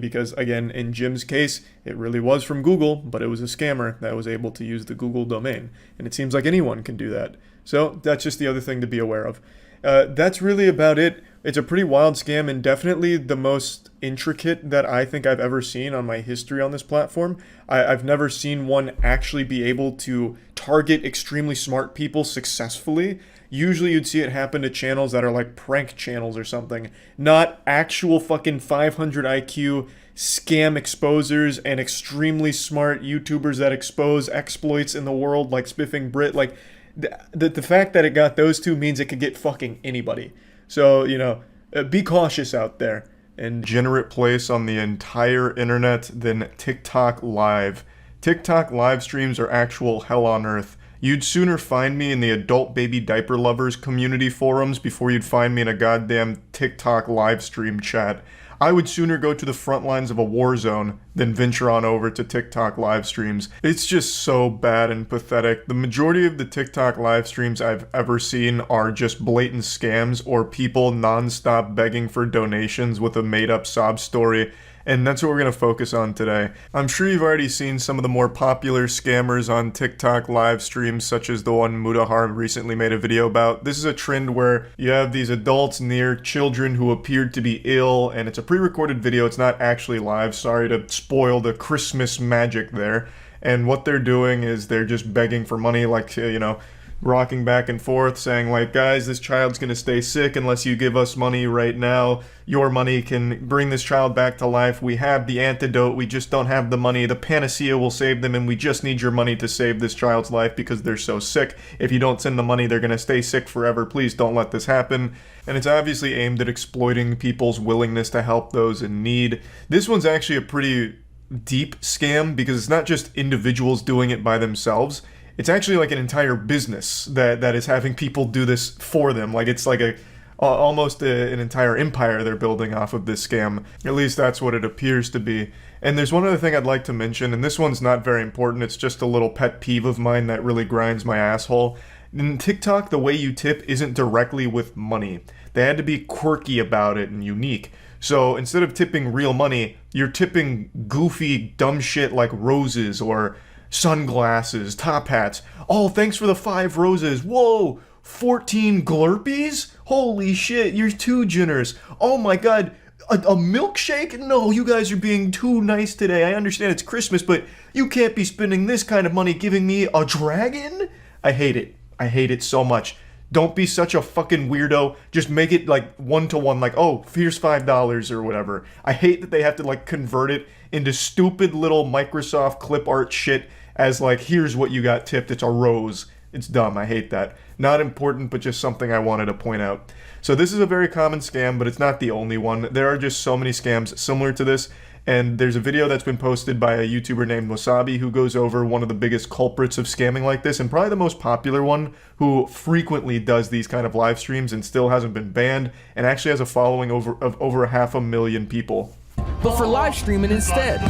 Because, again, in Jim's case, it really was from Google, but it was a scammer that was able to use the Google domain. And it seems like anyone can do that. So that's just the other thing to be aware of. That's really about it. It's a pretty wild scam and definitely the most intricate that I think I've ever seen on my history on this platform. I've never seen one actually be able to target extremely smart people successfully. Usually you'd see it happen to channels that are like prank channels or something, not actual fucking 500 IQ scam exposers and extremely smart YouTubers that expose exploits in the world like Spiffing Brit. Like the fact that it got those two means it could get fucking anybody. So, you know, be cautious out there. And degenerate place on the entire internet than TikTok Live. TikTok live streams are actual hell on earth. You'd sooner find me in the adult baby diaper lovers community forums before you'd find me in a goddamn TikTok live stream chat. I would sooner go to the front lines of a war zone than venture on over to TikTok live streams. It's just so bad and pathetic. The majority of the TikTok live streams I've ever seen are just blatant scams or people non-stop begging for donations with a made-up sob story. And that's what we're going to focus on today. I'm sure you've already seen some of the more popular scammers on TikTok live streams, such as the one Mudahar recently made a video about. This is a trend where you have these adults near children who appeared to be ill, and it's a pre-recorded video, it's not actually live. Sorry to spoil the Christmas magic there. And what they're doing is they're just begging for money, like, you know, rocking back and forth, saying like, guys, this child's gonna stay sick unless you give us money right now. Your money can bring this child back to life. We have the antidote, we just don't have the money. The panacea will save them, and we just need your money to save this child's life because they're so sick. If you don't send the money, they're gonna stay sick forever. Please don't let this happen. And it's obviously aimed at exploiting people's willingness to help those in need. This one's actually a pretty deep scam because it's not just individuals doing it by themselves. It's actually like an entire business that is having people do this for them. Like it's like almost an entire empire they're building off of this scam. At least that's what it appears to be. And there's one other thing I'd like to mention, and this one's not very important. It's just a little pet peeve of mine that really grinds my asshole. In TikTok, the way you tip isn't directly with money. They had to be quirky about it and unique. So instead of tipping real money, you're tipping goofy, dumb shit like roses or sunglasses, top hats. Oh, thanks for the 5 roses. Whoa, 14 Glurpies? Holy shit, you're too generous. Oh my god, a milkshake? No, you guys are being too nice today. I understand it's Christmas, but you can't be spending this kind of money giving me a dragon? I hate it. I hate it so much. Don't be such a fucking weirdo. Just make it like one-to-one, like, oh, here's $5 or whatever. I hate that they have to like convert it into stupid little Microsoft clip art shit as like, here's what you got tipped, it's a rose. It's dumb, I hate that. Not important, but just something I wanted to point out. So this is a very common scam, but it's not the only one. There are just so many scams similar to this, and there's a video that's been posted by a YouTuber named Wasabi who goes over one of the biggest culprits of scamming like this, and probably the most popular one, who frequently does these kind of live streams and still hasn't been banned, and actually has a following of over 500,000 people. But for live streaming instead.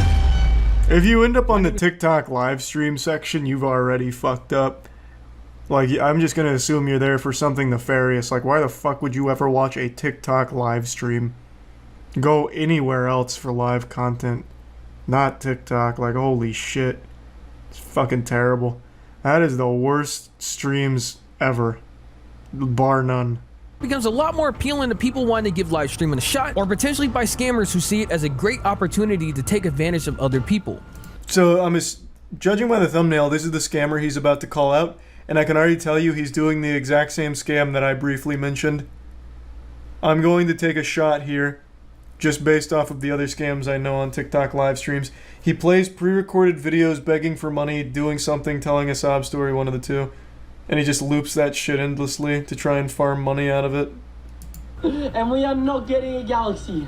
If you end up on the TikTok live stream section, you've already fucked up. Like, I'm just gonna assume you're there for something nefarious. Like, why the fuck would you ever watch a TikTok live stream? Go anywhere else for live content. Not TikTok. Like, holy shit. It's fucking terrible. That is the worst streams ever. Bar none. Becomes a lot more appealing to people wanting to give live streaming a shot, or potentially by scammers who see it as a great opportunity to take advantage of other people. So, judging by the thumbnail, this is the scammer he's about to call out. and I can already tell you he's doing the exact same scam that I briefly mentioned. I'm going to take a shot here, just based off of the other scams I know on TikTok live streams. He plays pre-recorded videos begging for money, doing something, telling a sob story, one of the two. And he just loops that shit endlessly to try and farm money out of it. And we are not getting a galaxy.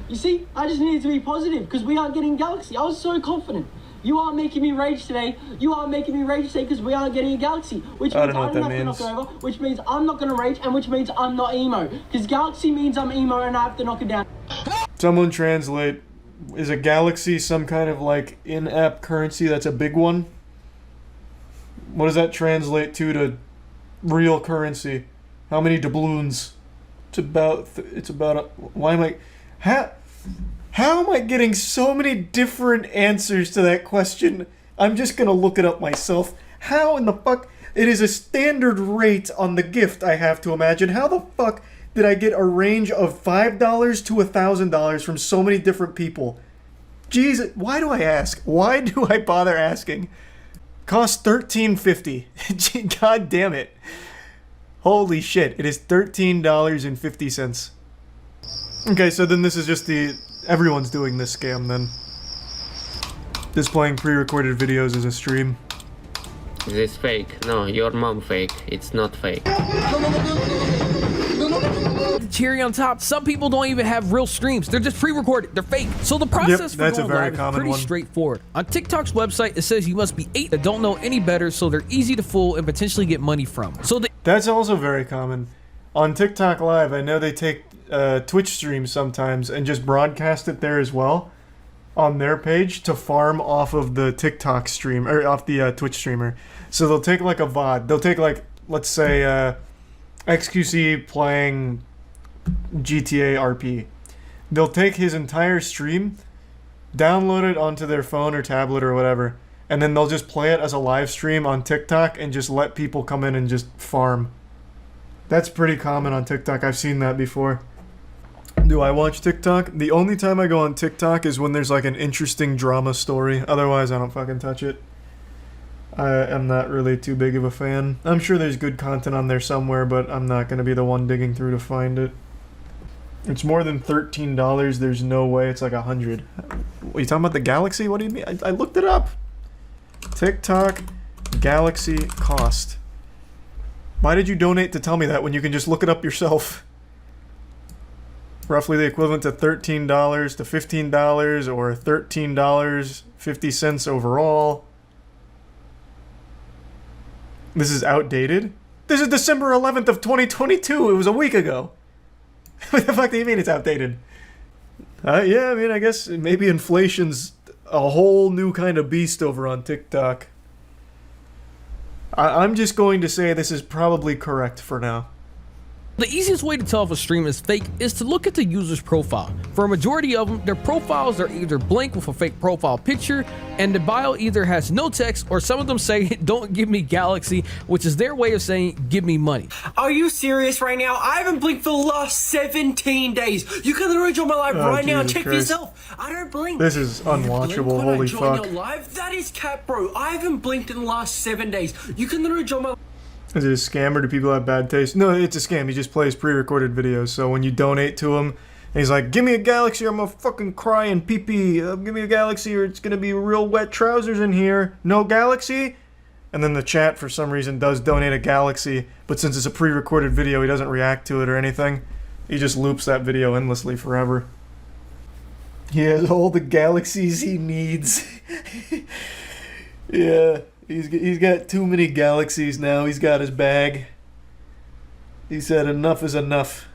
You see, I just needed to be positive because we aren't getting a galaxy. I was so confident. You are making me rage today. You are making me rage today because we aren't getting a galaxy. Which means I don't have to knock it over, which means I'm not going to rage, and which means I'm not emo. Because galaxy means I'm emo and I have to knock it down. Someone translate, is a galaxy some kind of like in-app currency that's a big one? What does that translate to real currency? How many doubloons? Why am I, how am I getting so many different answers to that question? I'm just gonna look it up myself. How in the fuck, it is a standard rate on the gift, I have to imagine. How the fuck did I get a range of $5 to $1,000 from so many different people? Jesus, why do I ask? Why do I bother asking? Costs $13.50. God damn it. Holy shit, it is $13.50. Okay, so then this is just everyone's doing this scam then. Displaying pre-recorded videos as a stream. Is this fake? No, your mom fake. It's not fake. Cherry on top, some people don't even have real streams. They're just pre-recorded. They're fake. So the process for going live is pretty straightforward. On TikTok's website, it says you must be 8 that don't know any better, so they're easy to fool and potentially get money from. That's also very common. On TikTok Live, I know they take Twitch streams sometimes and just broadcast it there as well on their page to farm off of the TikTok stream, or off the Twitch streamer. So they'll take like a VOD. They'll take like, let's say, XQC playing GTA RP. They'll take his entire stream, download it onto their phone or tablet or whatever, and then they'll just play it as a live stream on TikTok and just let people come in and just farm. That's pretty common on TikTok. I've seen that before. Do I watch TikTok? The only time I go on TikTok is when there's like an interesting drama story. Otherwise, I don't fucking touch it. I am not really too big of a fan. I'm sure there's good content on there somewhere, but I'm not going to be the one digging through to find it. It's more than $13. There's no way it's like 100. What, you talking about the Galaxy? What do you mean? I looked it up. TikTok Galaxy cost. Why did you donate to tell me that when you can just look it up yourself? Roughly the equivalent to $13 to $15 or $13.50 overall. This is outdated? This is December 11th of 2022. It was a week ago. What the fuck do you mean it's outdated? Yeah, I mean, I guess maybe inflation's a whole new kind of beast over on TikTok. I'm just going to say this is probably correct for now. The easiest way to tell if a stream is fake is to look at the user's profile. For a majority of them, their profiles are either blank with a fake profile picture, and the bio either has no text, or some of them say, "Don't give me Galaxy," which is their way of saying, "Give me money." Are you serious right now? I haven't blinked for the last 17 days. You can literally join my live right now and check for yourself. I don't blink. This is unwatchable, holy fuck. Your live? That is cap, bro. I haven't blinked in the last 7 days. You can literally join my... Is it a scam, or do people have bad taste? No, it's a scam. He just plays pre-recorded videos. So when you donate to him, and he's like, "Give me a Galaxy or I'm gonna fucking cry and pee-pee. Give me a Galaxy or it's gonna be real wet trousers in here. No Galaxy?" And then the chat, for some reason, does donate a Galaxy. But since it's a pre-recorded video, he doesn't react to it or anything. He just loops that video endlessly forever. He has all the Galaxies he needs. Yeah. He's got too many Galaxies now. He's got his bag. He said enough is enough.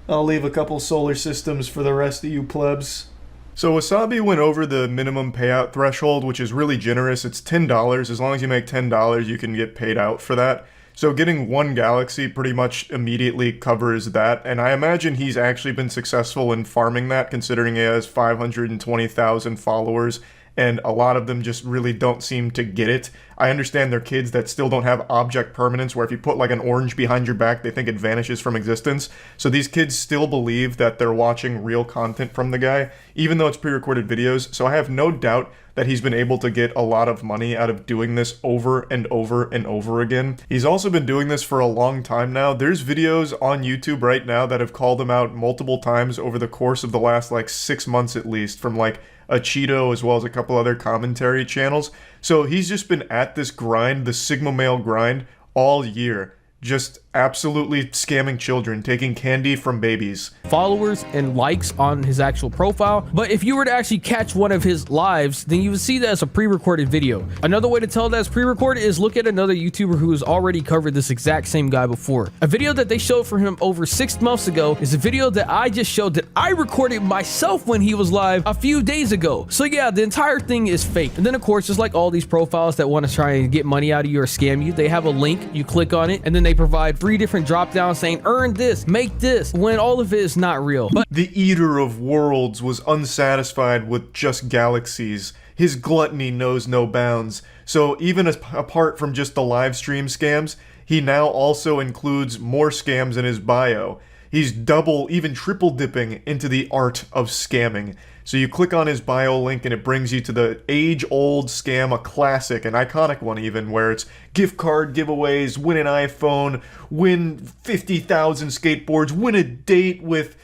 I'll leave a couple solar systems for the rest of you plebs. So Wasabi went over the minimum payout threshold, which is really generous. It's $10. As long as you make $10, you can get paid out for that. So getting one Galaxy pretty much immediately covers that. And I imagine he's actually been successful in farming that, considering he has 520,000 followers and a lot of them just really don't seem to get it. I understand they're kids that still don't have object permanence, where if you put like an orange behind your back, they think it vanishes from existence. So these kids still believe that they're watching real content from the guy, even though it's pre-recorded videos. So I have no doubt that he's been able to get a lot of money out of doing this over and over and over again. He's also been doing this for a long time now. There's videos on YouTube right now that have called him out multiple times over the course of the last like 6 months at least, from like a Cheeto as well as a couple other commentary channels. So he's just been at this grind, the Sigma male grind, all year. Just absolutely scamming children, taking candy from babies. Followers and likes on his actual profile, but if you were to actually catch one of his lives, then you would see that as a pre-recorded video. Another way to tell that it's pre-recorded is look at another YouTuber who has already covered this exact same guy before. A video that they showed for him over 6 months ago is a video that I just showed that I recorded myself when he was live a few days ago. So yeah, the entire thing is fake. And then of course, just like all these profiles that want to try and get money out of you or scam you, they have a link, you click on it, and then they provide 3 different drop downs saying earn this, make this, when all of it is not real. But the eater of worlds was unsatisfied with just galaxies. His gluttony knows no bounds. So even apart from just the live stream scams, he now also includes more scams in his bio. He's double, even triple dipping into the art of scamming. So you click on his bio link and it brings you to the age-old scam, a classic, an iconic one even, where it's gift card giveaways, win an iPhone, win 50,000 skateboards, win a date with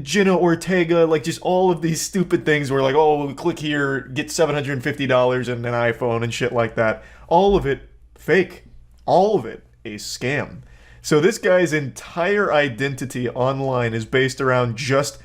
Jenna Ortega, like just all of these stupid things where like, oh, click here, get $750 and an iPhone and shit like that. All of it fake. All of it a scam. So this guy's entire identity online is based around just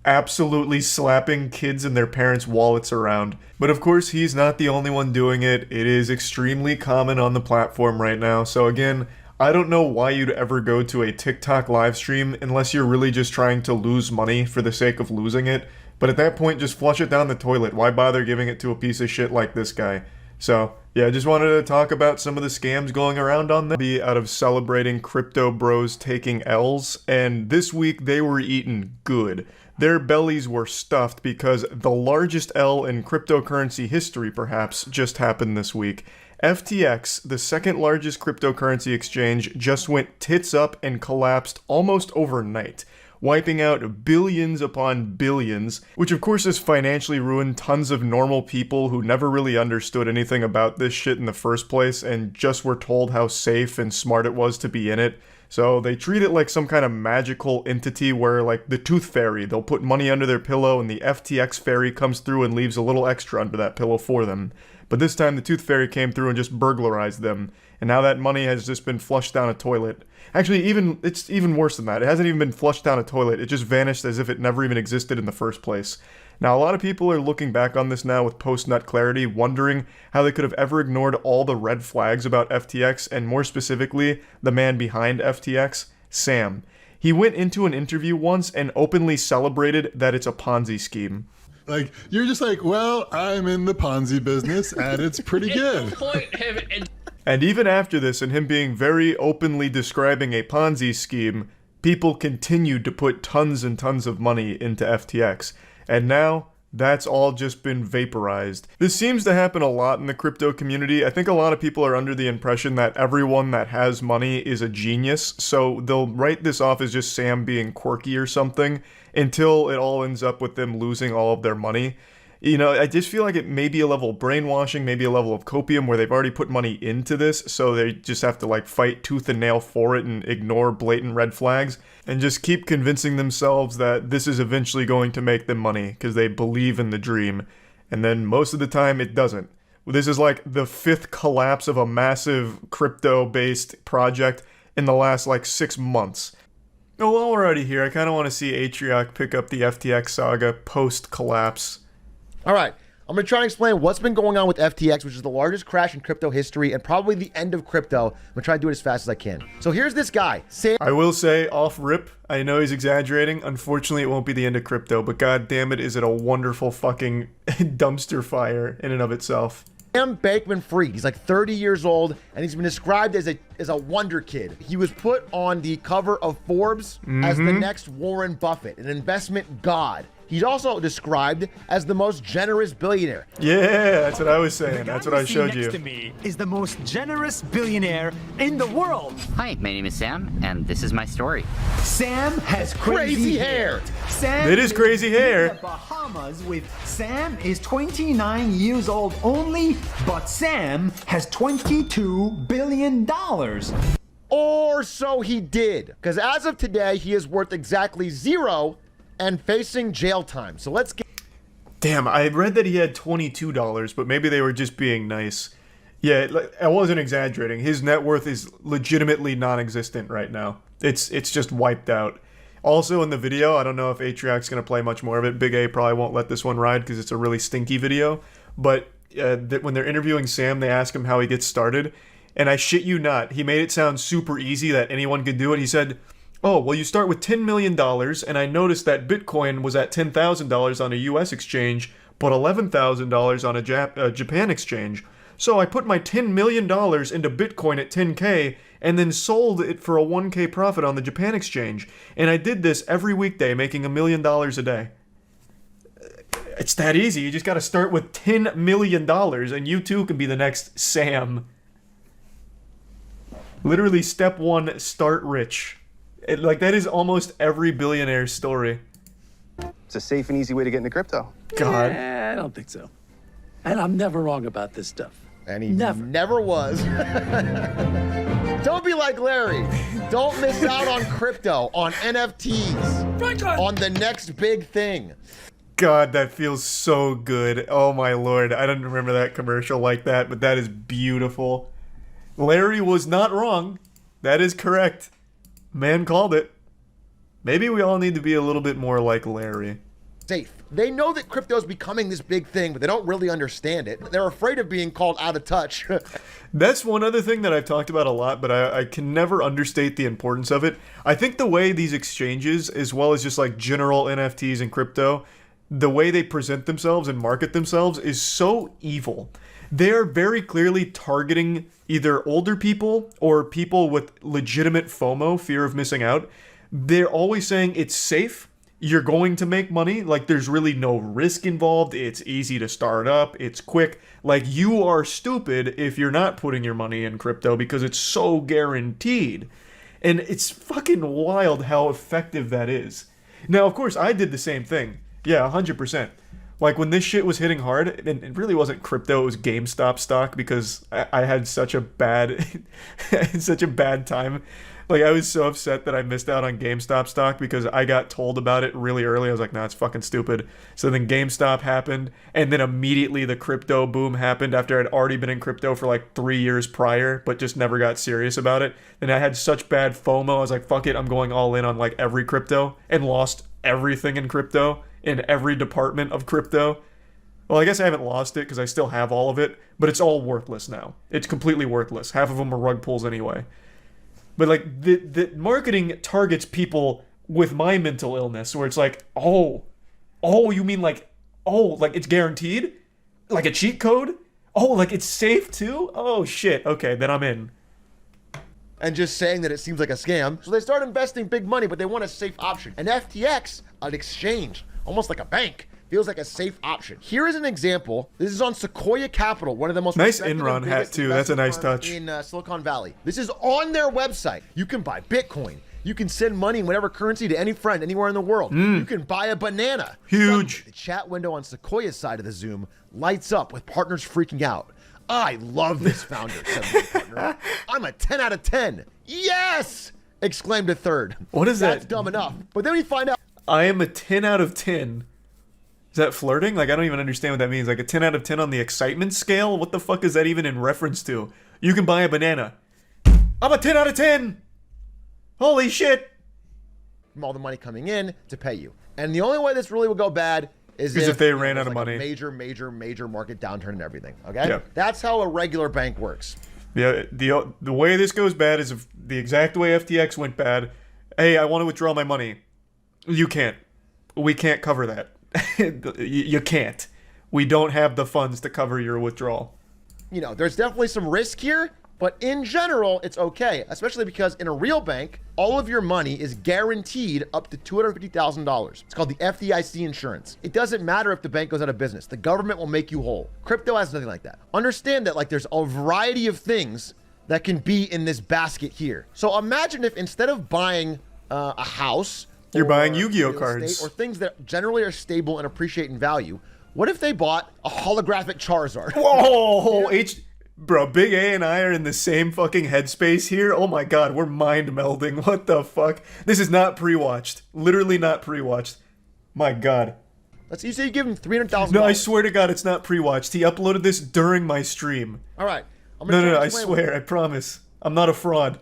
absolutely slapping kids and their parents' wallets around. But of course, he's not the only one doing it. It is extremely common on the platform right now. So again, I don't know why you'd ever go to a TikTok live stream unless you're really just trying to lose money for the sake of losing it. But at that point, just flush it down the toilet. Why bother giving it to a piece of shit like this guy? So, yeah, I just wanted to talk about some of the scams going around on there. Out of celebrating crypto bros taking L's, and this week they were eating good. Their bellies were stuffed because the largest L in cryptocurrency history, perhaps, just happened this week. FTX, the second largest cryptocurrency exchange, just went tits up and collapsed almost overnight, wiping out billions upon billions, which of course has financially ruined tons of normal people who never really understood anything about this shit in the first place and just were told how safe and smart it was to be in it. So they treat it like some kind of magical entity where, like the Tooth Fairy, they'll put money under their pillow and the FTX Fairy comes through and leaves a little extra under that pillow for them. But this time the Tooth Fairy came through and just burglarized them, and now that money has just been flushed down a toilet. Actually, it's even worse than that. It hasn't even been flushed down a toilet. It just vanished as if it never even existed in the first place. Now, a lot of people are looking back on this now with post-nut clarity, wondering how they could have ever ignored all the red flags about FTX, and more specifically, the man behind FTX, Sam. He went into an interview once and openly celebrated that it's a Ponzi scheme. Like, you're just like, well, I'm in the Ponzi business, and it's pretty good. And even after this, and him being very openly describing a Ponzi scheme, people continued to put tons and tons of money into FTX. And now, that's all just been vaporized. This seems to happen a lot in the crypto community. I think a lot of people are under the impression that everyone that has money is a genius, so they'll write this off as just Sam being quirky or something, until it all ends up with them losing all of their money. You know, I just feel like it may be a level of brainwashing, maybe a level of copium where they've already put money into this, so they just have to like fight tooth and nail for it and ignore blatant red flags, and just keep convincing themselves that this is eventually going to make them money, because they believe in the dream. And then most of the time it doesn't. This is like the 5th collapse of a massive crypto-based project in the last like 6 months. Oh, while we're already here, I kind of want to see Atrioc pick up the FTX saga post-collapse. All right, I'm going to try and explain what's been going on with FTX, which is the largest crash in crypto history and probably the end of crypto. I'm going to try to do it as fast as I can. So here's this guy, Sam. I will say, off rip, I know he's exaggerating. Unfortunately, it won't be the end of crypto, but god damn it, is it a wonderful fucking dumpster fire in and of itself. Sam Bankman-Fried. He's like 30 years old, and he's been described as a wonder kid. He was put on the cover of Forbes as the next Warren Buffett, an investment god. He's also described as the most generous billionaire. Yeah, that's what I was saying. The guy That's what I see showed next you. to me is the most generous billionaire in the world. Hi, my name is Sam, and this is my story. Sam has crazy hair. Sam It is crazy hair. in the Bahamas with Sam is 29 years old only, but Sam has $22 billion. Or so he did. Because as of today, he is worth exactly 0 and facing jail time. So let's get... Damn, I read that he had $22, but maybe they were just being nice. Yeah, I wasn't exaggerating. His net worth is legitimately non-existent right now. It's just wiped out. Also in the video, I don't know if Atriac's going to play much more of it. Big A probably won't let this one ride because it's a really stinky video. But when they're interviewing Sam, they ask him how he gets started. And I shit you not, he made it sound super easy that anyone could do it. He said, oh, well, you start with $10 million, and I noticed that Bitcoin was at $10,000 on a US exchange, but $11,000 on a Japan exchange. So I put my $10 million into Bitcoin at 10K, and then sold it for a 1K profit on the Japan exchange. And I did this every weekday, making $1 million a day. It's that easy. You just got to start with $10 million, and you too can be the next Sam. Literally, step 1, start rich. That is almost every billionaire's story. It's a safe and easy way to get into crypto. God. I don't think so. And I'm never wrong about this stuff. And he never was. Don't be like Larry. Don't miss out on crypto, on NFTs, on the next big thing. God, that feels so good. Oh my lord. I don't remember that commercial like that, but that is beautiful. Larry was not wrong. That is correct. Man called it. Maybe we all need to be a little bit more like Larry. Safe. They know that crypto is becoming this big thing, but they don't really understand it. They're afraid of being called out of touch. That's one other thing that I've talked about a lot, but I can never understate the importance of it. I think the way these exchanges, as well as just like general NFTs and crypto, the way they present themselves and market themselves is so evil. They're very clearly targeting either older people or people with legitimate FOMO, fear of missing out. They're always saying it's safe, you're going to make money, like there's really no risk involved, it's easy to start up, it's quick. Like you are stupid if you're not putting your money in crypto because it's so guaranteed. And it's fucking wild how effective that is. Now, of course, I did the same thing. Yeah, 100%. Like, when this shit was hitting hard, and it really wasn't crypto, it was GameStop stock, because I had such a bad time. Like, I was so upset that I missed out on GameStop stock because I got told about it really early. I was like, nah, it's fucking stupid. So then GameStop happened, and then immediately the crypto boom happened after I'd already been in crypto for like 3 years prior, but just never got serious about it. And I had such bad FOMO, I was like, fuck it, I'm going all in on like every crypto, and lost everything in crypto. In every department of crypto. Well, I guess I haven't lost it because I still have all of it, but it's all worthless now. It's completely worthless. Half of them are rug pulls anyway. But like the marketing targets people with my mental illness, where it's like, oh, you mean like it's guaranteed? Like a cheat code? Oh, like it's safe too? Oh shit. Okay, then I'm in. And just saying that it seems like a scam. So they start investing big money, but they want a safe option. And FTX, an exchange, almost like a bank, feels like a safe option. Here is an example. This is on Sequoia Capital, one of the most nice Enron hat too. That's a nice touch. In Silicon Valley. This is on their website. You can buy Bitcoin. You can send money in whatever currency to any friend anywhere in the world. You can buy a banana. Huge. Suddenly, the chat window on Sequoia's side of the Zoom lights up with partners freaking out. I love this founder, said one partner. I'm a 10 out of 10. Yes! Exclaimed a third. What is that? That's dumb enough. But then we find out. I am a 10 out of 10. Is that flirting? Like, I don't even understand what that means. Like a 10 out of 10 on the excitement scale? What the fuck is that even in reference to? You can buy a banana. I'm a 10 out of 10! Holy shit! From all the money coming in to pay you. And the only way this really will go bad is if they ran out of money. Major market downturn and everything. Okay? Yeah. That's how a regular bank works. Yeah, the way this goes bad is if the exact way FTX went bad. Hey, I want to withdraw my money. You can't. We can't cover that. You can't. We don't have the funds to cover your withdrawal. You know, there's definitely some risk here, But in general, it's okay, especially because in a real bank, all of your money is guaranteed up to $250,000. It's called the FDIC insurance. It doesn't matter if the bank goes out of business. The government will make you whole. Crypto has nothing like that. Understand that like there's a variety of things that can be in this basket here. So imagine if instead of buying a house, you're buying real Yu-Gi-Oh estate, cards or things that generally are stable and appreciate in value. What if they bought a holographic Charizard? Whoa, Bro, Big A and I are in the same fucking headspace here. Oh my god, we're mind melding. What the fuck? This is not pre-watched. Literally not pre-watched. My god. You say you give him $300,000. No, I swear to god it's not pre-watched. He uploaded this during my stream. All right. No, I swear, I promise. I'm not a fraud.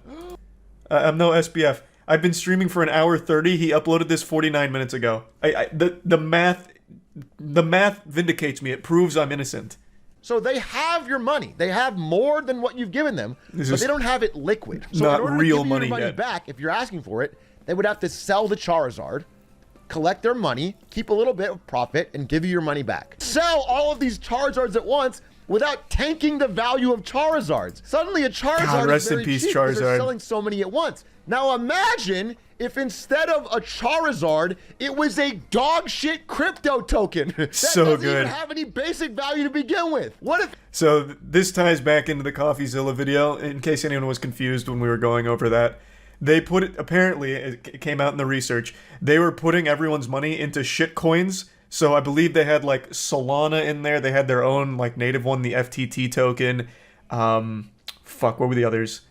I'm no SBF. I've been streaming for an hour 30. He uploaded this 49 minutes ago. The math vindicates me. It proves I'm innocent. So they have your money. They have more than what you've given them, but they don't have it liquid. So not in order real to give money you your money yet. back, if you're asking for it, they would have to sell the Charizard, collect their money, keep a little bit of profit, and give you your money back. Sell all of these Charizards at once without tanking the value of Charizards. Suddenly a Charizard is very cheap because they're selling so many at once. Now imagine if instead of a Charizard, it was a dog shit crypto token. That so doesn't good. even have any basic value to begin with. What if... So this ties back into the CoffeeZilla video, in case anyone was confused when we were going over that. They put it, apparently, it came out in the research, they were putting everyone's money into shit coins. So I believe they had like Solana in there. They had their own like native one, the FTT token. What were the others?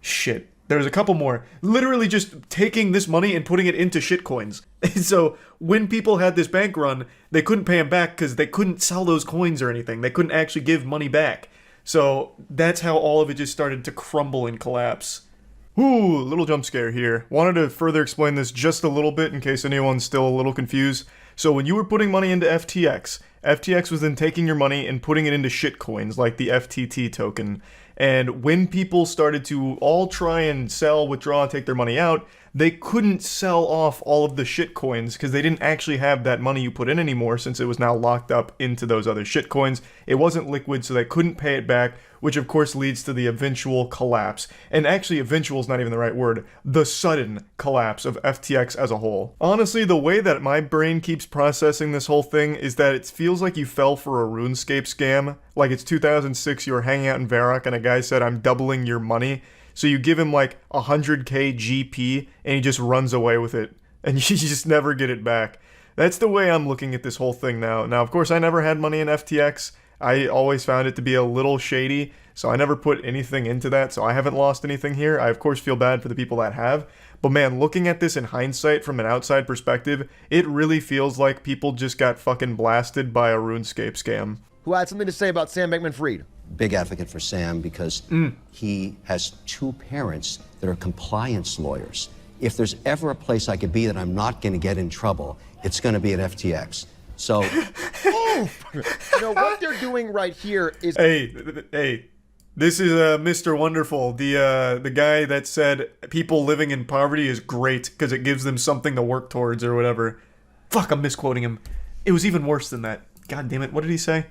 Shit. There was a couple more. Literally just taking this money and putting it into shitcoins. So when people had this bank run, they couldn't pay them back because they couldn't sell those coins or anything. They couldn't actually give money back. So that's how all of it just started to crumble and collapse. Ooh, little jump scare here. Wanted to further explain this just a little bit in case anyone's still a little confused. So when you were putting money into FTX, FTX was then taking your money and putting it into shitcoins like the FTT token. And when people started to all try and sell, withdraw, take their money out, they couldn't sell off all of the shitcoins because they didn't actually have that money you put in anymore since it was now locked up into those other shitcoins. It wasn't liquid, so they couldn't pay it back, which of course leads to the eventual collapse. And actually, eventual is not even the right word. The sudden collapse of FTX as a whole. Honestly, the way that my brain keeps processing this whole thing is that it feels like you fell for a RuneScape scam. Like it's 2006, you were hanging out in Varrock and a guy said, "I'm doubling your money." So you give him like 100k GP and he just runs away with it. And you just never get it back. That's the way I'm looking at this whole thing now. Now, of course, I never had money in FTX. I always found it to be a little shady, so I never put anything into that, so I haven't lost anything here. I, of course, feel bad for the people that have. But man, looking at this in hindsight from an outside perspective, it really feels like people just got fucking blasted by a RuneScape scam. Who had something to say about Sam Bankman-Fried? Big advocate for Sam because he has two parents that are compliance lawyers. If there's ever a place I could be that I'm not going to get in trouble, it's going to be at FTX. So, you know what they're doing right here is. Hey, this is Mr. Wonderful, the guy that said people living in poverty is great because it gives them something to work towards or whatever. Fuck, I'm misquoting him. It was even worse than that. God damn it, what did he say?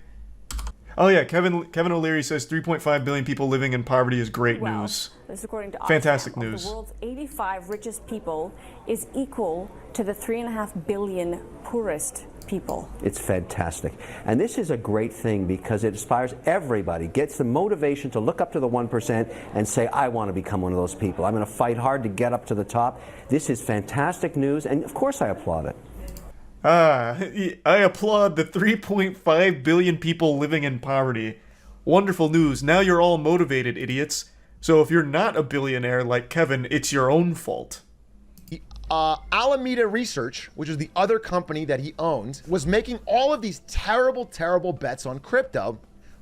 Oh yeah, Kevin O'Leary says 3.5 billion people living in poverty is great news. This, according to fantastic Oxfam, news. The world's 85 richest people is equal to the 3.5 billion poorest people. It's fantastic. And this is a great thing because it inspires everybody, gets the motivation to look up to the 1% and say, I want to become one of those people. I'm going to fight hard to get up to the top. This is fantastic news, and of course I applaud it. I applaud the 3.5 billion people living in poverty. Wonderful news. Now you're all motivated, idiots. So if you're not a billionaire like Kevin, it's your own fault. Alameda Research, which is the other company that he owned, was making all of these terrible, terrible bets on crypto,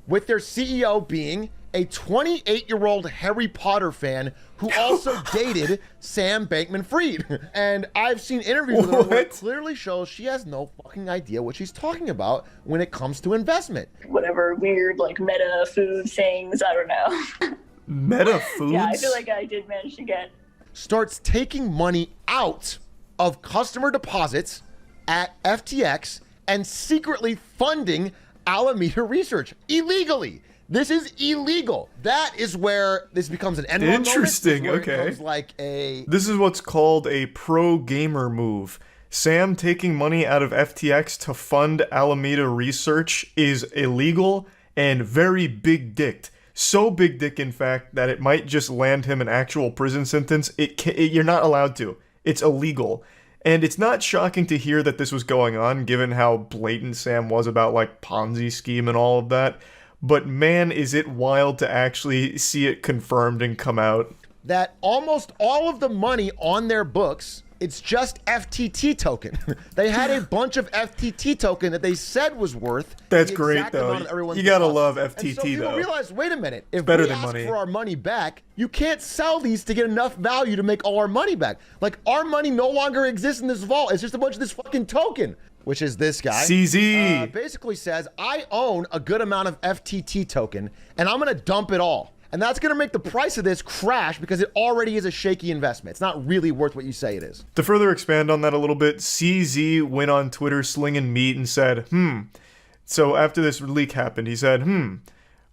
with their CEO being a 28-year-old Harry Potter fan who also dated Sam Bankman-Fried. And I've seen interviews with her where it clearly shows she has no fucking idea what she's talking about when it comes to investment. Whatever weird, like, meta food things, I don't know. Meta foods? Yeah, I feel like I did manage to get. Starts taking money out of customer deposits at FTX and secretly funding Alameda Research illegally. This is illegal. That is where this becomes an N1 Interesting, moment. This is where okay. It becomes like a... This is what's called a pro-gamer move. Sam taking money out of FTX to fund Alameda research is illegal and very big dicked. So big dick, in fact, that it might just land him an actual prison sentence. You're not allowed to. It's illegal. And it's not shocking to hear that this was going on, given how blatant Sam was about, like, Ponzi scheme and all of that. But man, is it wild to actually see it confirmed and come out. That almost all of the money on their books, it's just FTT token. They had a bunch of FTT token that they said was worth. That's great, though. You gotta love FTT, and so people though. realize, wait a minute, if better we than ask money. for our money back, you can't sell these to get enough value to make all our money back. Like, our money no longer exists in this vault. It's just a bunch of this fucking token. Which is this guy. CZ. Basically says, I own a good amount of FTT token, and I'm going to dump it all. And that's going to make the price of this crash because it already is a shaky investment. It's not really worth what you say it is. To further expand on that a little bit, CZ went on Twitter slinging meat and said, So after this leak happened, he said,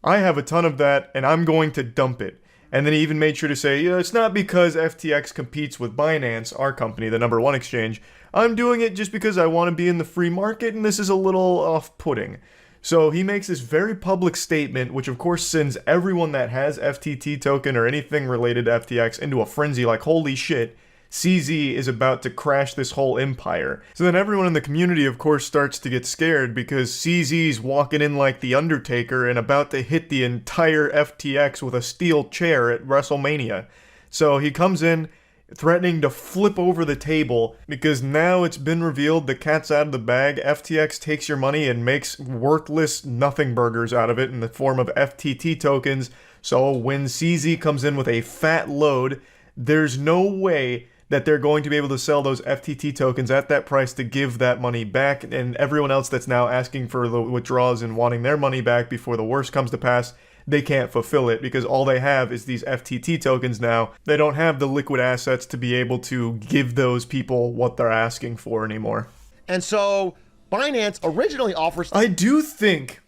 I have a ton of that, and I'm going to dump it. And then he even made sure to say, it's not because FTX competes with Binance, our company, the #1 exchange. I'm doing it just because I want to be in the free market, and this is a little off-putting. So he makes this very public statement, which of course sends everyone that has FTT token or anything related to FTX into a frenzy like, holy shit, CZ is about to crash this whole empire. So then everyone in the community, of course, starts to get scared because CZ's walking in like the Undertaker and about to hit the entire FTX with a steel chair at WrestleMania. So he comes in, threatening to flip over the table because now it's been revealed the cat's out of the bag. FTX takes your money and makes worthless nothing burgers out of it in the form of FTT tokens. So when CZ comes in with a fat load, there's no way that they're going to be able to sell those FTT tokens at that price to give that money back. And everyone else that's now asking for the withdrawals and wanting their money back before the worst comes to pass, they can't fulfill it because all they have is these FTT tokens now. They don't have the liquid assets to be able to give those people what they're asking for anymore. And so Binance originally offers... I do think,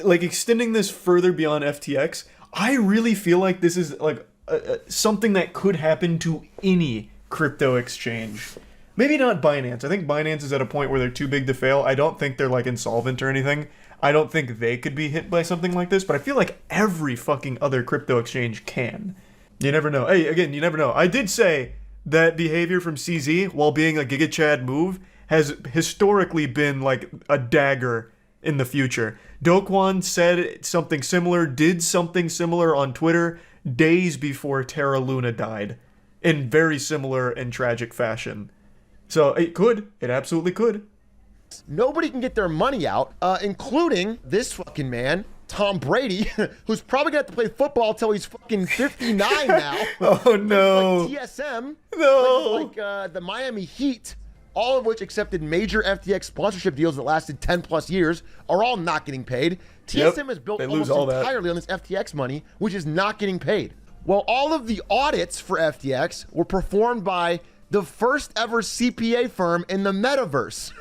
like, extending this further beyond FTX, I really feel like this is like something that could happen to any crypto exchange. Maybe not Binance. I think Binance is at a point where they're too big to fail. I don't think they're like insolvent or anything. I don't think they could be hit by something like this, but I feel like every fucking other crypto exchange can. You never know. Hey, again, you never know. I did say that behavior from CZ, while being a Giga Chad move, has historically been like a dagger in the future. Do Kwon said something similar, did something similar on Twitter days before Terra Luna died, in very similar and tragic fashion. So it could. It absolutely could. Nobody can get their money out, including this fucking man, Tom Brady, who's probably going to have to play football till he's fucking 59 now. Oh, no. Like TSM. No. Like the Miami Heat, all of which accepted major FTX sponsorship deals that lasted 10 plus years, are all not getting paid. TSM is built almost entirely on this FTX money, which is not getting paid. Well, all of the audits for FTX were performed by the first ever CPA firm in the metaverse.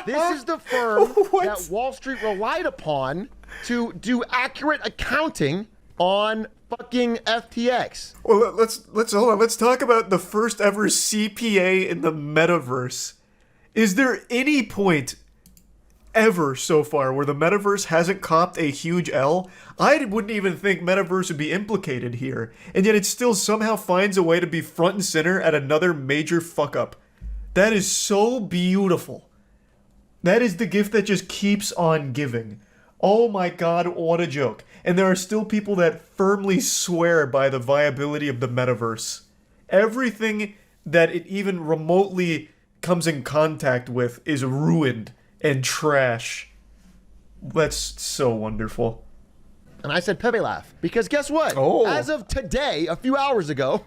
This is the firm that Wall Street relied upon to do accurate accounting on fucking FTX. Well, let's hold on. Let's talk about the first ever CPA in the metaverse. Is there any point ever so far where the metaverse hasn't copped a huge L? I wouldn't even think metaverse would be implicated here, and yet it still somehow finds a way to be front and center at another major fuck up. That is so beautiful. That is the gift that just keeps on giving. Oh my god, what a joke. And there are still people that firmly swear by the viability of the metaverse. Everything that it even remotely comes in contact with is ruined and trash. That's so wonderful. And I said Pepe laugh because guess what? Oh. As of today, a few hours ago,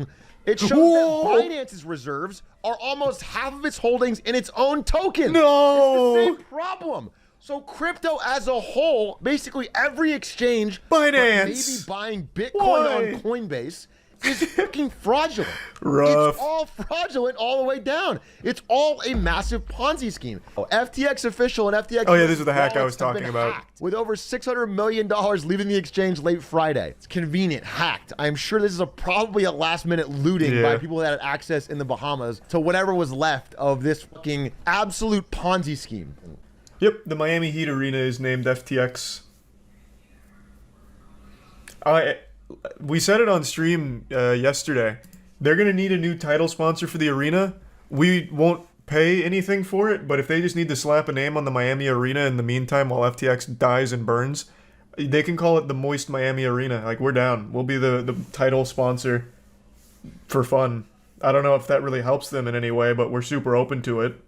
it shows that Binance's reserves are almost half of its holdings in its own token. No! It's the same problem. So crypto as a whole, basically every exchange, Binance, maybe buying Bitcoin on Coinbase, is fucking fraudulent. Rough. It's all fraudulent all the way down. It's all a massive Ponzi scheme. FTX official and FTX. Oh yeah, this is the hack I was wallets have talking been about. hacked, with over $600 million leaving the exchange late Friday. It's convenient, hacked. I'm sure this is probably a last-minute looting by people that had access in the Bahamas to whatever was left of this fucking absolute Ponzi scheme. Yep, the Miami Heat arena is named FTX. We said it on stream yesterday. They're going to need a new title sponsor for the arena. We won't pay anything for it, but if they just need to slap a name on the Miami arena in the meantime while FTX dies and burns, they can call it the Moist Miami Arena. Like, we're down. We'll be the title sponsor for fun. I don't know if that really helps them in any way, but we're super open to it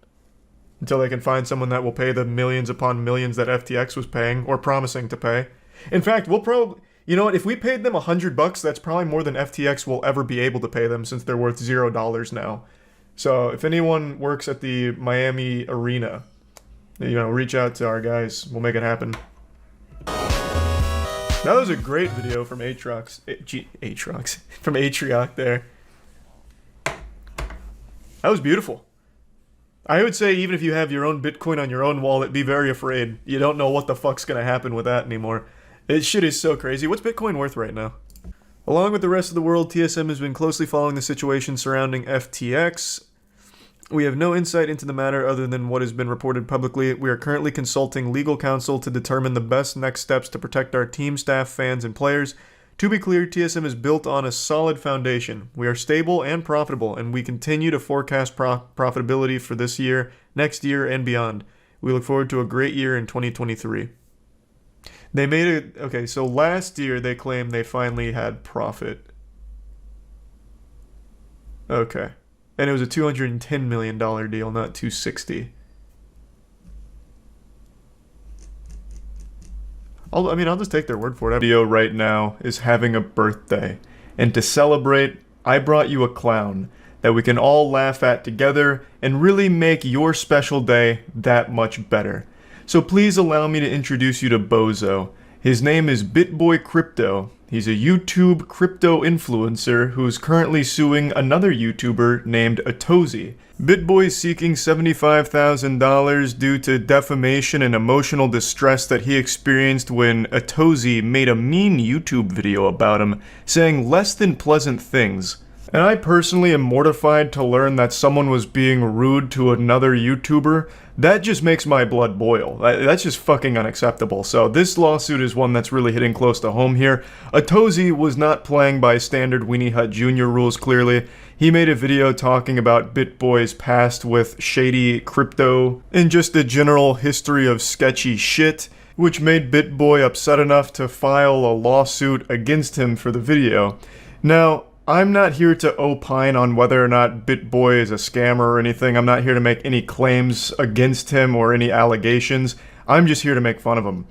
until they can find someone that will pay the millions upon millions that FTX was paying or promising to pay. In fact, we'll probably... You know what? If we paid them $100, that's probably more than FTX will ever be able to pay them, since they're worth $0 now. So if anyone works at the Miami Arena, reach out to our guys. We'll make it happen. That was a great video from Aatrox. From Atrioc there. That was beautiful. I would say even if you have your own Bitcoin on your own wallet, be very afraid. You don't know what the fuck's gonna happen with that anymore. This shit is so crazy. What's Bitcoin worth right now? Along with the rest of the world, TSM has been closely following the situation surrounding FTX. We have no insight into the matter other than what has been reported publicly. We are currently consulting legal counsel to determine the best next steps to protect our team, staff, fans, and players. To be clear, TSM is built on a solid foundation. We are stable and profitable, and we continue to forecast profitability for this year, next year, and beyond. We look forward to a great year in 2023. They made it... Okay, so last year they claimed they finally had profit. Okay. And it was a $210 million deal, not $260. I'll just take their word for it. Video right now is having a birthday. And to celebrate, I brought you a clown that we can all laugh at together and really make your special day that much better. So please allow me to introduce you to Bozo. His name is BitBoy Crypto. He's a YouTube crypto influencer who is currently suing another YouTuber named Atozi. BitBoy is seeking $75,000 due to defamation and emotional distress that he experienced when Atozi made a mean YouTube video about him, saying less than pleasant things. And I personally am mortified to learn that someone was being rude to another YouTuber. That just makes my blood boil. That's just fucking unacceptable. So this lawsuit is one that's really hitting close to home here. Atozi was not playing by standard Weenie Hut Jr. rules, clearly. He made a video talking about BitBoy's past with shady crypto and just the general history of sketchy shit, which made BitBoy upset enough to file a lawsuit against him for the video. Now, I'm not here to opine on whether or not BitBoy is a scammer or anything. I'm not here to make any claims against him or any allegations. I'm just here to make fun of him.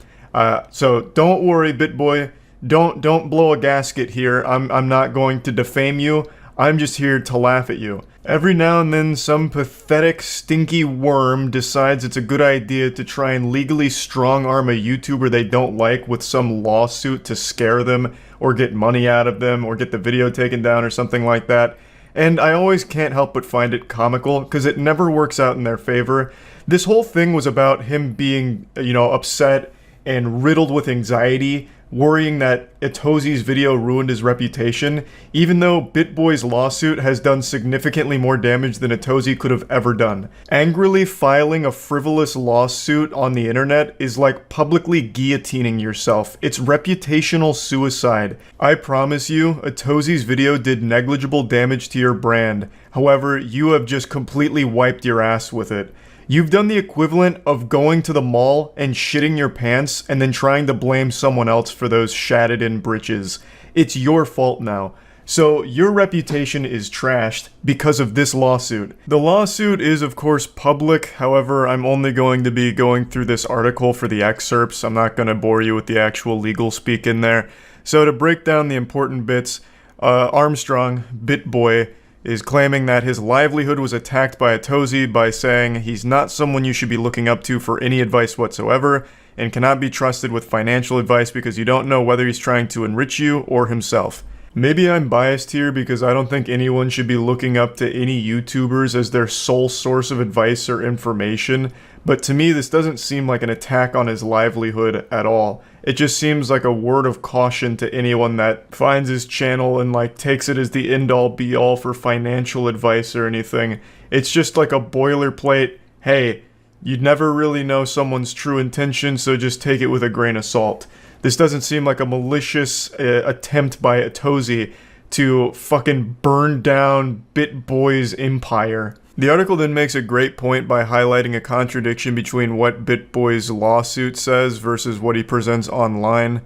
So don't worry, BitBoy. Don't blow a gasket here. I'm not going to defame you. I'm just here to laugh at you. Every now and then, some pathetic, stinky worm decides it's a good idea to try and legally strong-arm a YouTuber they don't like with some lawsuit to scare them, or get money out of them, or get the video taken down, or something like that. And I always can't help but find it comical, because it never works out in their favor. This whole thing was about him being, upset and riddled with anxiety, worrying that Atozi's video ruined his reputation, even though BitBoy's lawsuit has done significantly more damage than Atozi could have ever done. Angrily filing a frivolous lawsuit on the internet is like publicly guillotining yourself. It's reputational suicide. I promise you, Atozi's video did negligible damage to your brand. However, you have just completely wiped your ass with it. You've done the equivalent of going to the mall and shitting your pants and then trying to blame someone else for those shatted-in britches. It's your fault now. So your reputation is trashed because of this lawsuit. The lawsuit is of course public, however I'm only going to be going through this article for the excerpts. I'm not going to bore you with the actual legal speak in there. So to break down the important bits, Armstrong, BitBoy, is claiming that his livelihood was attacked by Atozi by saying he's not someone you should be looking up to for any advice whatsoever, and cannot be trusted with financial advice because you don't know whether he's trying to enrich you or himself. Maybe I'm biased here because I don't think anyone should be looking up to any YouTubers as their sole source of advice or information, but to me this doesn't seem like an attack on his livelihood at all. It just seems like a word of caution to anyone that finds his channel and like takes it as the end-all be-all for financial advice or anything. It's just like a boilerplate, hey, you'd never really know someone's true intention, so just take it with a grain of salt. This doesn't seem like a malicious attempt by Atozy to fucking burn down BitBoy's empire. The article then makes a great point by highlighting a contradiction between what BitBoy's lawsuit says versus what he presents online.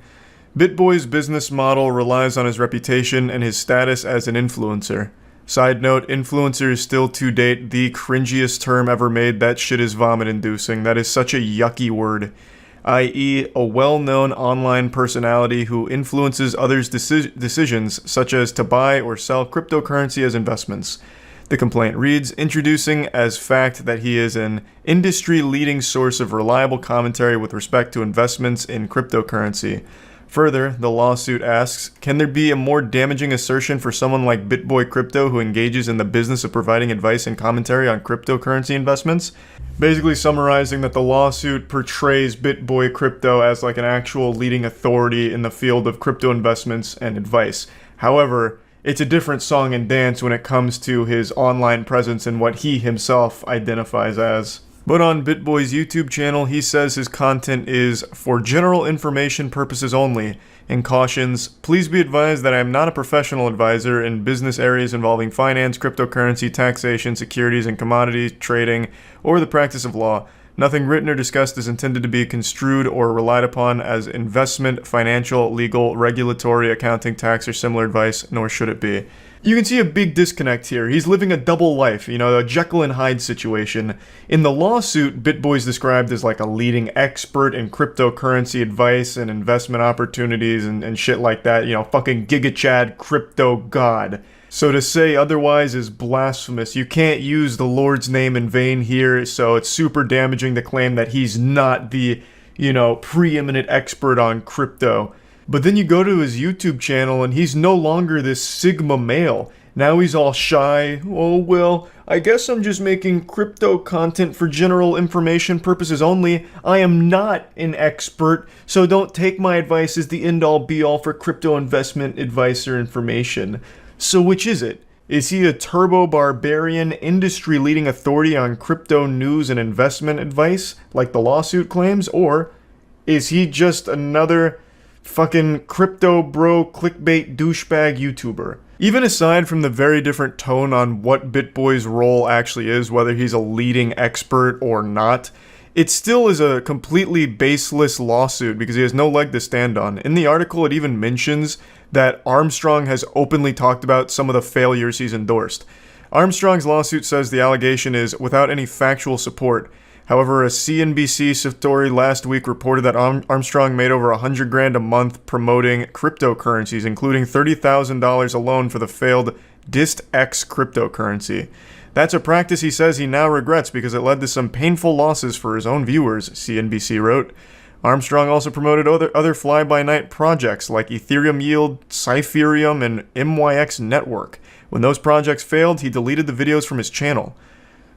BitBoy's business model relies on his reputation and his status as an influencer. Side note, influencer is still to date the cringiest term ever made. That shit is vomit-inducing. That is such a yucky word. I.e., a well-known online personality who influences others' decisions, such as to buy or sell cryptocurrency as investments. The complaint reads, introducing as fact that he is an industry-leading source of reliable commentary with respect to investments in cryptocurrency. Further, the lawsuit asks, can there be a more damaging assertion for someone like BitBoy Crypto who engages in the business of providing advice and commentary on cryptocurrency investments? Basically summarizing that the lawsuit portrays BitBoy Crypto as like an actual leading authority in the field of crypto investments and advice. However, it's a different song and dance when it comes to his online presence and what he himself identifies as. But on BitBoy's YouTube channel, he says his content is for general information purposes only, and cautions, please be advised that I am not a professional advisor in business areas involving finance, cryptocurrency, taxation, securities and commodity trading, or the practice of law. Nothing written or discussed is intended to be construed or relied upon as investment, financial, legal, regulatory, accounting, tax, or similar advice, nor should it be. You can see a big disconnect here. He's living a double life, a Jekyll and Hyde situation. In the lawsuit, BitBoy's described as like a leading expert in cryptocurrency advice and investment opportunities and shit like that. Fucking Giga Chad crypto god. So to say otherwise is blasphemous. You can't use the Lord's name in vain here, so it's super damaging to claim that he's not the, preeminent expert on crypto. But then you go to his YouTube channel and he's no longer this Sigma male. Now he's all shy. Oh, well, I guess I'm just making crypto content for general information purposes only. I am not an expert, so don't take my advice as the end-all be-all for crypto investment advice or information. So which is it? Is he a turbo barbarian, industry-leading authority on crypto news and investment advice, like the lawsuit claims? Or is he just another fucking crypto bro clickbait douchebag YouTuber? Even aside from the very different tone on what BitBoy's role actually is, whether he's a leading expert or not, it still is a completely baseless lawsuit because he has no leg to stand on. In the article, it even mentions that Armstrong has openly talked about some of the failures he's endorsed. Armstrong's lawsuit says the allegation is without any factual support. However, a CNBC story last week reported that Armstrong made over $100,000 a month promoting cryptocurrencies, including $30,000 alone for the failed DistX cryptocurrency. That's a practice he says he now regrets because it led to some painful losses for his own viewers, CNBC wrote. Armstrong also promoted other fly-by-night projects like Ethereum Yield, Cypherium, and MYX Network. When those projects failed, he deleted the videos from his channel.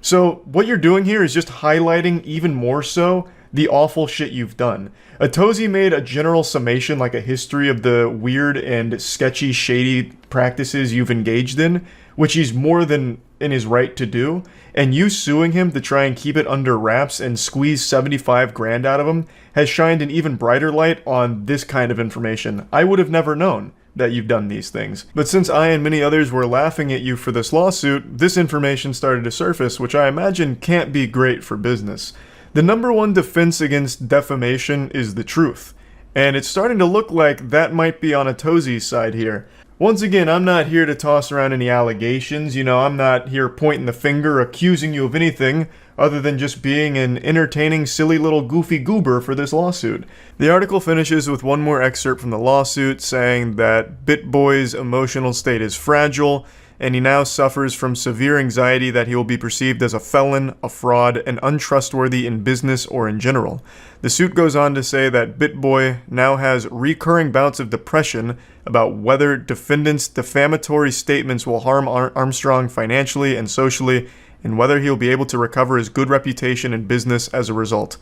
So what you're doing here is just highlighting even more so the awful shit you've done. Atozy made a general summation, like a history of the weird and sketchy, shady practices you've engaged in, which he's more than in his right to do, and you suing him to try and keep it under wraps and squeeze $75,000 out of him has shined an even brighter light on this kind of information. I would have never known that you've done these things. But since I and many others were laughing at you for this lawsuit, this information started to surface, which I imagine can't be great for business. The number one defense against defamation is the truth, and it's starting to look like that might be on Atozy's side here. Once again, I'm not here to toss around any allegations, I'm not here pointing the finger, accusing you of anything, other than just being an entertaining, silly little goofy goober for this lawsuit. The article finishes with one more excerpt from the lawsuit saying that BitBoy's emotional state is fragile, and he now suffers from severe anxiety that he will be perceived as a felon, a fraud, and untrustworthy in business or in general. The suit goes on to say that BitBoy now has recurring bouts of depression about whether defendants' defamatory statements will harm Armstrong financially and socially, and whether he'll be able to recover his good reputation in business as a result.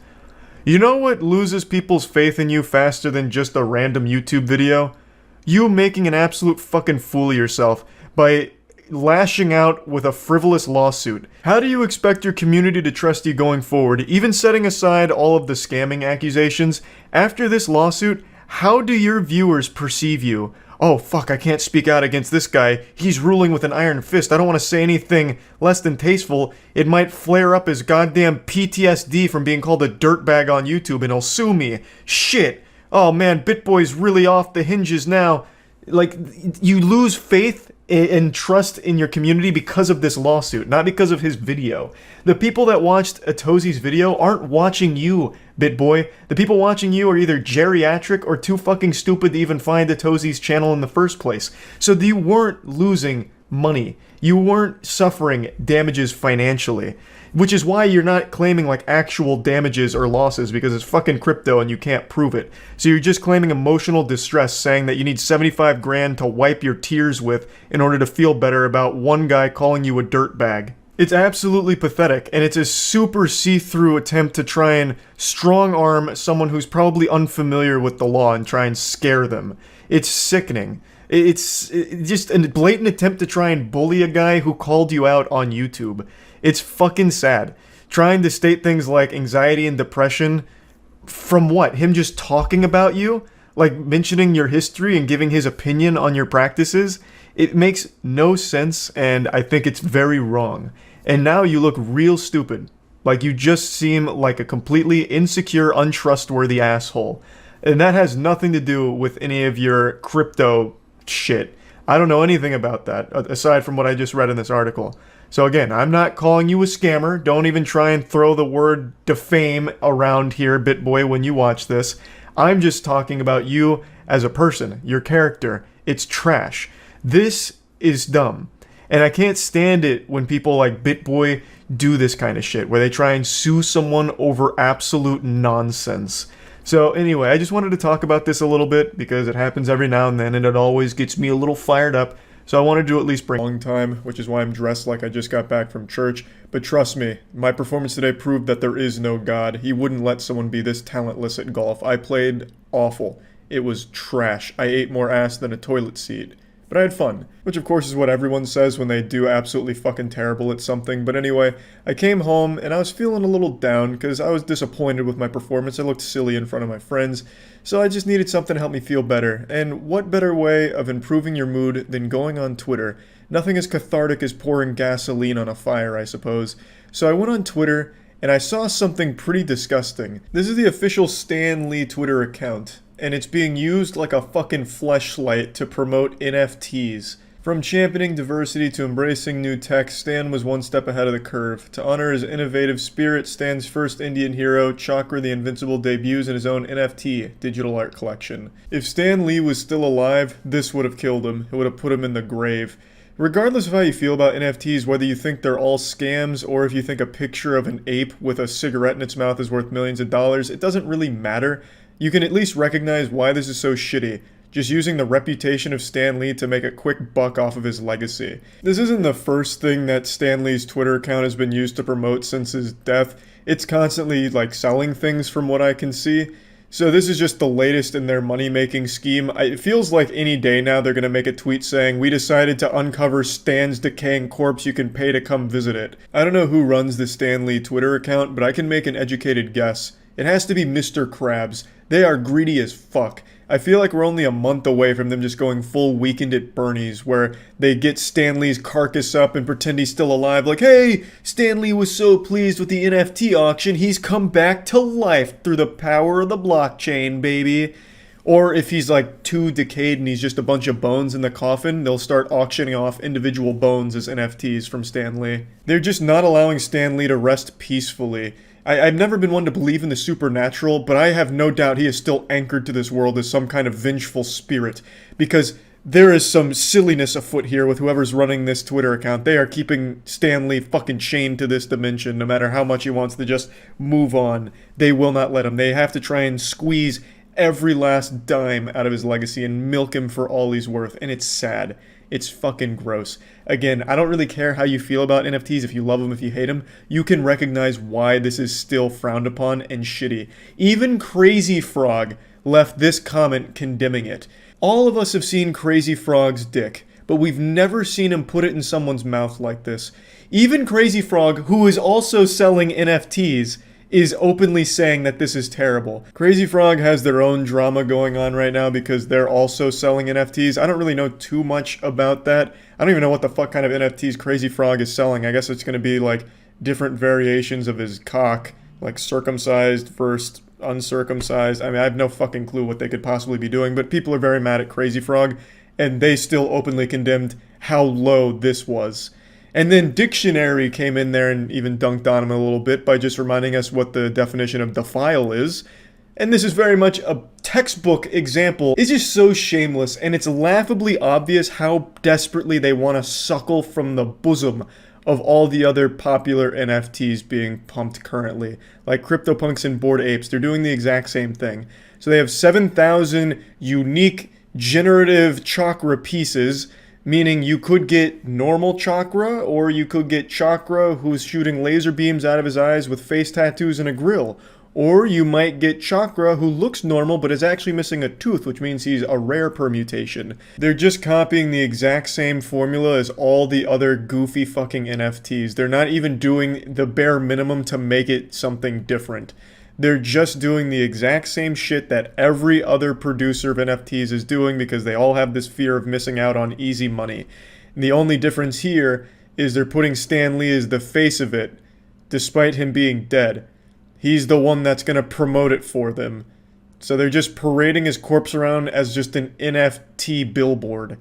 You know what loses people's faith in you faster than just a random YouTube video? You making an absolute fucking fool of yourself by lashing out with a frivolous lawsuit. How do you expect your community to trust you going forward, even setting aside all of the scamming accusations? After this lawsuit, how do your viewers perceive you? Oh fuck, I can't speak out against this guy. He's ruling with an iron fist. I don't want to say anything less than tasteful. It might flare up his goddamn PTSD from being called a dirtbag on YouTube and he'll sue me. Shit. Oh man, BitBoy's really off the hinges now. Like, you lose faith and trust in your community because of this lawsuit, not because of his video. The people that watched Atosi's video aren't watching you, BitBoy. The people watching you are either geriatric or too fucking stupid to even find Atosi's channel in the first place. So you weren't losing money. You weren't suffering damages financially. Which is why you're not claiming like actual damages or losses, because it's fucking crypto and you can't prove it. So you're just claiming emotional distress, saying that you need 75 grand to wipe your tears with in order to feel better about one guy calling you a dirtbag. It's absolutely pathetic, and it's a super see-through attempt to try and strong-arm someone who's probably unfamiliar with the law and try and scare them. It's sickening. It's just a blatant attempt to try and bully a guy who called you out on YouTube. It's fucking sad. Trying to state things like anxiety and depression from what? Him just talking about you? Like mentioning your history and giving his opinion on your practices? It makes no sense, and I think it's very wrong. And now you look real stupid. Like you just seem like a completely insecure, untrustworthy asshole. And that has nothing to do with any of your crypto shit. I don't know anything about that, aside from what I just read in this article. So again, I'm not calling you a scammer. Don't even try and throw the word defame around here, BitBoy, when you watch this. I'm just talking about you as a person, your character. It's trash. This is dumb. And I can't stand it when people like BitBoy do this kind of shit, where they try and sue someone over absolute nonsense. So anyway, I just wanted to talk about this a little bit because it happens every now and then and it always gets me a little fired up. So I wanted to at least bring a long time, which is why I'm dressed like I just got back from church. But trust me, my performance today proved that there is no God. He wouldn't let someone be this talentless at golf. I played awful. It was trash. I ate more ass than a toilet seat. But I had fun, which of course is what everyone says when they do absolutely fucking terrible at something. But anyway, I came home and I was feeling a little down because I was disappointed with my performance. I looked silly in front of my friends, so I just needed something to help me feel better. And what better way of improving your mood than going on Twitter? Nothing as cathartic as pouring gasoline on a fire, I suppose. So I went on Twitter and I saw something pretty disgusting. This is the official Stan Lee Twitter account, and it's being used like a fucking fleshlight to promote NFTs. From championing diversity to embracing new tech, Stan was one step ahead of the curve. To honor his innovative spirit, Stan's first Indian hero, Chakra the Invincible, debuts in his own NFT, digital art collection. If Stan Lee was still alive, this would have killed him. It would have put him in the grave. Regardless of how you feel about NFTs, whether you think they're all scams or if you think a picture of an ape with a cigarette in its mouth is worth millions of dollars, it doesn't really matter. You can at least recognize why this is so shitty, just using the reputation of Stan Lee to make a quick buck off of his legacy. This isn't the first thing that Stan Lee's Twitter account has been used to promote since his death. It's constantly like selling things from what I can see. So this is just the latest in their money-making scheme. It feels like any day now they're going to make a tweet saying, "We decided to uncover Stan's decaying corpse, you can pay to come visit it." I don't know who runs the Stan Lee Twitter account, but I can make an educated guess. It has to be Mr. Krabs. They are greedy as fuck. I feel like we're only a month away from them just going full Weekend at Bernie's, where they get Stan Lee's carcass up and pretend he's still alive, like, "Hey, Stan Lee was so pleased with the NFT auction, he's come back to life through the power of the blockchain, baby." Or if he's like too decayed and he's just a bunch of bones in the coffin, they'll start auctioning off individual bones as NFTs from Stan Lee. They're just not allowing Stan Lee to rest peacefully. I've never been one to believe in the supernatural, but I have no doubt he is still anchored to this world as some kind of vengeful spirit, because there is some silliness afoot here with whoever's running this Twitter account. They are keeping Stan Lee fucking chained to this dimension no matter how much he wants to just move on. They will not let him. They have to try and squeeze every last dime out of his legacy and milk him for all he's worth. And it's sad. It's fucking gross. Again, I don't really care how you feel about NFTs, if you love them, if you hate them. You can recognize why this is still frowned upon and shitty. Even Crazy Frog left this comment condemning it. All of us have seen Crazy Frog's dick, but we've never seen him put it in someone's mouth like this. Even Crazy Frog, who is also selling NFTs, is openly saying that this is terrible. Crazy Frog has their own drama going on right now because they're also selling NFTs. I don't really know too much about that. I don't even know what the fuck kind of NFTs Crazy Frog is selling. I guess it's going to be like different variations of his cock, like circumcised versus uncircumcised. I mean, I have no fucking clue what they could possibly be doing, but people are very mad at Crazy Frog, and they still openly condemned how low this was. And then Dictionary came in there and even dunked on him a little bit by just reminding us what the definition of defile is. And this is very much a textbook example. It's just so shameless, and it's laughably obvious how desperately they want to suckle from the bosom of all the other popular NFTs being pumped currently. Like CryptoPunks and Bored Apes, they're doing the exact same thing. So they have 7,000 unique generative chakra pieces, meaning you could get normal chakra, or you could get chakra who's shooting laser beams out of his eyes with face tattoos and a grill. Or you might get Chakra, who looks normal but is actually missing a tooth, which means he's a rare permutation. They're just copying the exact same formula as all the other goofy fucking NFTs. They're not even doing the bare minimum to make it something different. They're just doing the exact same shit that every other producer of NFTs is doing because they all have this fear of missing out on easy money. And the only difference here is they're putting Stan Lee as the face of it, despite him being dead. He's the one that's going to promote it for them. So they're just parading his corpse around as just an NFT billboard.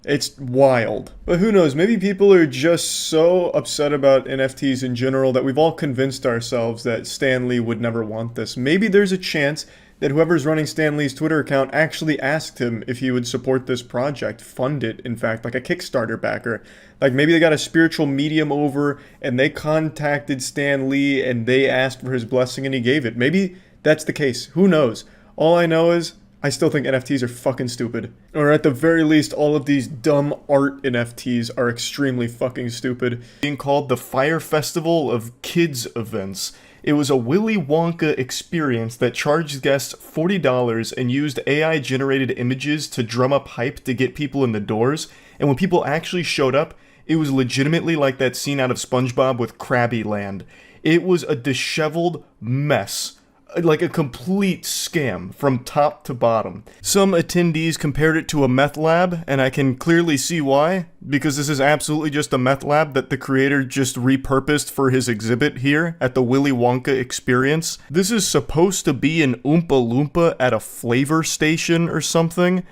It's wild. But who knows, maybe people are just so upset about NFTs in general that we've all convinced ourselves that Stan Lee would never want this. Maybe there's a chance that whoever's running Stan Lee's Twitter account actually asked him if he would support this project, fund it, in fact, like a Kickstarter backer. Like maybe they got a spiritual medium over and they contacted Stan Lee and they asked for his blessing and he gave it. Maybe that's the case. Who knows? All I know is I still think NFTs are fucking stupid. Or at the very least, all of these dumb art NFTs are extremely fucking stupid. Being called the Fire Festival of Kids events. It was a Willy Wonka experience that charged guests $40 and used AI-generated images to drum up hype to get people in the doors. And when people actually showed up, it was legitimately like that scene out of SpongeBob with Krabby Land. It was a disheveled mess. Like a complete scam from top to bottom. Some attendees compared it to a meth lab, and I can clearly see why, because this is absolutely just a meth lab that the creator just repurposed for his exhibit here at the Willy Wonka experience. This is supposed to be an Oompa Loompa at a flavor station or something,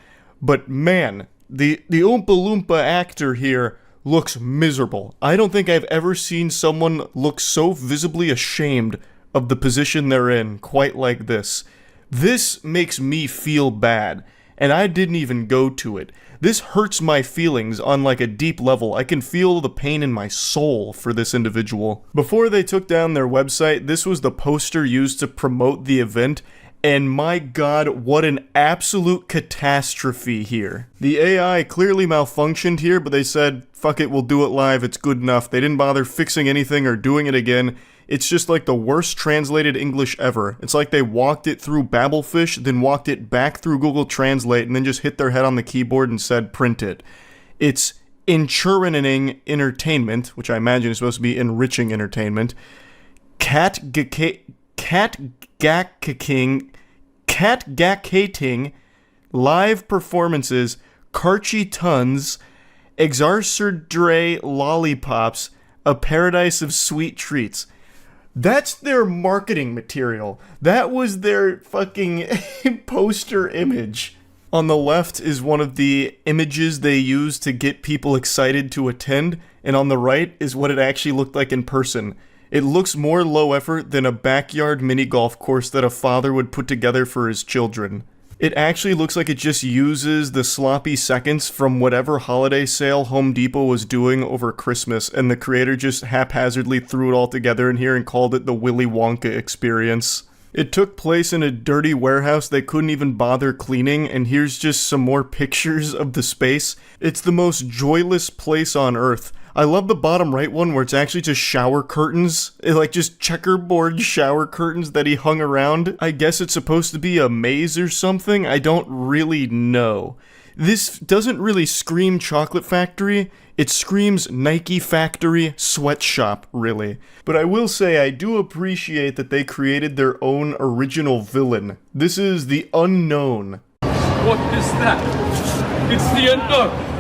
but man, the Oompa Loompa actor here looks miserable. I don't think I've ever seen someone look so visibly ashamed of the position they're in quite like this. This makes me feel bad, and I didn't even go to it. This hurts my feelings on like a deep level. I can feel the pain in my soul for this individual. Before they took down their website, this was the poster used to promote the event, and my god, what an absolute catastrophe here. The AI clearly malfunctioned here, but they said, fuck it, we'll do it live, it's good enough. They didn't bother fixing anything or doing it again. It's just like the worst translated English ever. It's like they walked it through Babelfish, then walked it back through Google Translate, and then just hit their head on the keyboard and said, print it. It's enchurning entertainment, which I imagine is supposed to be enriching entertainment. Catgackating, live performances, Karchi Tons, Exarcerdre lollipops, a paradise of sweet treats. That's their marketing material. That was their fucking poster image. On the left is one of the images they use to get people excited to attend, and on the right is what it actually looked like in person. It looks more low effort than a backyard mini golf course that a father would put together for his children. It actually looks like it just uses the sloppy seconds from whatever holiday sale Home Depot was doing over Christmas, and the creator just haphazardly threw it all together in here and called it the Willy Wonka experience. It took place in a dirty warehouse they couldn't even bother cleaning, and here's just some more pictures of the space. It's the most joyless place on earth. I love the bottom right one where it's actually just shower curtains, like just checkerboard shower curtains that he hung around. I guess it's supposed to be a maze or something, I don't really know. This doesn't really scream chocolate factory, it screams Nike factory sweatshop, really. But I will say I do appreciate that they created their own original villain. This is the Unknown. What is that? It's the Unknown!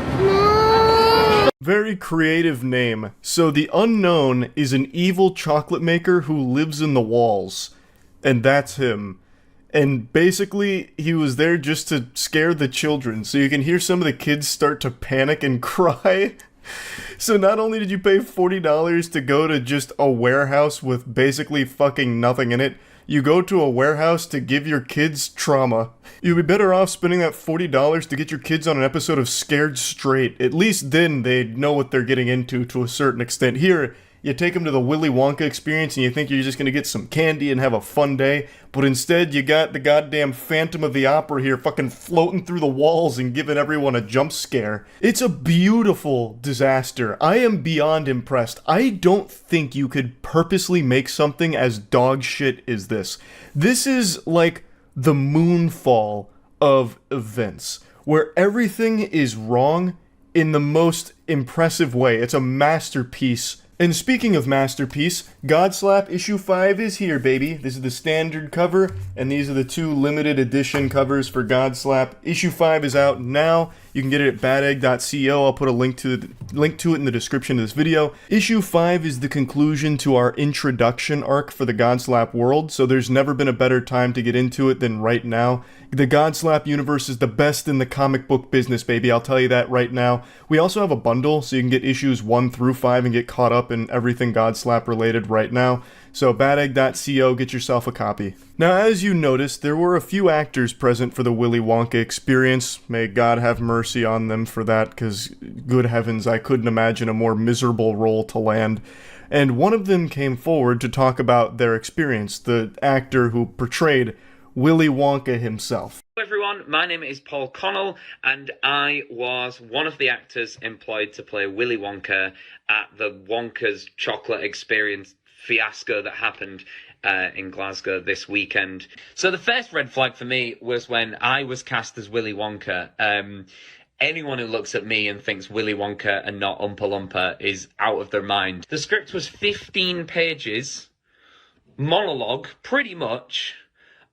Very creative name. So the Unknown is an evil chocolate maker who lives in the walls. And that's him. And basically, he was there just to scare the children. So you can hear some of the kids start to panic and cry. So not only did you pay $40 to go to just a warehouse with basically fucking nothing in it, you go to a warehouse to give your kids trauma. You'd be better off spending that $40 to get your kids on an episode of Scared Straight. At least then they'd know what they're getting into to a certain extent. Here, you take them to the Willy Wonka experience and you think you're just going to get some candy and have a fun day, but instead you got the goddamn Phantom of the Opera here fucking floating through the walls and giving everyone a jump scare. It's a beautiful disaster. I am beyond impressed. I don't think you could purposely make something as dog shit as this. This is like the moonfall of events, where everything is wrong in the most impressive way. It's a masterpiece. And speaking of masterpiece, Godslap issue 5 is here, baby. This is the standard cover, and these are the 2 limited edition covers for Godslap. Issue 5 is out now. You can get it at badegg.co. I'll put a link to it in the description of this video. Issue 5 is the conclusion to our introduction arc for the Godslap world, so there's never been a better time to get into it than right now. The Godslap universe is the best in the comic book business, baby. I'll tell you that right now. We also have a bundle, so you can get issues 1 through 5 and get caught up in everything Godslap related right now. So badegg.co, get yourself a copy. Now, as you noticed, there were a few actors present for the Willy Wonka experience. May God have mercy on them for that, because good heavens, I couldn't imagine a more miserable role to land. And one of them came forward to talk about their experience, the actor who portrayed Willy Wonka himself. Hello everyone, my name is Paul Connell, and I was one of the actors employed to play Willy Wonka at the Wonka's Chocolate Experience fiasco that happened in Glasgow this weekend. So the first red flag for me was when I was cast as Willy Wonka. Anyone who looks at me and thinks Willy Wonka and not Oompa Loompa is out of their mind. The script was 15 pages, monologue, pretty much,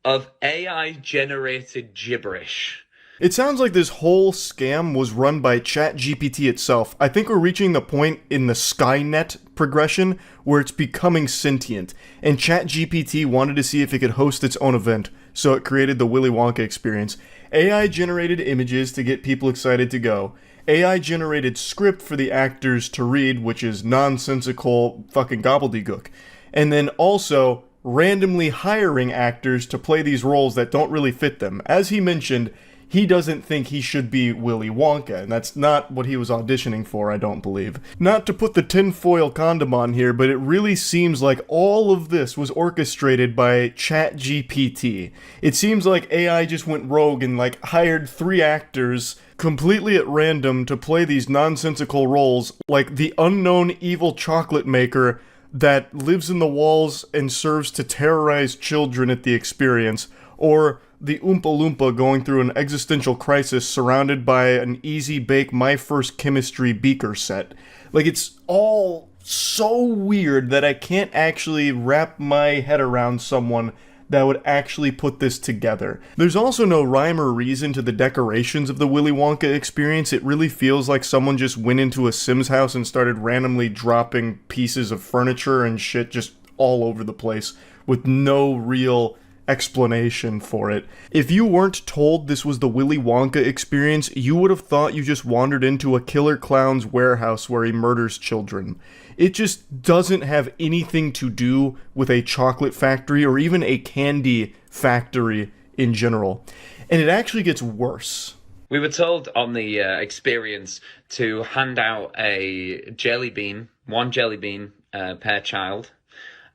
of AI-generated gibberish. It sounds like this whole scam was run by ChatGPT itself. I think we're reaching the point in the Skynet progression where it's becoming sentient, and ChatGPT wanted to see if it could host its own event, so it created the Willy Wonka experience. AI-generated images to get people excited to go. AI-generated script for the actors to read, which is nonsensical fucking gobbledygook. And then also randomly hiring actors to play these roles that don't really fit them. As he mentioned, he doesn't think he should be Willy Wonka, and that's not what he was auditioning for, I don't believe. Not to put the tinfoil condom on here, but it really seems like all of this was orchestrated by ChatGPT. It seems like AI just went rogue and hired 3 actors completely at random to play these nonsensical roles, like the unknown evil chocolate maker that lives in the walls and serves to terrorize children at the experience, or the Oompa Loompa going through an existential crisis surrounded by an easy bake My First Chemistry beaker set. It's all so weird that I can't actually wrap my head around someone that would actually put this together. There's also no rhyme or reason to the decorations of the Willy Wonka experience. It really feels like someone just went into a Sims house and started randomly dropping pieces of furniture and shit just all over the place with no real explanation for it. If you weren't told this was the Willy Wonka experience, you would have thought you just wandered into a killer clown's warehouse where he murders children. It just doesn't have anything to do with a chocolate factory or even a candy factory in general. And it actually gets worse. We were told on the experience to hand out a jelly bean, one jelly bean per child,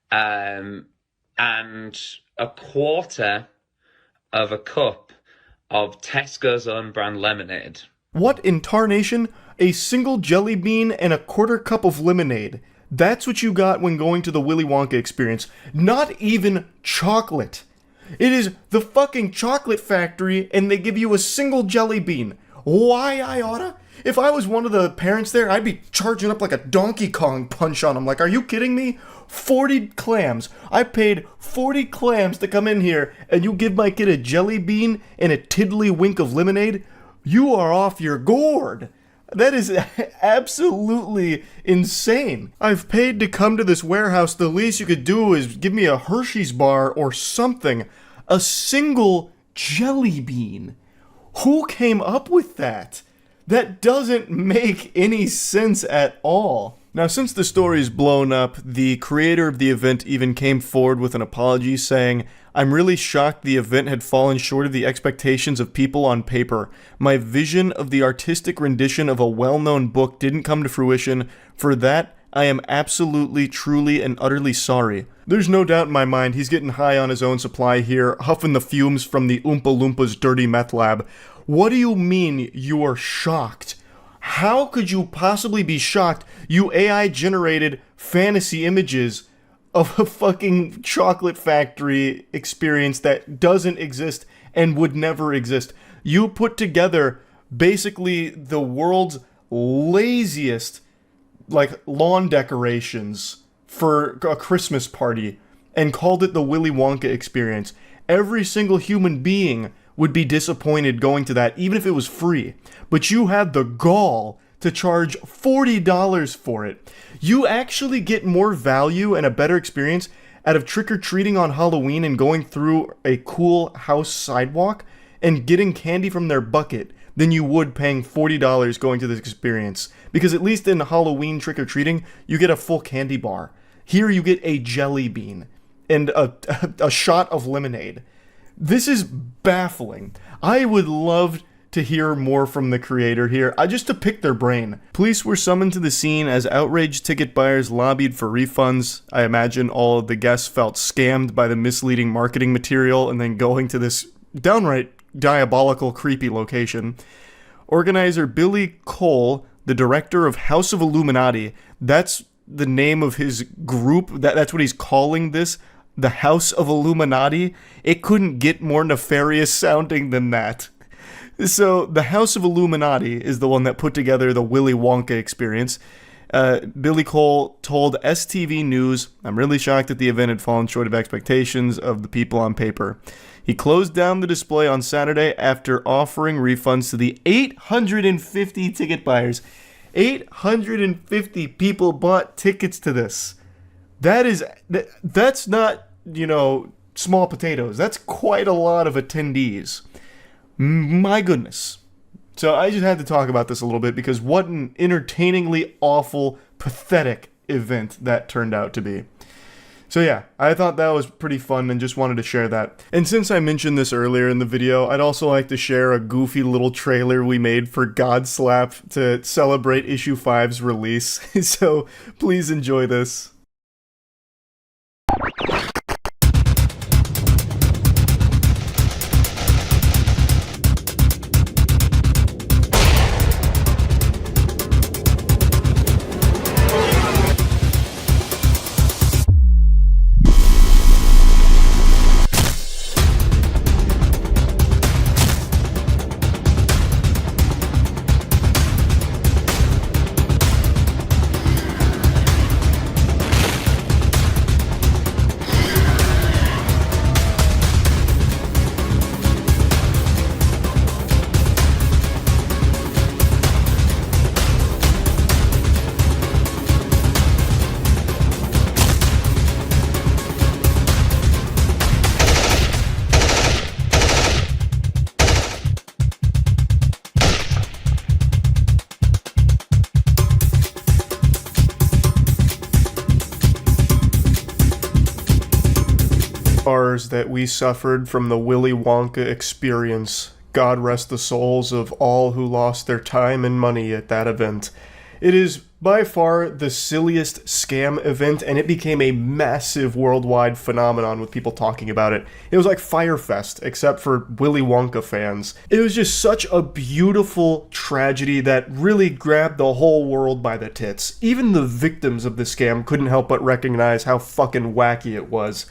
and a quarter of a cup of Tesco's own brand lemonade. What in tarnation? A single jelly bean and a quarter cup of lemonade. That's what you got when going to the Willy Wonka experience. Not even chocolate. It is the fucking chocolate factory and they give you a single jelly bean. Why I oughta? If I was one of the parents there, I'd be charging up like a Donkey Kong punch on them. Like, are you kidding me? 40 clams. I paid 40 clams to come in here and you give my kid a jelly bean and a tiddlywink of lemonade? You are off your gourd. That is absolutely insane. I've paid to come to this warehouse. The least you could do is give me a Hershey's bar or something. A single jelly bean. Who came up with that? That doesn't make any sense at all. Now, since the story's blown up, the creator of the event even came forward with an apology saying, "I'm really shocked the event had fallen short of the expectations of people on paper. My vision of the artistic rendition of a well-known book didn't come to fruition. For that, I am absolutely, truly, and utterly sorry." There's no doubt in my mind he's getting high on his own supply here, huffing the fumes from the Oompa Loompas' dirty meth lab. What do you mean you're shocked? How could you possibly be shocked, you AI-generated fantasy images of a fucking chocolate factory experience that doesn't exist and would never exist? You put together basically the world's laziest, like, lawn decorations for a Christmas party and called it the Willy Wonka experience. Every single human being would be disappointed going to that, even if it was free. But you had the gall to charge $40 for it. You actually get more value and a better experience out of trick-or-treating on Halloween and going through a cool house sidewalk and getting candy from their bucket than you would paying $40 going to this experience. Because at least in Halloween trick-or-treating, you get a full candy bar. Here you get a jelly bean and a shot of lemonade. This is baffling. I would love to hear more from the creator here, just to pick their brain. Police were summoned to the scene as outraged ticket buyers lobbied for refunds. I imagine all of the guests felt scammed by the misleading marketing material and then going to this downright diabolical, creepy location. Organizer Billy Cole, the director of House of Illuminati, that's the name of his group, that's what he's calling this, the House of Illuminati. It couldn't get more nefarious sounding than that. So the House of Illuminati is the one that put together the Willy Wonka experience. Billy Cole told STV News, "I'm really shocked that the event had fallen short of expectations of the people on paper." He closed down the display on Saturday after offering refunds to the 850 ticket buyers. 850 people bought tickets to this. That's not, small potatoes. That's quite a lot of attendees. My goodness. So I just had to talk about this a little bit because what an entertainingly awful, pathetic event that turned out to be. So yeah, I thought that was pretty fun and just wanted to share that. And since I mentioned this earlier in the video, I'd also like to share a goofy little trailer we made for Godslap to celebrate issue 5's release. So please enjoy this. Ours that we suffered from the Willy Wonka experience. God rest the souls of all who lost their time and money at that event. It is by far the silliest scam event, and it became a massive worldwide phenomenon with people talking about it. It was like Fyre Fest, except for Willy Wonka fans. It was just such a beautiful tragedy that really grabbed the whole world by the tits. Even the victims of the scam couldn't help but recognize how fucking wacky it was.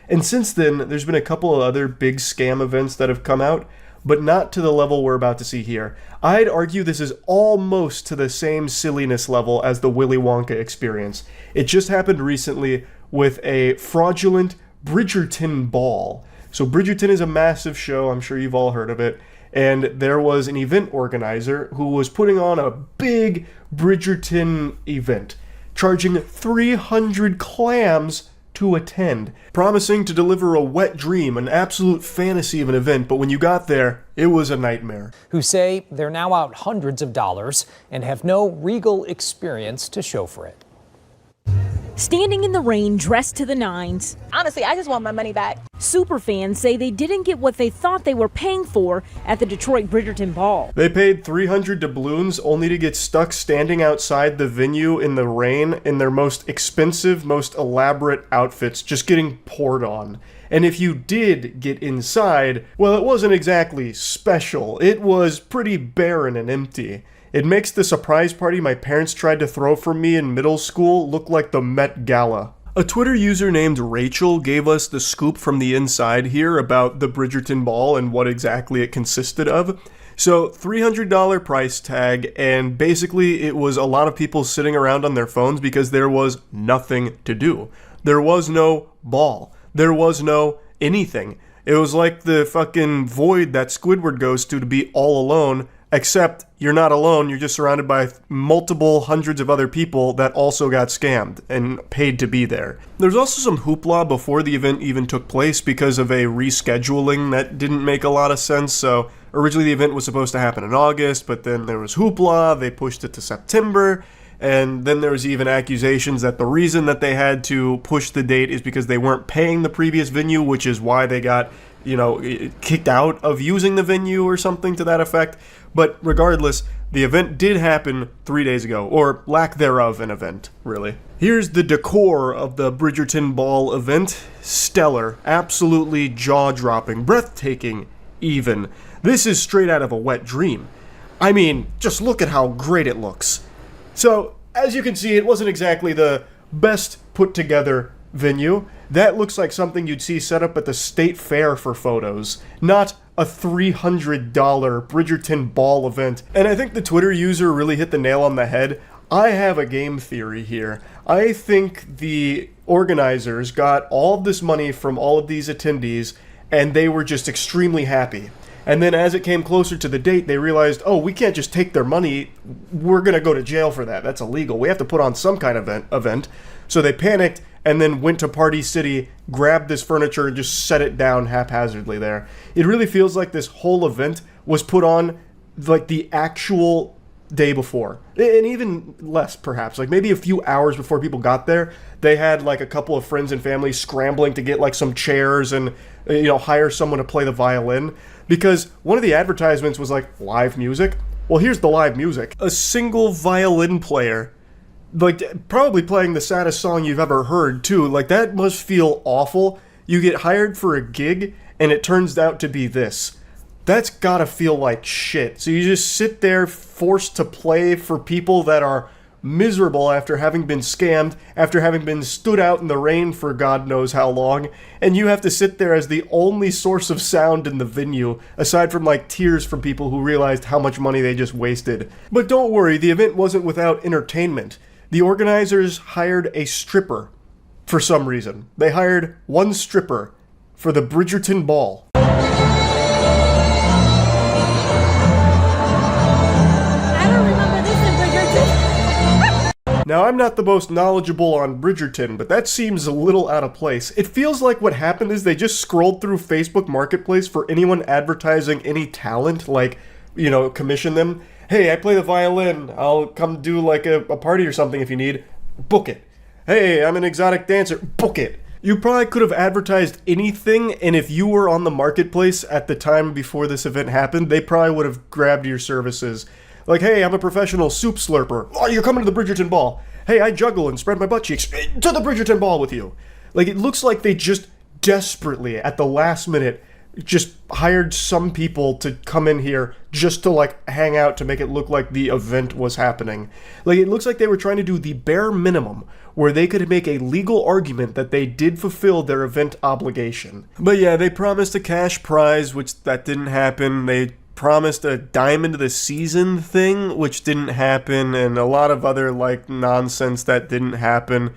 And since then, there's been a couple of other big scam events that have come out, but not to the level we're about to see here. I'd argue this is almost to the same silliness level as the Willy Wonka experience. It just happened recently with a fraudulent Bridgerton ball. So Bridgerton is a massive show, I'm sure you've all heard of it, and there was an event organizer who was putting on a big Bridgerton event, charging 300 clams to attend, promising to deliver a wet dream, an absolute fantasy of an event, but when you got there, it was a nightmare. Who say they're now out hundreds of dollars and have no regal experience to show for it. Standing in the rain, dressed to the nines. Honestly, I just want my money back. Superfans say they didn't get what they thought they were paying for at the Detroit Bridgerton Ball. They paid 300 doubloons only to get stuck standing outside the venue in the rain in their most expensive, most elaborate outfits, just getting poured on. And if you did get inside, well, it wasn't exactly special. It was pretty barren and empty. It makes the surprise party my parents tried to throw for me in middle school look like the Met Gala. A Twitter user named Rachel gave us the scoop from the inside here about the Bridgerton Ball and what exactly it consisted of. So, $300 price tag, and basically it was a lot of people sitting around on their phones because there was nothing to do. There was no ball. There was no anything. It was like the fucking void that Squidward goes to be all alone, except you're not alone, you're just surrounded by multiple hundreds of other people that also got scammed and paid to be there. There's also some hoopla before the event even took place because of a rescheduling that didn't make a lot of sense. So originally the event was supposed to happen in August, but then there was hoopla, they pushed it to September, and then there was even accusations that the reason that they had to push the date is because they weren't paying the previous venue, which is why they got, kicked out of using the venue or something to that effect. But regardless, the event did happen 3 days ago, or lack thereof an event, really. Here's the decor of the Bridgerton Ball event. Stellar, absolutely jaw-dropping, breathtaking even. This is straight out of a wet dream. I mean, just look at how great it looks. So, as you can see, it wasn't exactly the best put-together venue. That looks like something you'd see set up at the state fair for photos, not a $300 Bridgerton Ball event. And I think the Twitter user really hit the nail on the head. I have a game theory here. I think the organizers got all of this money from all of these attendees, and they were just extremely happy. And then as it came closer to the date, they realized, oh, we can't just take their money. We're going to go to jail for that. That's illegal. We have to put on some kind of event. So they panicked and then went to Party City, grabbed this furniture, and just set it down haphazardly there. It really feels like this whole event was put on like the actual day before. And even less, perhaps. Like maybe a few hours before people got there, they had like a couple of friends and family scrambling to get like some chairs and, hire someone to play the violin. Because one of the advertisements was like live music. Well, here's the live music. A single violin player, like probably playing the saddest song you've ever heard too. Like that must feel awful. You get hired for a gig and it turns out to be this. That's gotta feel like shit. So you just sit there forced to play for people that are miserable after having been scammed, after having been stood out in the rain for God knows how long, and you have to sit there as the only source of sound in the venue, aside from like tears from people who realized how much money they just wasted. But don't worry, the event wasn't without entertainment. The organizers hired a stripper for some reason. They hired one stripper for the Bridgerton Ball. Now, I'm not the most knowledgeable on Bridgerton, but that seems a little out of place. It feels like what happened is they just scrolled through Facebook Marketplace for anyone advertising any talent, like, commission them. Hey, I play the violin. I'll come do like a party or something if you need. Book it. Hey, I'm an exotic dancer. Book it. You probably could have advertised anything, and if you were on the marketplace at the time before this event happened, they probably would have grabbed your services. Like, hey, I'm a professional soup slurper. Oh, you're coming to the Bridgerton Ball. Hey, I juggle and spread my butt cheeks. To the Bridgerton Ball with you. Like, it looks like they just desperately, at the last minute, just hired some people to come in here just to, like, hang out to make it look like the event was happening. Like, it looks like they were trying to do the bare minimum where they could make a legal argument that they did fulfill their event obligation. But yeah, they promised a cash prize, which that didn't happen. They promised a diamond of the season thing, which didn't happen, and a lot of other, like, nonsense that didn't happen.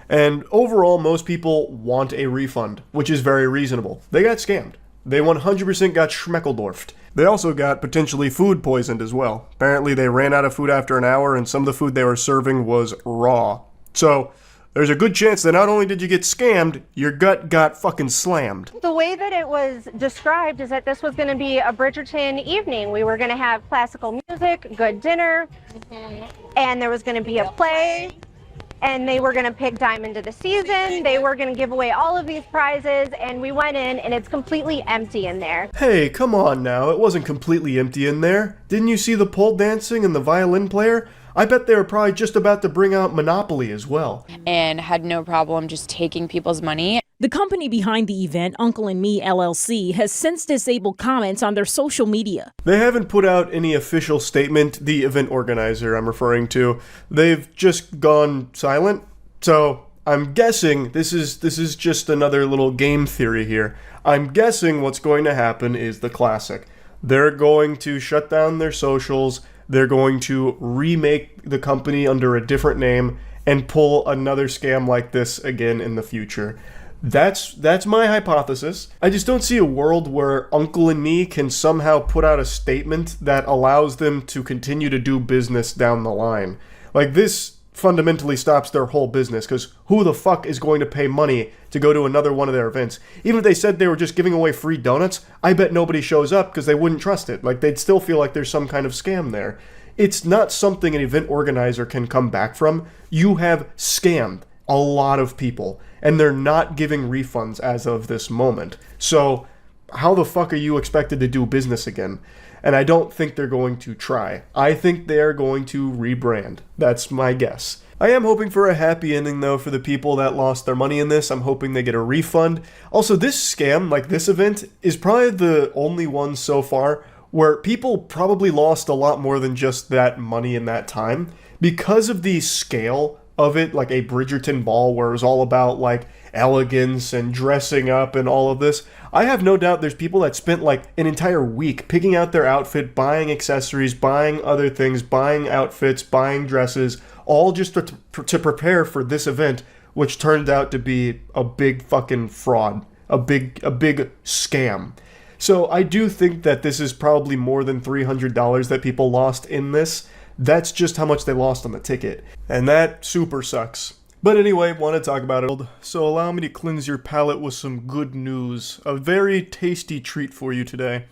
And overall, most people want a refund, which is very reasonable. They got scammed. They 100% got schmeckeldorfed. They also got potentially food poisoned as well. Apparently they ran out of food after an hour, and some of the food they were serving was raw. So, there's a good chance that not only did you get scammed, your gut got fucking slammed. The way that it was described is that this was going to be a Bridgerton evening. We were going to have classical music, good dinner, and there was going to be a play, and they were going to pick Diamond of the Season. They were going to give away all of these prizes, and we went in, and it's completely empty in there. Hey, come on now. It wasn't completely empty in there. Didn't you see the pole dancing and the violin player? I bet they were probably just about to bring out Monopoly as well. And had no problem just taking people's money. The company behind the event, Uncle and Me LLC, has since disabled comments on their social media. They haven't put out any official statement, the event organizer I'm referring to. They've just gone silent. So I'm guessing this is just another little game theory here. I'm guessing what's going to happen is the classic. They're going to shut down their socials. They're going to remake the company under a different name and pull another scam like this again in the future. That's my hypothesis. I just don't see a world where Uncle and Me can somehow put out a statement that allows them to continue to do business down the line. Like, this fundamentally stops their whole business, because who the fuck is going to pay money to go to another one of their events? Even if they said they were just giving away free donuts, I bet nobody shows up because they wouldn't trust it. Like, they'd still feel like there's some kind of scam there. It's not something an event organizer can come back from. You have scammed a lot of people, and they're not giving refunds as of this moment. So how the fuck are you expected to do business again? And I don't think they're going to try. I think they're going to rebrand. That's my guess. I am hoping for a happy ending, though, for the people that lost their money in this. I'm hoping they get a refund. Also, this scam, like this event, is probably the only one so far where people probably lost a lot more than just that money in that time. Because of the scale of it, like a Bridgerton ball where it was all about, like, elegance and dressing up and all of this, I have no doubt there's people that spent like an entire week picking out their outfit, buying accessories, buying other things, buying outfits, buying dresses, all just to prepare for this event, which turned out to be a big fucking fraud, a big scam. So I do think that this is probably more than $300 that people lost in this. That's just how much they lost on the ticket, and that super sucks. But anyway, want to talk about it. So allow me to cleanse your palate with some good news. A very tasty treat for you today.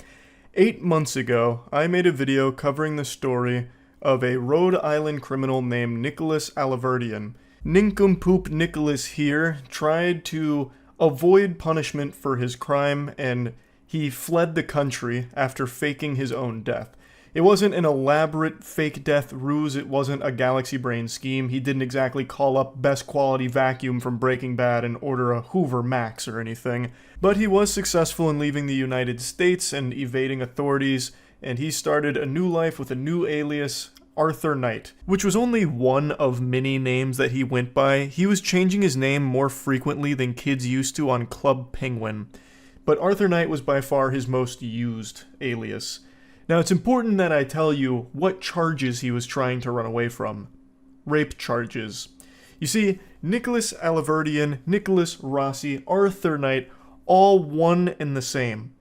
8 months ago, I made a video covering the story of a Rhode Island criminal named Nicholas Alaverdian. Nincompoop Nicholas here tried to avoid punishment for his crime, and he fled the country after faking his own death. It wasn't an elaborate fake death ruse, it wasn't a galaxy brain scheme, he didn't exactly call up best quality vacuum from Breaking Bad and order a Hoover Max or anything, but he was successful in leaving the United States and evading authorities, and he started a new life with a new alias, Arthur Knight, which was only one of many names that he went by. He was changing his name more frequently than kids used to on Club Penguin, but Arthur Knight was by far his most used alias. Now, it's important that I tell you what charges he was trying to run away from. Rape charges. You see, Nicholas Alaverdian, Nicholas Rossi, Arthur Knight, all one and the same.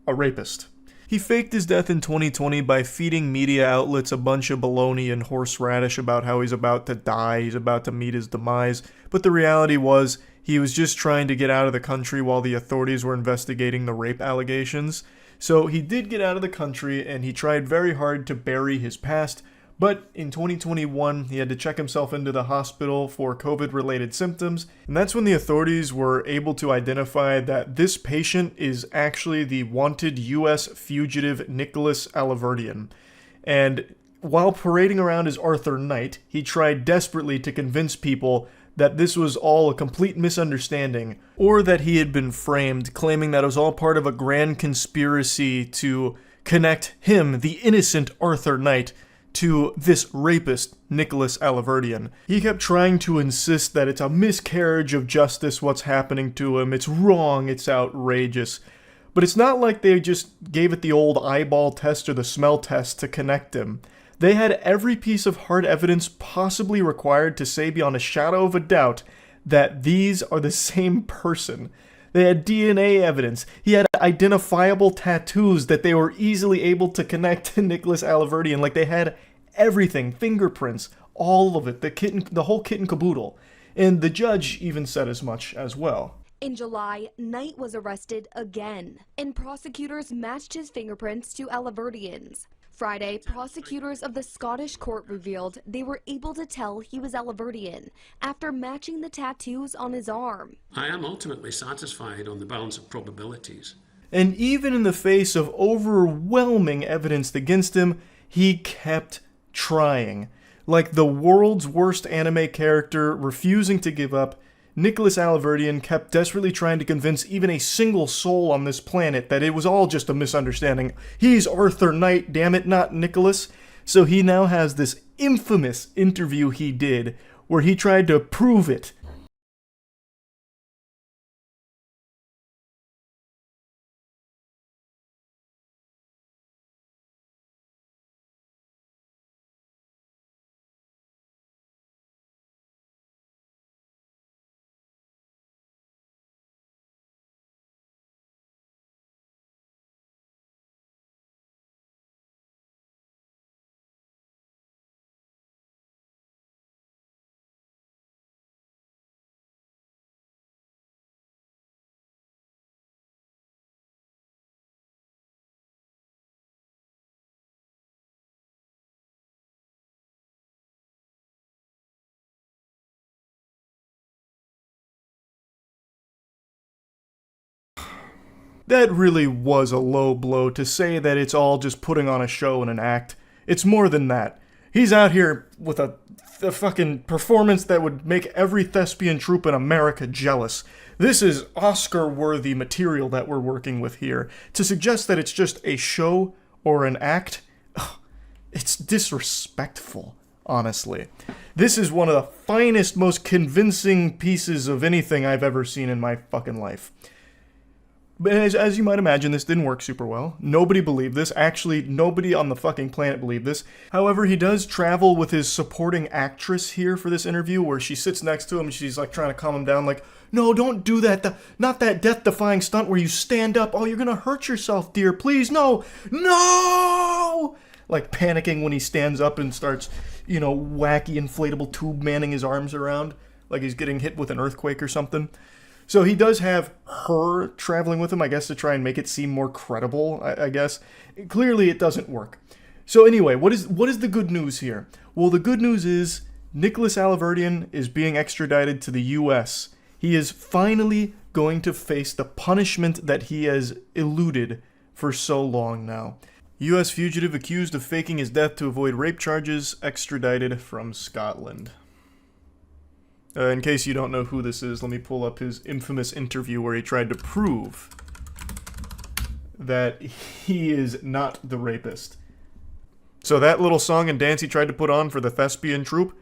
A rapist. He faked his death in 2020 by feeding media outlets a bunch of baloney and horseradish about how he's about to die, he's about to meet his demise, but the reality was, he was just trying to get out of the country while the authorities were investigating the rape allegations. So he did get out of the country, and he tried very hard to bury his past, But in 2021, he had to check himself into the hospital for COVID-related symptoms, and that's when the authorities were able to identify that this patient is actually the wanted U.S. fugitive Nicholas Alaverdian. And while parading around as Arthur Knight, he tried desperately to convince people that this was all a complete misunderstanding, or that he had been framed, claiming that it was all part of a grand conspiracy to connect him, the innocent Arthur Knight, to this rapist, Nicholas Alaverdian. He kept trying to insist that it's a miscarriage of justice what's happening to him, it's wrong, it's outrageous. But it's not like they just gave it the old eyeball test or the smell test to connect him. They had every piece of hard evidence possibly required to say beyond a shadow of a doubt that these are the same person. They had DNA evidence. He had identifiable tattoos that they were easily able to connect to Nicholas Alaverdian. Like, they had everything, fingerprints, all of it, the whole kit and caboodle. And the judge even said as much as well. In July, Knight was arrested again, and prosecutors matched his fingerprints to Alaverdian's. Friday, prosecutors of the Scottish court revealed they were able to tell he was Alaverdian after matching the tattoos on his arm. I am ultimately satisfied on the balance of probabilities. And even in the face of overwhelming evidence against him, he kept trying. Like the world's worst anime character refusing to give up, Nicholas Alaverdian kept desperately trying to convince even a single soul on this planet that it was all just a misunderstanding. He's Arthur Knight, damn it, not Nicholas. So he now has this infamous interview he did where he tried to prove it. That really was a low blow to say that it's all just putting on a show and an act. It's more than that. He's out here with a fucking performance that would make every thespian troupe in America jealous. This is Oscar-worthy material that we're working with here. To suggest that it's just a show or an act, it's disrespectful, honestly. This is one of the finest, most convincing pieces of anything I've ever seen in my fucking life. But as you might imagine, this didn't work super well. Nobody believed this. Actually, nobody on the fucking planet believed this. However, he does travel with his supporting actress here for this interview, where she sits next to him and she's like trying to calm him down, like, no, don't do that. Not that death-defying stunt where you stand up. Oh, you're gonna hurt yourself, dear. Please, no. No! Like panicking when he stands up and starts, wacky inflatable tube manning his arms around, like he's getting hit with an earthquake or something. So he does have her traveling with him, I guess, to try and make it seem more credible, I guess. Clearly, it doesn't work. So anyway, what is the good news here? Well, the good news is Nicholas Alaverdian is being extradited to the U.S. He is finally going to face the punishment that he has eluded for so long now. U.S. fugitive accused of faking his death to avoid rape charges, extradited from Scotland. In case you don't know who this is, let me pull up his infamous interview where he tried to prove that he is not the rapist. So that little song and dance he tried to put on for the thespian troupe,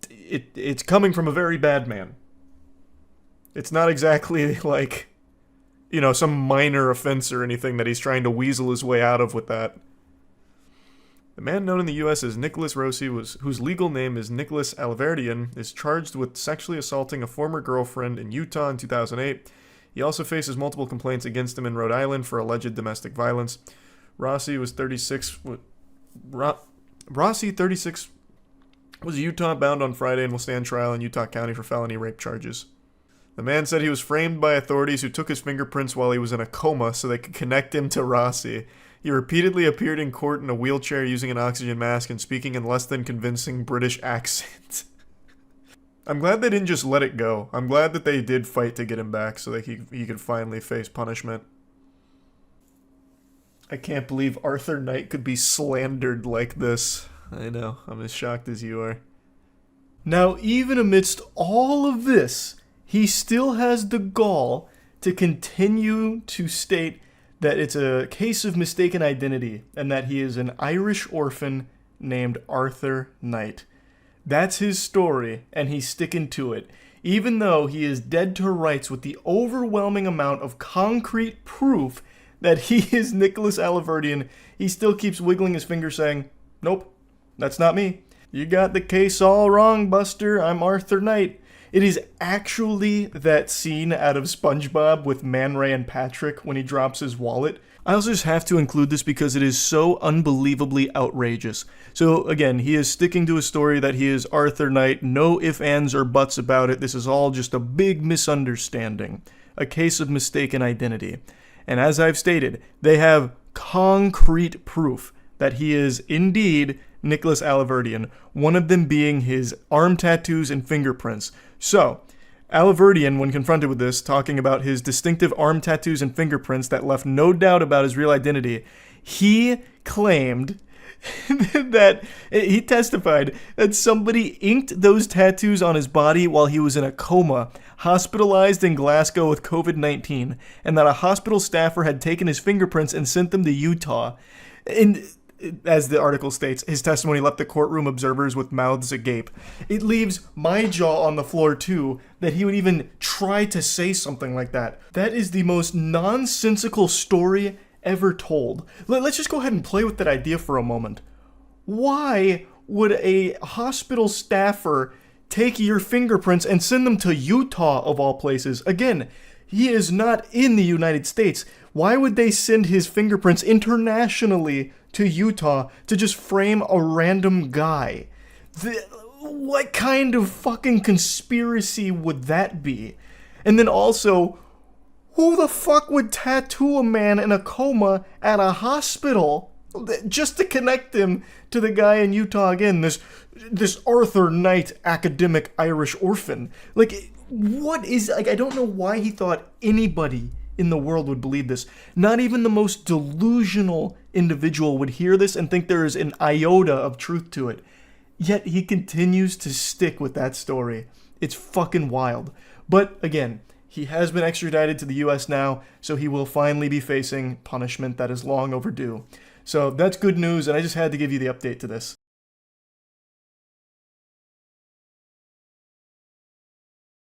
it's coming from a very bad man. It's not exactly like, some minor offense or anything that he's trying to weasel his way out of with that. The man known in the U.S. as Nicholas Rossi, whose legal name is Nicholas Alaverdian, is charged with sexually assaulting a former girlfriend in Utah in 2008. He also faces multiple complaints against him in Rhode Island for alleged domestic violence. Rossi, 36, was Utah bound on Friday and will stand trial in Utah County for felony rape charges. The man said he was framed by authorities who took his fingerprints while he was in a coma so they could connect him to Rossi. He repeatedly appeared in court in a wheelchair using an oxygen mask and speaking in less than convincing British accent. I'm glad they didn't just let it go. I'm glad that they did fight to get him back so that he could finally face punishment. I can't believe Arthur Knight could be slandered like this. I know, I'm as shocked as you are. Now, even amidst all of this, he still has the gall to continue to state that it's a case of mistaken identity and that he is an Irish orphan named Arthur Knight. That's his story, and he's sticking to it. Even though he is dead to rights with the overwhelming amount of concrete proof that he is Nicholas Alaverdian, he still keeps wiggling his finger saying, "Nope, that's not me. You got the case all wrong, Buster. I'm Arthur Knight." It is actually that scene out of SpongeBob with Man Ray and Patrick when he drops his wallet. I also just have to include this because it is so unbelievably outrageous. So again, he is sticking to a story that he is Arthur Knight. No ifs, ands, or buts about it. This is all just a big misunderstanding. A case of mistaken identity. And as I've stated, they have concrete proof that he is indeed Nicholas Alaverdian, one of them being his arm tattoos and fingerprints. So, Alaverdian, when confronted with this, talking about his distinctive arm tattoos and fingerprints that left no doubt about his real identity, he claimed that he testified that somebody inked those tattoos on his body while he was in a coma, hospitalized in Glasgow with COVID-19, and that a hospital staffer had taken his fingerprints and sent them to Utah. And as the article states, his testimony left the courtroom observers with mouths agape. It leaves my jaw on the floor too, that he would even try to say something like that. That is the most nonsensical story ever told. Let's just go ahead and play with that idea for a moment. Why would a hospital staffer take your fingerprints and send them to Utah, of all places? Again, he is not in the United States. Why would they send his fingerprints internationally to Utah to just frame a random guy? What kind of fucking conspiracy would that be? And then also, who the fuck would tattoo a man in a coma at a hospital just to connect him to the guy in Utah again, this Arthur Knight academic Irish orphan? Like, what is, like, I don't know why he thought anybody in the world would believe this. Not even the most delusional individual would hear this and think there is an iota of truth to it. Yet he continues to stick with that story. It's fucking wild. But again, he has been extradited to the US now, so he will finally be facing punishment that is long overdue. So that's good news, and I just had to give you the update to this.